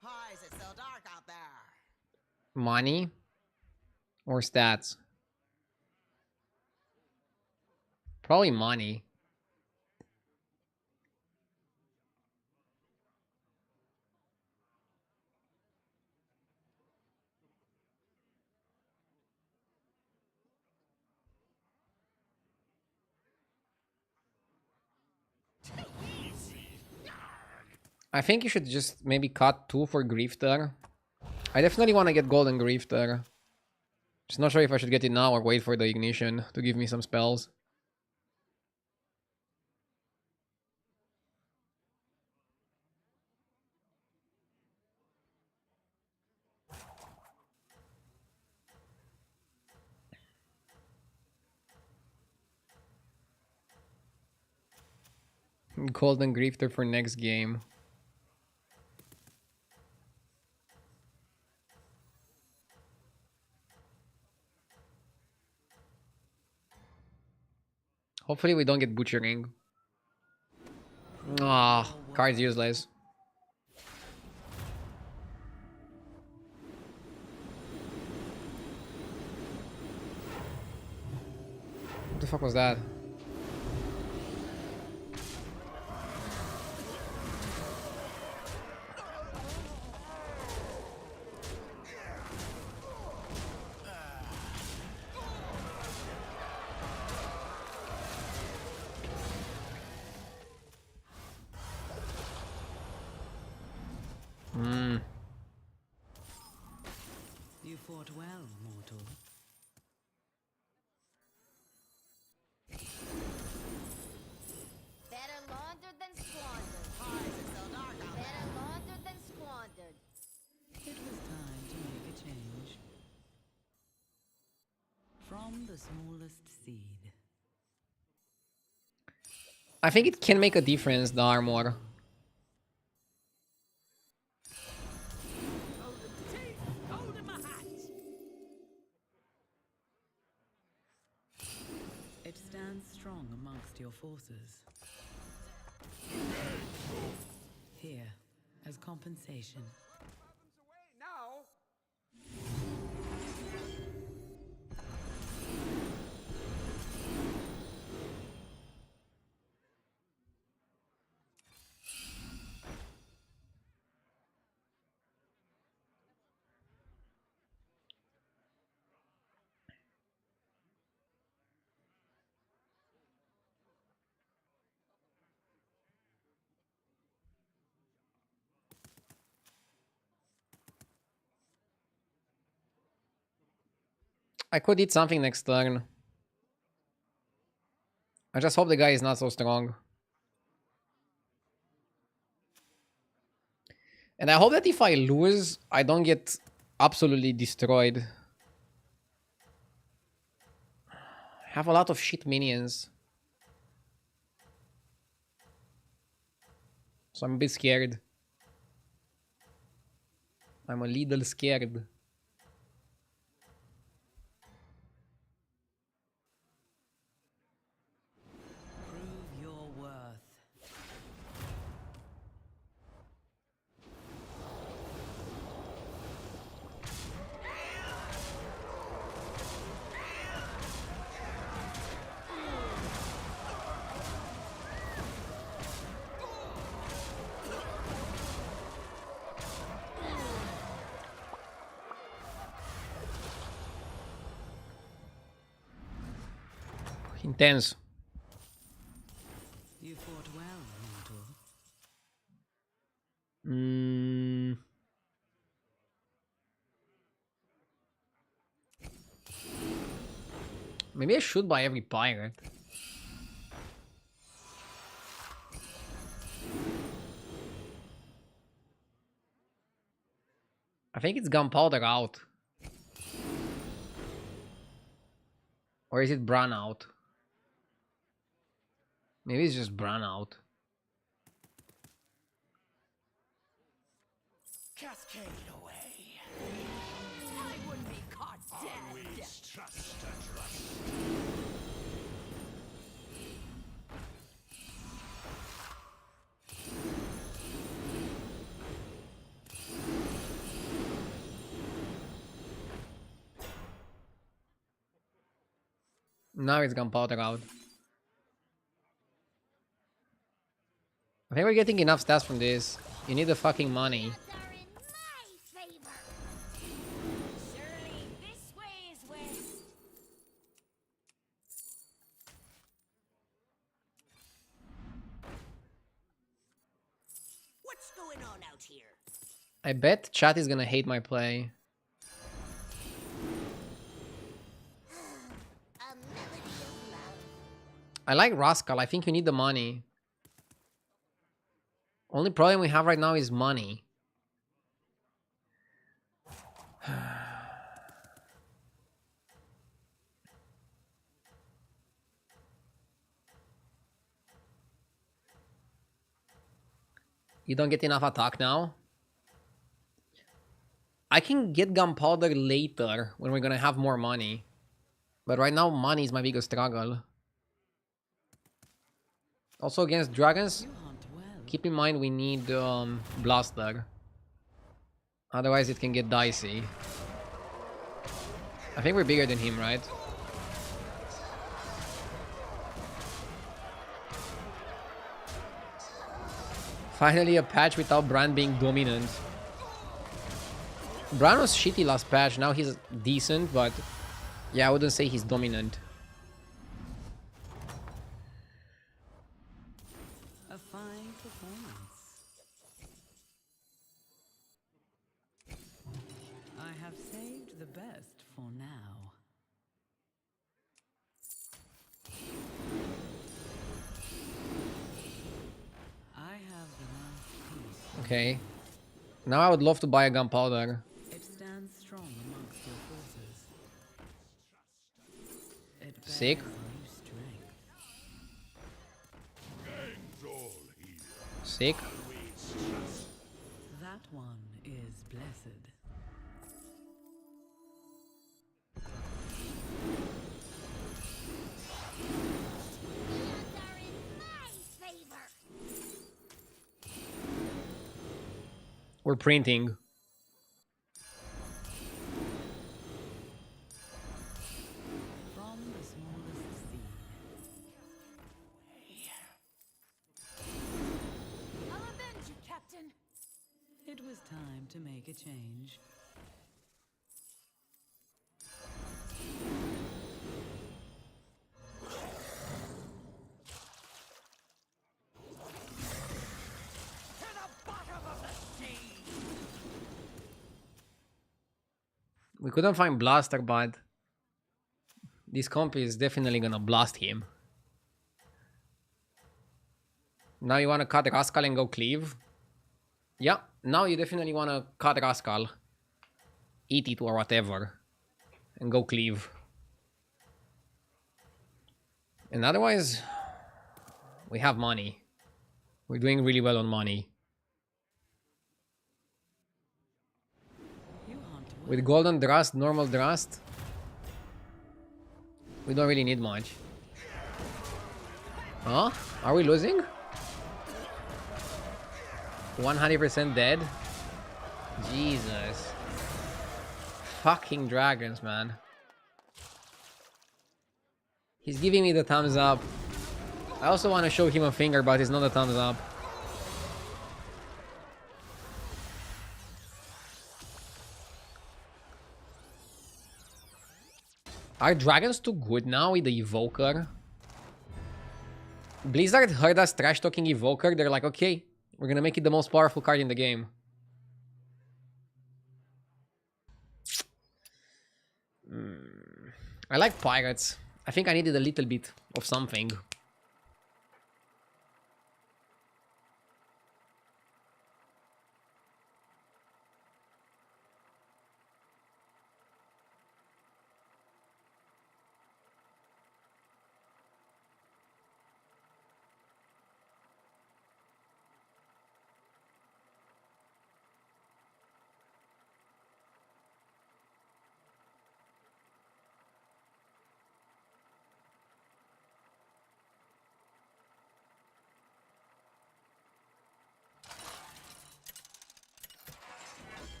Why is it so dark out there? Money or stats? Probably money. I think you should just maybe cut 2 for Grifter. I definitely want to get Golden Grifter. Just not sure if I should get it now or wait for the Ignition to give me some spells. Golden Grifter for next game. Hopefully we don't get Butchering. Ah, card's useless. What the fuck was that? fought well, mortal. Better laundered than squandered. Why is it so dark out Better there? laundered than squandered. It was time to make a change. From the smallest seed. I think it can make a difference, the armor. It stands strong amongst your forces. Here, as compensation. 12 fathoms away now. I could eat something next turn. I just hope the guy is not so strong. And I hope that if I lose, I don't get absolutely destroyed. I have a lot of shit minions. So I'm a bit scared. I'm a little scared. Prove your worth. Intense. You fought well, mortal. Maybe I should buy every pirate. I think it's gunpowder out. Or is it Bran out? Maybe it's just Bran out. Cascade away. I wouldn't be caught dead. Always trust a trust. Now it's gunpowder out. I think we're getting enough stats from this. You need the fucking money. Odds are in my favor. Surely this way is west. What's going on out here? I bet chat is gonna hate my play. A melody of love. I like Rascal. I think you need the money. Only problem we have right now is money. You don't get enough attack now? I can get gunpowder later when we're gonna have more money. But right now, money is my biggest struggle. Also against dragons, You hunt well. keep in mind we need Blaster. Otherwise it can get dicey. I think we're bigger than him, right? Finally a patch without Bran being dominant. Bran was shitty last patch, now he's decent, but yeah, I wouldn't say he's dominant. A fine performance. I have saved the best for now. I have the last piece. Okay. Now I would love to buy a gunpowder. It stands strong amongst your forces. It bears Sick. new strength. Sick. That one is blessed. Odds are in my favor. We're printing. From the smallest seed. I'll avenge you, Captain. It was time to make a change. We couldn't find Blaster, but this comp is definitely gonna blast him. Now you wanna cut Rascal and go cleave? Yeah, now you definitely wanna cut Rascal. Eat it or whatever. And go cleave. And otherwise, we have money. We're doing really well on money. You hunt well. With Golden Drast, normal Drast, we don't really need much. Huh? Are we losing? 100% dead? Jesus. Fucking dragons, man. He's giving me the thumbs up. I also want to show him a finger, but it's not a thumbs up. Are dragons too good now with the Evoker? Blizzard heard us trash talking Evoker. They're like, okay, we're gonna make it the most powerful card in the game. I like pirates. I think I needed a little bit of something.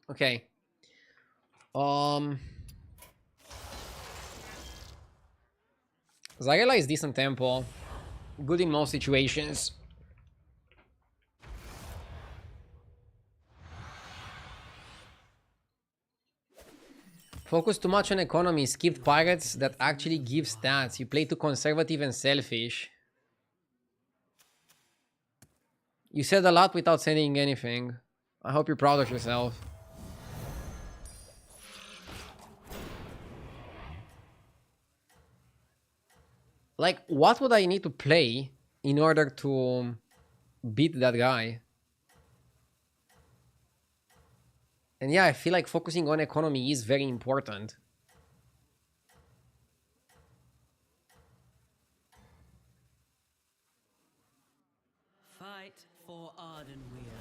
Okay. Zagela is decent tempo. Good in most situations. Focus too much on economy. Skip pirates that actually give stats. You play too conservative and selfish. You said a lot without saying anything. I hope you're proud of yourself. Like, what would I need to play in order to beat that guy? And yeah, I feel like focusing on economy is very important. Fight for Ardenweir.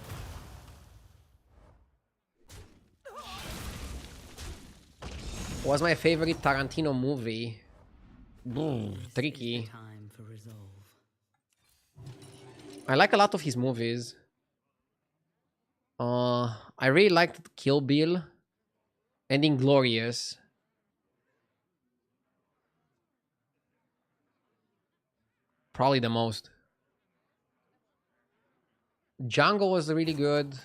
Was my favorite Tarantino movie? Tricky. Time for resolve. I like a lot of his movies. I really liked Kill Bill and Inglorious. Probably the most. Django was really good.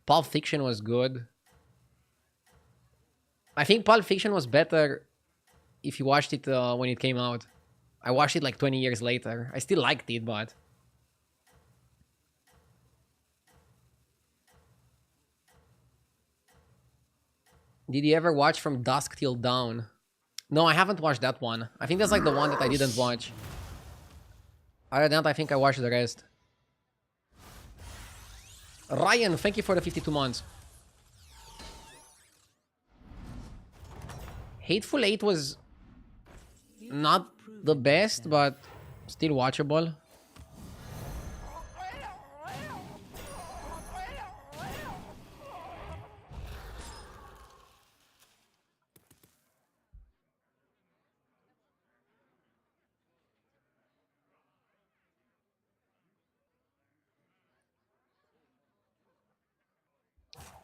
Pulp Fiction was good. I think Pulp Fiction was better if you watched it when it came out. I watched it like 20 years later. I still liked it, but... Did you ever watch From Dusk Till Dawn? No, I haven't watched that one. I think that's like the one that I didn't watch. Other than that, I think I watched the rest. Ryan, thank you for the 52 months. Hateful Eight was not the best, but still watchable.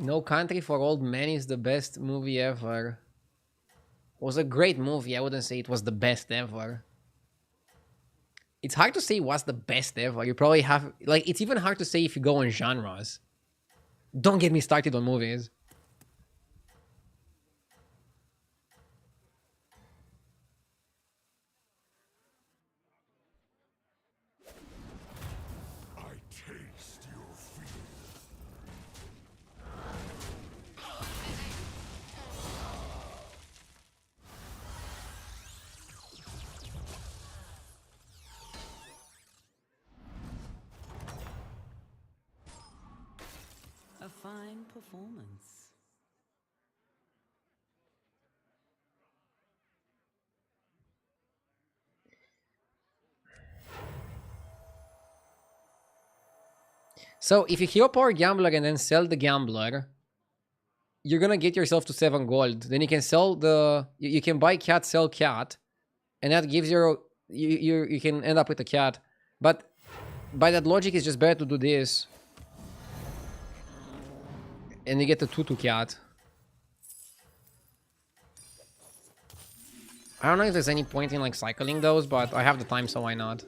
No Country for Old Men is the best movie ever. It was a great movie. I wouldn't say it was the best ever. It's hard to say what's the best ever. You probably have... Like, it's even hard to say if you go on genres. Don't get me started on movies. I taste your fear. A fine performance. So, if you hero power Gambler and then sell the Gambler, you're gonna get yourself to 7 gold. Then you can sell the... You can buy cat, sell cat. And that gives you can end up with a cat. But by that logic, it's just better to do this. And you get the 2/2 cat. I don't know if there's any point in like cycling those, but I have the time, so why not?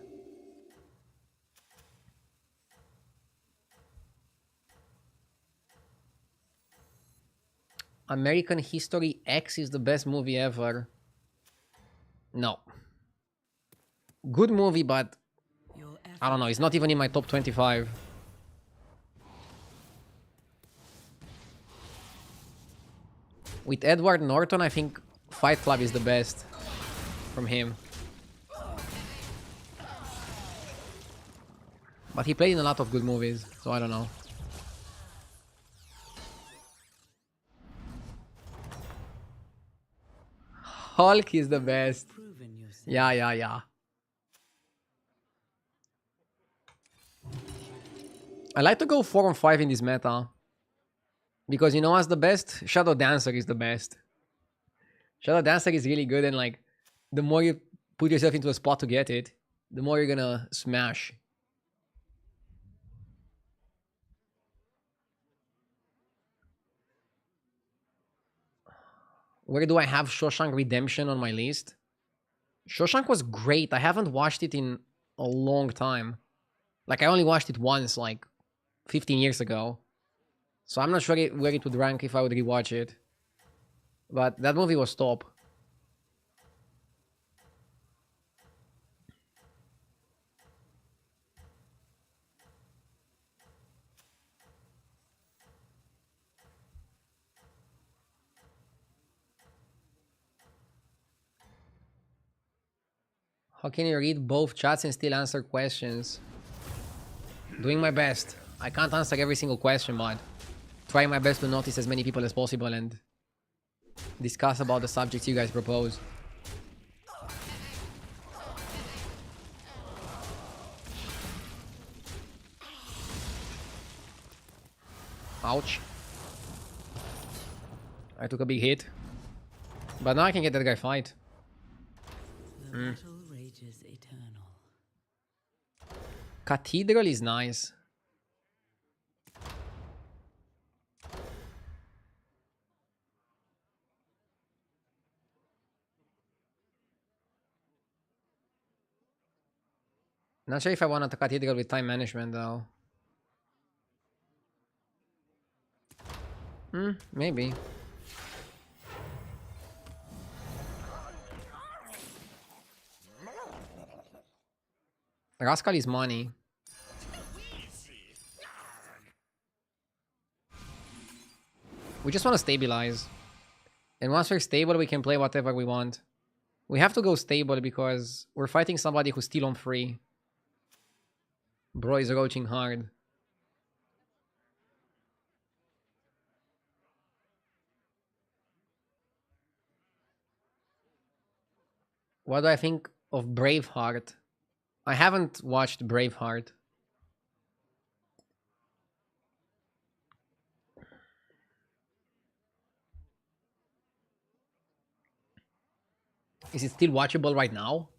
American History X is the best movie ever. No. Good movie, but Your I don't know. It's not even in my top 25. With Edward Norton, I think Fight Club is the best from him. But he played in a lot of good movies, so I don't know. Hulk is the best. proven yourself. Yeah. I like to go 4 on 5 in this meta. Because you know what's the best? Shadow Dancer is the best. Shadow Dancer is really good, and like, the more you put yourself into a spot to get it, the more you're gonna smash. Where do I have Shawshank Redemption on my list? Shawshank was great. I haven't watched it in a long time. Like, I only watched it once, like, 15 years ago. So I'm not sure where it would rank if I would rewatch it. But that movie was top. How can you read both chats and still answer questions? Doing my best. I can't answer every single question, but trying my best to notice as many people as possible and discuss about the subjects you guys propose. Ouch. I took a big hit. But now I can get that guy fight. The The battle rages eternal. Cathedral is nice. Not sure if I want a cathedral with time management though. Maybe. Rascal is money. We just want to stabilize. And once we're stable, we can play whatever we want. We have to go stable because we're fighting somebody who's still on free. Bro is roaching hard. What do I think of Braveheart? I haven't watched Braveheart. Is it still watchable right now?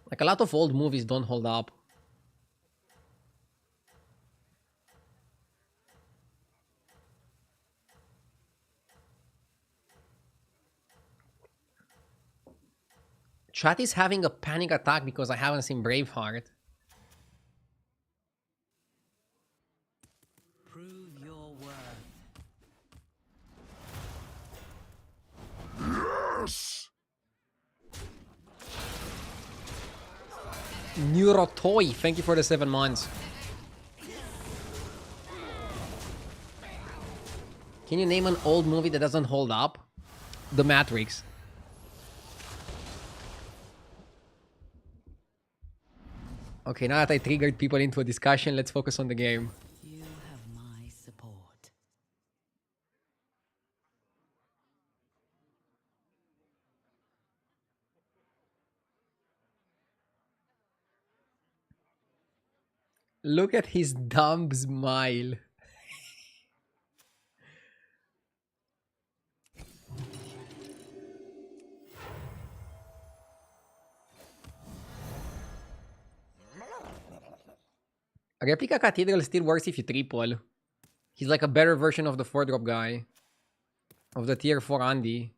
Like a lot of old movies don't hold up. Chat is having a panic attack because I haven't seen Braveheart. Prove your worth. Yes! Neurotoy, thank you for the 7 months. Can you name an old movie that doesn't hold up? The Matrix. Okay, now that I triggered people into a discussion, let's focus on the game. You have my support. Look at his dumb smile. Replica Cathedral still works if you triple. He's like a better version of the 4-drop guy. Of the tier 4 Andy.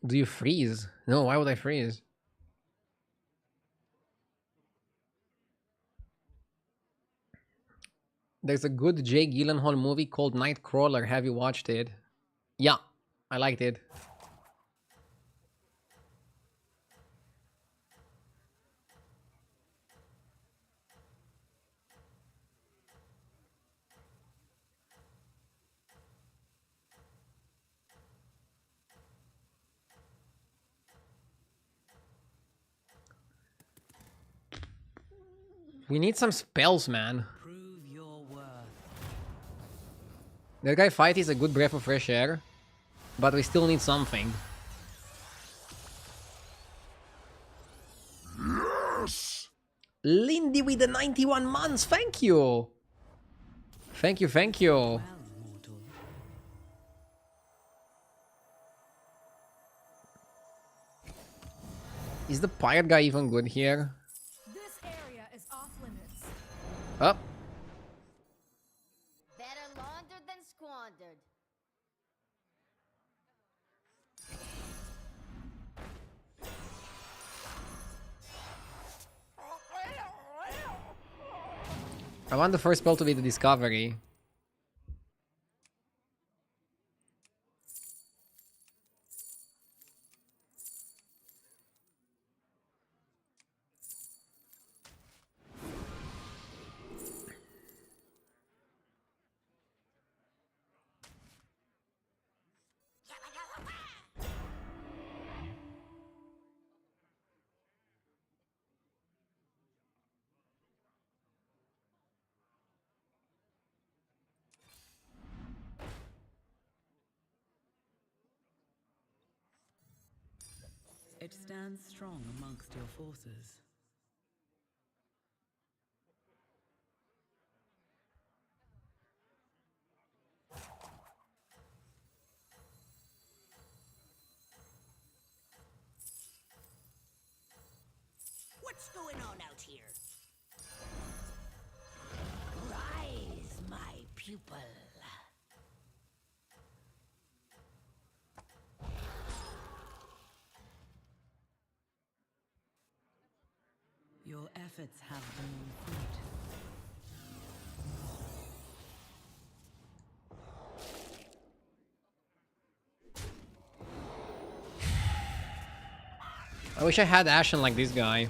Do you freeze? No, why would I freeze? There's a good Jay Gyllenhaal movie called Nightcrawler. Have you watched it? Yeah, I liked it. We need some spells, man. Prove your worth. That guy fight is a good breath of fresh air, but we still need something. Yes! Lindy with the 91 months, thank you! Thank you, thank you. Well, mortal. Is the pirate guy even good here? This area is off limits. Oh, Better laundered than squandered. I want the first spell to be the discovery. It stands strong amongst your forces. What's going on out here? Rise, my pupil. Your efforts have borne fruit. I wish I had Ashen like this guy.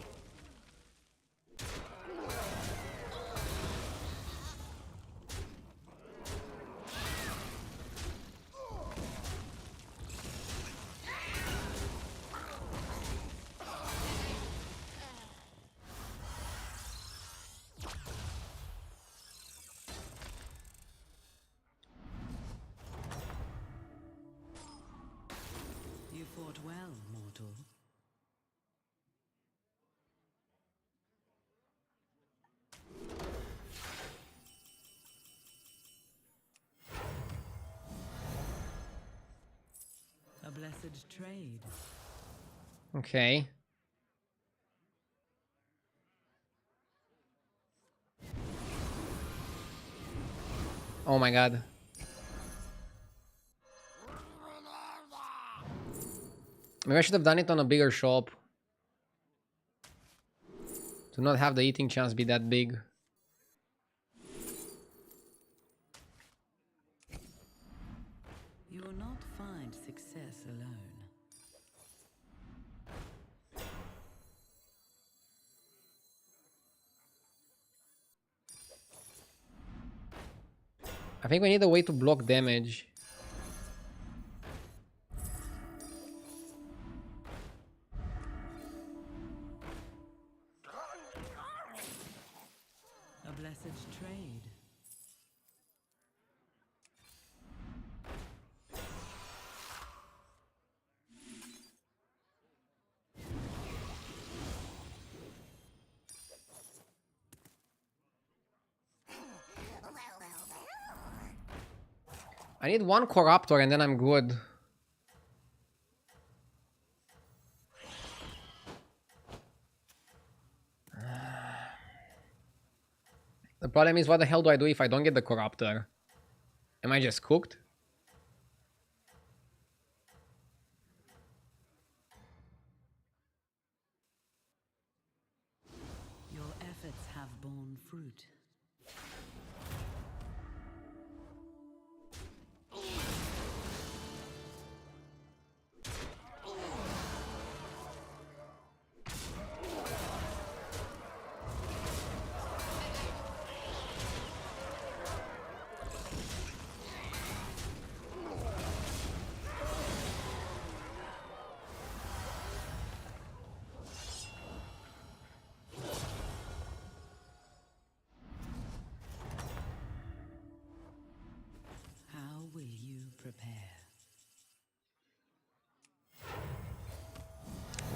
You fought well, mortal. A blessed trade. Okay. Oh my god. Maybe I should have done it on a bigger shop. To not have the eating chance be that big. You will not find success alone. I think we need a way to block damage. A blessed trade. I need one Corruptor and then I'm good. The problem is, what the hell do I do if I don't get the Corruptor? Am I just cooked? Your efforts have borne fruit. How will you prepare?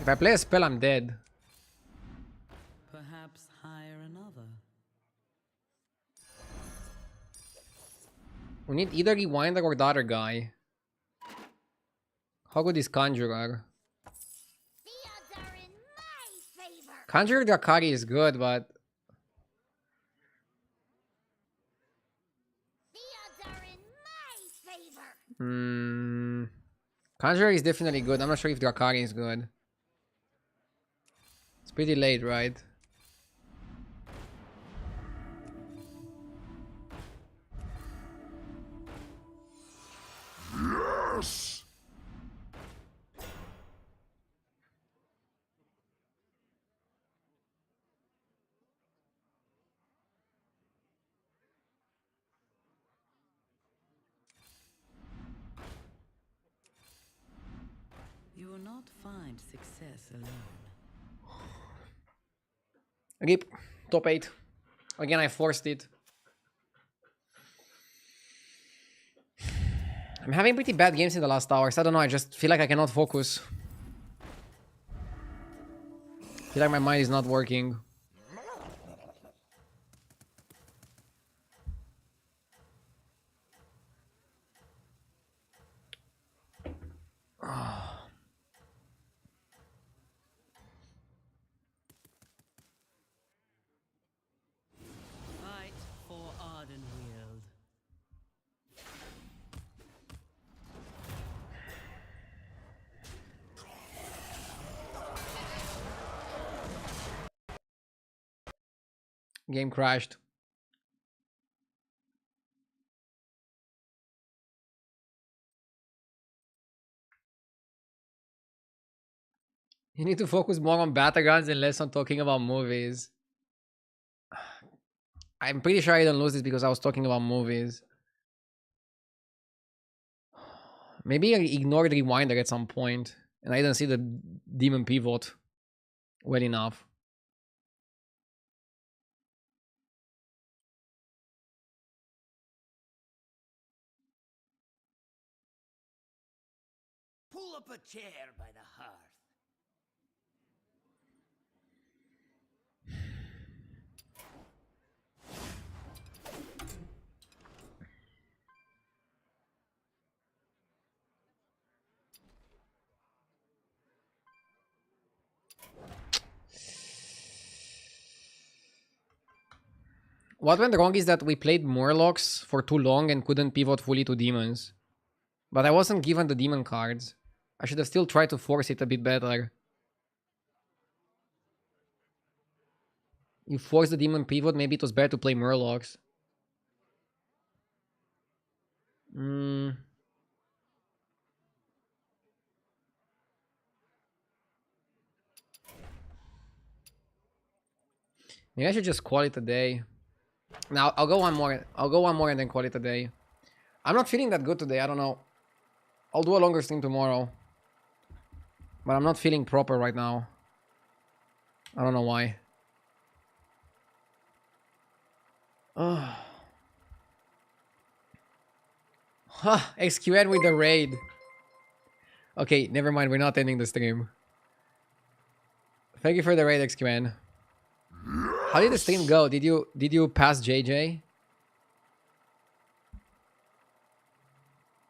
If I play a spell, I'm dead. Perhaps hire another. We need either Rewinder or the other guy. How good is Conjurer? The odds are in my favor. Conjurer Drakari is good, but The odds are in my favor. Conjurer is definitely good. I'm not sure if Drakari is good. It's pretty late, right? Yes! You will not find success alone. Rip. Top 8. Again, I forced it. I'm having pretty bad games in the last hours. I don't know, I just feel like I cannot focus. I feel like my mind is not working. Game crashed. You need to focus more on battlegrounds and less on talking about movies. I'm pretty sure I didn't lose this because I was talking about movies. Maybe I ignored Rewinder at some point and I didn't see the demon pivot well enough. Pull up a chair by the hearth. What went wrong is that we played Murlocs for too long and couldn't pivot fully to demons. But I wasn't given the demon cards. I should have still tried to force it a bit better. You force the demon pivot, maybe it was better to play Murlocs. Maybe I should just call it a day. Now I'll go one more. I'll go one more and then call it a day. I'm not feeling that good today. I don't know. I'll do a longer stream tomorrow. But I'm not feeling proper right now. I don't know why. Huh, XQN with the raid. Okay, never mind. We're not ending the stream. Thank you for the raid, XQN. How did the stream go? Did you pass JJ?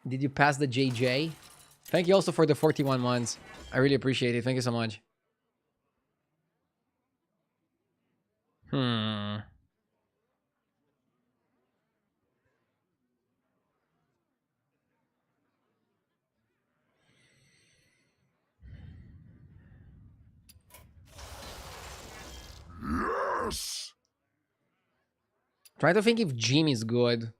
Did you pass the JJ? Thank you also for the 41 months. I really appreciate it. Thank you so much. Yes! Try to think if Jim is good.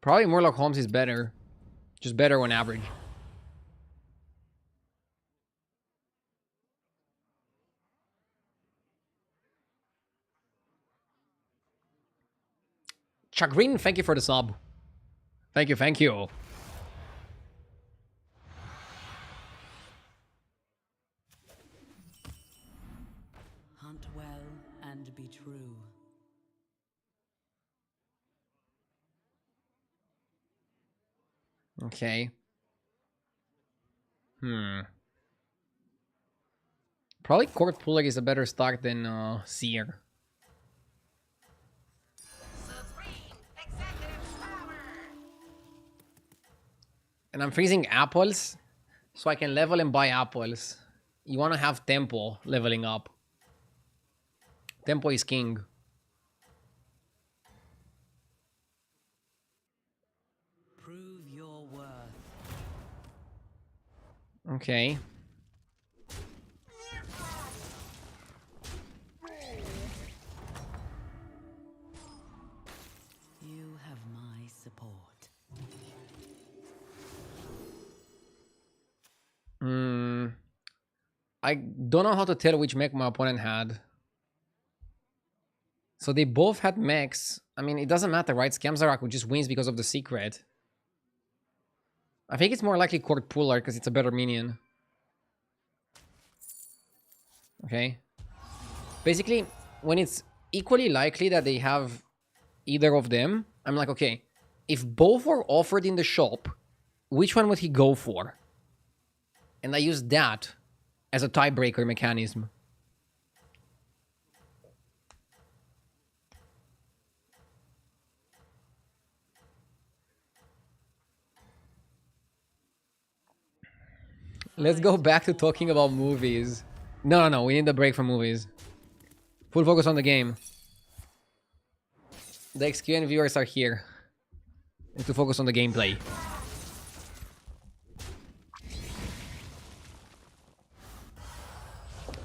Probably Murloc Holmes is better. Just better on average. Chagrin, thank you for the sub. Thank you, thank you. Hunt well and be true. Okay. Probably Court Puller is a better start than Seer. And I'm freezing apples so I can level and buy apples. You want to have tempo leveling up. Tempo is king. Prove your worth. Okay. You have my support. I don't know how to tell which mech my opponent had. So they both had mechs. I mean, it doesn't matter, right? Scamzarak just wins because of the secret. I think it's more likely Court Puller because it's a better minion. Okay. Basically, when it's equally likely that they have either of them, I'm like, okay, if both were offered in the shop, which one would he go for? And I use that as a tiebreaker mechanism. Let's go back to talking about movies. No, we need a break from movies. Full focus on the game. The XQN viewers are here. And to focus on the gameplay.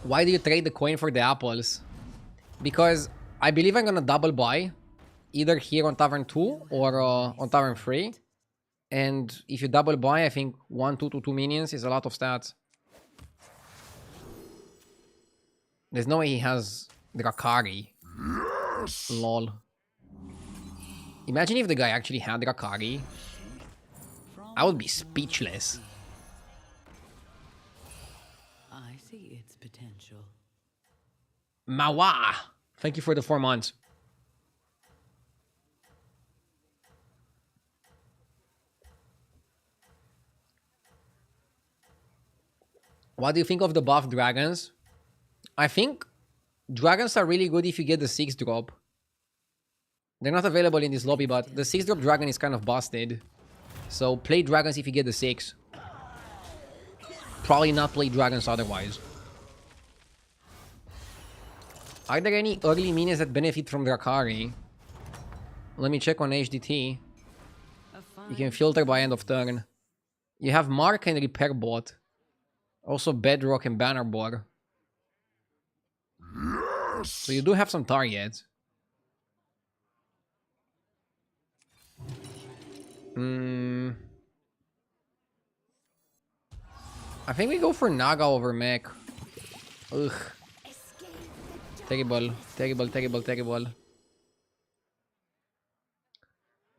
Why do you trade the coin for the apples? Because I believe I'm gonna double buy either here on Tavern 2 or on Tavern 3. And if you double buy, I think 1, 2 to 2 minions is a lot of stats. There's no way he has Drakari. Lol. Imagine if the guy actually had Drakari. I would be speechless. I see its potential. Mawa! Thank you for the 4 months. What do you think of the buff dragons? I think dragons are really good if you get the 6 drop. They're not available in this lobby, but the 6 drop dragon is kind of busted. So play dragons if you get the 6. Probably not play dragons otherwise. Are there any early minions that benefit from Drakari? Let me check on HDT. You can filter by end of turn. You have Mark and Repair Bot. Also Bedrock and Bannerboard. So you do have some targets. I think we go for Naga over Mech. Ugh. Terrible, terrible, terrible, terrible.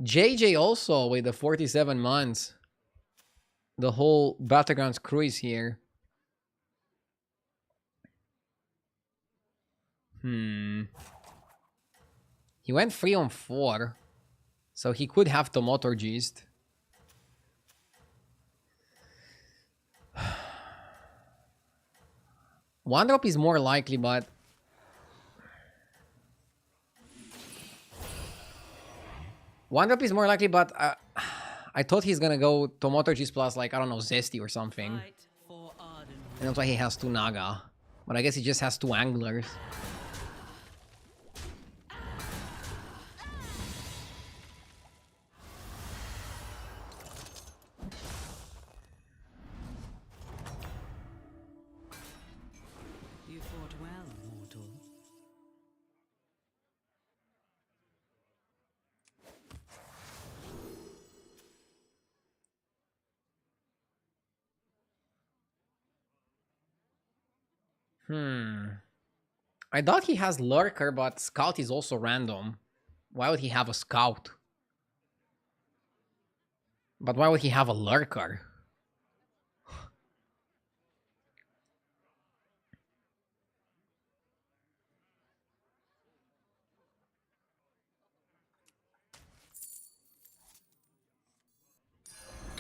JJ also with the 47 months. The whole battlegrounds crew is here. He went 3 on 4. So he could have Tomotorgist. One drop is more likely, but I thought he's gonna go Tomotorgist plus, like, I don't know, Zesty or something. And that's why he has 2 Naga. But I guess he just has 2 Anglers. You fought well, mortal. I thought he has Lurker, but Scout is also random. Why would he have a Scout? But why would he have a Lurker?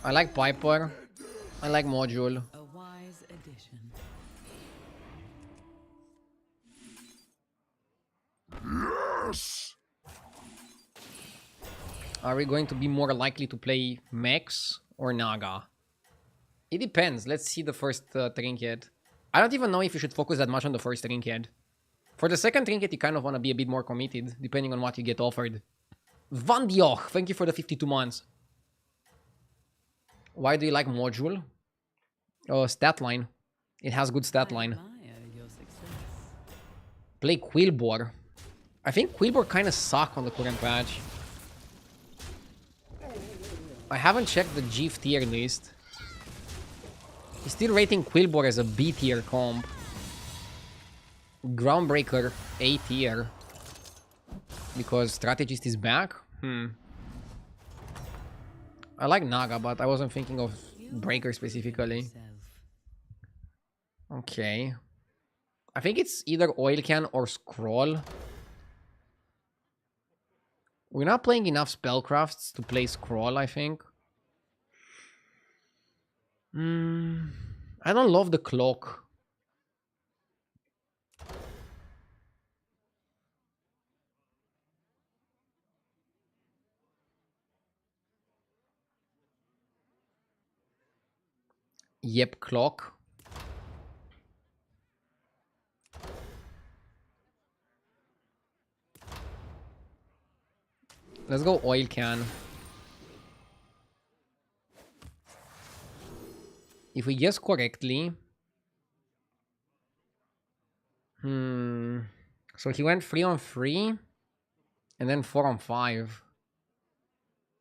I like Piper. I like Module. A wise addition. Are we going to be more likely to play Mechs or Naga? It depends. Let's see the first Trinket. I don't even know if you should focus that much on the first Trinket. For the second Trinket, you kind of want to be a bit more committed, depending on what you get offered. Van Dioch, thank you for the 52 months. Why do you like Module? Oh, stat line. It has good stat line. Play Quillboar. I think Quillboar kind of suck on the current patch. I haven't checked the GIF tier list. He's still rating Quillboar as a B tier comp. Groundbreaker A tier. Because Strategist is back? I like Naga, but I wasn't thinking of Breaker specifically. Okay. I think it's either Oil Can or Scroll. We're not playing enough Spellcrafts to play Scroll, I think. I don't love the Cloak. Yep, Clock. Let's go Oil Can. If we guess correctly, So he went 3-on-3 and then 4-on-5.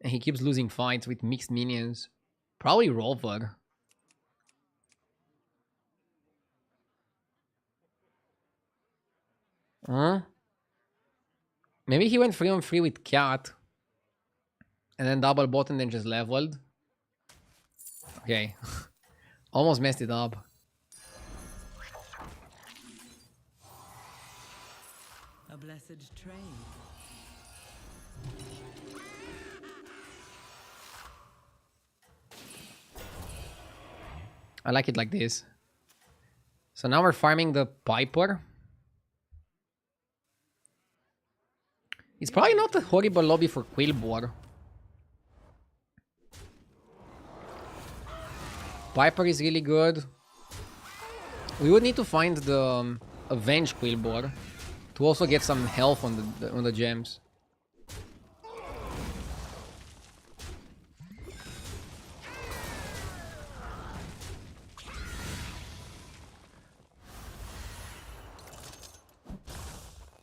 And he keeps losing fights with mixed minions. Probably Rover. Huh? Maybe he went 3-on-3 with Cat. And then double bot and then just leveled. Okay. Almost messed it up. A blessed trade. I like it like this. So now we're farming the Piper. It's probably not a horrible lobby for Quillboar. Piper is really good. We would need to find the Avenge Quillboar to also get some health on the gems.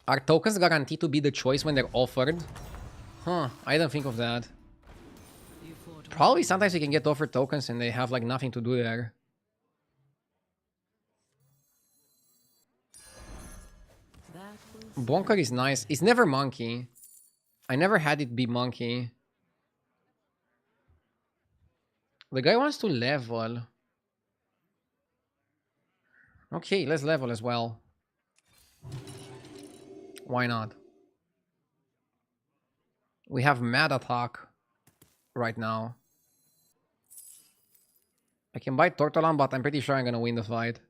Are tokens guaranteed to be the choice when they're offered? Huh, I don't think of that. Probably sometimes you can get offered tokens and they have like nothing to do there. Bonker is nice. It's never monkey. I never had it be monkey. The guy wants to level. Okay, let's level as well. Why not? We have mad attack right now. I can buy Tortolan, but I'm pretty sure I'm gonna win the fight.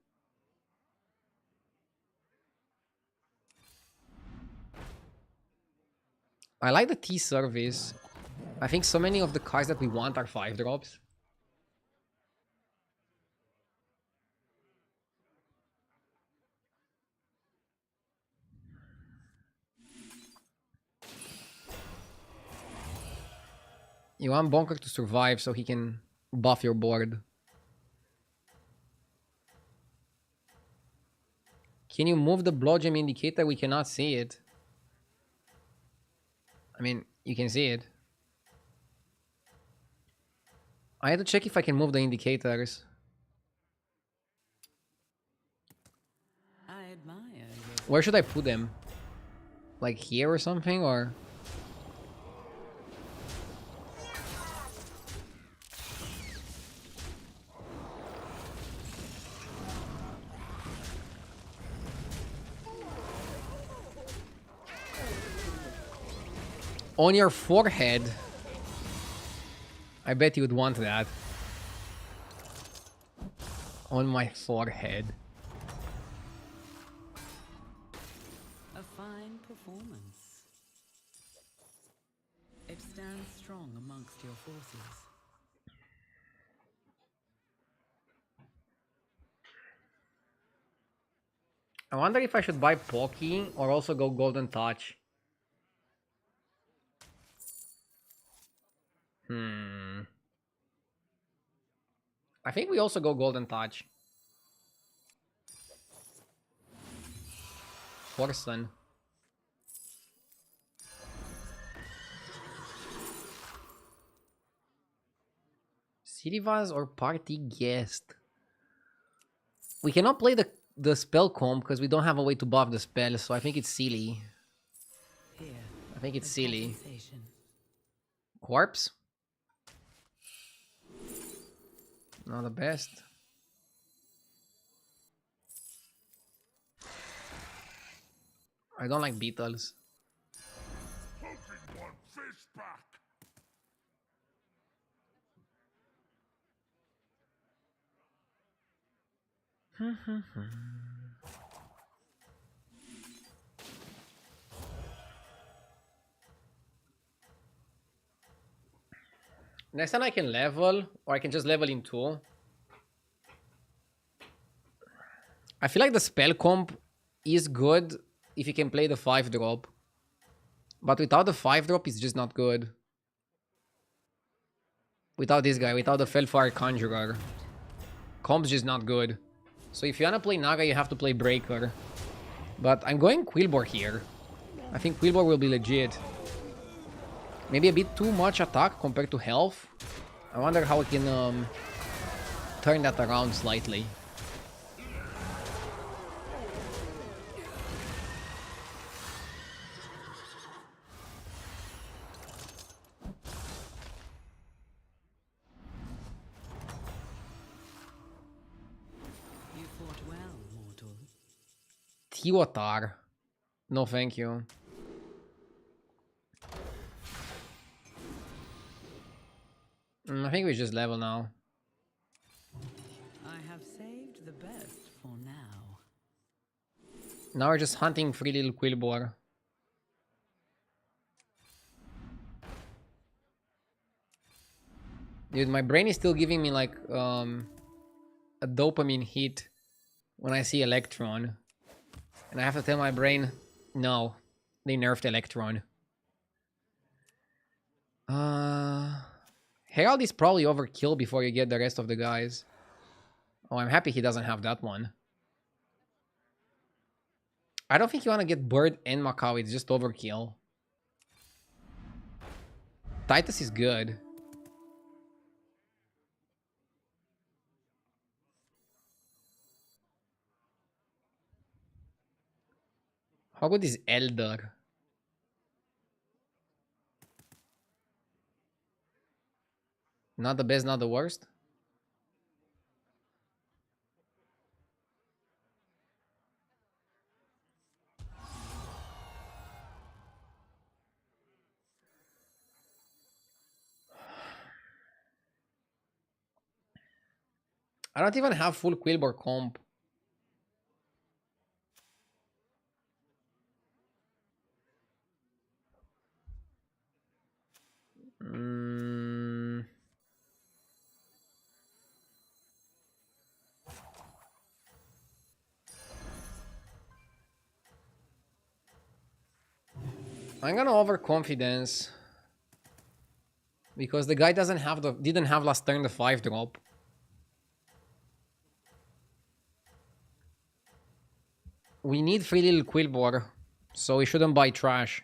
I like the T service. I think so many of the cards that we want are 5 drops. You want Bonker to survive so he can buff your board. Can you move the blood gem indicator? We cannot see it. I mean, you can see it. I had to check if I can move the indicators. I admire your... Where should I put them? Like here or something, or... On your forehead. I bet you would want that. On my forehead. A fine performance. It stands strong amongst your forces. I wonder if I should buy Pocky or also go Golden Touch. I think we also go Golden Touch. Forsen. Sirivas or Party Guest? We cannot play the spell comb because we don't have a way to buff the spell, so I think it's silly. Here, I think it's as silly. compensation. Corpse? Not the best. I don't like beetles. Poking one fish back. Next time I can level, or I can just level in 2. I feel like the spell comp is good if you can play the 5 drop. But without the 5 drop, it's just not good. Without this guy, without the Felfire Conjurer. Comp's just not good. So if you wanna play Naga, you have to play Breaker. But I'm going Quillboar here. I think Quillboar will be legit. Maybe a bit too much attack compared to health. I wonder how I can turn that around slightly. You fought well, mortal. Tiwatar. No, thank you. I think we just level now. I have saved the best for now. Now we're just hunting free little Quillboar. Dude, my brain is still giving me like a dopamine hit when I see Electron. And I have to tell my brain, no, they nerfed Electron. Herald is probably overkill before you get the rest of the guys. Oh, I'm happy he doesn't have that one. I don't think you want to get Bird and Macau, it's just overkill. Titus is good. How good is Elder? Not the best, not the worst. I don't even have full Quillboar comp. I'm gonna overconfidence because the guy didn't have last turn the 5 drop. We need free little Quillboar, so we shouldn't buy trash.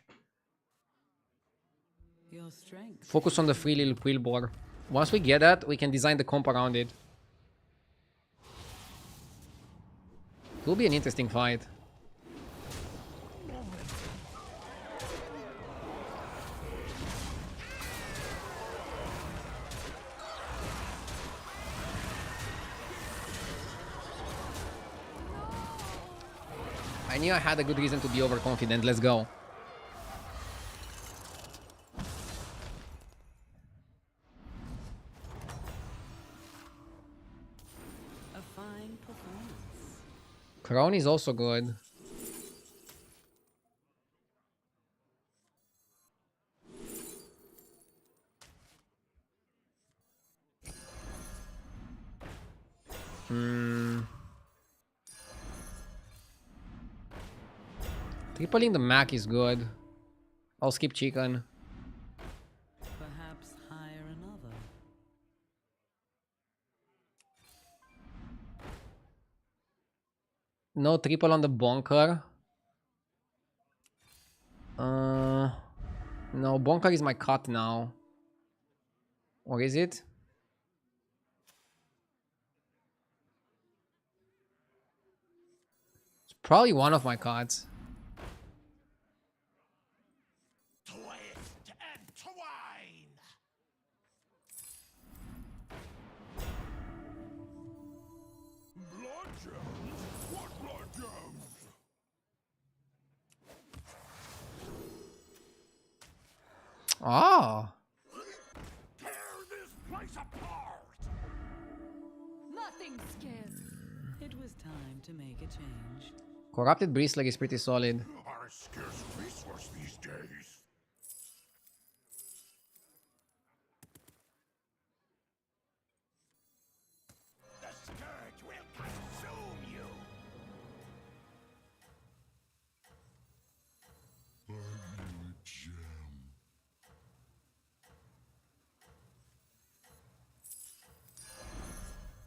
Your strength. Focus on the free little Quillboar. Once we get that, we can design the comp around it. It will be an interesting fight. I knew I had a good reason to be overconfident. Let's go. A fine performance. Crown is also good. Tripling the Mac is good. I'll skip chicken. Perhaps hire another. No triple on the bunker. No, bunker is my cut now. Or is it? It's probably one of my cuts. Twist and twine. Blood gems? What blood gems? Ah. Tear this place apart! Nothing scares. It was time to make a change. Corrupted Bristler is pretty solid. Are a scarce resource these days. The scourge will consume you. I need a gem.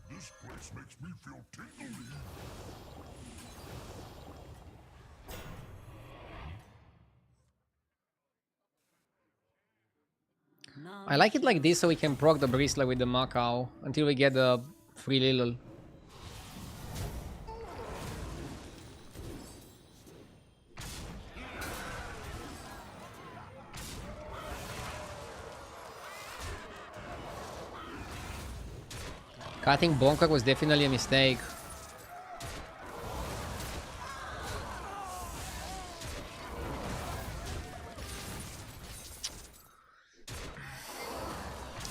This place makes me feel tingly. I like it like this so we can proc the Bristler with the Macau until we get the free little. Cutting Bonker was definitely a mistake.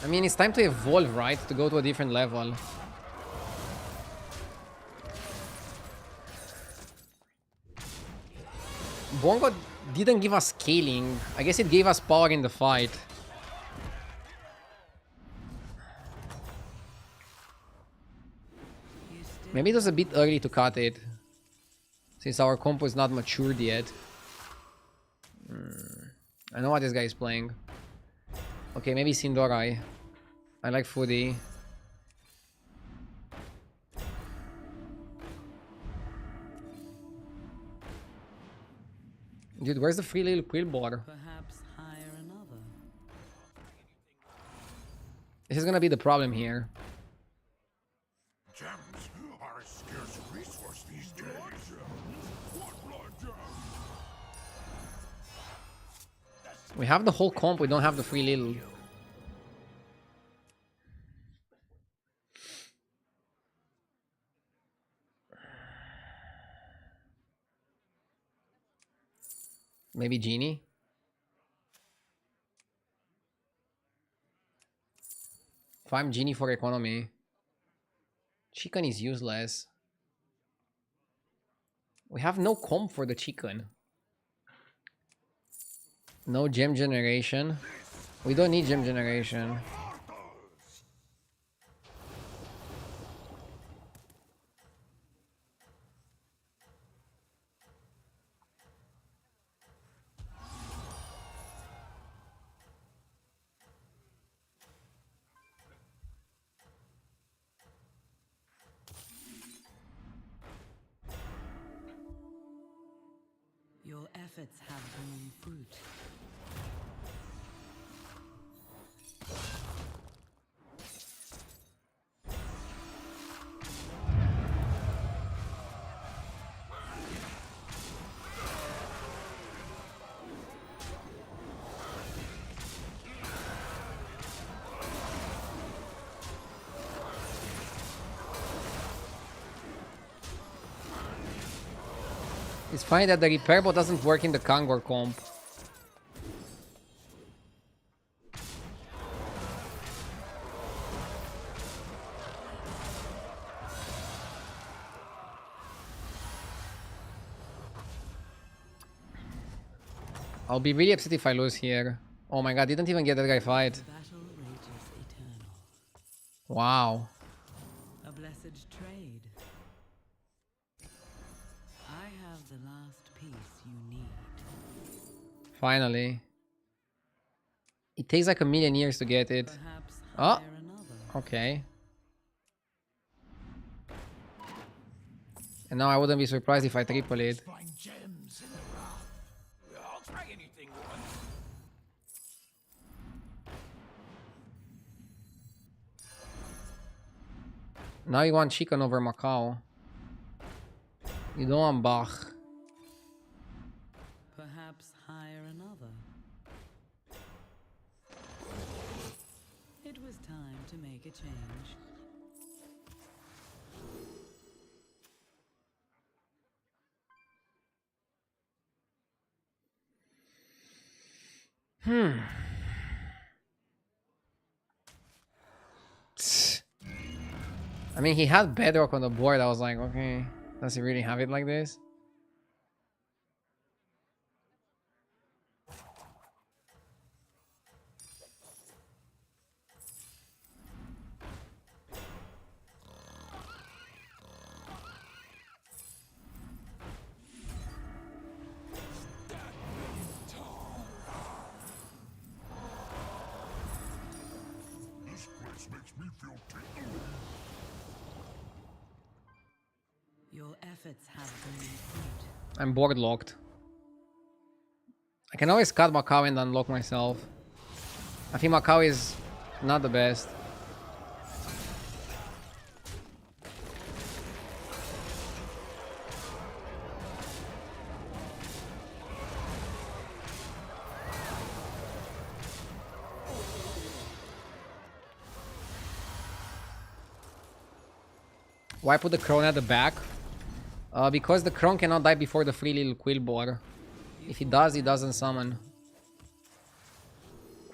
I mean, it's time to evolve, right? To go to a different level. Bongo didn't give us scaling. I guess it gave us power in the fight. Maybe it was a bit early to cut it, since our compo is not matured yet. I know what this guy is playing. Okay, maybe Sindorai. I like Foodie. Dude, where's the free little Quillboar? Perhaps hire another. This is gonna be the problem here. Gems are a scarce resource these days. What blood gem? We have the whole comp, we don't have the free little. Maybe Genie? If I'm Genie for economy. Chicken is useless. We have no comp for the chicken. No gem generation. We don't need gem generation. Your efforts have borne fruit. It's funny that the repair bot doesn't work in the Kangor comp. I'll be really upset if I lose here. Oh my god, didn't even get that guy fight. The battle rages eternal. Wow. A blessed trade. I have the last piece you need. Finally. It takes like a million years to get it. Perhaps Oh. hire another. Okay. And now I wouldn't be surprised if I triple it. Find gems in the rough. I'll try anything once. Now you want chicken over Macau. You don't want Bach. Perhaps hire another. It was time to make a change. I mean, he had Bedrock on the board. I was like, okay, does he really have it like this? This place makes me feel tingly. Your efforts have borne fruit. I'm board locked. I can always cut Macau and unlock myself. I think Macau is not the best. Why put the Crone at the back? Because the Crone cannot die before the free little Quillboar. If he does, he doesn't summon.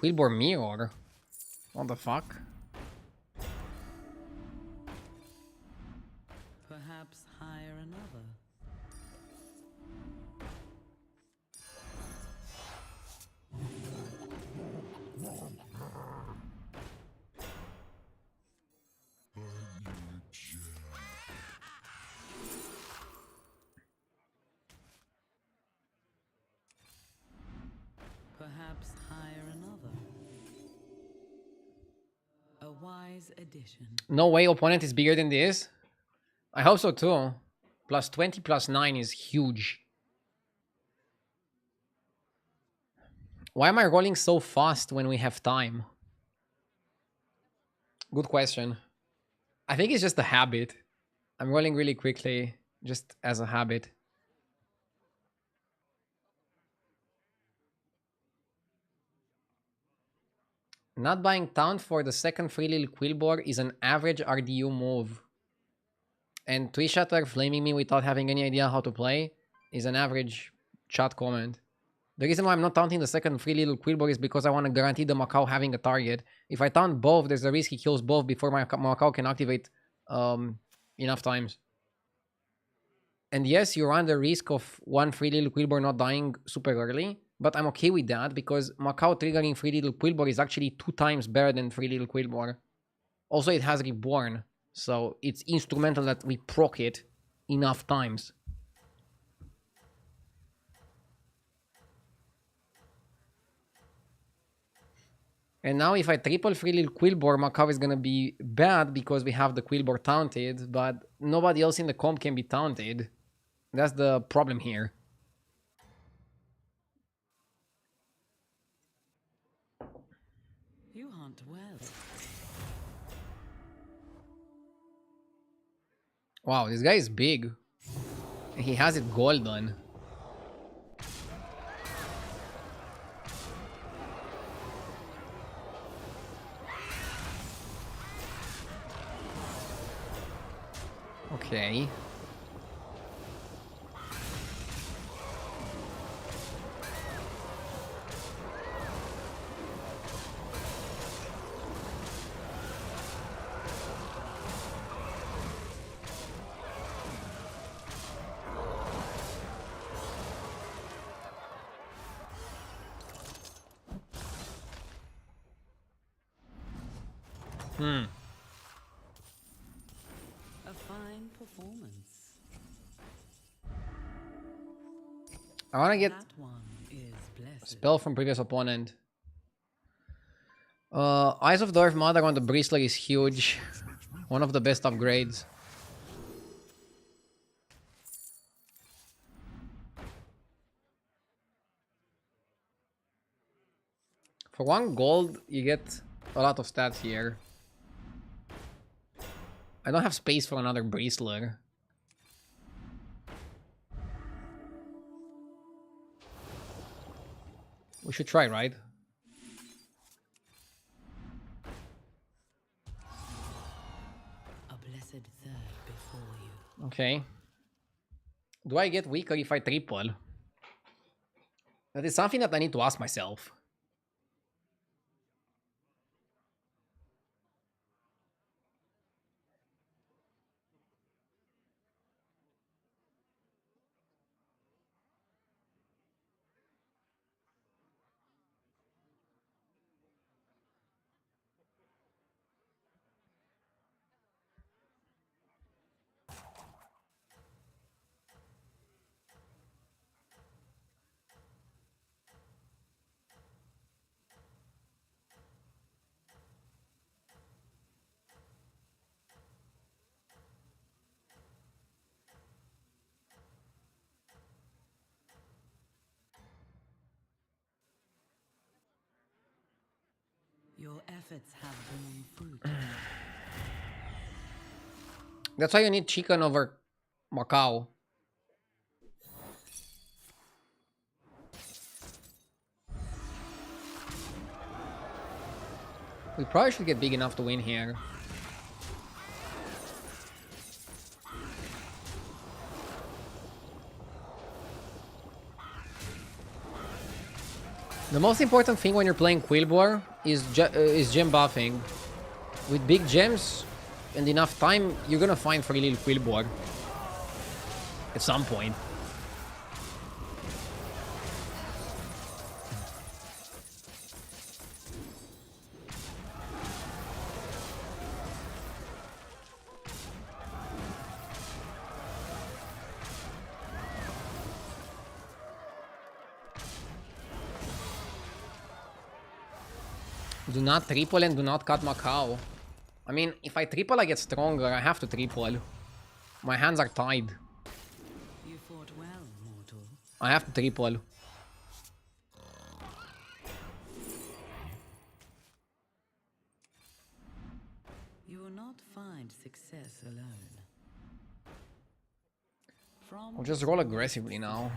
Quillboar Mirror? What the fuck? Perhaps hire another. Perhaps hire another. A wise addition. No way opponent is bigger than this? I hope so too. Plus 20 plus 9 is huge. Why am I rolling so fast when we have time? Good question. I think it's just a habit. I'm rolling really quickly, just as a habit. Not buying Town for the second free little Quillboar is an average RDU move. And Twishatter flaming me without having any idea how to play is an average chat comment. The reason why I'm not taunting the second free little Quillboar is because I want to guarantee the Macau having a target. If I taunt both, there's a risk he kills both before my Macau can activate enough times. And yes, you run the risk of one free little Quillboar not dying super early, but I'm okay with that because Macau triggering free little Quillboar is actually 2 times better than free little Quillboar. Also, it has Reborn, so it's instrumental that we proc it enough times. And now if I triple free little Quillboar, Macau is gonna be bad because we have the Quillboar taunted, but nobody else in the comp can be taunted. That's the problem here. You hunt well. Wow, this guy is big. He has it golden. Okay. A fine performance. I want to get That one is blessed. spell from previous opponent. Eyes of Darth Mother on the Bristler is huge. One of the best upgrades. For 1 gold, you get a lot of stats here. I don't have space for another Bristler. We should try, right? A blessed third before you. Okay. Do I get weaker if I triple? That is something that I need to ask myself. Your efforts have borne fruit. That's why you need chicken over Macau. We probably should get big enough to win here. The most important thing when you're playing Quillboar is gem buffing. With big gems and enough time, you're gonna find free little Quillboar. At some point. Do not triple and do not cut Macau. I mean, if I triple, I get stronger. I have to triple. My hands are tied. You fought well, mortal. I have to triple. You will not find success alone. From I'll just roll aggressively now.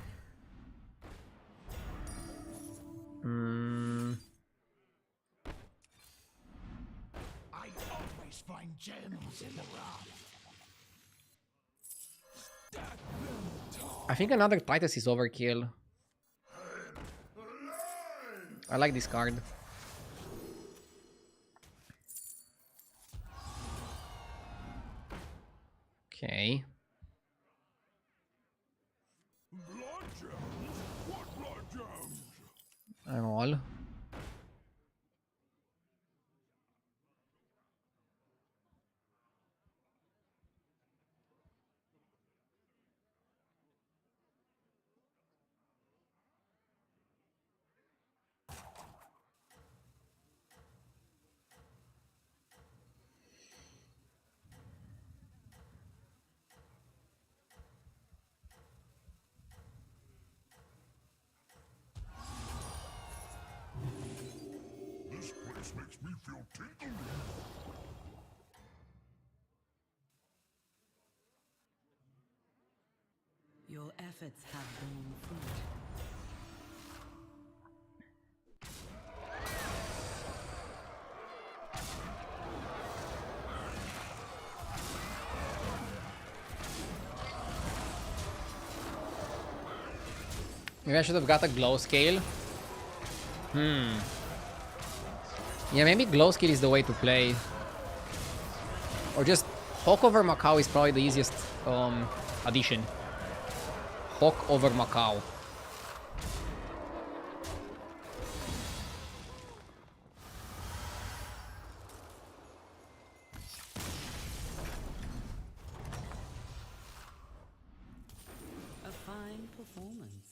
I always find gems in the rough. I think another Titus is overkill. I like this card. Okay. Blood gems? What blood gems? I roll. This place makes me feel tingly. your efforts have borne fruit. Maybe I should have got a glow scale. Yeah, maybe glow scale is the way to play. Or just Hawk over Macau is probably the easiest addition. Hawk over Macau. A fine performance.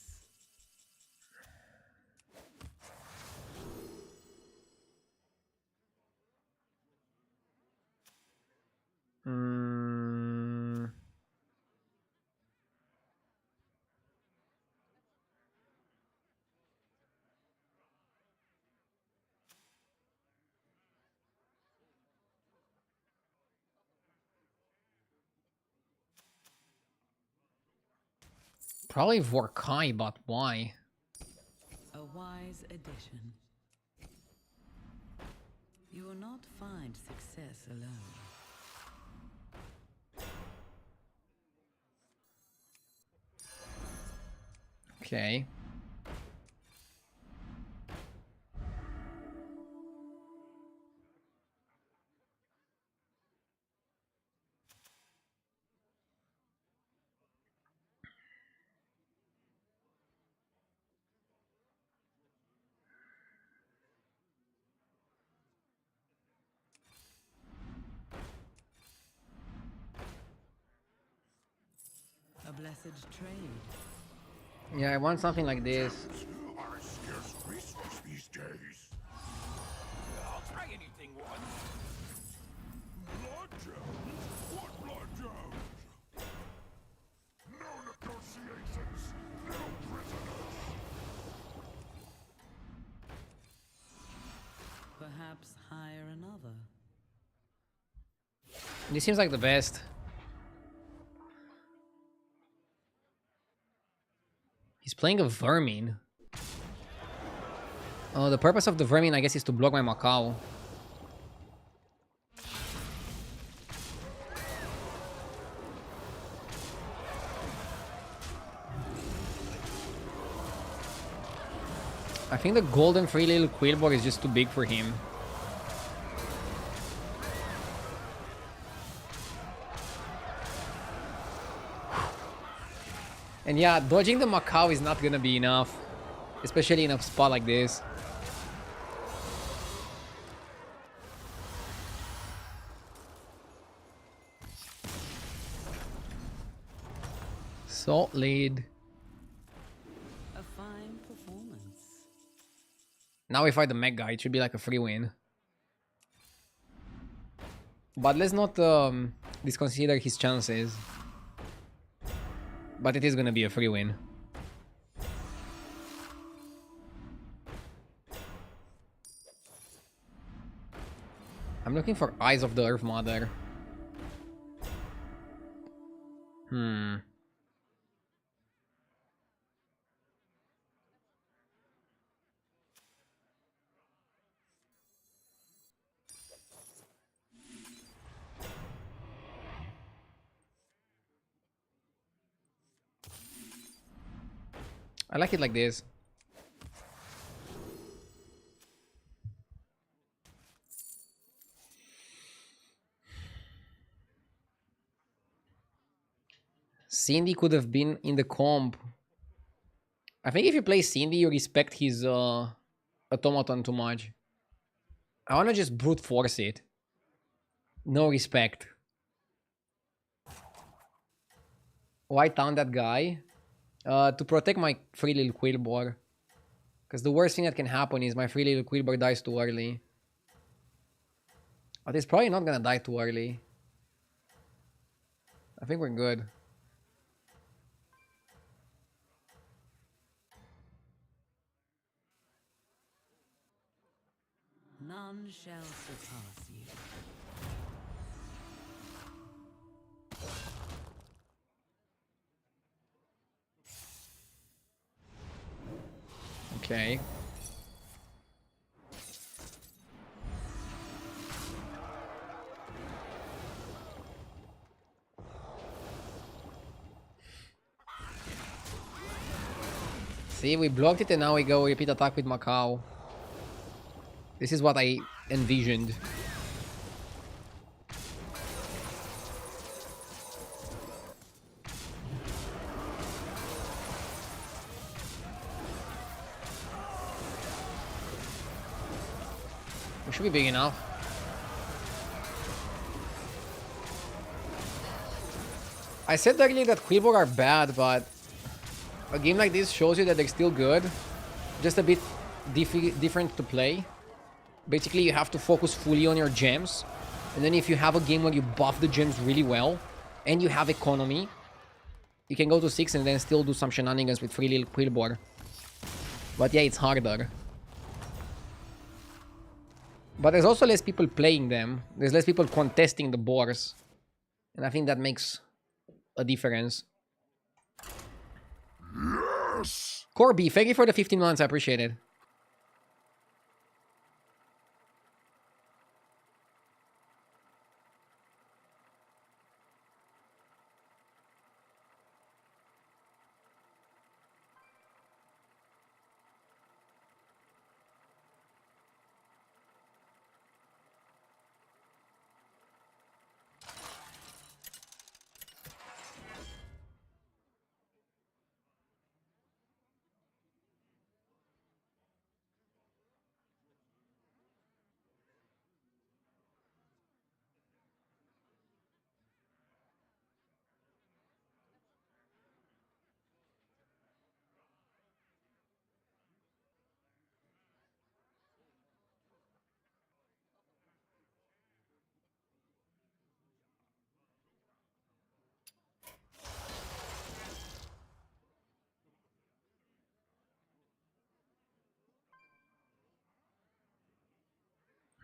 Probably Vorkai, but why? A wise addition. You will not find success alone. Okay. A blessed trade. Yeah, I want something like this. Are a scarce resource these days. I'll try anything once. Blood gems? What blood gems? No negotiations, no prisoners. Perhaps This seems like the best. He's playing a Vermin. Oh, the purpose of the Vermin, I guess, is to block my Macau. I think the golden free little Quillboar is just too big for him. And yeah, dodging the Macau is not gonna be enough. Especially in a spot like this. Salt lead. A fine performance. Now we fight the mech guy. It should be like a free win. But let's not disconsider his chances. But it is gonna be a free win. I'm looking for Eyes of the Earth Mother. I like it like this. Cindy could have been in the comp. I think if you play Cindy, you respect his automaton too much. I wanna just brute force it. No respect. White down that guy. To protect my free little Quillboar. Because the worst thing that can happen is my free little Quillboar dies too early. But it's probably not gonna die too early. I think we're good. None shall surpass you. Okay. See, we blocked it and now we go repeat attack with Macau. This is what I envisioned. We should be big enough. I said earlier that Quillboar are bad, but a game like this shows you that they're still good. Just a bit different to play. Basically, you have to focus fully on your gems. And then if you have a game where you buff the gems really well, and you have economy, you can go to 6 and then still do some shenanigans with free little Quillboar. But yeah, it's harder. But there's also less people playing them. There's less people contesting the boars. And I think that makes a difference. Yes! Corby, thank you for the 15 months. I appreciate it.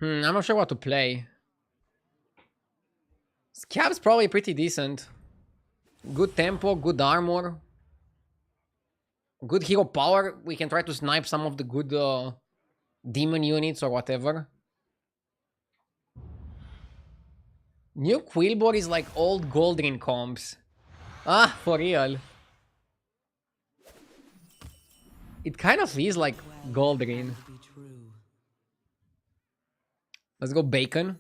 I'm not sure what to play. Scab's probably pretty decent. Good tempo, good armor. Good hero power. We can try to snipe some of the good demon units or whatever. New Quillboar is like old Goldring comps. Ah, for real. It kind of is like Goldring. Be true. Let's go Bacon.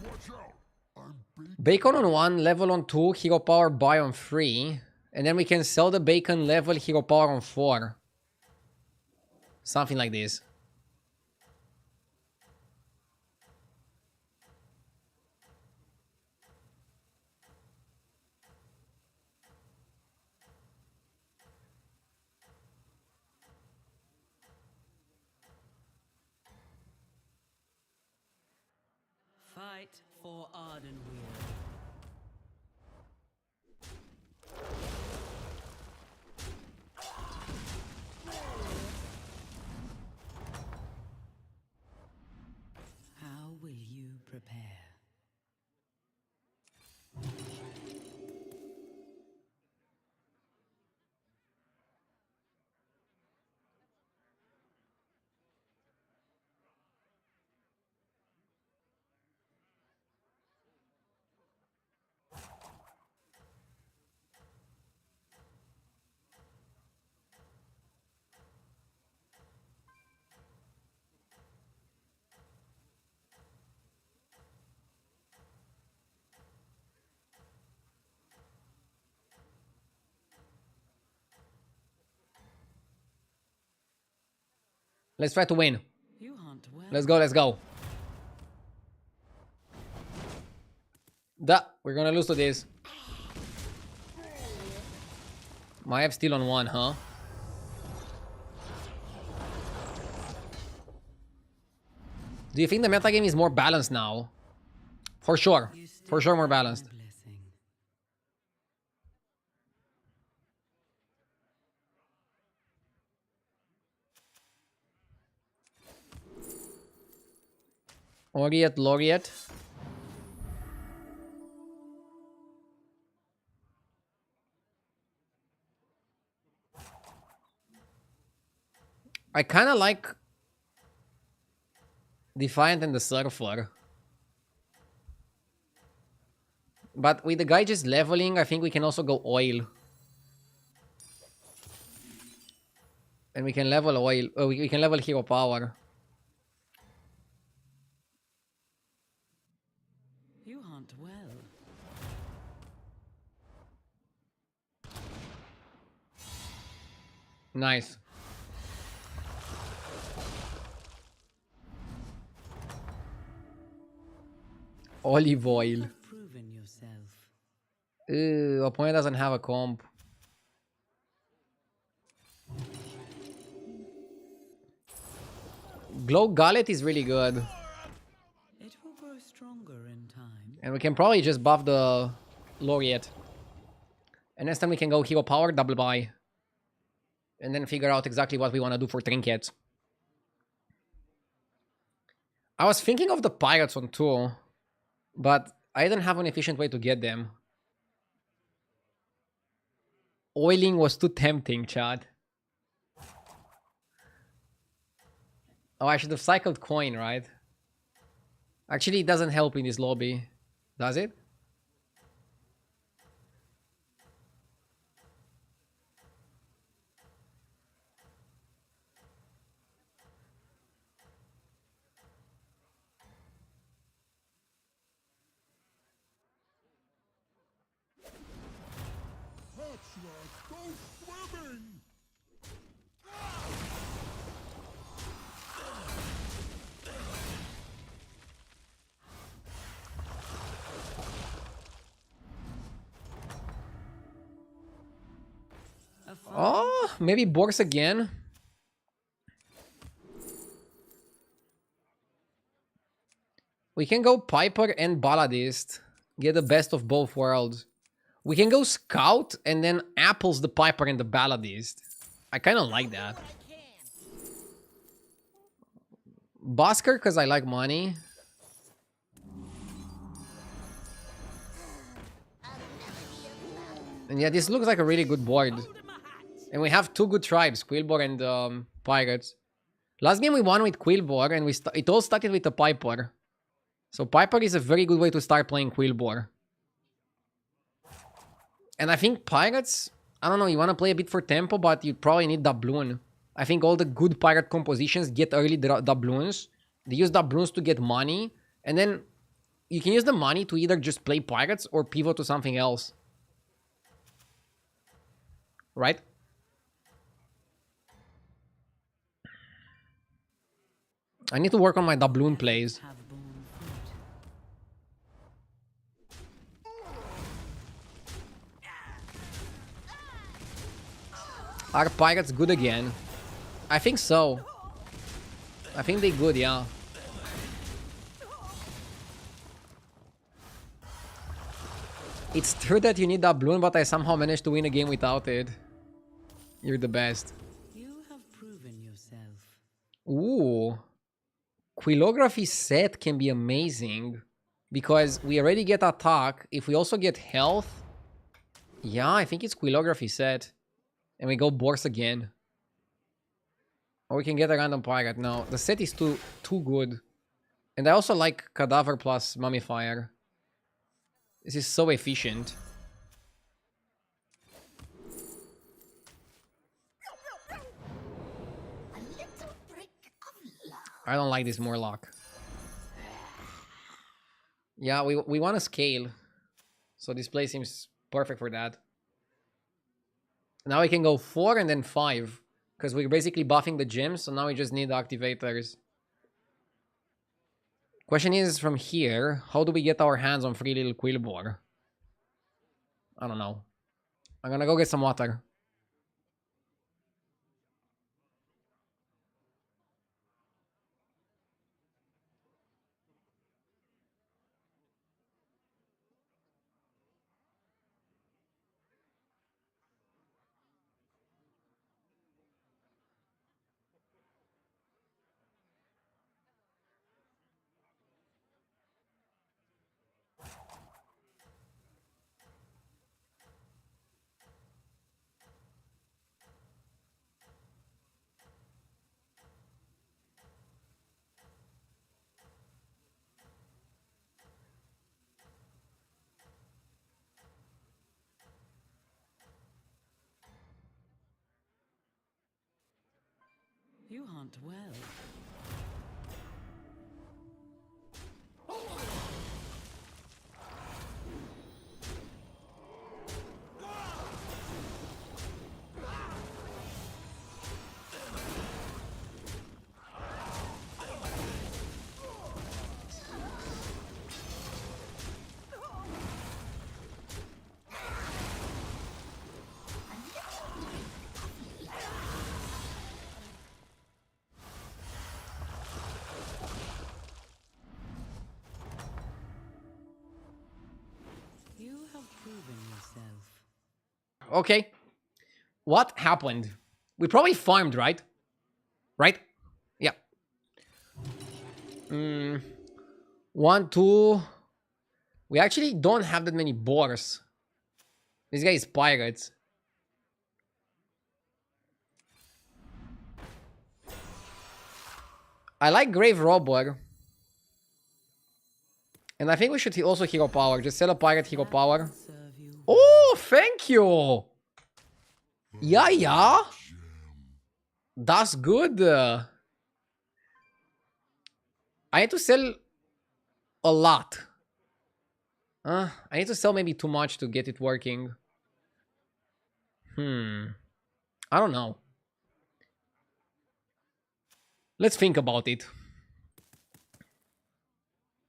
Watch out! I'm big. Bacon on 1, level on 2, hero power buy on 3. And then we can sell the bacon level hero power on 4. Something like this. Fight for Ardenweir. How will you prepare? Let's try to win. You hunt well. Let's go, let's go. Duh, we're gonna lose to this. My F still on 1, huh? Do you think the metagame is more balanced now? For sure. You For still sure more have my balanced. blessing. Laureate. I kind of like Defiant and the Surfer. But with the guy just leveling, I think we can also go Oil. And we can level Oil. Oh, we can level Hero Power. You hunt well. Nice. Olive oil. You have proven yourself. Opponent doesn't have a comp. Glow Gullet is really good. It will grow stronger in time. And we can probably just buff the Laureate. And next time we can go Hero Power, double buy. And then figure out exactly what we want to do for Trinkets. I was thinking of the Pirates on 2. But I didn't have an efficient way to get them. Oiling was too tempting, Chad. Oh, I should have cycled coin, right? Actually, it doesn't help in this lobby. Does it? Hatchwork, go swimming! Oh, maybe Borks again. We can go Piper and Balladist. Get the best of both worlds. We can go Scout and then Apples the Piper and the Balladist. I kind of like that. Busker because I like money. And yeah, this looks like a really good board. And we have two good tribes, Quillboar and Pirates. Last game we won with Quillboar, and it all started with the Piper. So Piper is a very good way to start playing Quillboar. And I think Pirates, I don't know, you want to play a bit for tempo, but you probably need doubloon. I think all the good Pirate compositions get early doubloons. They use doubloons to get money, and then you can use the money to either just play Pirates or pivot to something else. Right? I need to work on my doubloon plays. Have borne fruit. Are Pirates good again? I think so. I think they good, yeah. It's true that you need doubloon, but I somehow managed to win a game without it. You're the best. You have proven yourself. Ooh. Quillography set can be amazing. Because we already get attack. If we also get health... Yeah, I think it's Quillography set. And we go Boars again. Or we can get a random pirate. No, the set is too good. And I also like Cadaver plus Mummifier. This is so efficient. I don't like this Morlock. Yeah, we want to scale. So this play seems perfect for that. Now we can go 4 and then 5. Because we're basically buffing the gems, so now we just need the activators. Question is, from here, how do we get our hands on free little Quillboar? I don't know. I'm gonna go get some water. You hunt well. You have proven yourself. Okay. What happened? We probably farmed, right? Right? Yeah. 1, 2. We actually don't have that many boars. This guy is pirates. I like Grave Robber. And I think we should also hero power. Just sell a pirate hero power. Serve you. Oh, thank you. Yeah, yeah. That's good. I need to sell a lot. I need to sell maybe too much to get it working. I don't know. Let's think about it.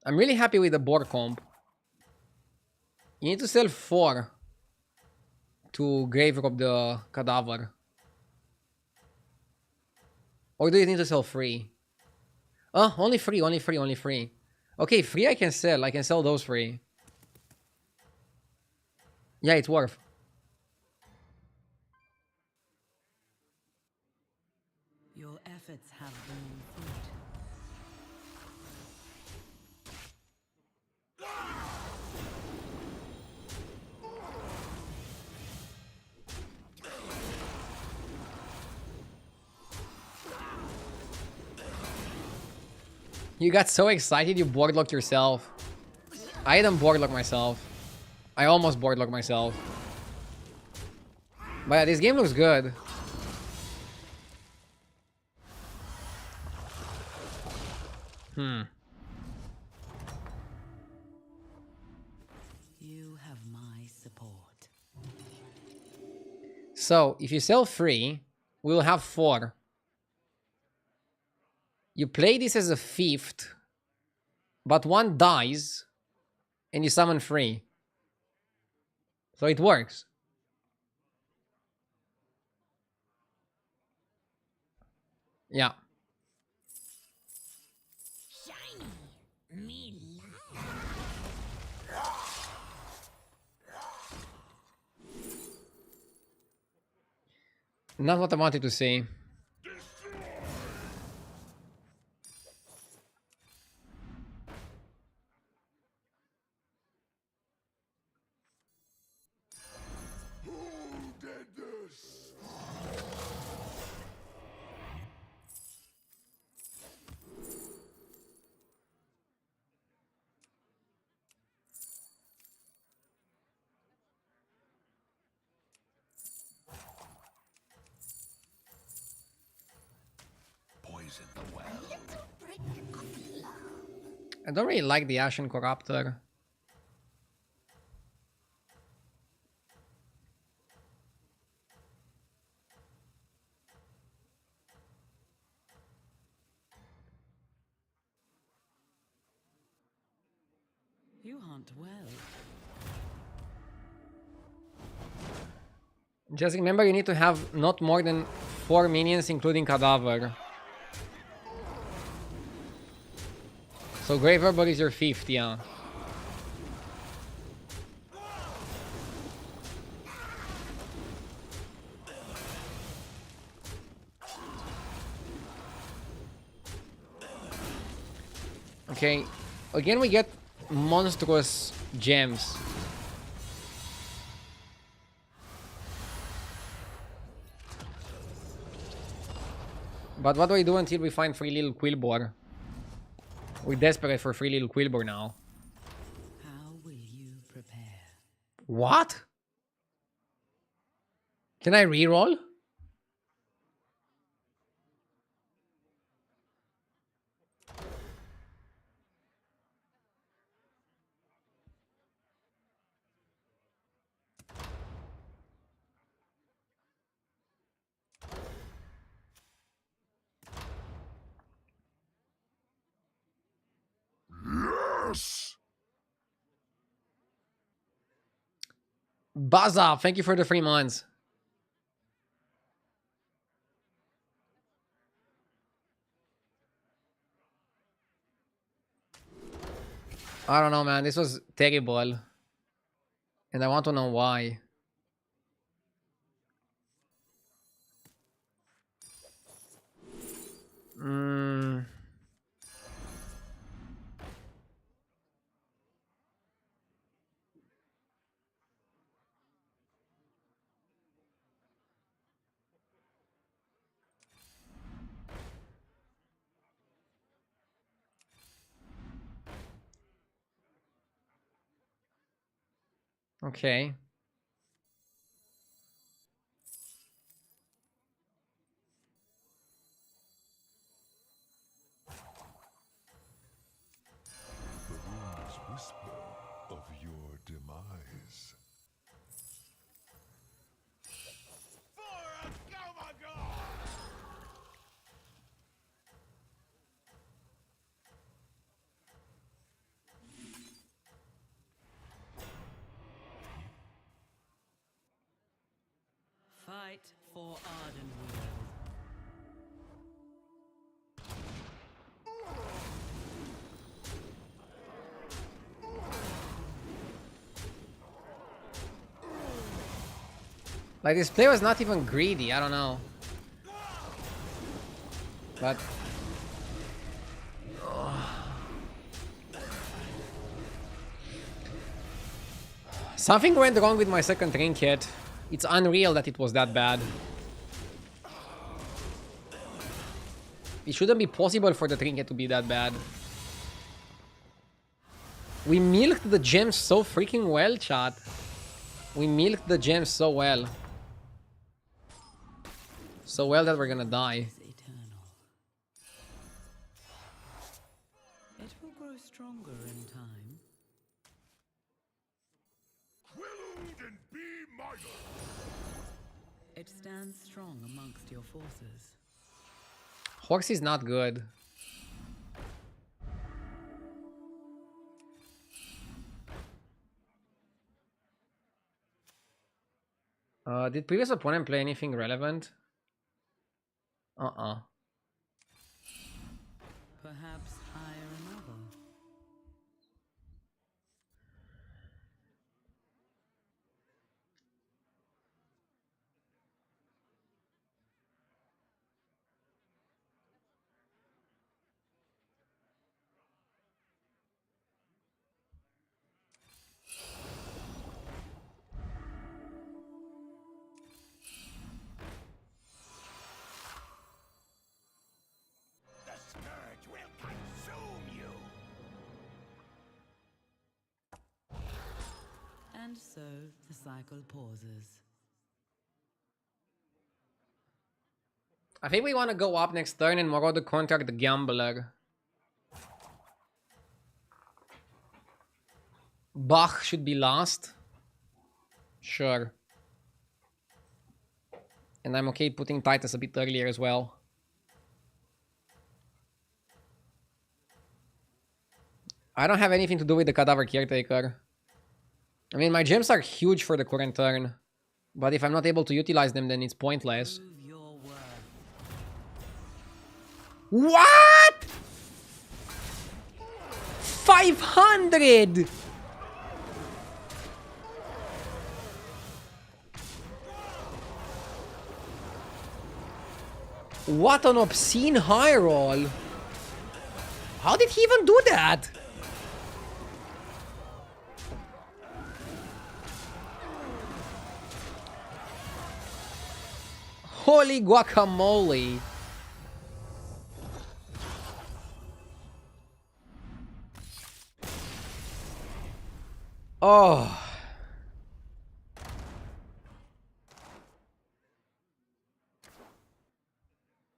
I'm really happy with the boar comp. You need to sell 4 to grave rob the cadaver. Or do you need to sell 3? Oh, only 3, only 3, only 3. Okay, 3 I can sell. I can sell those 3. Yeah, it's worth. Your efforts have borne fruit. You got so excited you boardlocked yourself. I didn't boardlock myself. I almost boardlocked myself. But yeah, this game looks good. You have my support. So, if you sell 3, we'll have 4. You play this as a 5th, but 1 dies, and you summon 3. So it works. Yeah. Shiny. Me Not what I wanted to say. Who did this? Poison the well. I don't really like the Ashen Corruptor. You hunt well. Just remember you need to have not more than 4 minions, including Cadaver. So Grave Robber is your 5th, yeah. Okay, again we get monstrous gems. But what do we do until we find 3 little Quillboar? We're desperate for 3 little Quillboar now. How will you prepare? What? Can I reroll? Yes! Baza, thank you for the 3 months. I don't know, man. This was terrible. And I want to know why. Okay. The rumors whisper of your demise. Fight for Ardenweald. Like, this play was not even greedy. I don't know. But... something went wrong with my second trinket. It's unreal that it was that bad. It shouldn't be possible for the trinket to be that bad. We milked the gems so freaking well, chat. We milked the gems so well. So well that we're gonna die. Is eternal. It will grow stronger in time. Quilled and be minor. It stands strong amongst your forces. Horse is not good. Did previous opponent play anything relevant? Uh-uh. Perhaps hire another. The scourge will consume you. And so the cycle pauses. I think we want to go up next turn and Moro the contract the Gambler. Bach should be last. Sure. And I'm okay putting Titus a bit earlier as well. I don't have anything to do with the Cadaver Caretaker. I mean, my gems are huge for the current turn. But if I'm not able to utilize them, then it's pointless. Prove your worth. What? 500! What an obscene high roll. How did he even do that? Holy guacamole. Oh.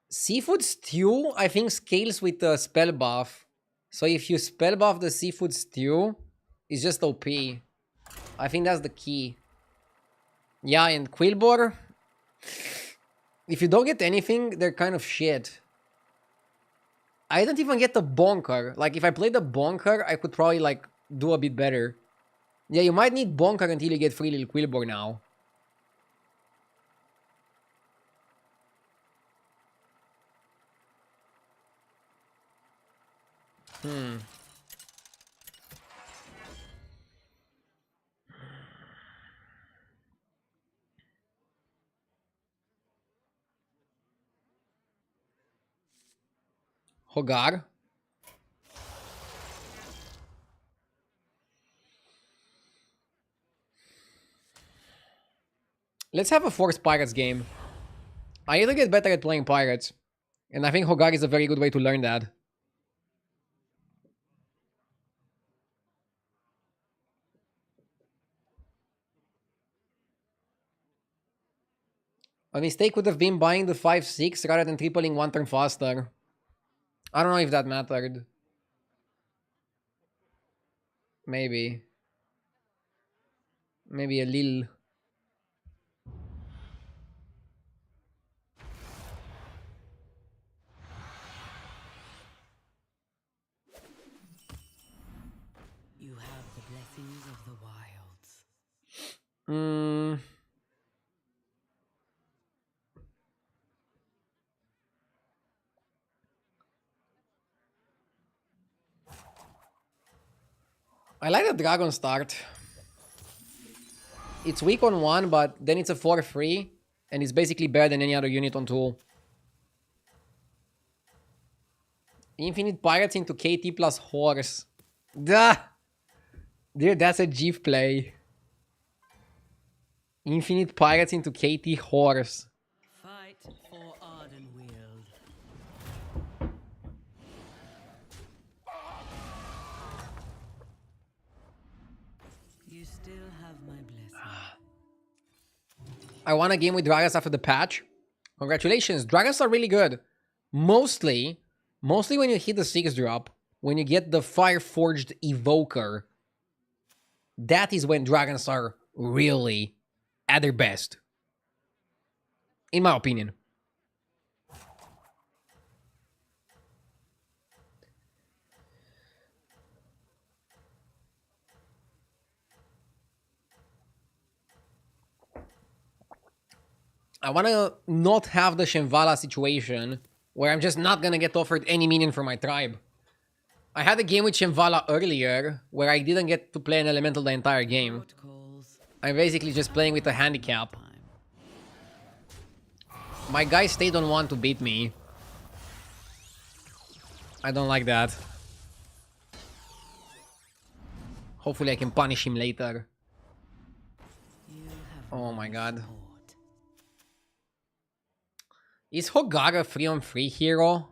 Seafood stew, I think, scales with the spell buff. So if you spell buff the seafood stew, it's just OP. I think that's the key. Yeah, and Quillboar, if you don't get anything, they're kind of shit. I don't even get the Bonker. Like, if I play the Bonker, I could probably, like, do a bit better. Yeah, you might need Bonker until you get free little Quillboar now. Hogar. Let's have a Force Pirates game. I need to get better at playing Pirates. And I think Hogar is a very good way to learn that. A mistake would have been buying the 5-6 rather than tripling one turn faster. I don't know if that mattered. Maybe. Maybe a little. You have the blessings of the wilds. I like the Dragon start. It's weak on 1, but then it's a 4-3. And it's basically better than any other unit on 2. Infinite Pirates into KT plus Horse. Duh! Dude, that's a GIF play. Infinite Pirates into KT Horse. Fight for Ardenweald. have my blessing. I won a game with dragons after the patch. Congratulations. Dragons are really good. Mostly when you hit the 6 drop, when you get the Fire Forged Evoker, that is when dragons are really at their best. In my opinion. I want to not have the Shambhala situation where I'm just not going to get offered any minion for my tribe. I had a game with Shambhala earlier where I didn't get to play an elemental the entire game. I'm basically just playing with a handicap. My guy stayed on 1 to beat me. I don't like that. Hopefully I can punish him later. Oh my god. Is Hogaga 3-on-3 hero?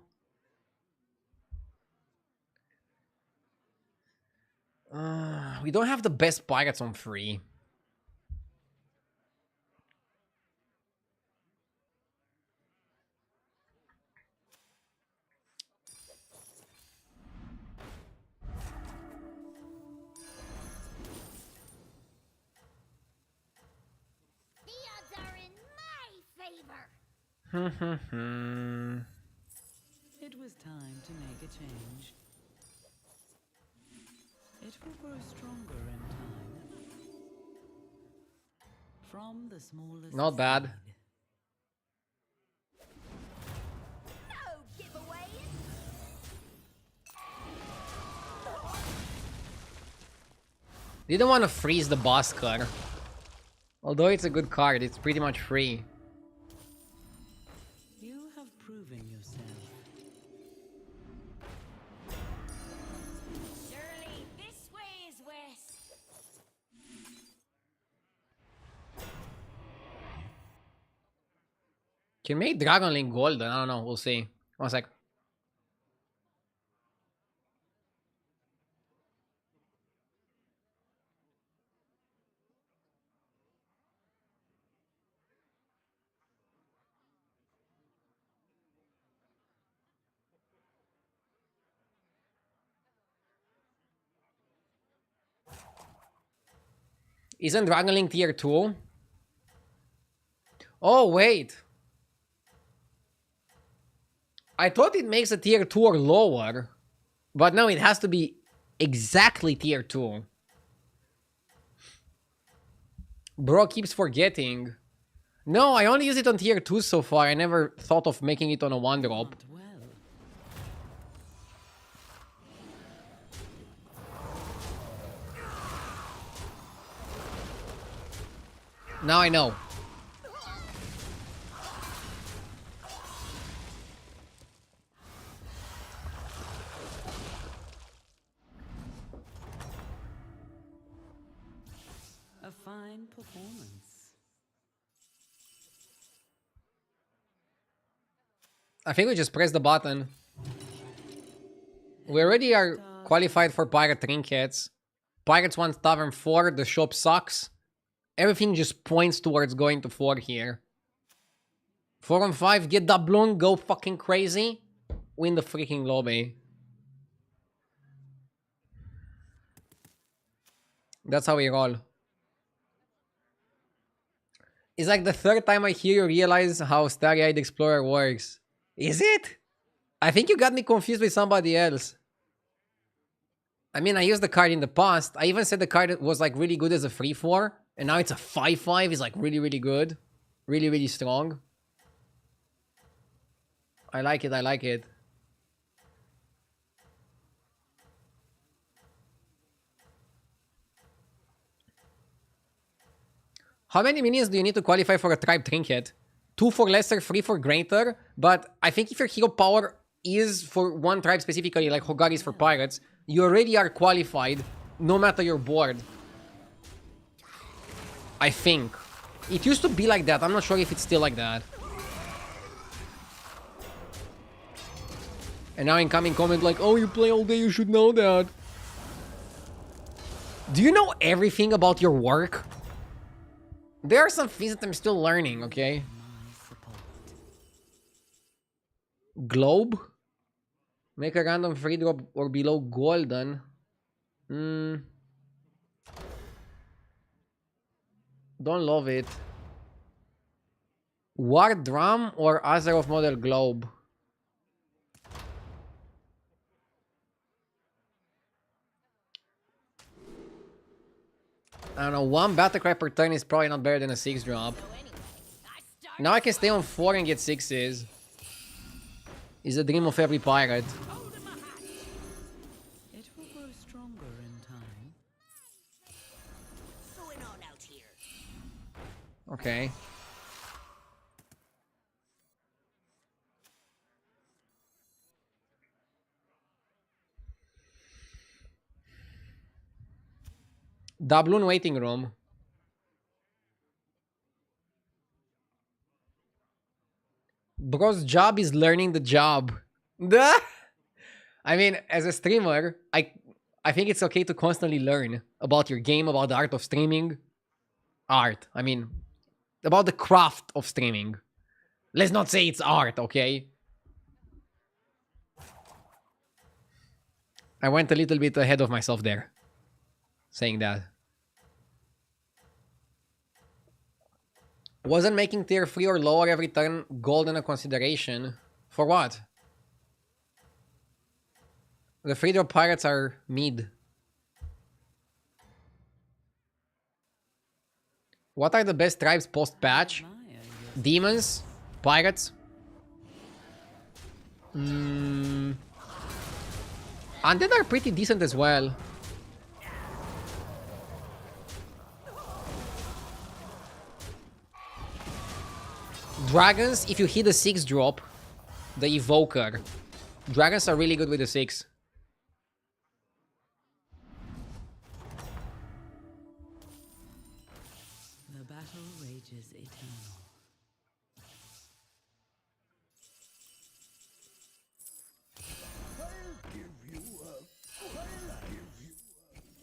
We don't have the best pirates on free. The odds are in my favor. It was time to make a change. It will grow stronger in time. From the smallest Not bad. seed. No giveaways. Didn't want to freeze the boss card. Although it's a good card, it's pretty much free. You have proven yourself. Surely this way is west. Can make Dragon Link golden. I don't know. We'll see. One sec. Isn't Dragon Link tier 2? Oh, wait. I thought it makes a tier 2 or lower. But no, it has to be exactly tier 2. Bro keeps forgetting. No, I only use it on tier 2 so far. I never thought of making it on a 1 drop. Not well. Now I know. A fine performance. I think we just press the button. We already are qualified for Pirate Trinkets. Pirates want Tavern 4, the shop sucks. Everything just points towards going to 4 here. 4-on-5, get doubloon, go fucking crazy. Win the freaking lobby. That's how we roll. It's like the third time I hear you realize how Starry-Eyed Explorer works. Is it? I think you got me confused with somebody else. I mean, I used the card in the past. I even said the card was like really good as a 3-4. And now it's a 5-5. It's like really, really good. Really, really strong. I like it. I like it. How many minions do you need to qualify for a tribe trinket? 2 for lesser, 3 for greater. But I think if your hero power is for one tribe specifically, like Hogar is for pirates, you already are qualified no matter your board. I think. It used to be like that. I'm not sure if it's still like that. And now incoming comment like, oh, you play all day, you should know that. Do you know everything about your work? There are some things that I'm still learning, okay? Globe? Make a random free drop or below golden. Don't love it. War drum or Azeroth model globe? I don't know, 1 battle cry per turn is probably not better than a 6 drop. Now I can stay on 4 and get 6s. Is a dream of every pirate. It will grow stronger in time. What's going on out here? Okay. Doubloon waiting room. Bro's job is learning the job. I mean, as a streamer, I think it's okay to constantly learn about your game, about the art of streaming. I mean, about the craft of streaming. Let's not say it's art, okay? I went a little bit ahead of myself there, saying that. Wasn't making tier 3 or lower every turn golden a consideration. For what? The free drop pirates are mid. What are the best tribes post-patch? Demons? Pirates? Undead are pretty decent as well. Dragons, if you hit a 6 drop, the Evoker. Dragons are really good with the 6. The battle rages eternal.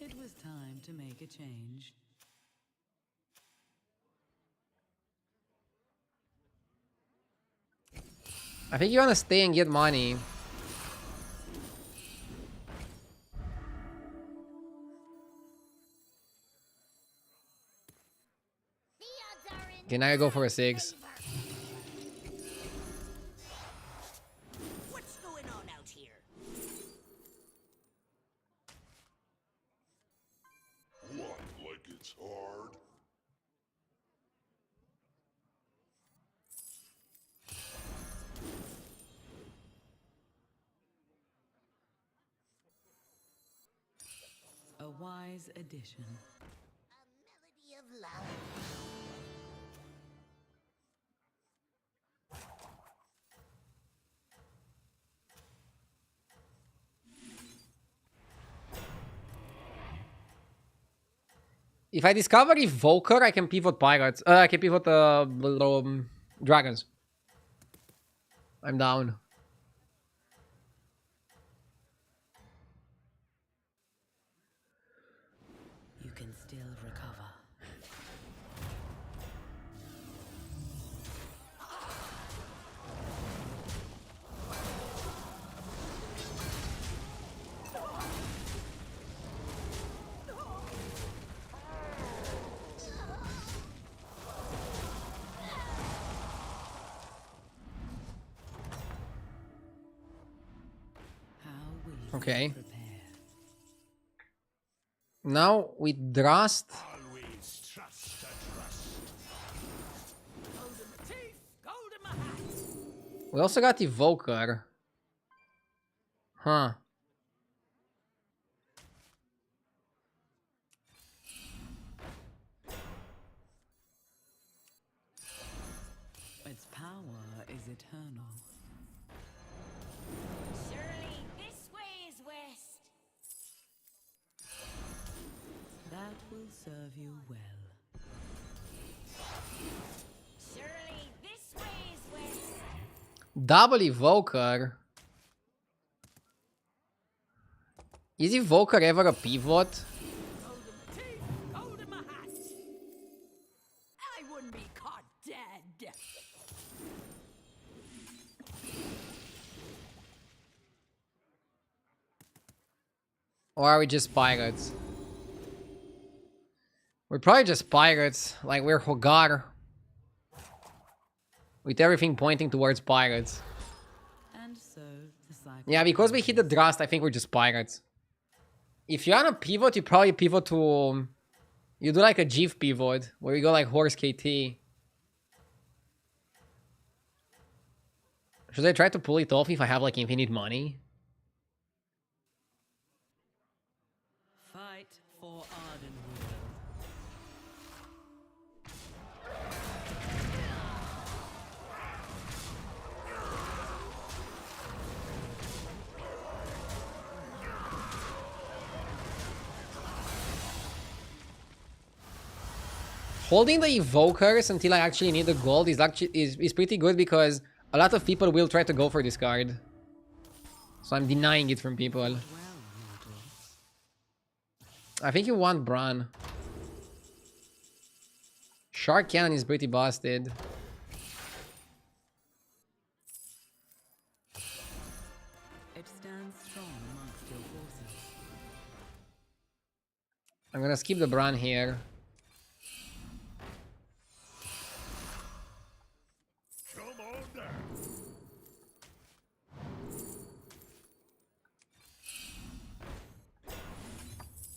It was time to make a change. I think you wanna stay and get money. Okay, now I go for a 6. What's going on out here? What, like it's hard? A wise addition. A melody of love. If I discover Evoker, I can pivot pirates. I can pivot dragons. I'm down. You can still recover. Okay. Prepare. Now with Drast. Always trust a trust. Gold in my teeth, gold in my hat. We also got Evoker. Huh. Its power is eternal. Surely this way is west. That will serve you well. Surely this way is west. Double Evoker. Is Evoker ever a pivot? be caught dead. Or are we just pirates? We're probably just pirates. Like, we're Hogar. With everything pointing towards pirates. And so the cycle. Yeah, because we hit the Drast, I think we're just pirates. If you're on a pivot, you probably pivot to... You do like a GIF pivot, where you go like Horse KT. Should I try to pull it off if I have like infinite money? Fight for Ardenweald. Holding the evokers until I actually need the gold is pretty good because a lot of people will try to go for this card. So I'm denying it from people. Well, mortals. I think you want Bran. Shark Cannon is pretty busted. It stands strong amongst your forces. I'm gonna skip the Bran here. Come on down.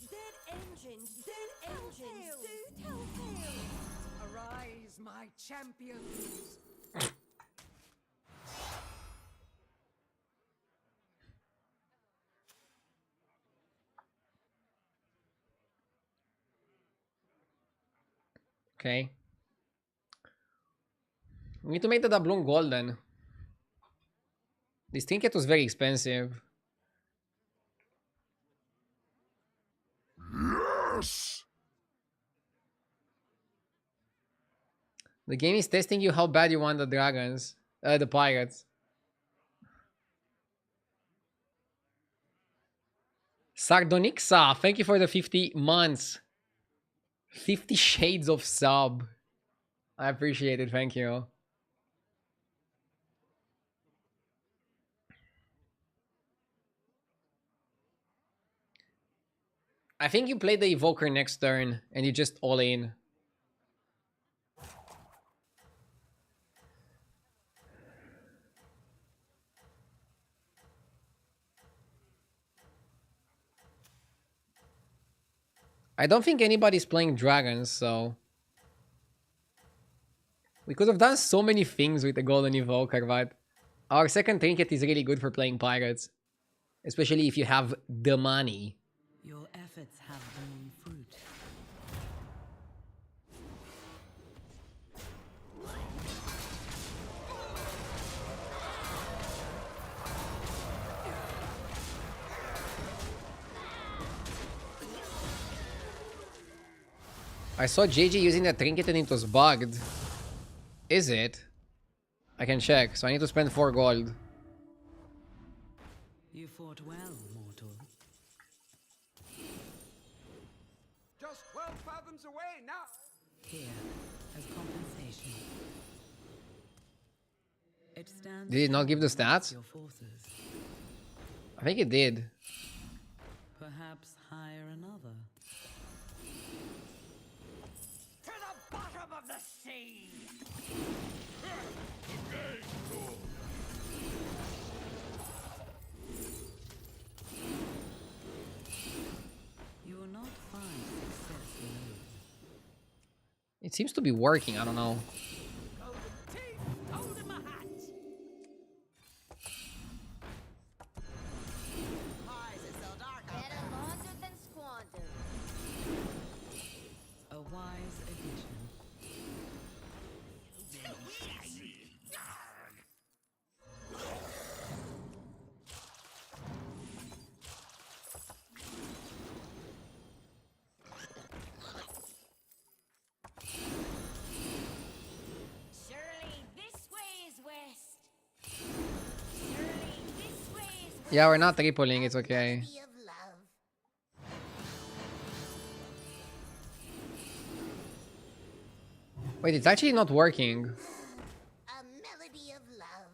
Dead engines, dead engines, do tell tales. Arise, my champions. Okay. We need to make the doubloon golden. This trinket was very expensive. Yes. The game is testing you how bad you want the dragons. The pirates. Sardonixa, thank you for the 50 months. 50 shades of sub. I appreciate it, thank you. I think you play the evoker next turn and you just all in. I don't think anybody's playing dragons, so... We could have done so many things with the golden evoker, but... Our second trinket is really good for playing pirates. Especially if you have the money. Your efforts have borne fruit. I saw JJ using that trinket and it was bugged. Is it? I can check, so I need to spend 4 gold. You fought well, mortal. Just 12 fathoms away now. Here, as compensation. It stands Did it not give the strong amongst stats? your forces. I think it did. Perhaps hire another. To the bottom of the sea. You will not find success alone. It seems to be working, I don't know. Golden teeth, gold in my hat. Why is it so dark out Better there? launder than squander. A wise addition. Surely this way is west. Surely this way is west. Yeah, we're not tripling, it's okay. Melody of love. Wait, it's actually not working. A melody of love.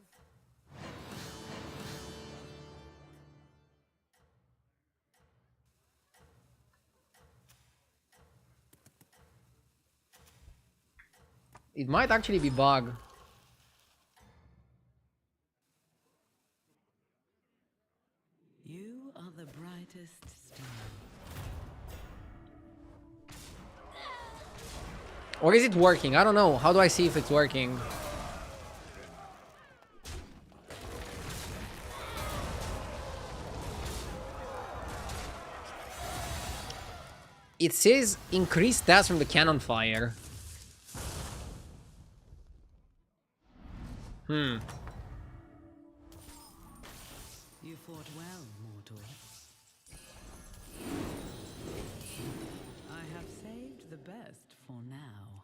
It might actually be bug. You are the brightest star. Or is it working? I don't know. How do I see if it's working? It says increased stats from the cannon fire. You fought well, mortal. I have saved the best for now.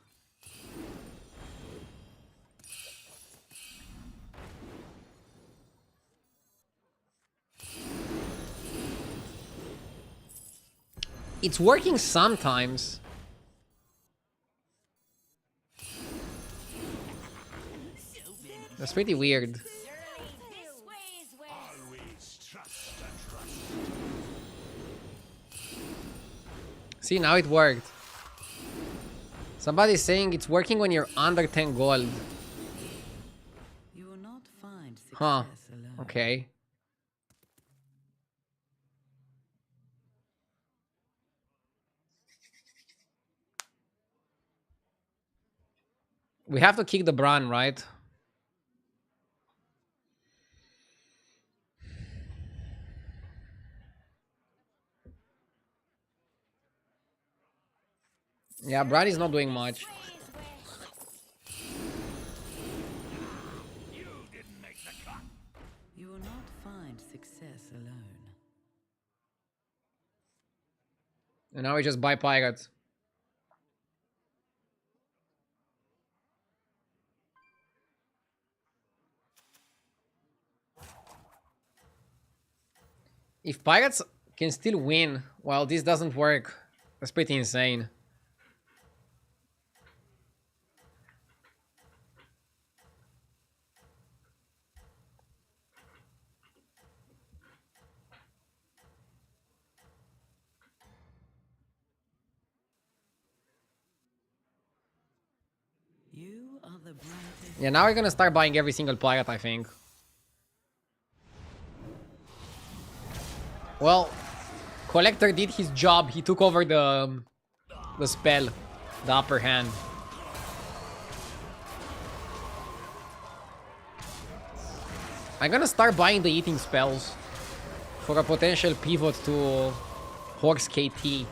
It's working sometimes. That's pretty weird. This way's west. Always trust and trust. See, now it worked. Somebody's saying it's working when you're under 10 gold. You will not find success Huh. alone. Okay. We have to kick the Bran, right? Yeah, Bran is not doing much. Way's west. You didn't make the cut. You will not find success alone. And now we just buy pirates. If pirates can still win while this doesn't work, that's pretty insane. You are the brightest. Yeah, now we're gonna start buying every single pirate, I think. Well, Collector did his job. He took over the spell, the upper hand. I'm gonna start buying the eating spells for a potential pivot to Horse KT.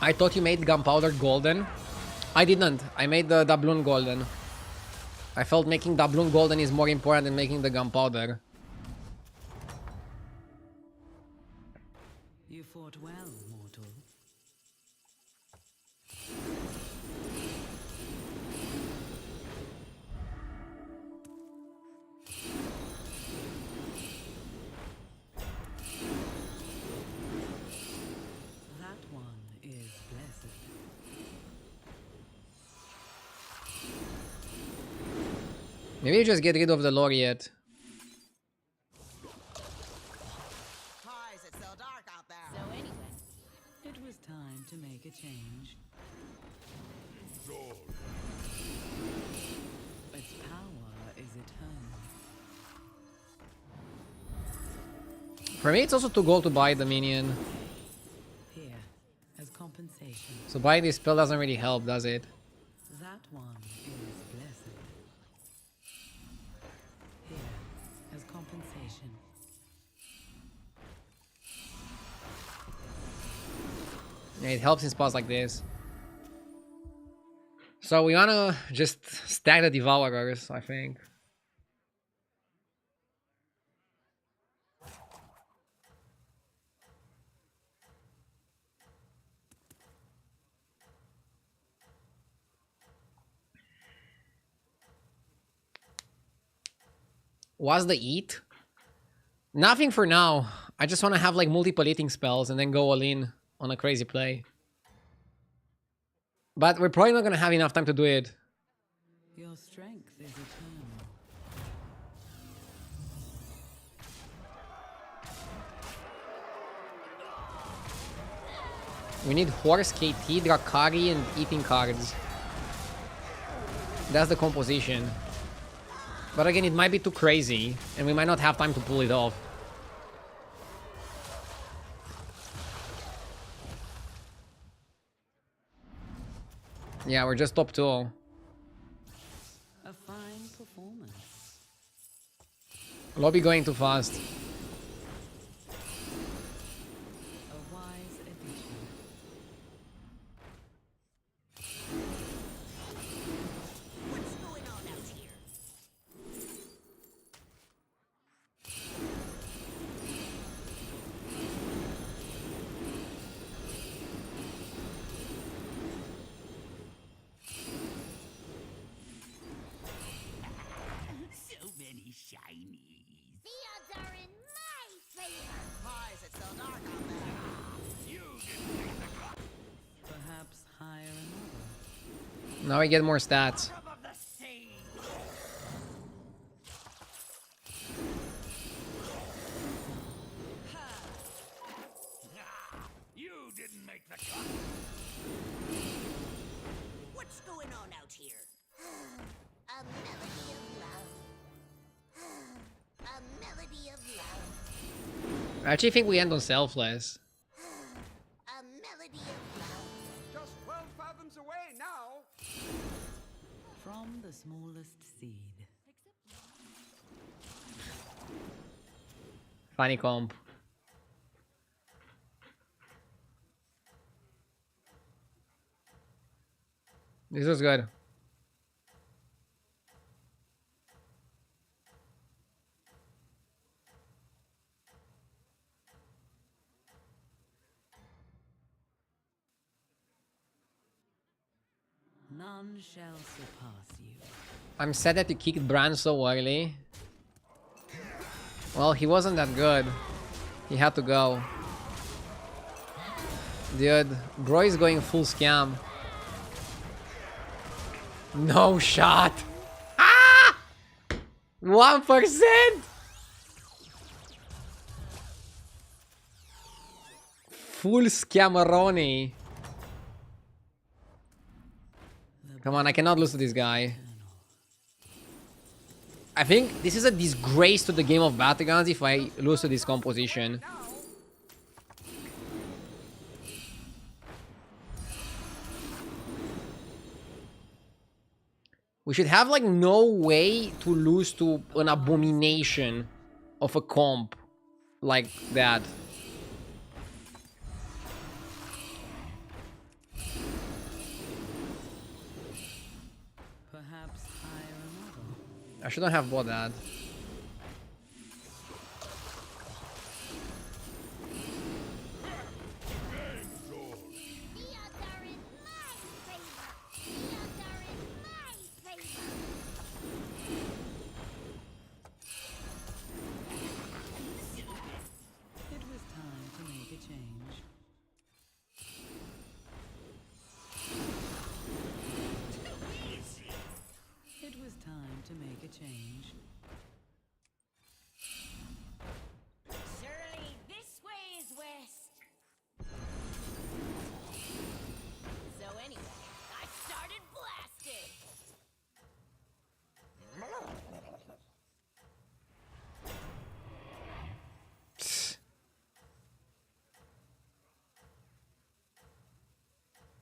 I thought you made gunpowder golden. I didn't. I made the doubloon golden. I felt making doubloon golden is more important than making the gunpowder. You fought well, mortal. That one is blessed. Maybe you just get rid of the laureate. Why is it so dark out there? So anyway, It was time to make a change. Its power is eternal. For me, it's also too gold to buy the minion. Here, as compensation, So buying this spell doesn't really help, does it? that one is blessed. Here, as compensation. Yeah, it helps in spots like this. So we wanna just stack the Devourers, I think. What's the eat? Nothing for now. I just want to have like multiple eating spells and then go all in on a crazy play. But we're probably not going to have enough time to do it. Your strength is eternal. We need Horse, KT, Drakari, and eating cards. That's the composition. But again, it might be too crazy, and we might not have time to pull it off. Yeah, we're just top 2. A fine performance. Lobby going too fast. A wise addition. What's going on out here? So many shinies. The odds are in my favor. Why is it so dark out there? Perhaps hire another. Now we get more stats. Top of the sea. You didn't make the cut. What's going on out here? A melody of love. A melody of love. I actually think we end on Selfless. A melody of love. Just 12 fathoms away now. From the smallest seed. Funny comp. This was good. None shall surpass you. I'm sad that you kicked Bran so early. Well, he wasn't that good. He had to go. Dude, bro is going full scam. No shot. Ah! 1%. Full scammeroni. Come on, I cannot lose to this guy. I think this is a disgrace to the game of battlegrounds if I lose to this composition. We should have like no way to lose to an abomination of a comp like that. Perhaps hire another. I shouldn't have bought that. The odds are in my favor. The odds are in my favor. It was time to make a change. It was time to make a change. Surely this way is west. So anyway, I started blasting.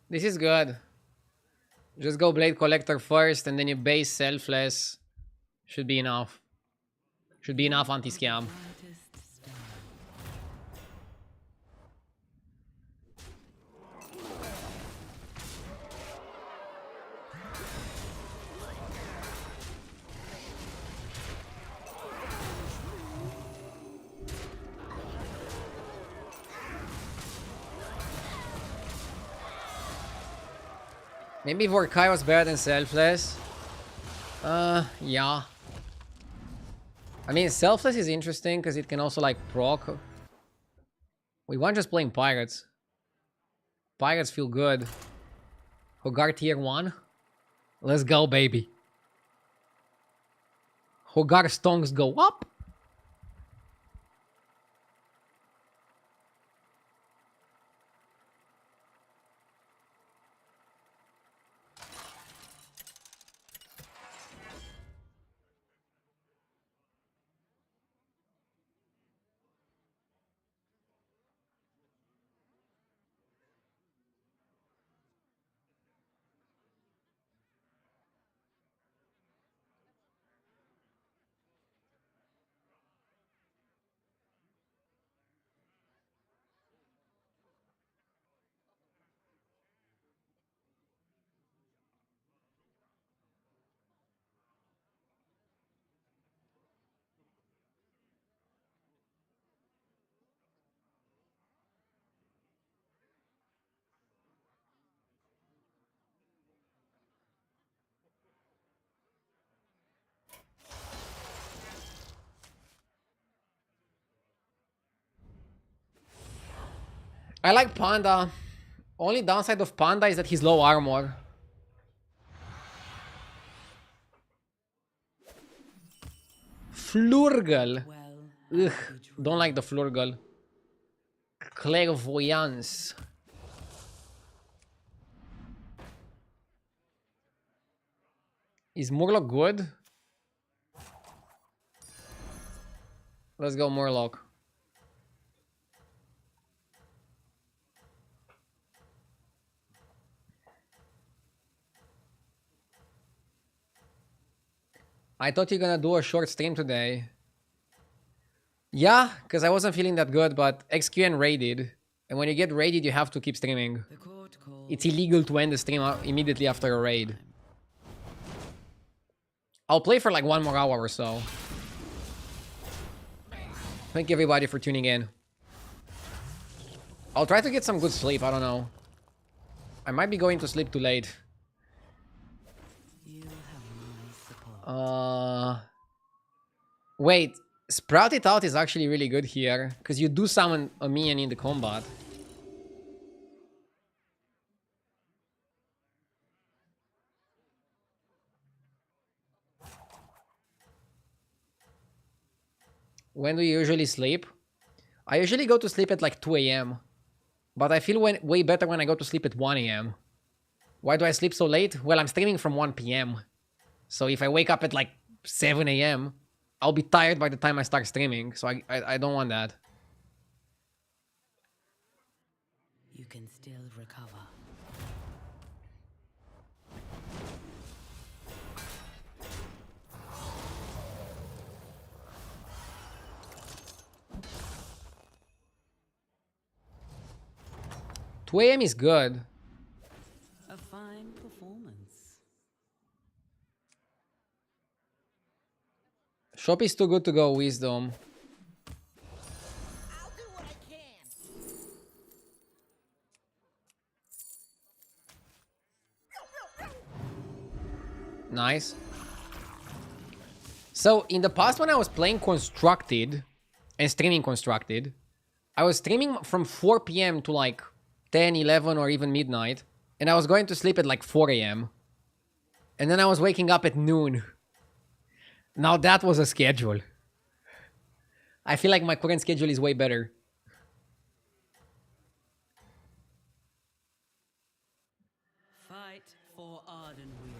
This is good. Just go Blade Collector first and then you base Selfless. Should be enough. Should be enough anti-scam. Brightest star. Maybe Vorkai was better than Selfless. Yeah. I mean, Selfless is interesting because it can also like proc. We want just playing Pirates. Pirates feel good. Hogar tier 1. Let's go, baby. Hogar stonks go up. I like Panda. Only downside of Panda is that he's low armor. Flurgle. Well, Ugh, don't like the Flurgle. Clairvoyance. Is Murloc good? Let's go Murloc. I thought you're gonna do a short stream today. Yeah, because I wasn't feeling that good, but XQN raided. And when you get raided, you have to keep streaming. the court calls. It's illegal to end the stream immediately after a raid. I'll play for like 1 more hour or so. Thank you everybody for tuning in. I'll try to get some good sleep, I don't know. I might be going to sleep too late. You have my support. Wait, Sprout It Out is actually really good here, because you do summon a minion in the combat. When do you usually sleep? I usually go to sleep at like 2 a.m. But I feel way better when I go to sleep at 1 a.m. Why do I sleep so late? Well, I'm streaming from 1 p.m. So if I wake up at like 7 a.m., I'll be tired by the time I start streaming. So I don't want that. You can still recover. Two a.m. is good. A fine performance. Shop is too good to go Wisdom. I'll do what I can. Nice. So in the past when I was playing Constructed and streaming Constructed, I was streaming from 4 p.m. to like 10, 11 or even midnight. And I was going to sleep at like 4 a.m. And then I was waking up at noon. Now that was a schedule. I feel like my current schedule is way better. Fight for Ardenweald.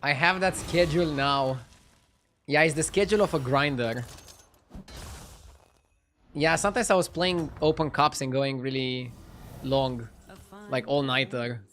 I have that schedule now. Yeah, it's the schedule of a grinder. Yeah, sometimes I was playing open cups and going really long. A fine Like all-nighter. performance.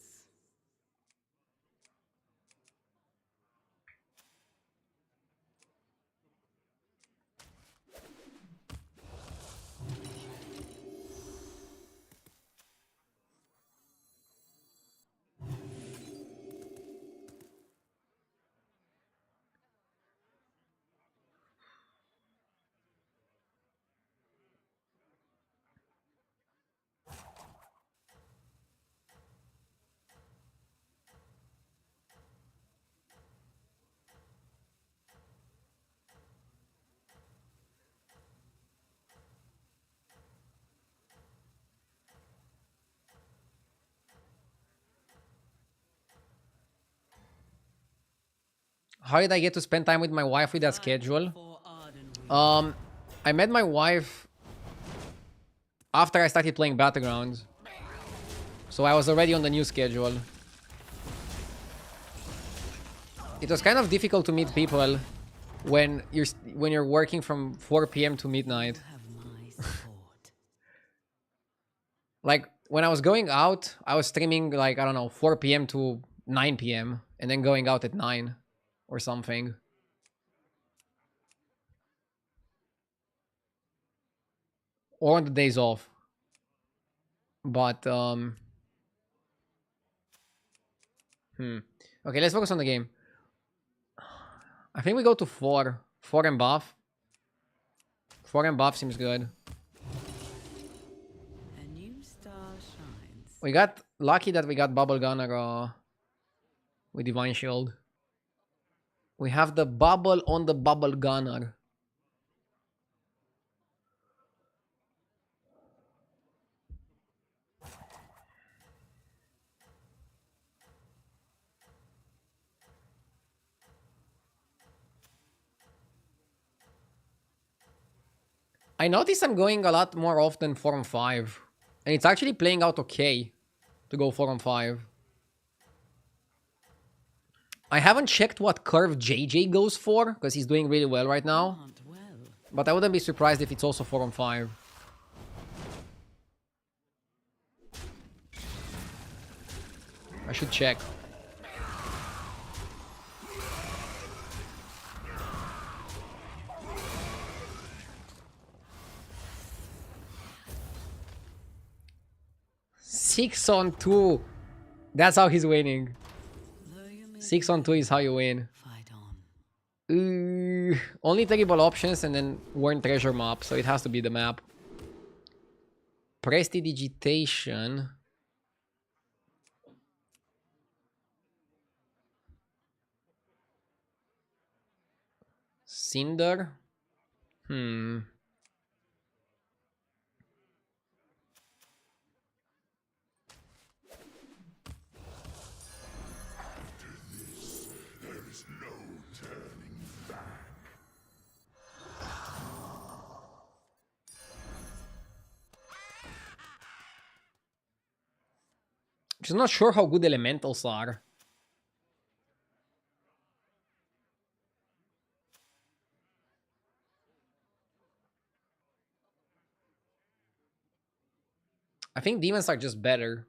How did I get to spend time with my wife with that schedule? For Arden I met my wife after I started playing battlegrounds, so I was already on the new schedule. It was kind of difficult to meet people when you're working from 4 p.m. to midnight. have my support. Like when I was going out, I was streaming like I don't know 4 p.m. to 9 p.m. and then going out at 9 or something. Or on the days off. But okay, let's focus on the game. I think we go to 4. 4 and buff. 4 and buff seems good. A new star shines. We got lucky that we got Bubble Gunner with Divine Shield. We have the bubble on the Bubble Gunner. I notice I'm going a lot more often 4 on 5. And it's actually playing out okay to go 4 on 5. I haven't checked what curve JJ goes for, because he's doing really well right now. Aren't well. But I wouldn't be surprised if it's also 4 on 5. I should check. Six on 2. That's how he's winning. Though you may 6 on 2 is how you win. fight on. Only terrible options and then Worn Treasure map, so it has to be the map. Prestidigitation. Cinder. Just not sure how good elementals are. I think demons are just better.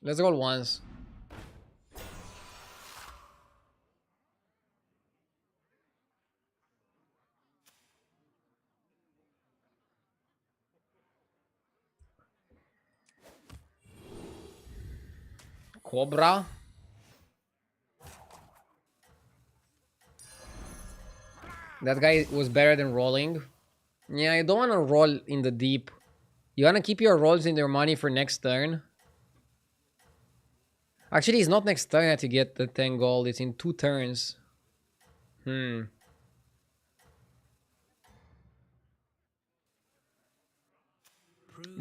Let's roll once. Cobra. That guy was better than rolling. Yeah, you don't want to roll in the deep. You want to keep your rolls in your money for next turn. Actually, it's not next turn that you get the 10 gold. It's in 2 turns. This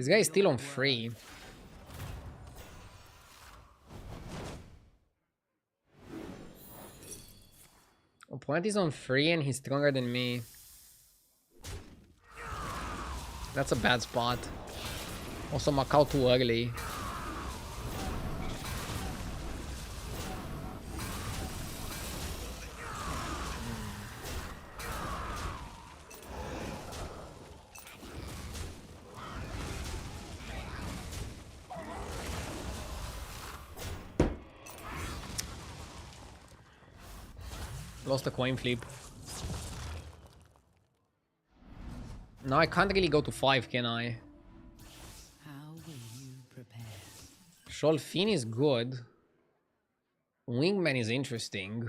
guy is still on free. Opponent is on free and he's stronger than me. That's a bad spot. Also, Macau too early. Lost a coin flip. Now I can't really go to 5, can I? How will you prepare? Sholfin is good. Wingman is interesting.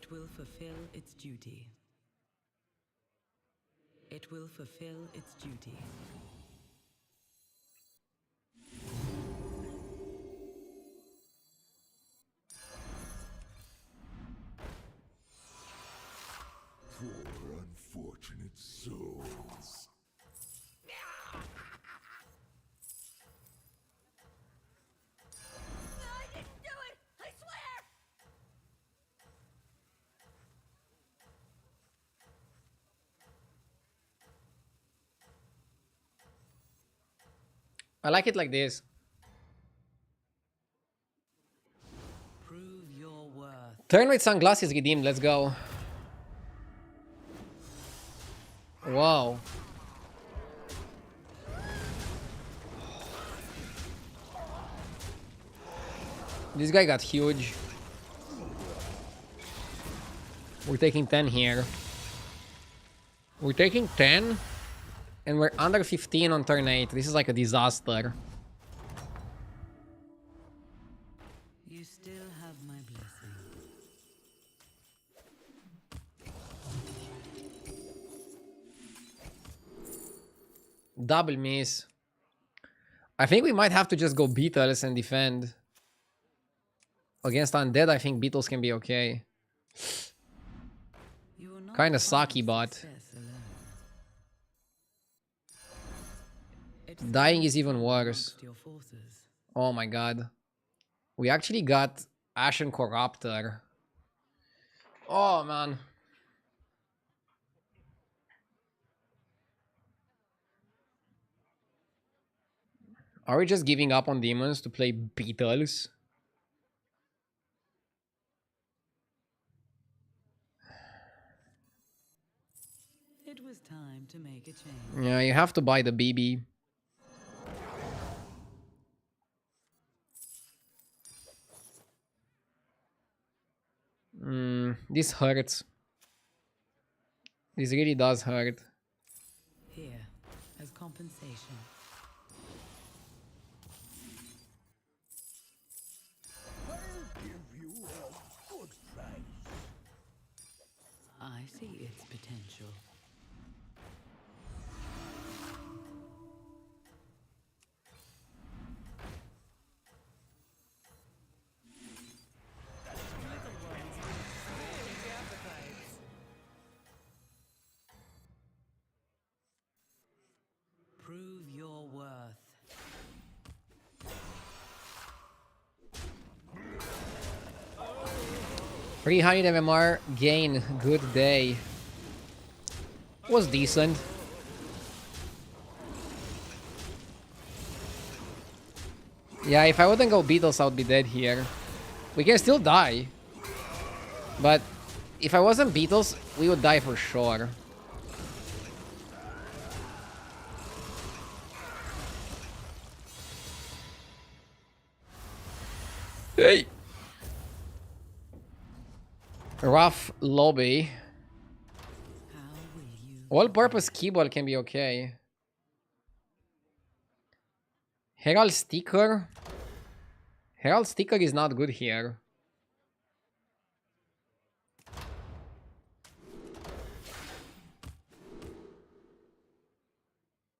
It will fulfill its duty. It will fulfill its duty. Poor unfortunate souls. I didn't do it! I swear! I like it like this. Prove your worth. Turn with sunglasses redeemed. Let's go. Wow. This guy got huge. We're taking 10 here. We're taking 10. And we're under 15 on turn 8. This is like a disaster. You still have my blessing. Double miss. I think we might have to just go Beetles and defend. Against Undead, I think Beetles can be okay. You will not Kinda find sucky, but success alone. It's dying the is even strength worse. amongst your forces. Oh my god. We actually got Ashen Corruptor. Oh man. Are we just giving up on demons to play Beetles? It was time to make a change. Yeah, you have to buy the BB. This hurts. This really does hurt. Here, as compensation. I'll give you a good price. I see its potential. Prove your worth. 300 MMR gain. Good day. Was decent. Yeah, if I wouldn't go Beatles, I would be dead here. We can still die. But if I wasn't Beatles, we would die for sure. Hey! Rough lobby. How will you? All-purpose keyboard can be okay. Herald Sticker? Herald Sticker is not good here.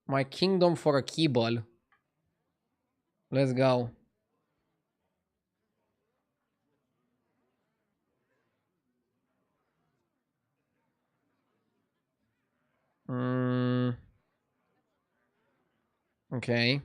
My kingdom for a keyboard. Let's go. Okay.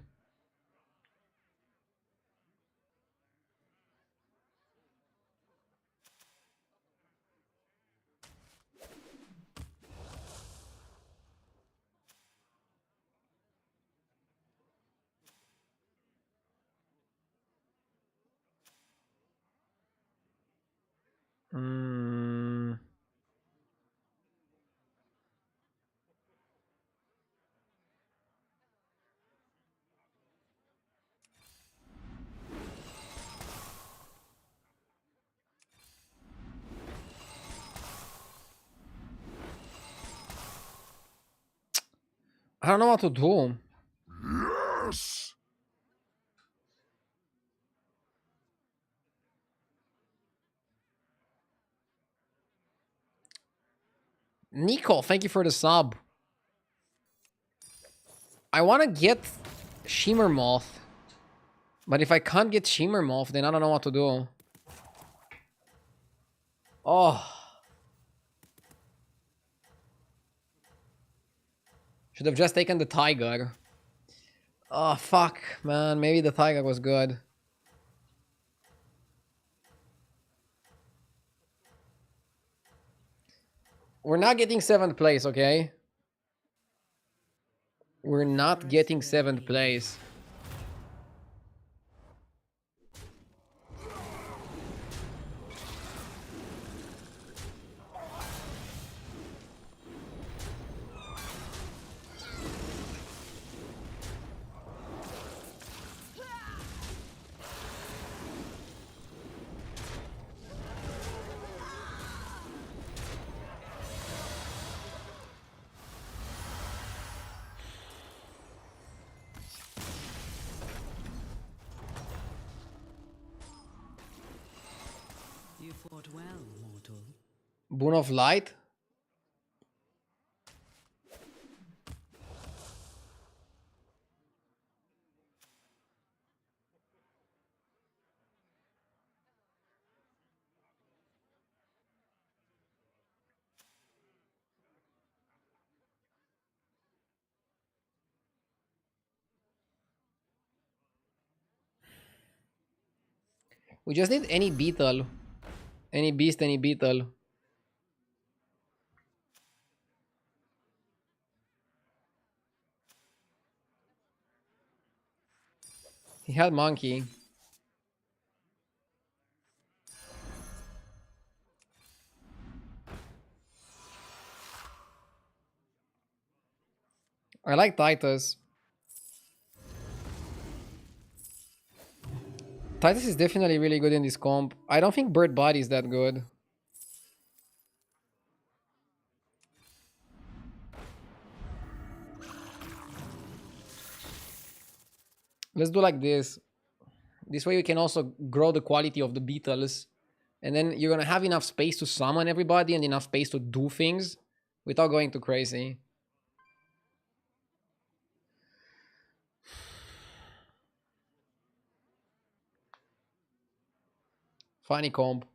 I don't know what to do. Yes! Nico, thank you for the sub. I want to get Shimmer Moth. But if I can't get Shimmer Moth, then I don't know what to do. Oh. Should have just taken the Tiger. Oh, fuck, man. Maybe the Tiger was good. We're not getting 7th place, okay? We're not getting 7th place. You fought well, mortal. Boon of Light? We just need any beetle. Any beast, any beetle. He had monkey. I like Titus. Titus is definitely really good in this comp. I don't think Bird Body is that good. Let's do like this. This way we can also grow the quality of the beetles. And then you're gonna have enough space to summon everybody and enough space to do things without going too crazy. Funny comp.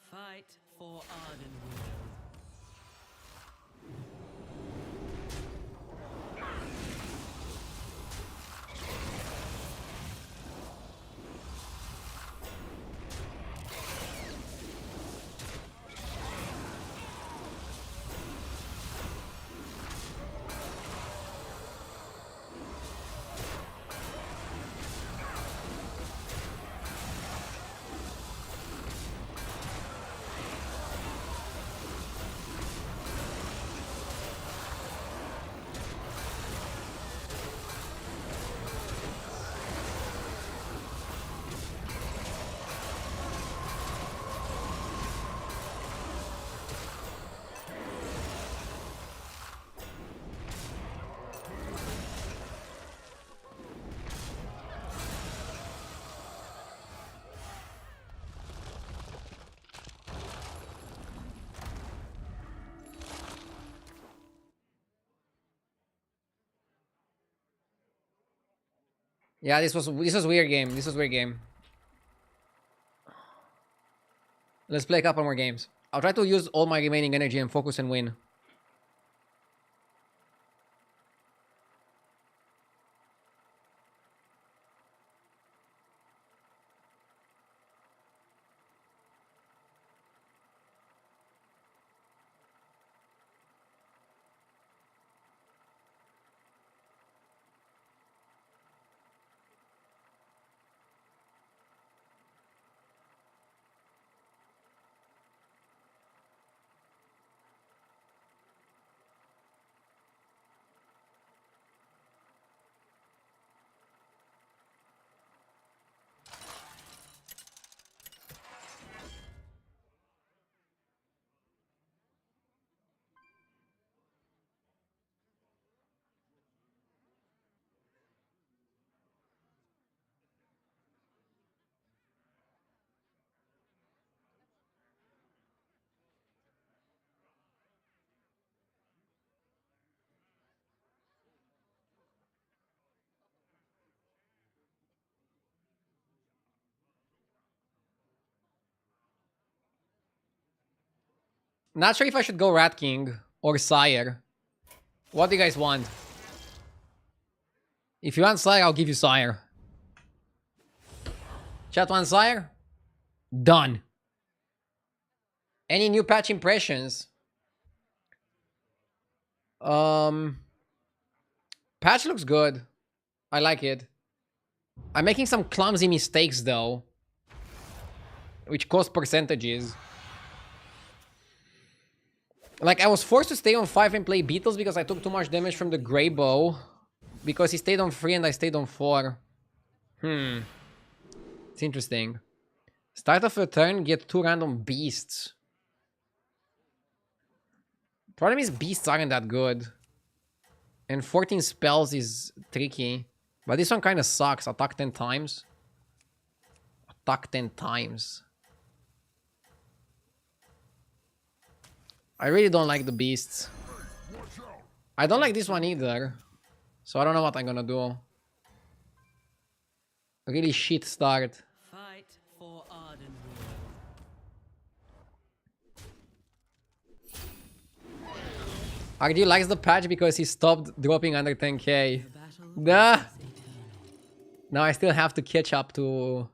Fight for Ardenweald. Yeah, this was weird game. This was weird game. Let's play a couple more games. I'll try to use all my remaining energy and focus and win. Not sure if I should go Rat King or Sire. What do you guys want? If you want Sire, I'll give you Sire. Chat want Sire? Done. Any new patch impressions? Patch looks good. I like it. I'm making some clumsy mistakes though, which cost percentages. Like, I was forced to stay on 5 and play Beatles because I took too much damage from the Grey Bow. Because he stayed on 3 and I stayed on 4. It's interesting. Start of a turn, get 2 random beasts. Problem is, beasts aren't that good. And 14 spells is tricky. But this one kind of sucks. Attack 10 times. Attack 10 times. I really don't like the beasts. I don't like this one either. So I don't know what I'm gonna do. A really shit start. Fight for Ardenwood. RG likes the patch because he stopped dropping under 10k. The battle Nah. is eternal. Now I still have to catch up to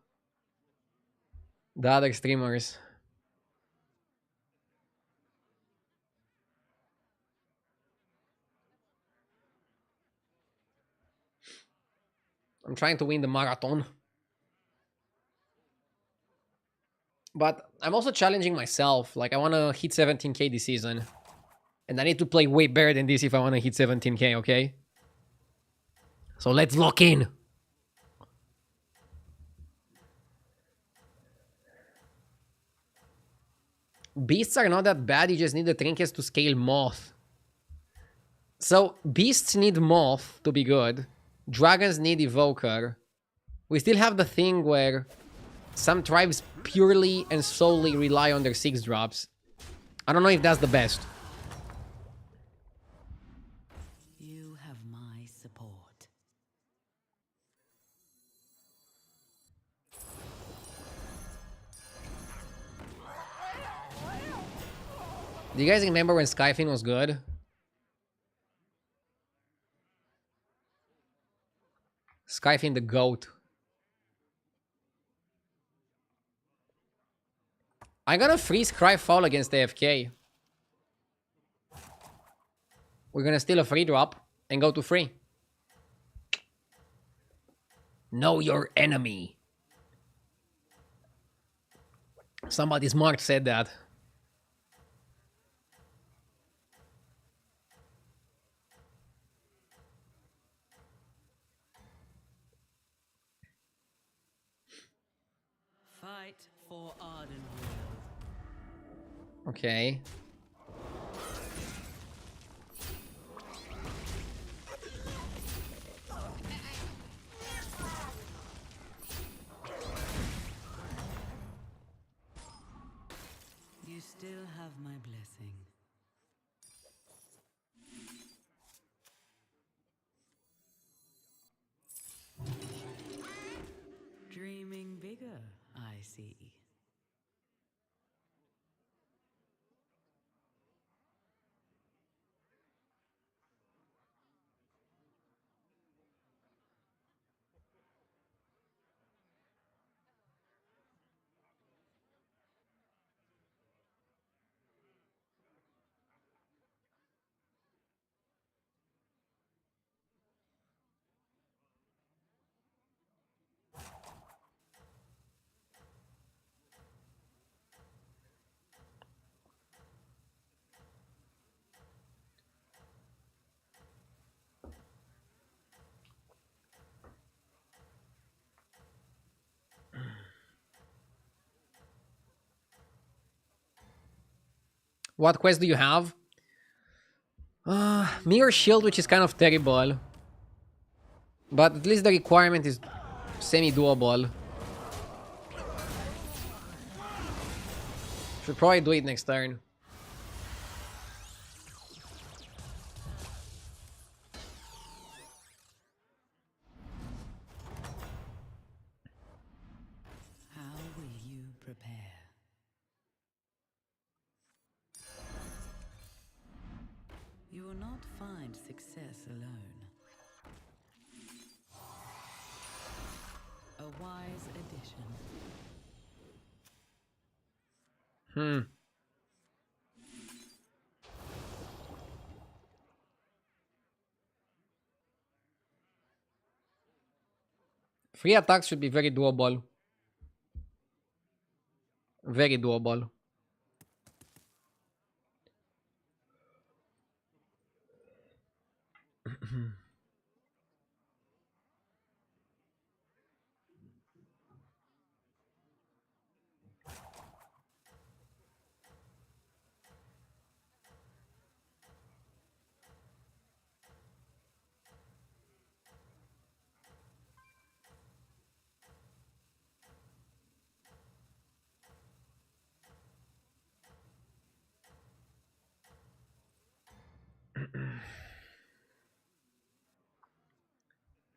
the other streamers. I'm trying to win the marathon. But I'm also challenging myself. Like, I want to hit 17k this season. And I need to play way better than this if I want to hit 17k, okay? So let's lock in. Beasts are not that bad, you just need the trinkets to scale Moth. So, beasts need Moth to be good. Dragons need Evoker. We still have the thing where some tribes purely and solely rely on their 6 drops. I don't know if that's the best. You have my support. Do you guys remember when Skyfin was good? Skyfin the GOAT. I'm gonna freeze Cry Foul against AFK. We're gonna steal a free drop and go to free. Know your enemy. Somebody smart said that. Fight for Ardenwood. Okay. You still have my blessing. Dreaming bigger, I see. What quest do you have? Mirror Shield, which is kind of terrible. But at least the requirement is semi-doable. Should probably do it next turn. How will you prepare? not find success alone. A wise addition. Free attacks should be very doable. Very doable.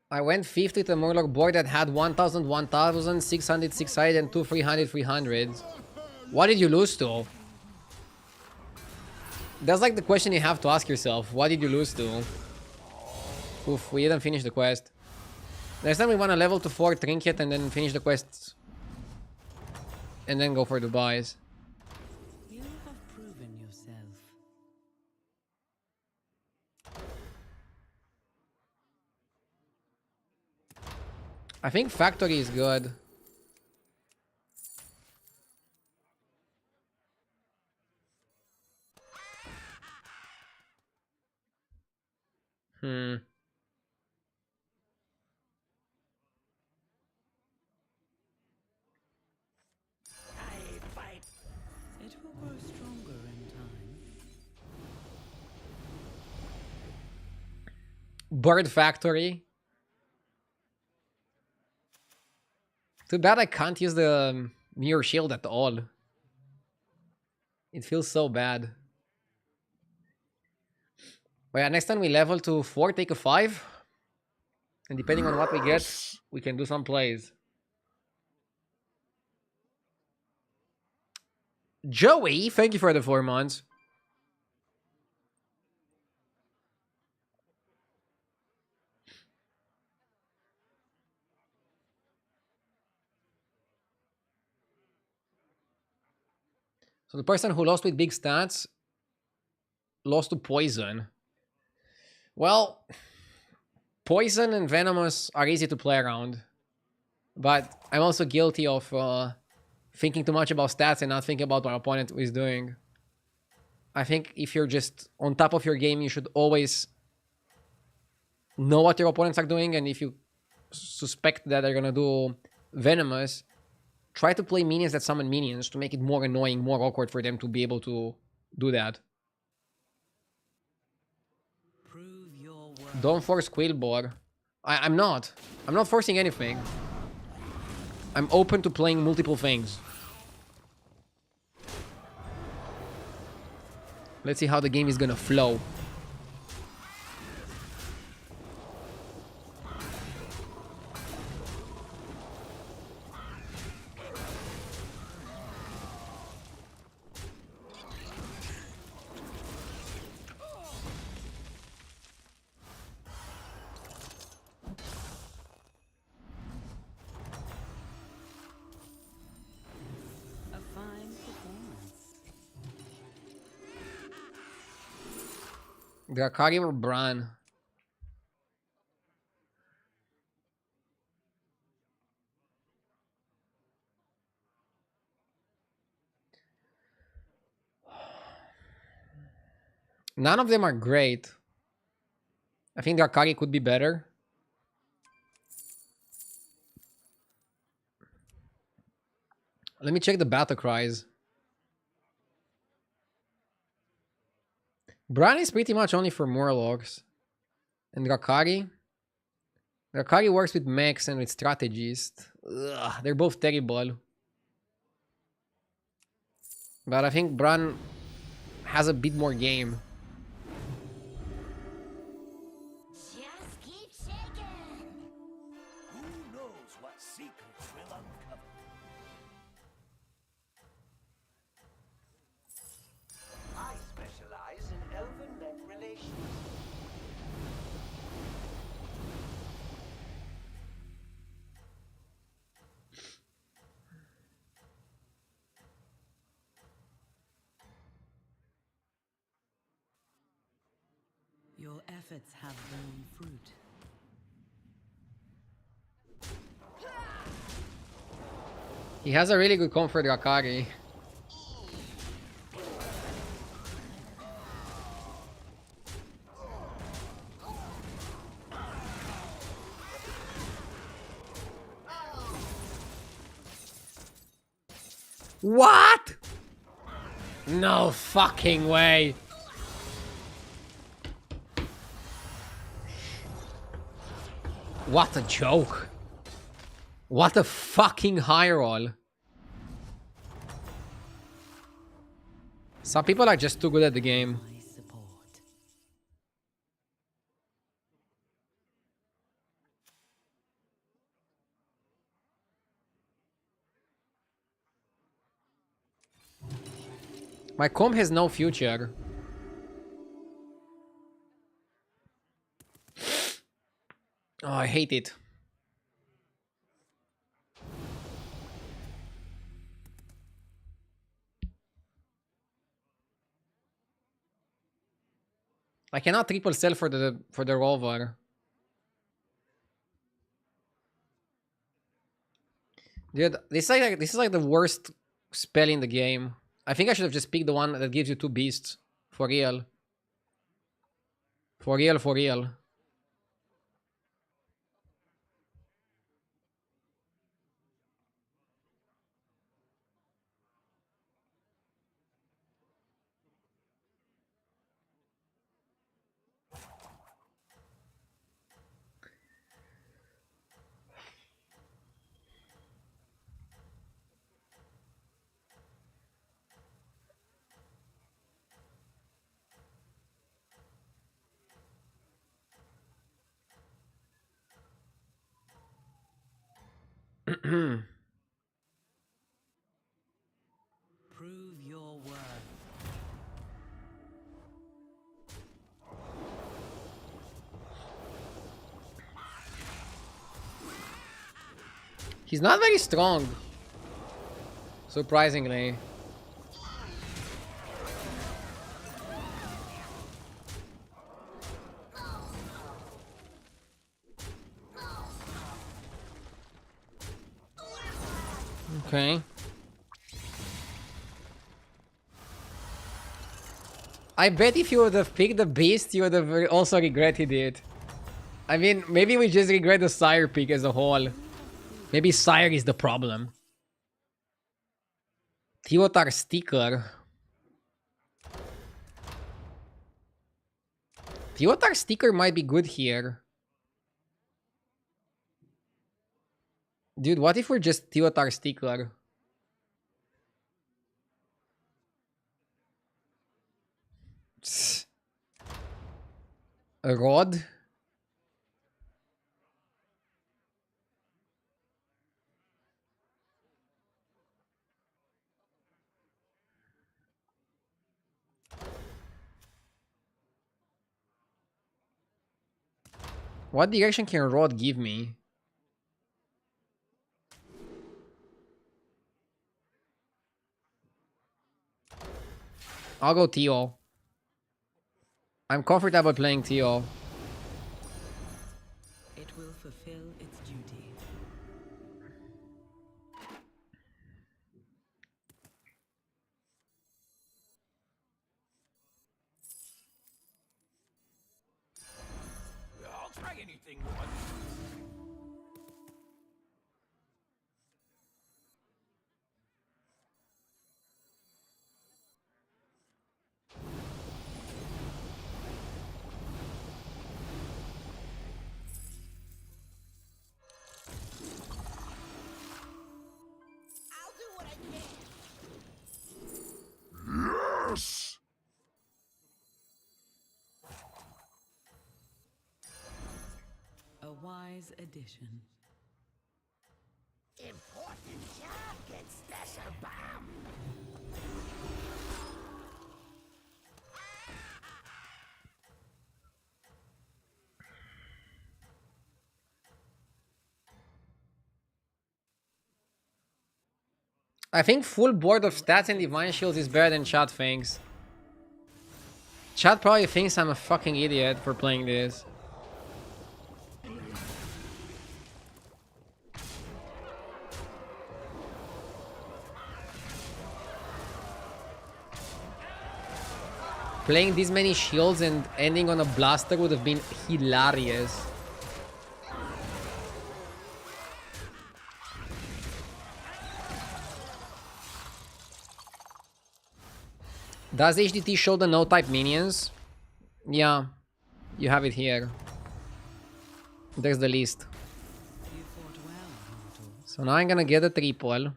I went 50 to a Murloc board that had 1000, 1000, 600, 600, and 2 300, 300. What did you lose to? That's like the question you have to ask yourself. What did you lose to? Oof, we didn't finish the quest. Next time we want to level to 4 Trinket and then finish the quests. And then go for the buys. You have proven yourself. I think Factory is good. It will grow stronger in time. Bird Factory. Too bad I can't use the Mirror Shield at all. It feels so bad. But yeah, next time we level to 4, take a 5. And depending on what we get, we can do some plays. Joey, thank you for the 4 months. So the person who lost with big stats lost to Poison. Well, Poison and Venomous are easy to play around. But I'm also guilty of thinking too much about stats and not thinking about what my opponent is doing. I think if you're just on top of your game, you should always know what your opponents are doing. And if you suspect that they're going to do Venomous, try to play minions that summon minions to make it more annoying, more awkward for them to be able to do that. Prove your worth. Don't force Quillboar. I'm not. I'm not forcing anything. I'm open to playing multiple things. Let's see how the game is gonna flow. A fine performance. Drakari or Bran? None of them are great. I think Drakari could be better. Let me check the battle cries. Bran is pretty much only for Murlocs. And Drakari? Drakari works with mechs and with strategists. Ugh, they're both terrible. But I think Bran has a bit more game. Just keep shaking. Who knows what secrets will uncover? I specialize in elven mech relations. efforts have borne fruit. He has a really good comfort Rakari. What? No fucking way. What a joke. What a fucking high roll. Some people are just too good at the game. My support. My comp has no future. Oh, I hate it. I cannot triple sell for the rover. Dude, this is like the worst spell in the game. I think I should have just picked the one that gives you 2 beasts. For real. For real, for real. Prove your worth. He's not very strong. Surprisingly. Okay. I bet if you would have picked the beast, you would have also regretted it. I mean, maybe we just regret the Sire pick as a whole. Maybe Sire is the problem. Tiotar Sticker. Tiotar Sticker might be good here. Dude, what if we're just Tiotar Sticker? A rod? What direction can rod give me? I'll go Tio. I'm comfortable playing Tio. It will fulfill its duty. I'll try anything once. I'll do what I can. Yes! A wise addition. Important job gets special bomb. I think full board of stats and divine shields is better than chat things. Chat probably thinks I'm a fucking idiot for playing this. Playing this many shields and ending on a blaster would have been hilarious. Does HDT show the no-type minions? Yeah, you have it here. There's the list. You fought well, mortal. So now I'm gonna get a triple.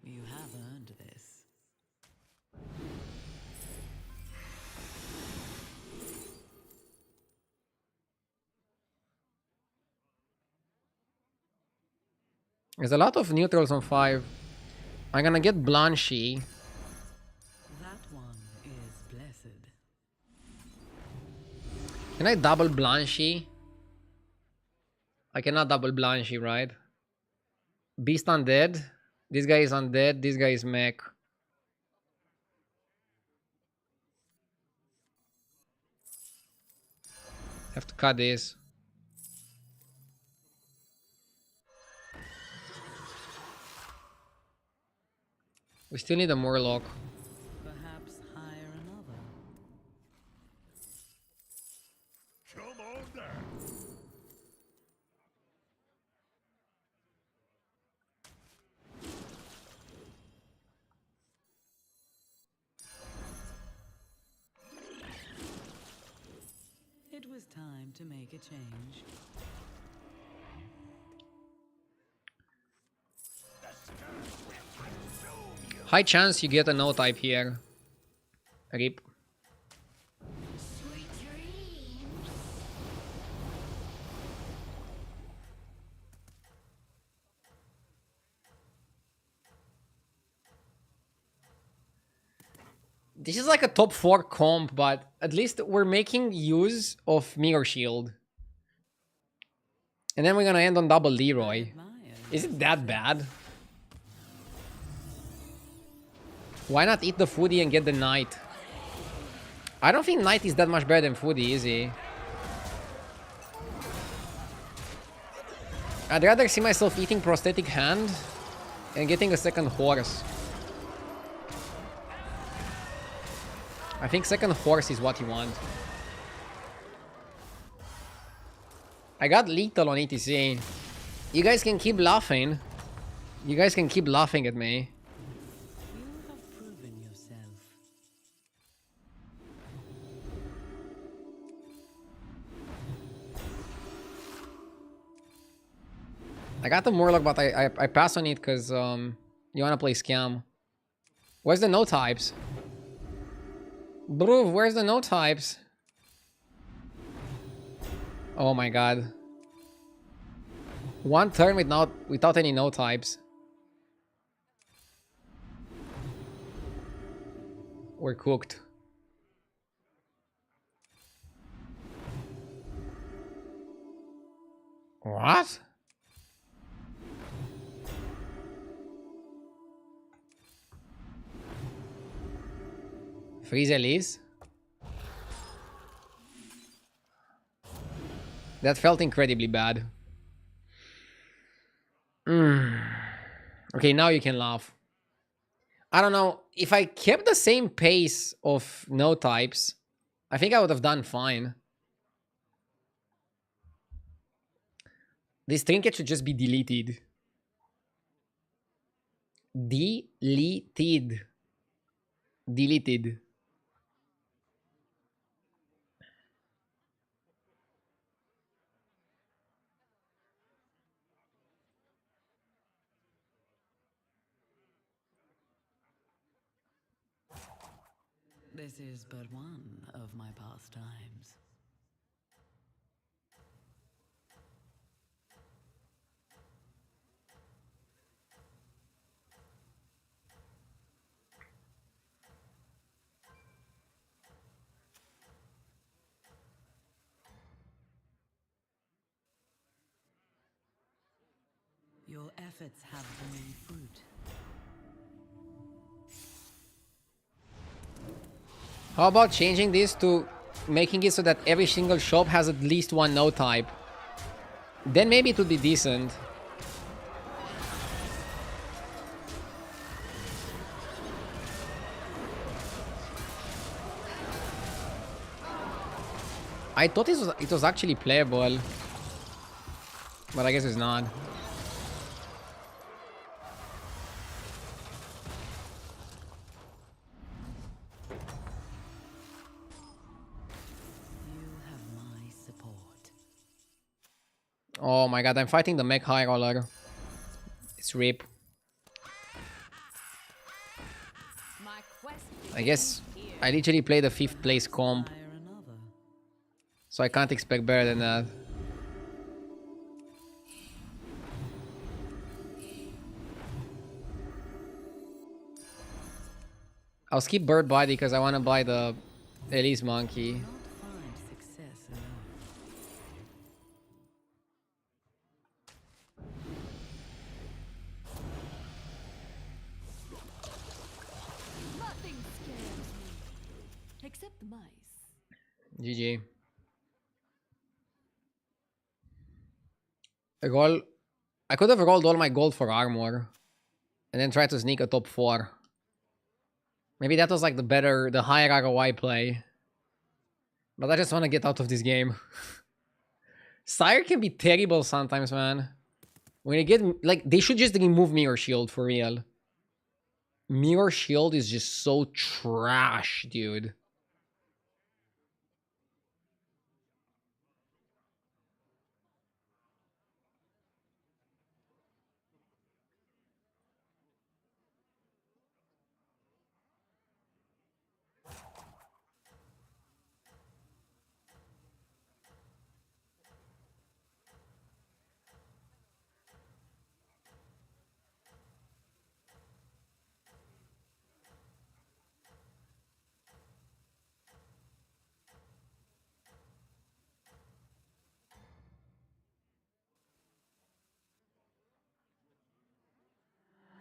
You have earned this. There's a lot of neutrals on 5. I'm gonna get Blanchy. That one is blessed. Can I double Blanchy? I cannot double Blanchy, right? Beast Undead. This guy is Undead. This guy is Mech. Have to cut this. We still need a Murloc. Perhaps hire another. Come on down. It was time to make a change. High chance you get a no-type here. Rip. Sweet dreams. This is like a top 4 comp, but at least we're making use of Mirror Shield. And then we're gonna end on double Leroy. Is it that bad? Why not eat the foodie and get the Knight? I don't think Knight is that much better than foodie, is he? I'd rather see myself eating prosthetic hand and getting a second horse. I think second horse is what you want. I got lethal on ETC. You guys can keep laughing. You guys can keep laughing at me. You have proven yourself. I got the Murloc, but I pass on it because you wanna play scam. Where's the no types? Bro, where's the no types? Oh my god. One turn without any no types. We're cooked. What? Freeze Elise? That felt incredibly bad. Okay, now you can laugh. I don't know. If I kept the same pace of no types, I think I would have done fine. This trinket should just be deleted. Deleted. Deleted. This is but one of my pastimes. Your efforts have borne fruit. How about changing this to making it so that every single shop has at least one node type? Then maybe it would be decent. I thought it was actually playable, but I guess it's not. Oh my god, I'm fighting the mech high roller. It's rip. I guess I literally played the 5th place comp, so I can't expect better than that. I'll skip Bird Body because I want to buy the Elise Monkey. Nothing scares me. Except the mice. GG. I could have rolled all my gold for armor and then tried to sneak a top 4. Maybe that was like the higher ROI play. But I just want to get out of this game. Sire can be terrible sometimes, man. When you get, like, they should just remove Mirror Shield for real. Mirror Shield is just so trash, dude.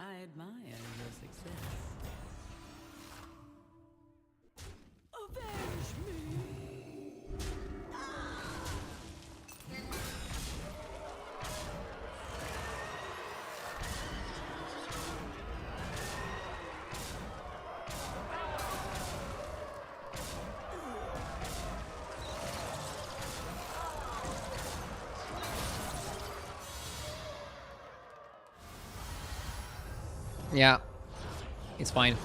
I admire your success. Avenge me! Yeah. It's fine.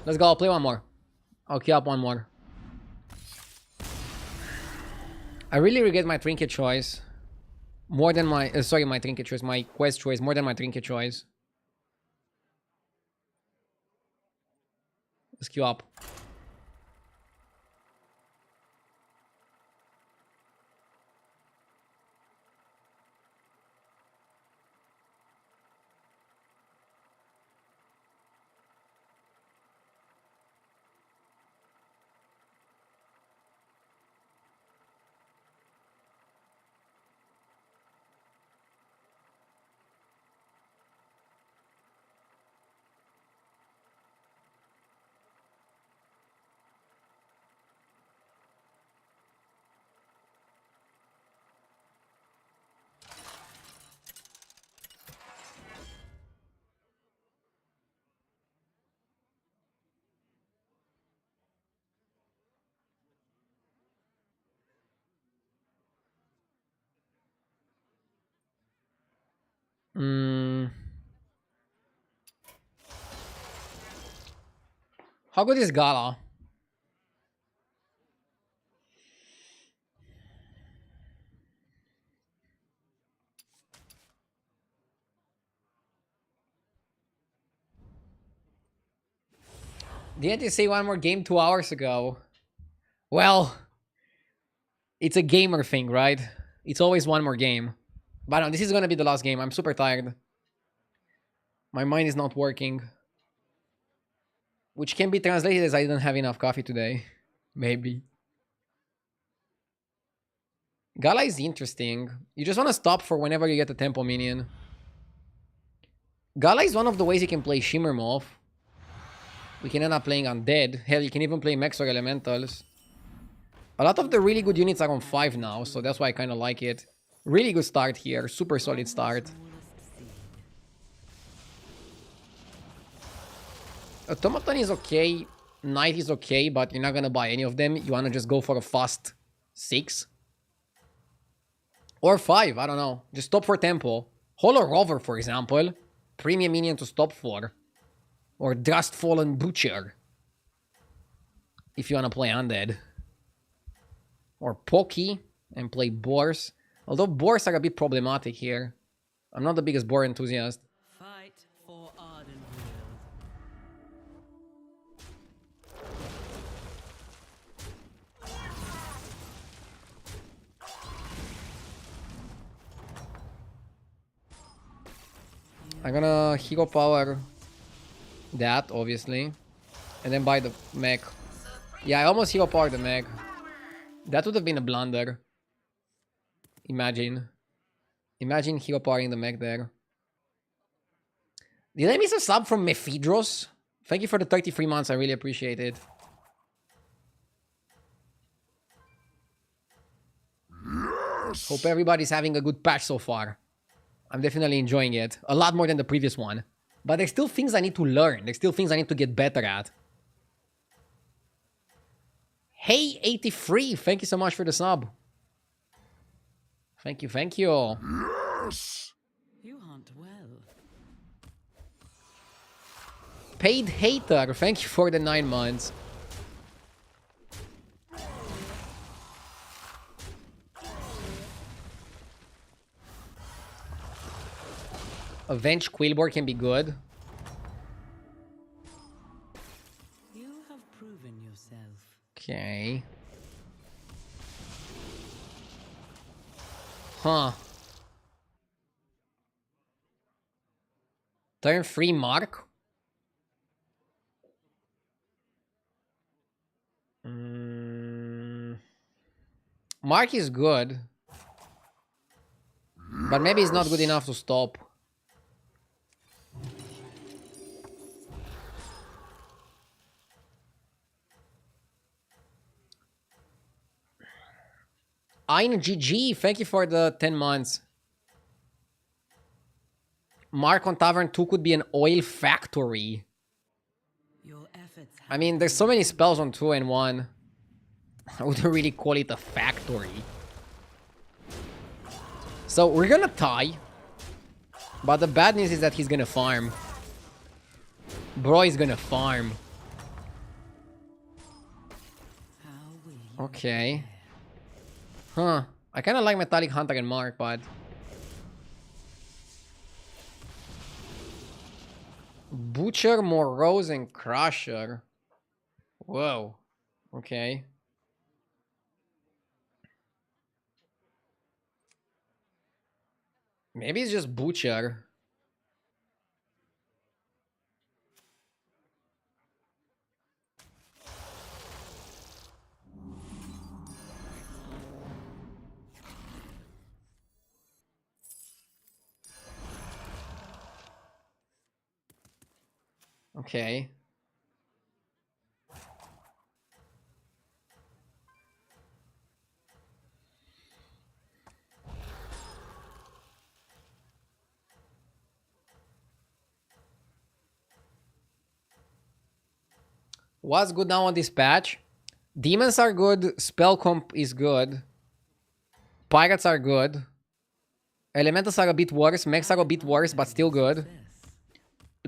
Let's go. I'll play one more. I'll queue up one more. I really regret my trinket choice. More than my... sorry, my trinket choice. My quest choice. More than my trinket choice. Let's queue up. How good is Gala? Didn't you say one more game 2 hours ago? Well, it's a gamer thing, right? It's always one more game. But no, this is gonna be the last game. I'm super tired. My mind is not working. Which can be translated as I didn't have enough coffee today. Maybe. Gala is interesting. You just want to stop for whenever you get a tempo minion. Gala is one of the ways you can play Shimmer Moth. We can end up playing Undead. Hell, you can even play mechs or elementals. A lot of the really good units are on 5 now, so that's why I kind of like it. Really good start here. Super solid start. Automaton is okay. Knight is okay, but you're not gonna buy any of them. You wanna just go for a fast 6. Or 5, I don't know. Just stop for tempo. Holo Rover, for example. Premium minion to stop for. Or Dust Fallen Butcher. If you wanna play Undead. Or Pokey and play Boars. Although Boars are a bit problematic here. I'm not the biggest boar enthusiast. Fight for Ardenfield. I'm gonna hero power that, obviously. And then buy the mech. Yeah, I almost hero powered the mech. That would have been a blunder. Imagine. Imagine hero powering the mech there. Did I miss a sub from Mephidros? Thank you for the 33 months, I really appreciate it. Yes. Hope everybody's having a good patch so far. I'm definitely enjoying it. A lot more than the previous one. But there's still things I need to learn. There's still things I need to get better at. Hey, 83, thank you so much for the sub. Thank you, thank you. Yes! You hunt well. Paid hater, thank you for the 9 months. Avenge Quillboar can be good. You have proven yourself. Okay. Huh. Turn 3 Mark. Mark is good. But maybe it's not good enough to stop. Ein GG, thank you for the 10 months. Mark on Tavern 2 could be an oil factory. Your efforts have I mean, there's so many spells on 2 and 1. I wouldn't really call it a factory. So we're gonna tie. But the bad news is that he's gonna farm. Bro is gonna farm. How will you Okay. Huh. I kinda like Metallic Hunter and Mark, but... Butcher, Morose, and Crusher. Whoa. Okay. Maybe it's just Butcher. Okay. What's good now on this patch? Demons are good. Spell comp is good. Pirates are good. Elementals are a bit worse. Mechs are a bit worse, but still good.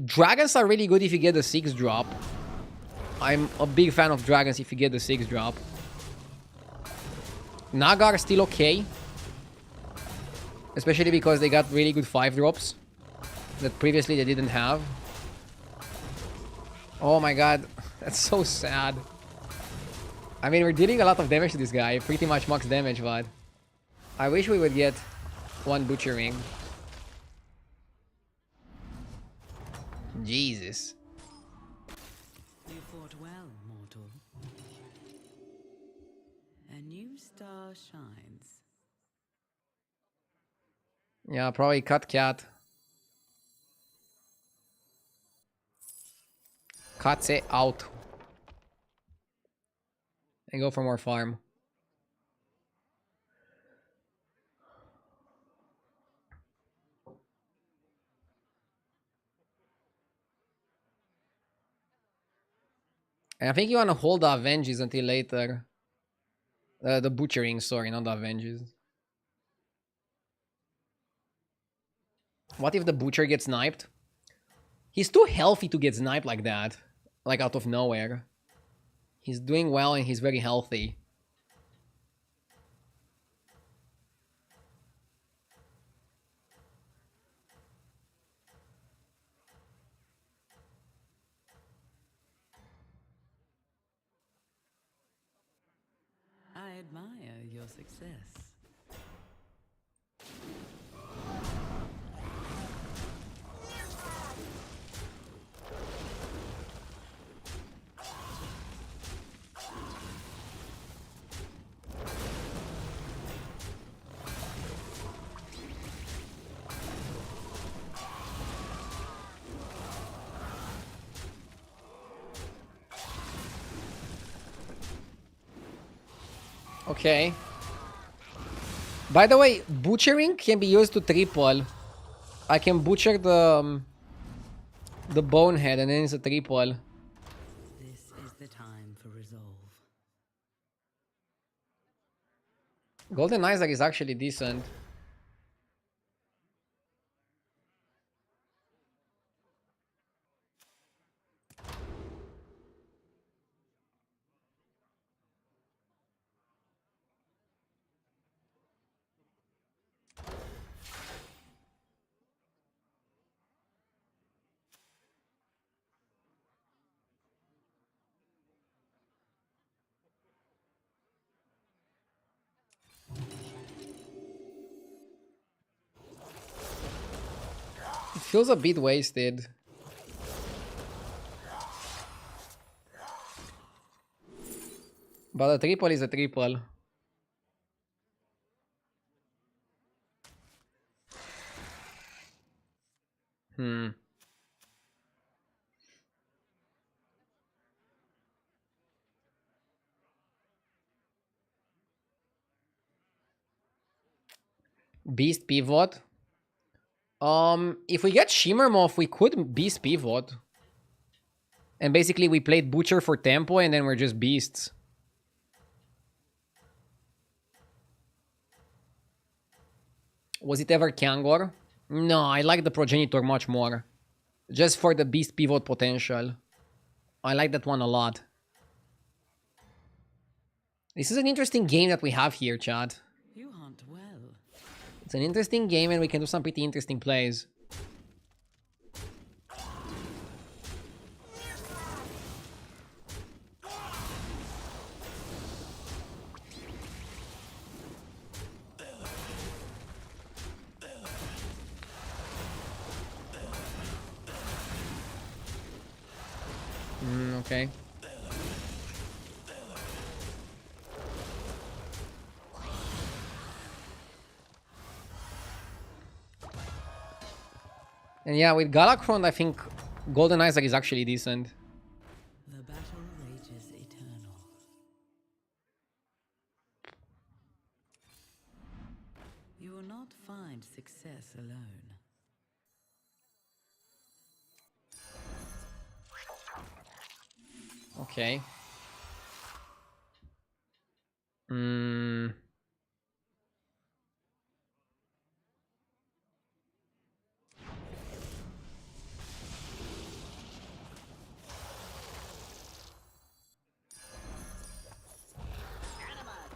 Dragons are really good if you get the 6 drop. I'm a big fan of dragons if you get the 6 drop. Naga are still okay. Especially because they got really good 5 drops that previously they didn't have. Oh my god, that's so sad. I mean, we're dealing a lot of damage to this guy. Pretty much max damage, but... I wish we would get 1 butchering. Jesus. You fought well, mortal. A new star shines. Yeah, probably cut cat. Katze out. And go for more farm. And I think you want to hold the Avenges until later. The Butchering, sorry, not the Avenges. What if the Butcher gets sniped? He's too healthy to get sniped like that. Like out of nowhere. He's doing well and he's very healthy. I admire your success. Okay. By the way, butchering can be used to triple. I can butcher the bonehead and then it's a triple. This is the time for resolve. Golden Isaac is actually decent. It feels a bit wasted. But a triple is a triple. Beast pivot. If we get Shimmer Moth, we could Beast pivot. And basically we played Butcher for tempo and then we're just Beasts. Was it ever Kangor? No, I like the Progenitor much more. Just for the Beast pivot potential. I like that one a lot. This is an interesting game that we have here, chat. You hunt well. It's an interesting game and we can do some pretty interesting plays. Okay. And yeah, with Galakron, I think Golden Isaac is actually decent. The battle rages eternal. You will not find success alone. Okay. Anima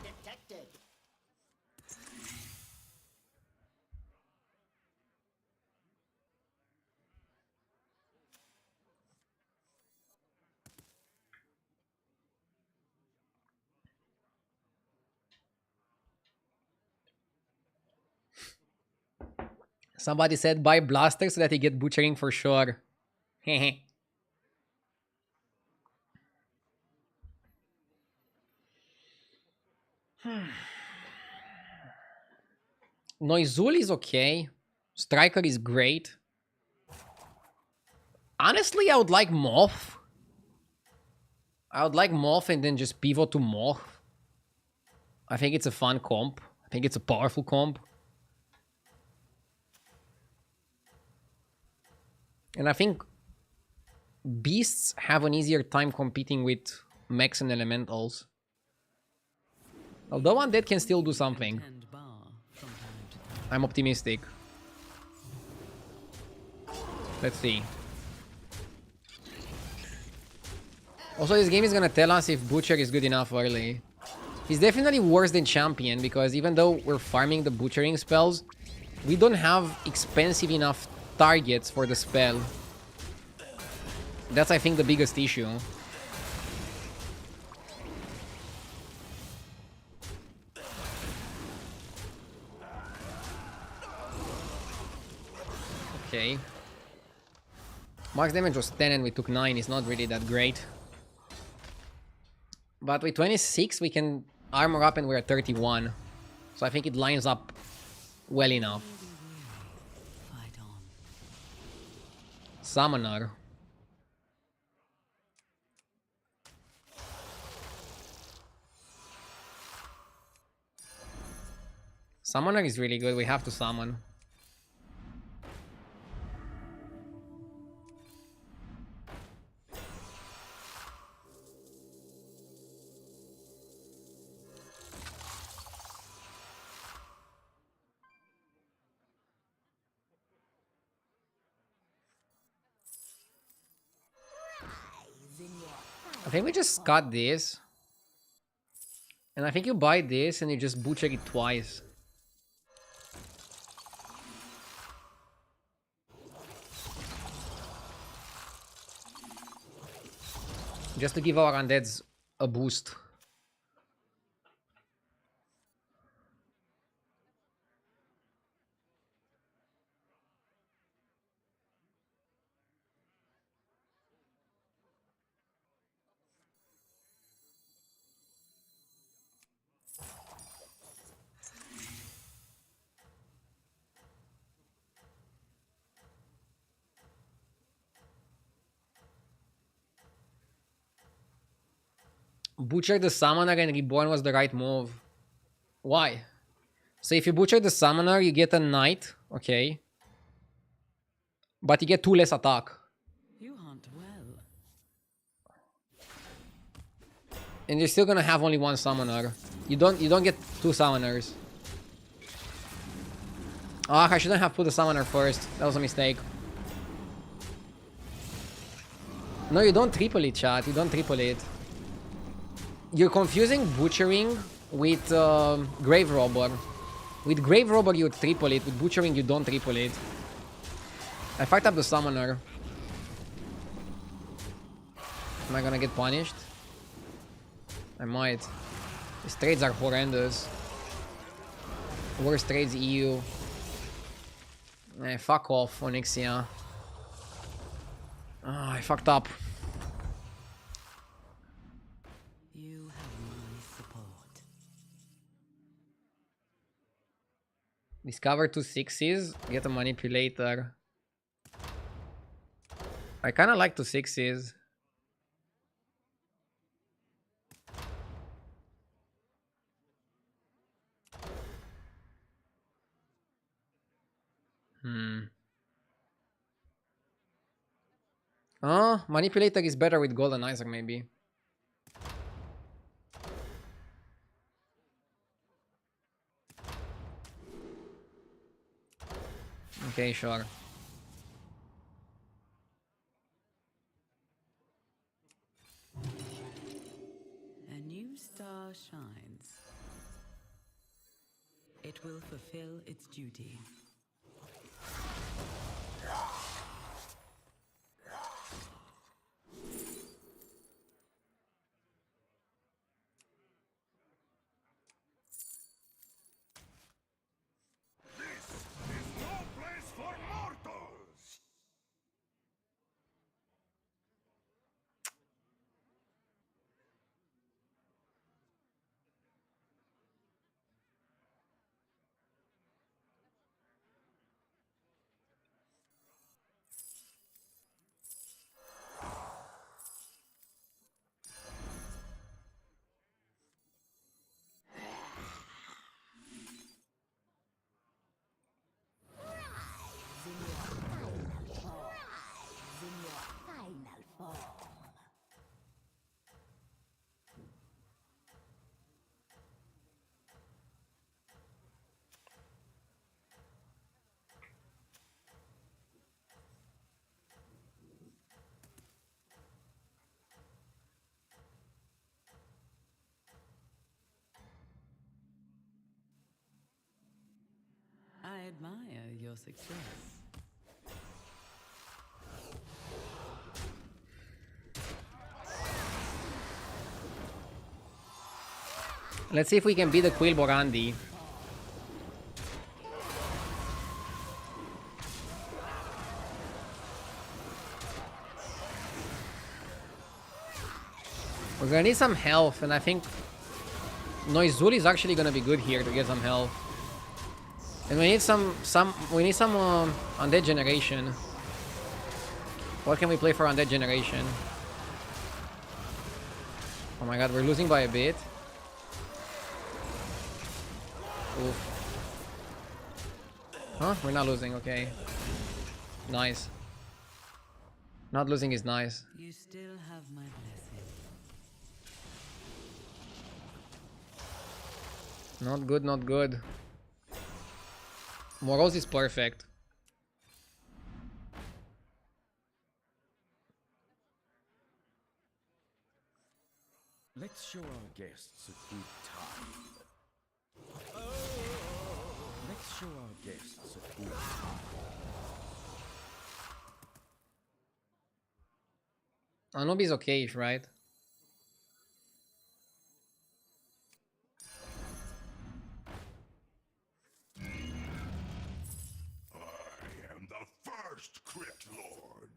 detected. Somebody said buy Blaster so that you get Butchering for sure. Hehe. Noizul is okay. Striker is great. Honestly, I would like Moth. I would like Morph and then just pivot to Morph. I think it's a fun comp. I think it's a powerful comp. And I think beasts have an easier time competing with mechs and elementals. Although Undead can still do something. And bar from time to time. I'm optimistic. Let's see. Also, this game is gonna tell us if Butcher is good enough early. He's definitely worse than Champion, because even though we're farming the butchering spells, we don't have expensive enough targets for the spell. That's, I think, the biggest issue. Okay. Max damage was 10 and we took 9. It's not really that great. But with 26, we can armor up and we're at 31. So I think it lines up well enough. Fight on. Summoner. Summoner is really good. We have to summon. I think we just cut this. And I think you buy this and you just butcher it twice. Just to give our undeads a boost. Butcher the Summoner and Reborn was the right move. Why? So if you butcher the Summoner, you get a Knight, okay. But you get 2 less attack. You hunt well. And you're still gonna have only 1 Summoner. You don't get 2 Summoners. Ah, I shouldn't have put the Summoner first. That was a mistake. No, you don't triple it, chat. You don't triple it. You're confusing Butchering with Grave Robber. With Grave Robber, you triple it. With Butchering, you don't triple it. I fucked up the Summoner. Am I gonna get punished? I might. These trades are horrendous. Worst trades EU. Fuck off, Onyxia. I fucked up. You have my support. Discover 2 6s. Get a manipulator. I kinda like 2 6s. Oh, manipulator is better with Golden Isaac, maybe. Okay, sure. A new star shines. It will fulfill its duty. No place for mortals! admire your success. Let's see if we can beat the Quillboar Andy. We're gonna need some health, and I think Noizul is actually gonna be good here to get some health. And we need some Undead Generation. What can we play for Undead Generation? Oh my god, we're losing by a bit. Oof. Huh? We're not losing, okay. Nice. Not losing is nice. You still have my blessing. Not good, not good. Moroz is perfect. Let's show our guests a good time. Let's show our guests a good time. Anubi's okay, right? I am the first Crit Lord.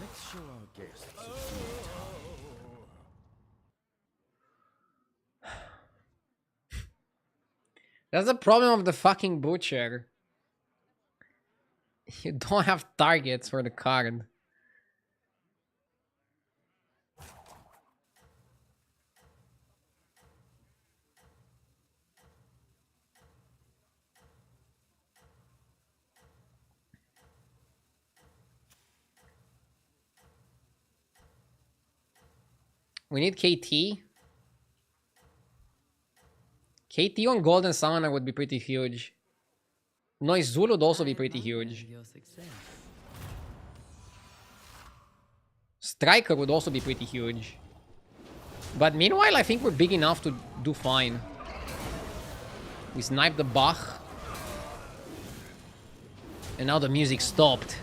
Let's show our guests a good time. That's the problem of the fucking Butcher. You don't have targets for the card. We need KT. KT on Golden Summoner would be pretty huge. Noizul would also be pretty huge. Your success. Striker would also be pretty huge. But meanwhile, I think we're big enough to do fine. We sniped the Bach. And now the music stopped.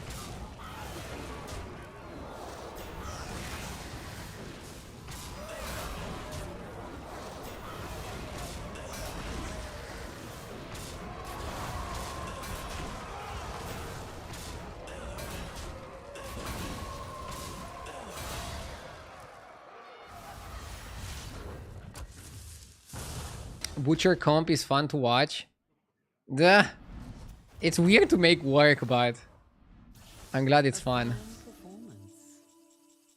Butcher comp is fun to watch. Duh. It's weird to make work, but I'm glad it's fun.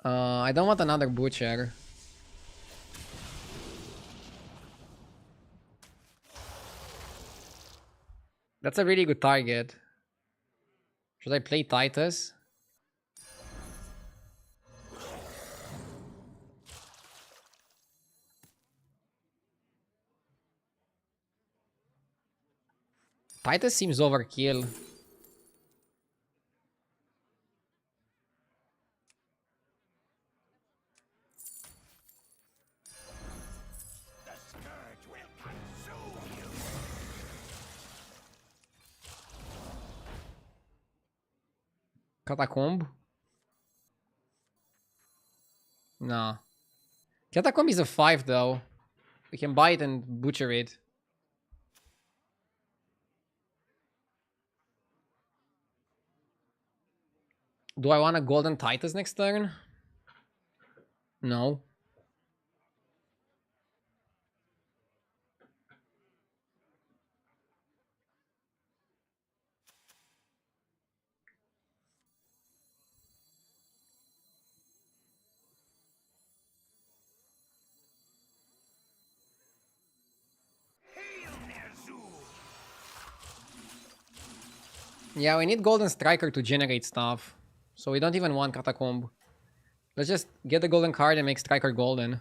I don't want another Butcher. That's a really good target. Should I play Titus? Titus seems overkill. The scourge will consume you. Catacomb? No. Catacomb is a 5 though. We can buy it and butcher it. Do I want a Golden Titus next turn? No. Yeah, we need Golden Striker to generate stuff. So we don't even want Catacomb. Let's just get the golden card and make Striker golden.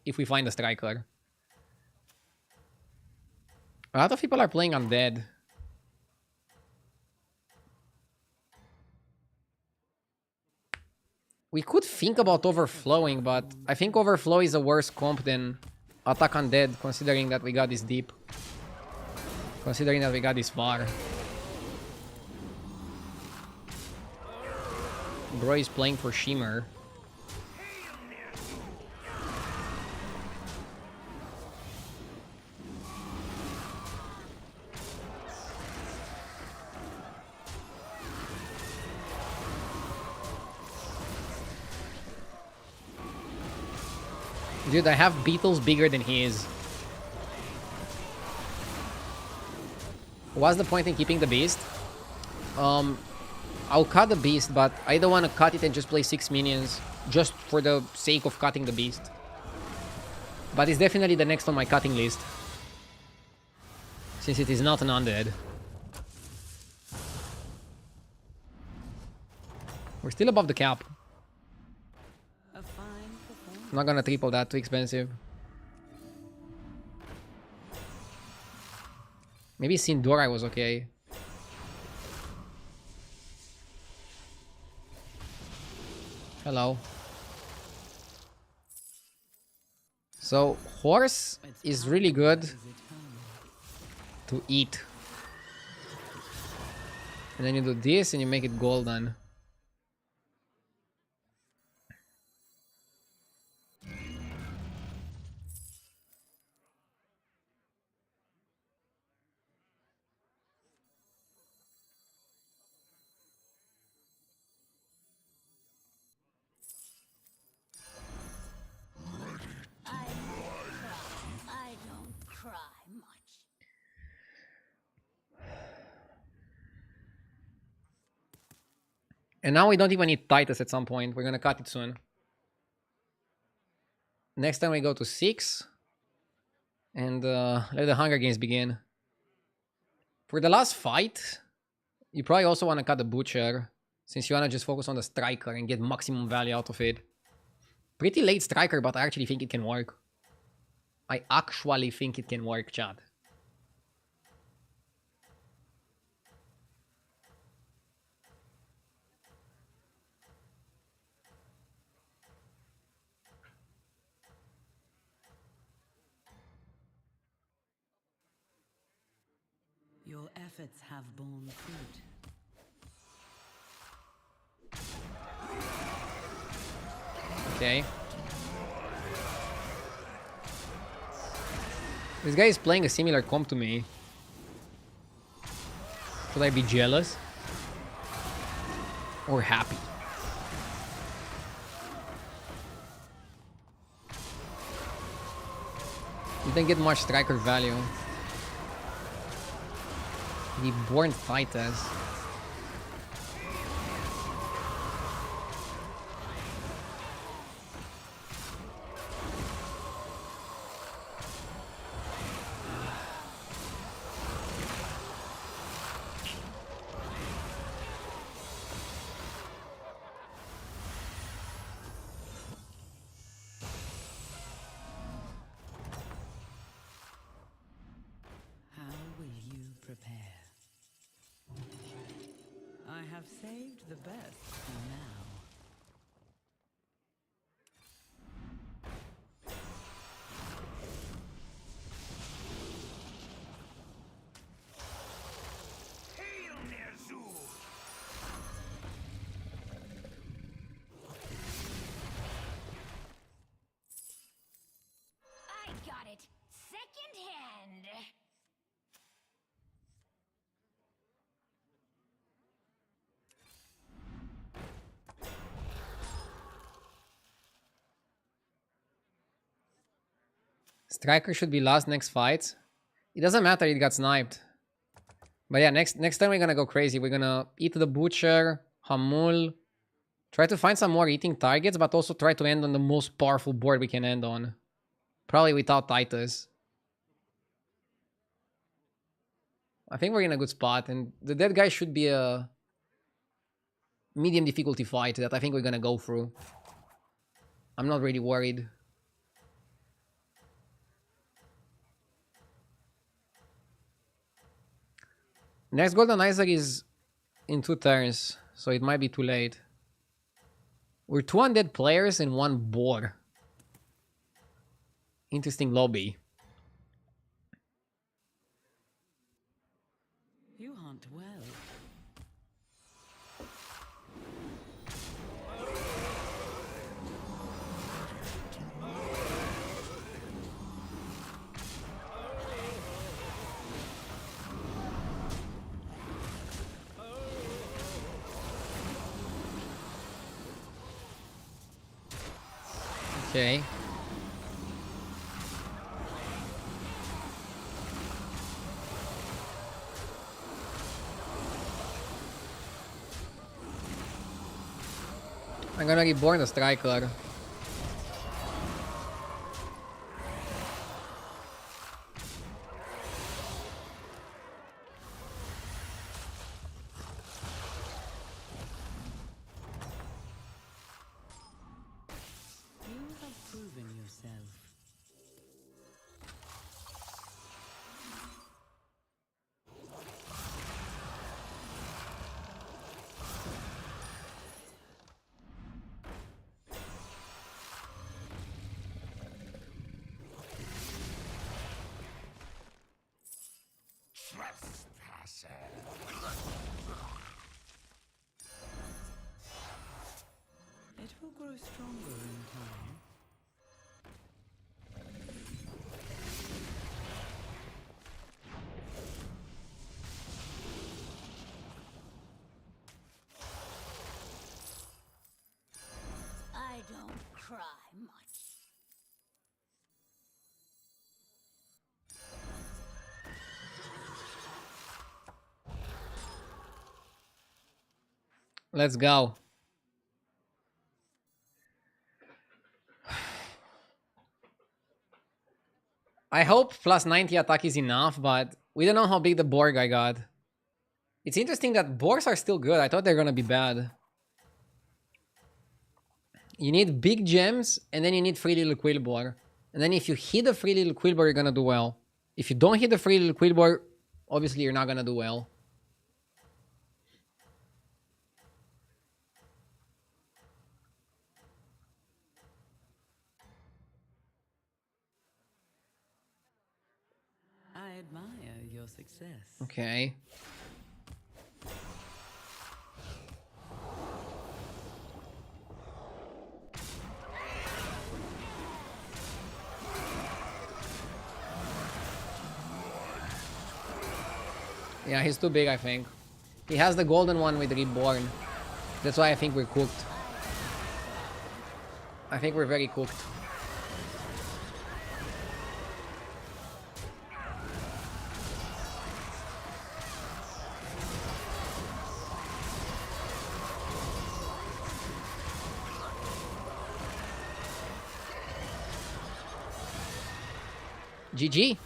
If we find a Striker. A lot of people are playing Undead. We could think about overflowing, but I think overflow is a worse comp than attack undead, considering that we got this deep. Considering that we got this far. Bro is playing for Shimmer. Dude, I have beetles bigger than he is. What's the point in keeping the beast? I'll cut the beast, but I don't want to cut it and just play 6 minions just for the sake of cutting the beast. But it's definitely the next on my cutting list, since it is not an undead. We're still above the cap. I'm not gonna triple that, too expensive. Maybe Sindora was okay. Hello. So, horse is really good to eat. And then you do this and you make it golden. I don't cry much. And now we don't even need Titus at some point. We're gonna cut it soon. Next time we go to 6. And let the Hunger Games begin. For the last fight, you probably also want to cut the Butcher, since you want to just focus on the Striker and get maximum value out of it. Pretty late Striker, but I actually think it can work. I actually think it can work, chat. Your efforts have borne fruit. Okay. This guy is playing a similar comp to me. Should I be jealous? Or happy? You didn't get much striker value. The Born Titus. Have saved the best for now. I got it second hand. Striker should be last next fight. It doesn't matter, it got sniped. But yeah, next time we're gonna go crazy. We're gonna eat the Butcher, Hamul. Try to find some more eating targets, but also try to end on the most powerful board we can end on. Probably without Titus. I think we're in a good spot, and the dead guy should be a medium difficulty fight that I think we're gonna go through. I'm not really worried. Next Golden Isaac is in 2 turns, so it might be too late. We're 2 undead players and 1 boar. Interesting lobby. You hunt well. Okay. I'm gonna reborn the striker. You have proven yourself. Trespasser. It will grow stronger in time. I don't cry much. Let's go. I hope plus 90 attack is enough, but we don't know how big the boar guy got. It's interesting that boars are still good. I thought they're gonna be bad. You need big gems, and then you need free little Quillboar. And then if you hit the free little Quillboar, you're gonna do well. If you don't hit the free little Quillboar, obviously you're not gonna do well. I admire your success. Okay. Yeah, he's too big, I think. He has the golden one with Reborn. That's why I think we're cooked. I think we're very cooked. GG.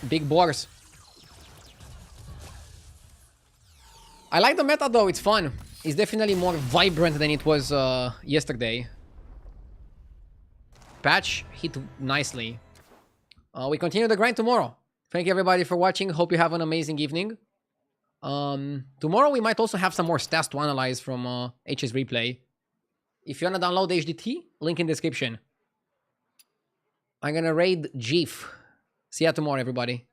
Big boars. I like the meta though, it's fun. It's definitely more vibrant than it was yesterday. Patch hit nicely. We continue the grind tomorrow. Thank you everybody for watching. Hope you have an amazing evening. Tomorrow we might also have some more stats to analyze from HS Replay. If you wanna download HDT, link in description. I'm gonna raid Jeef. See ya tomorrow, everybody.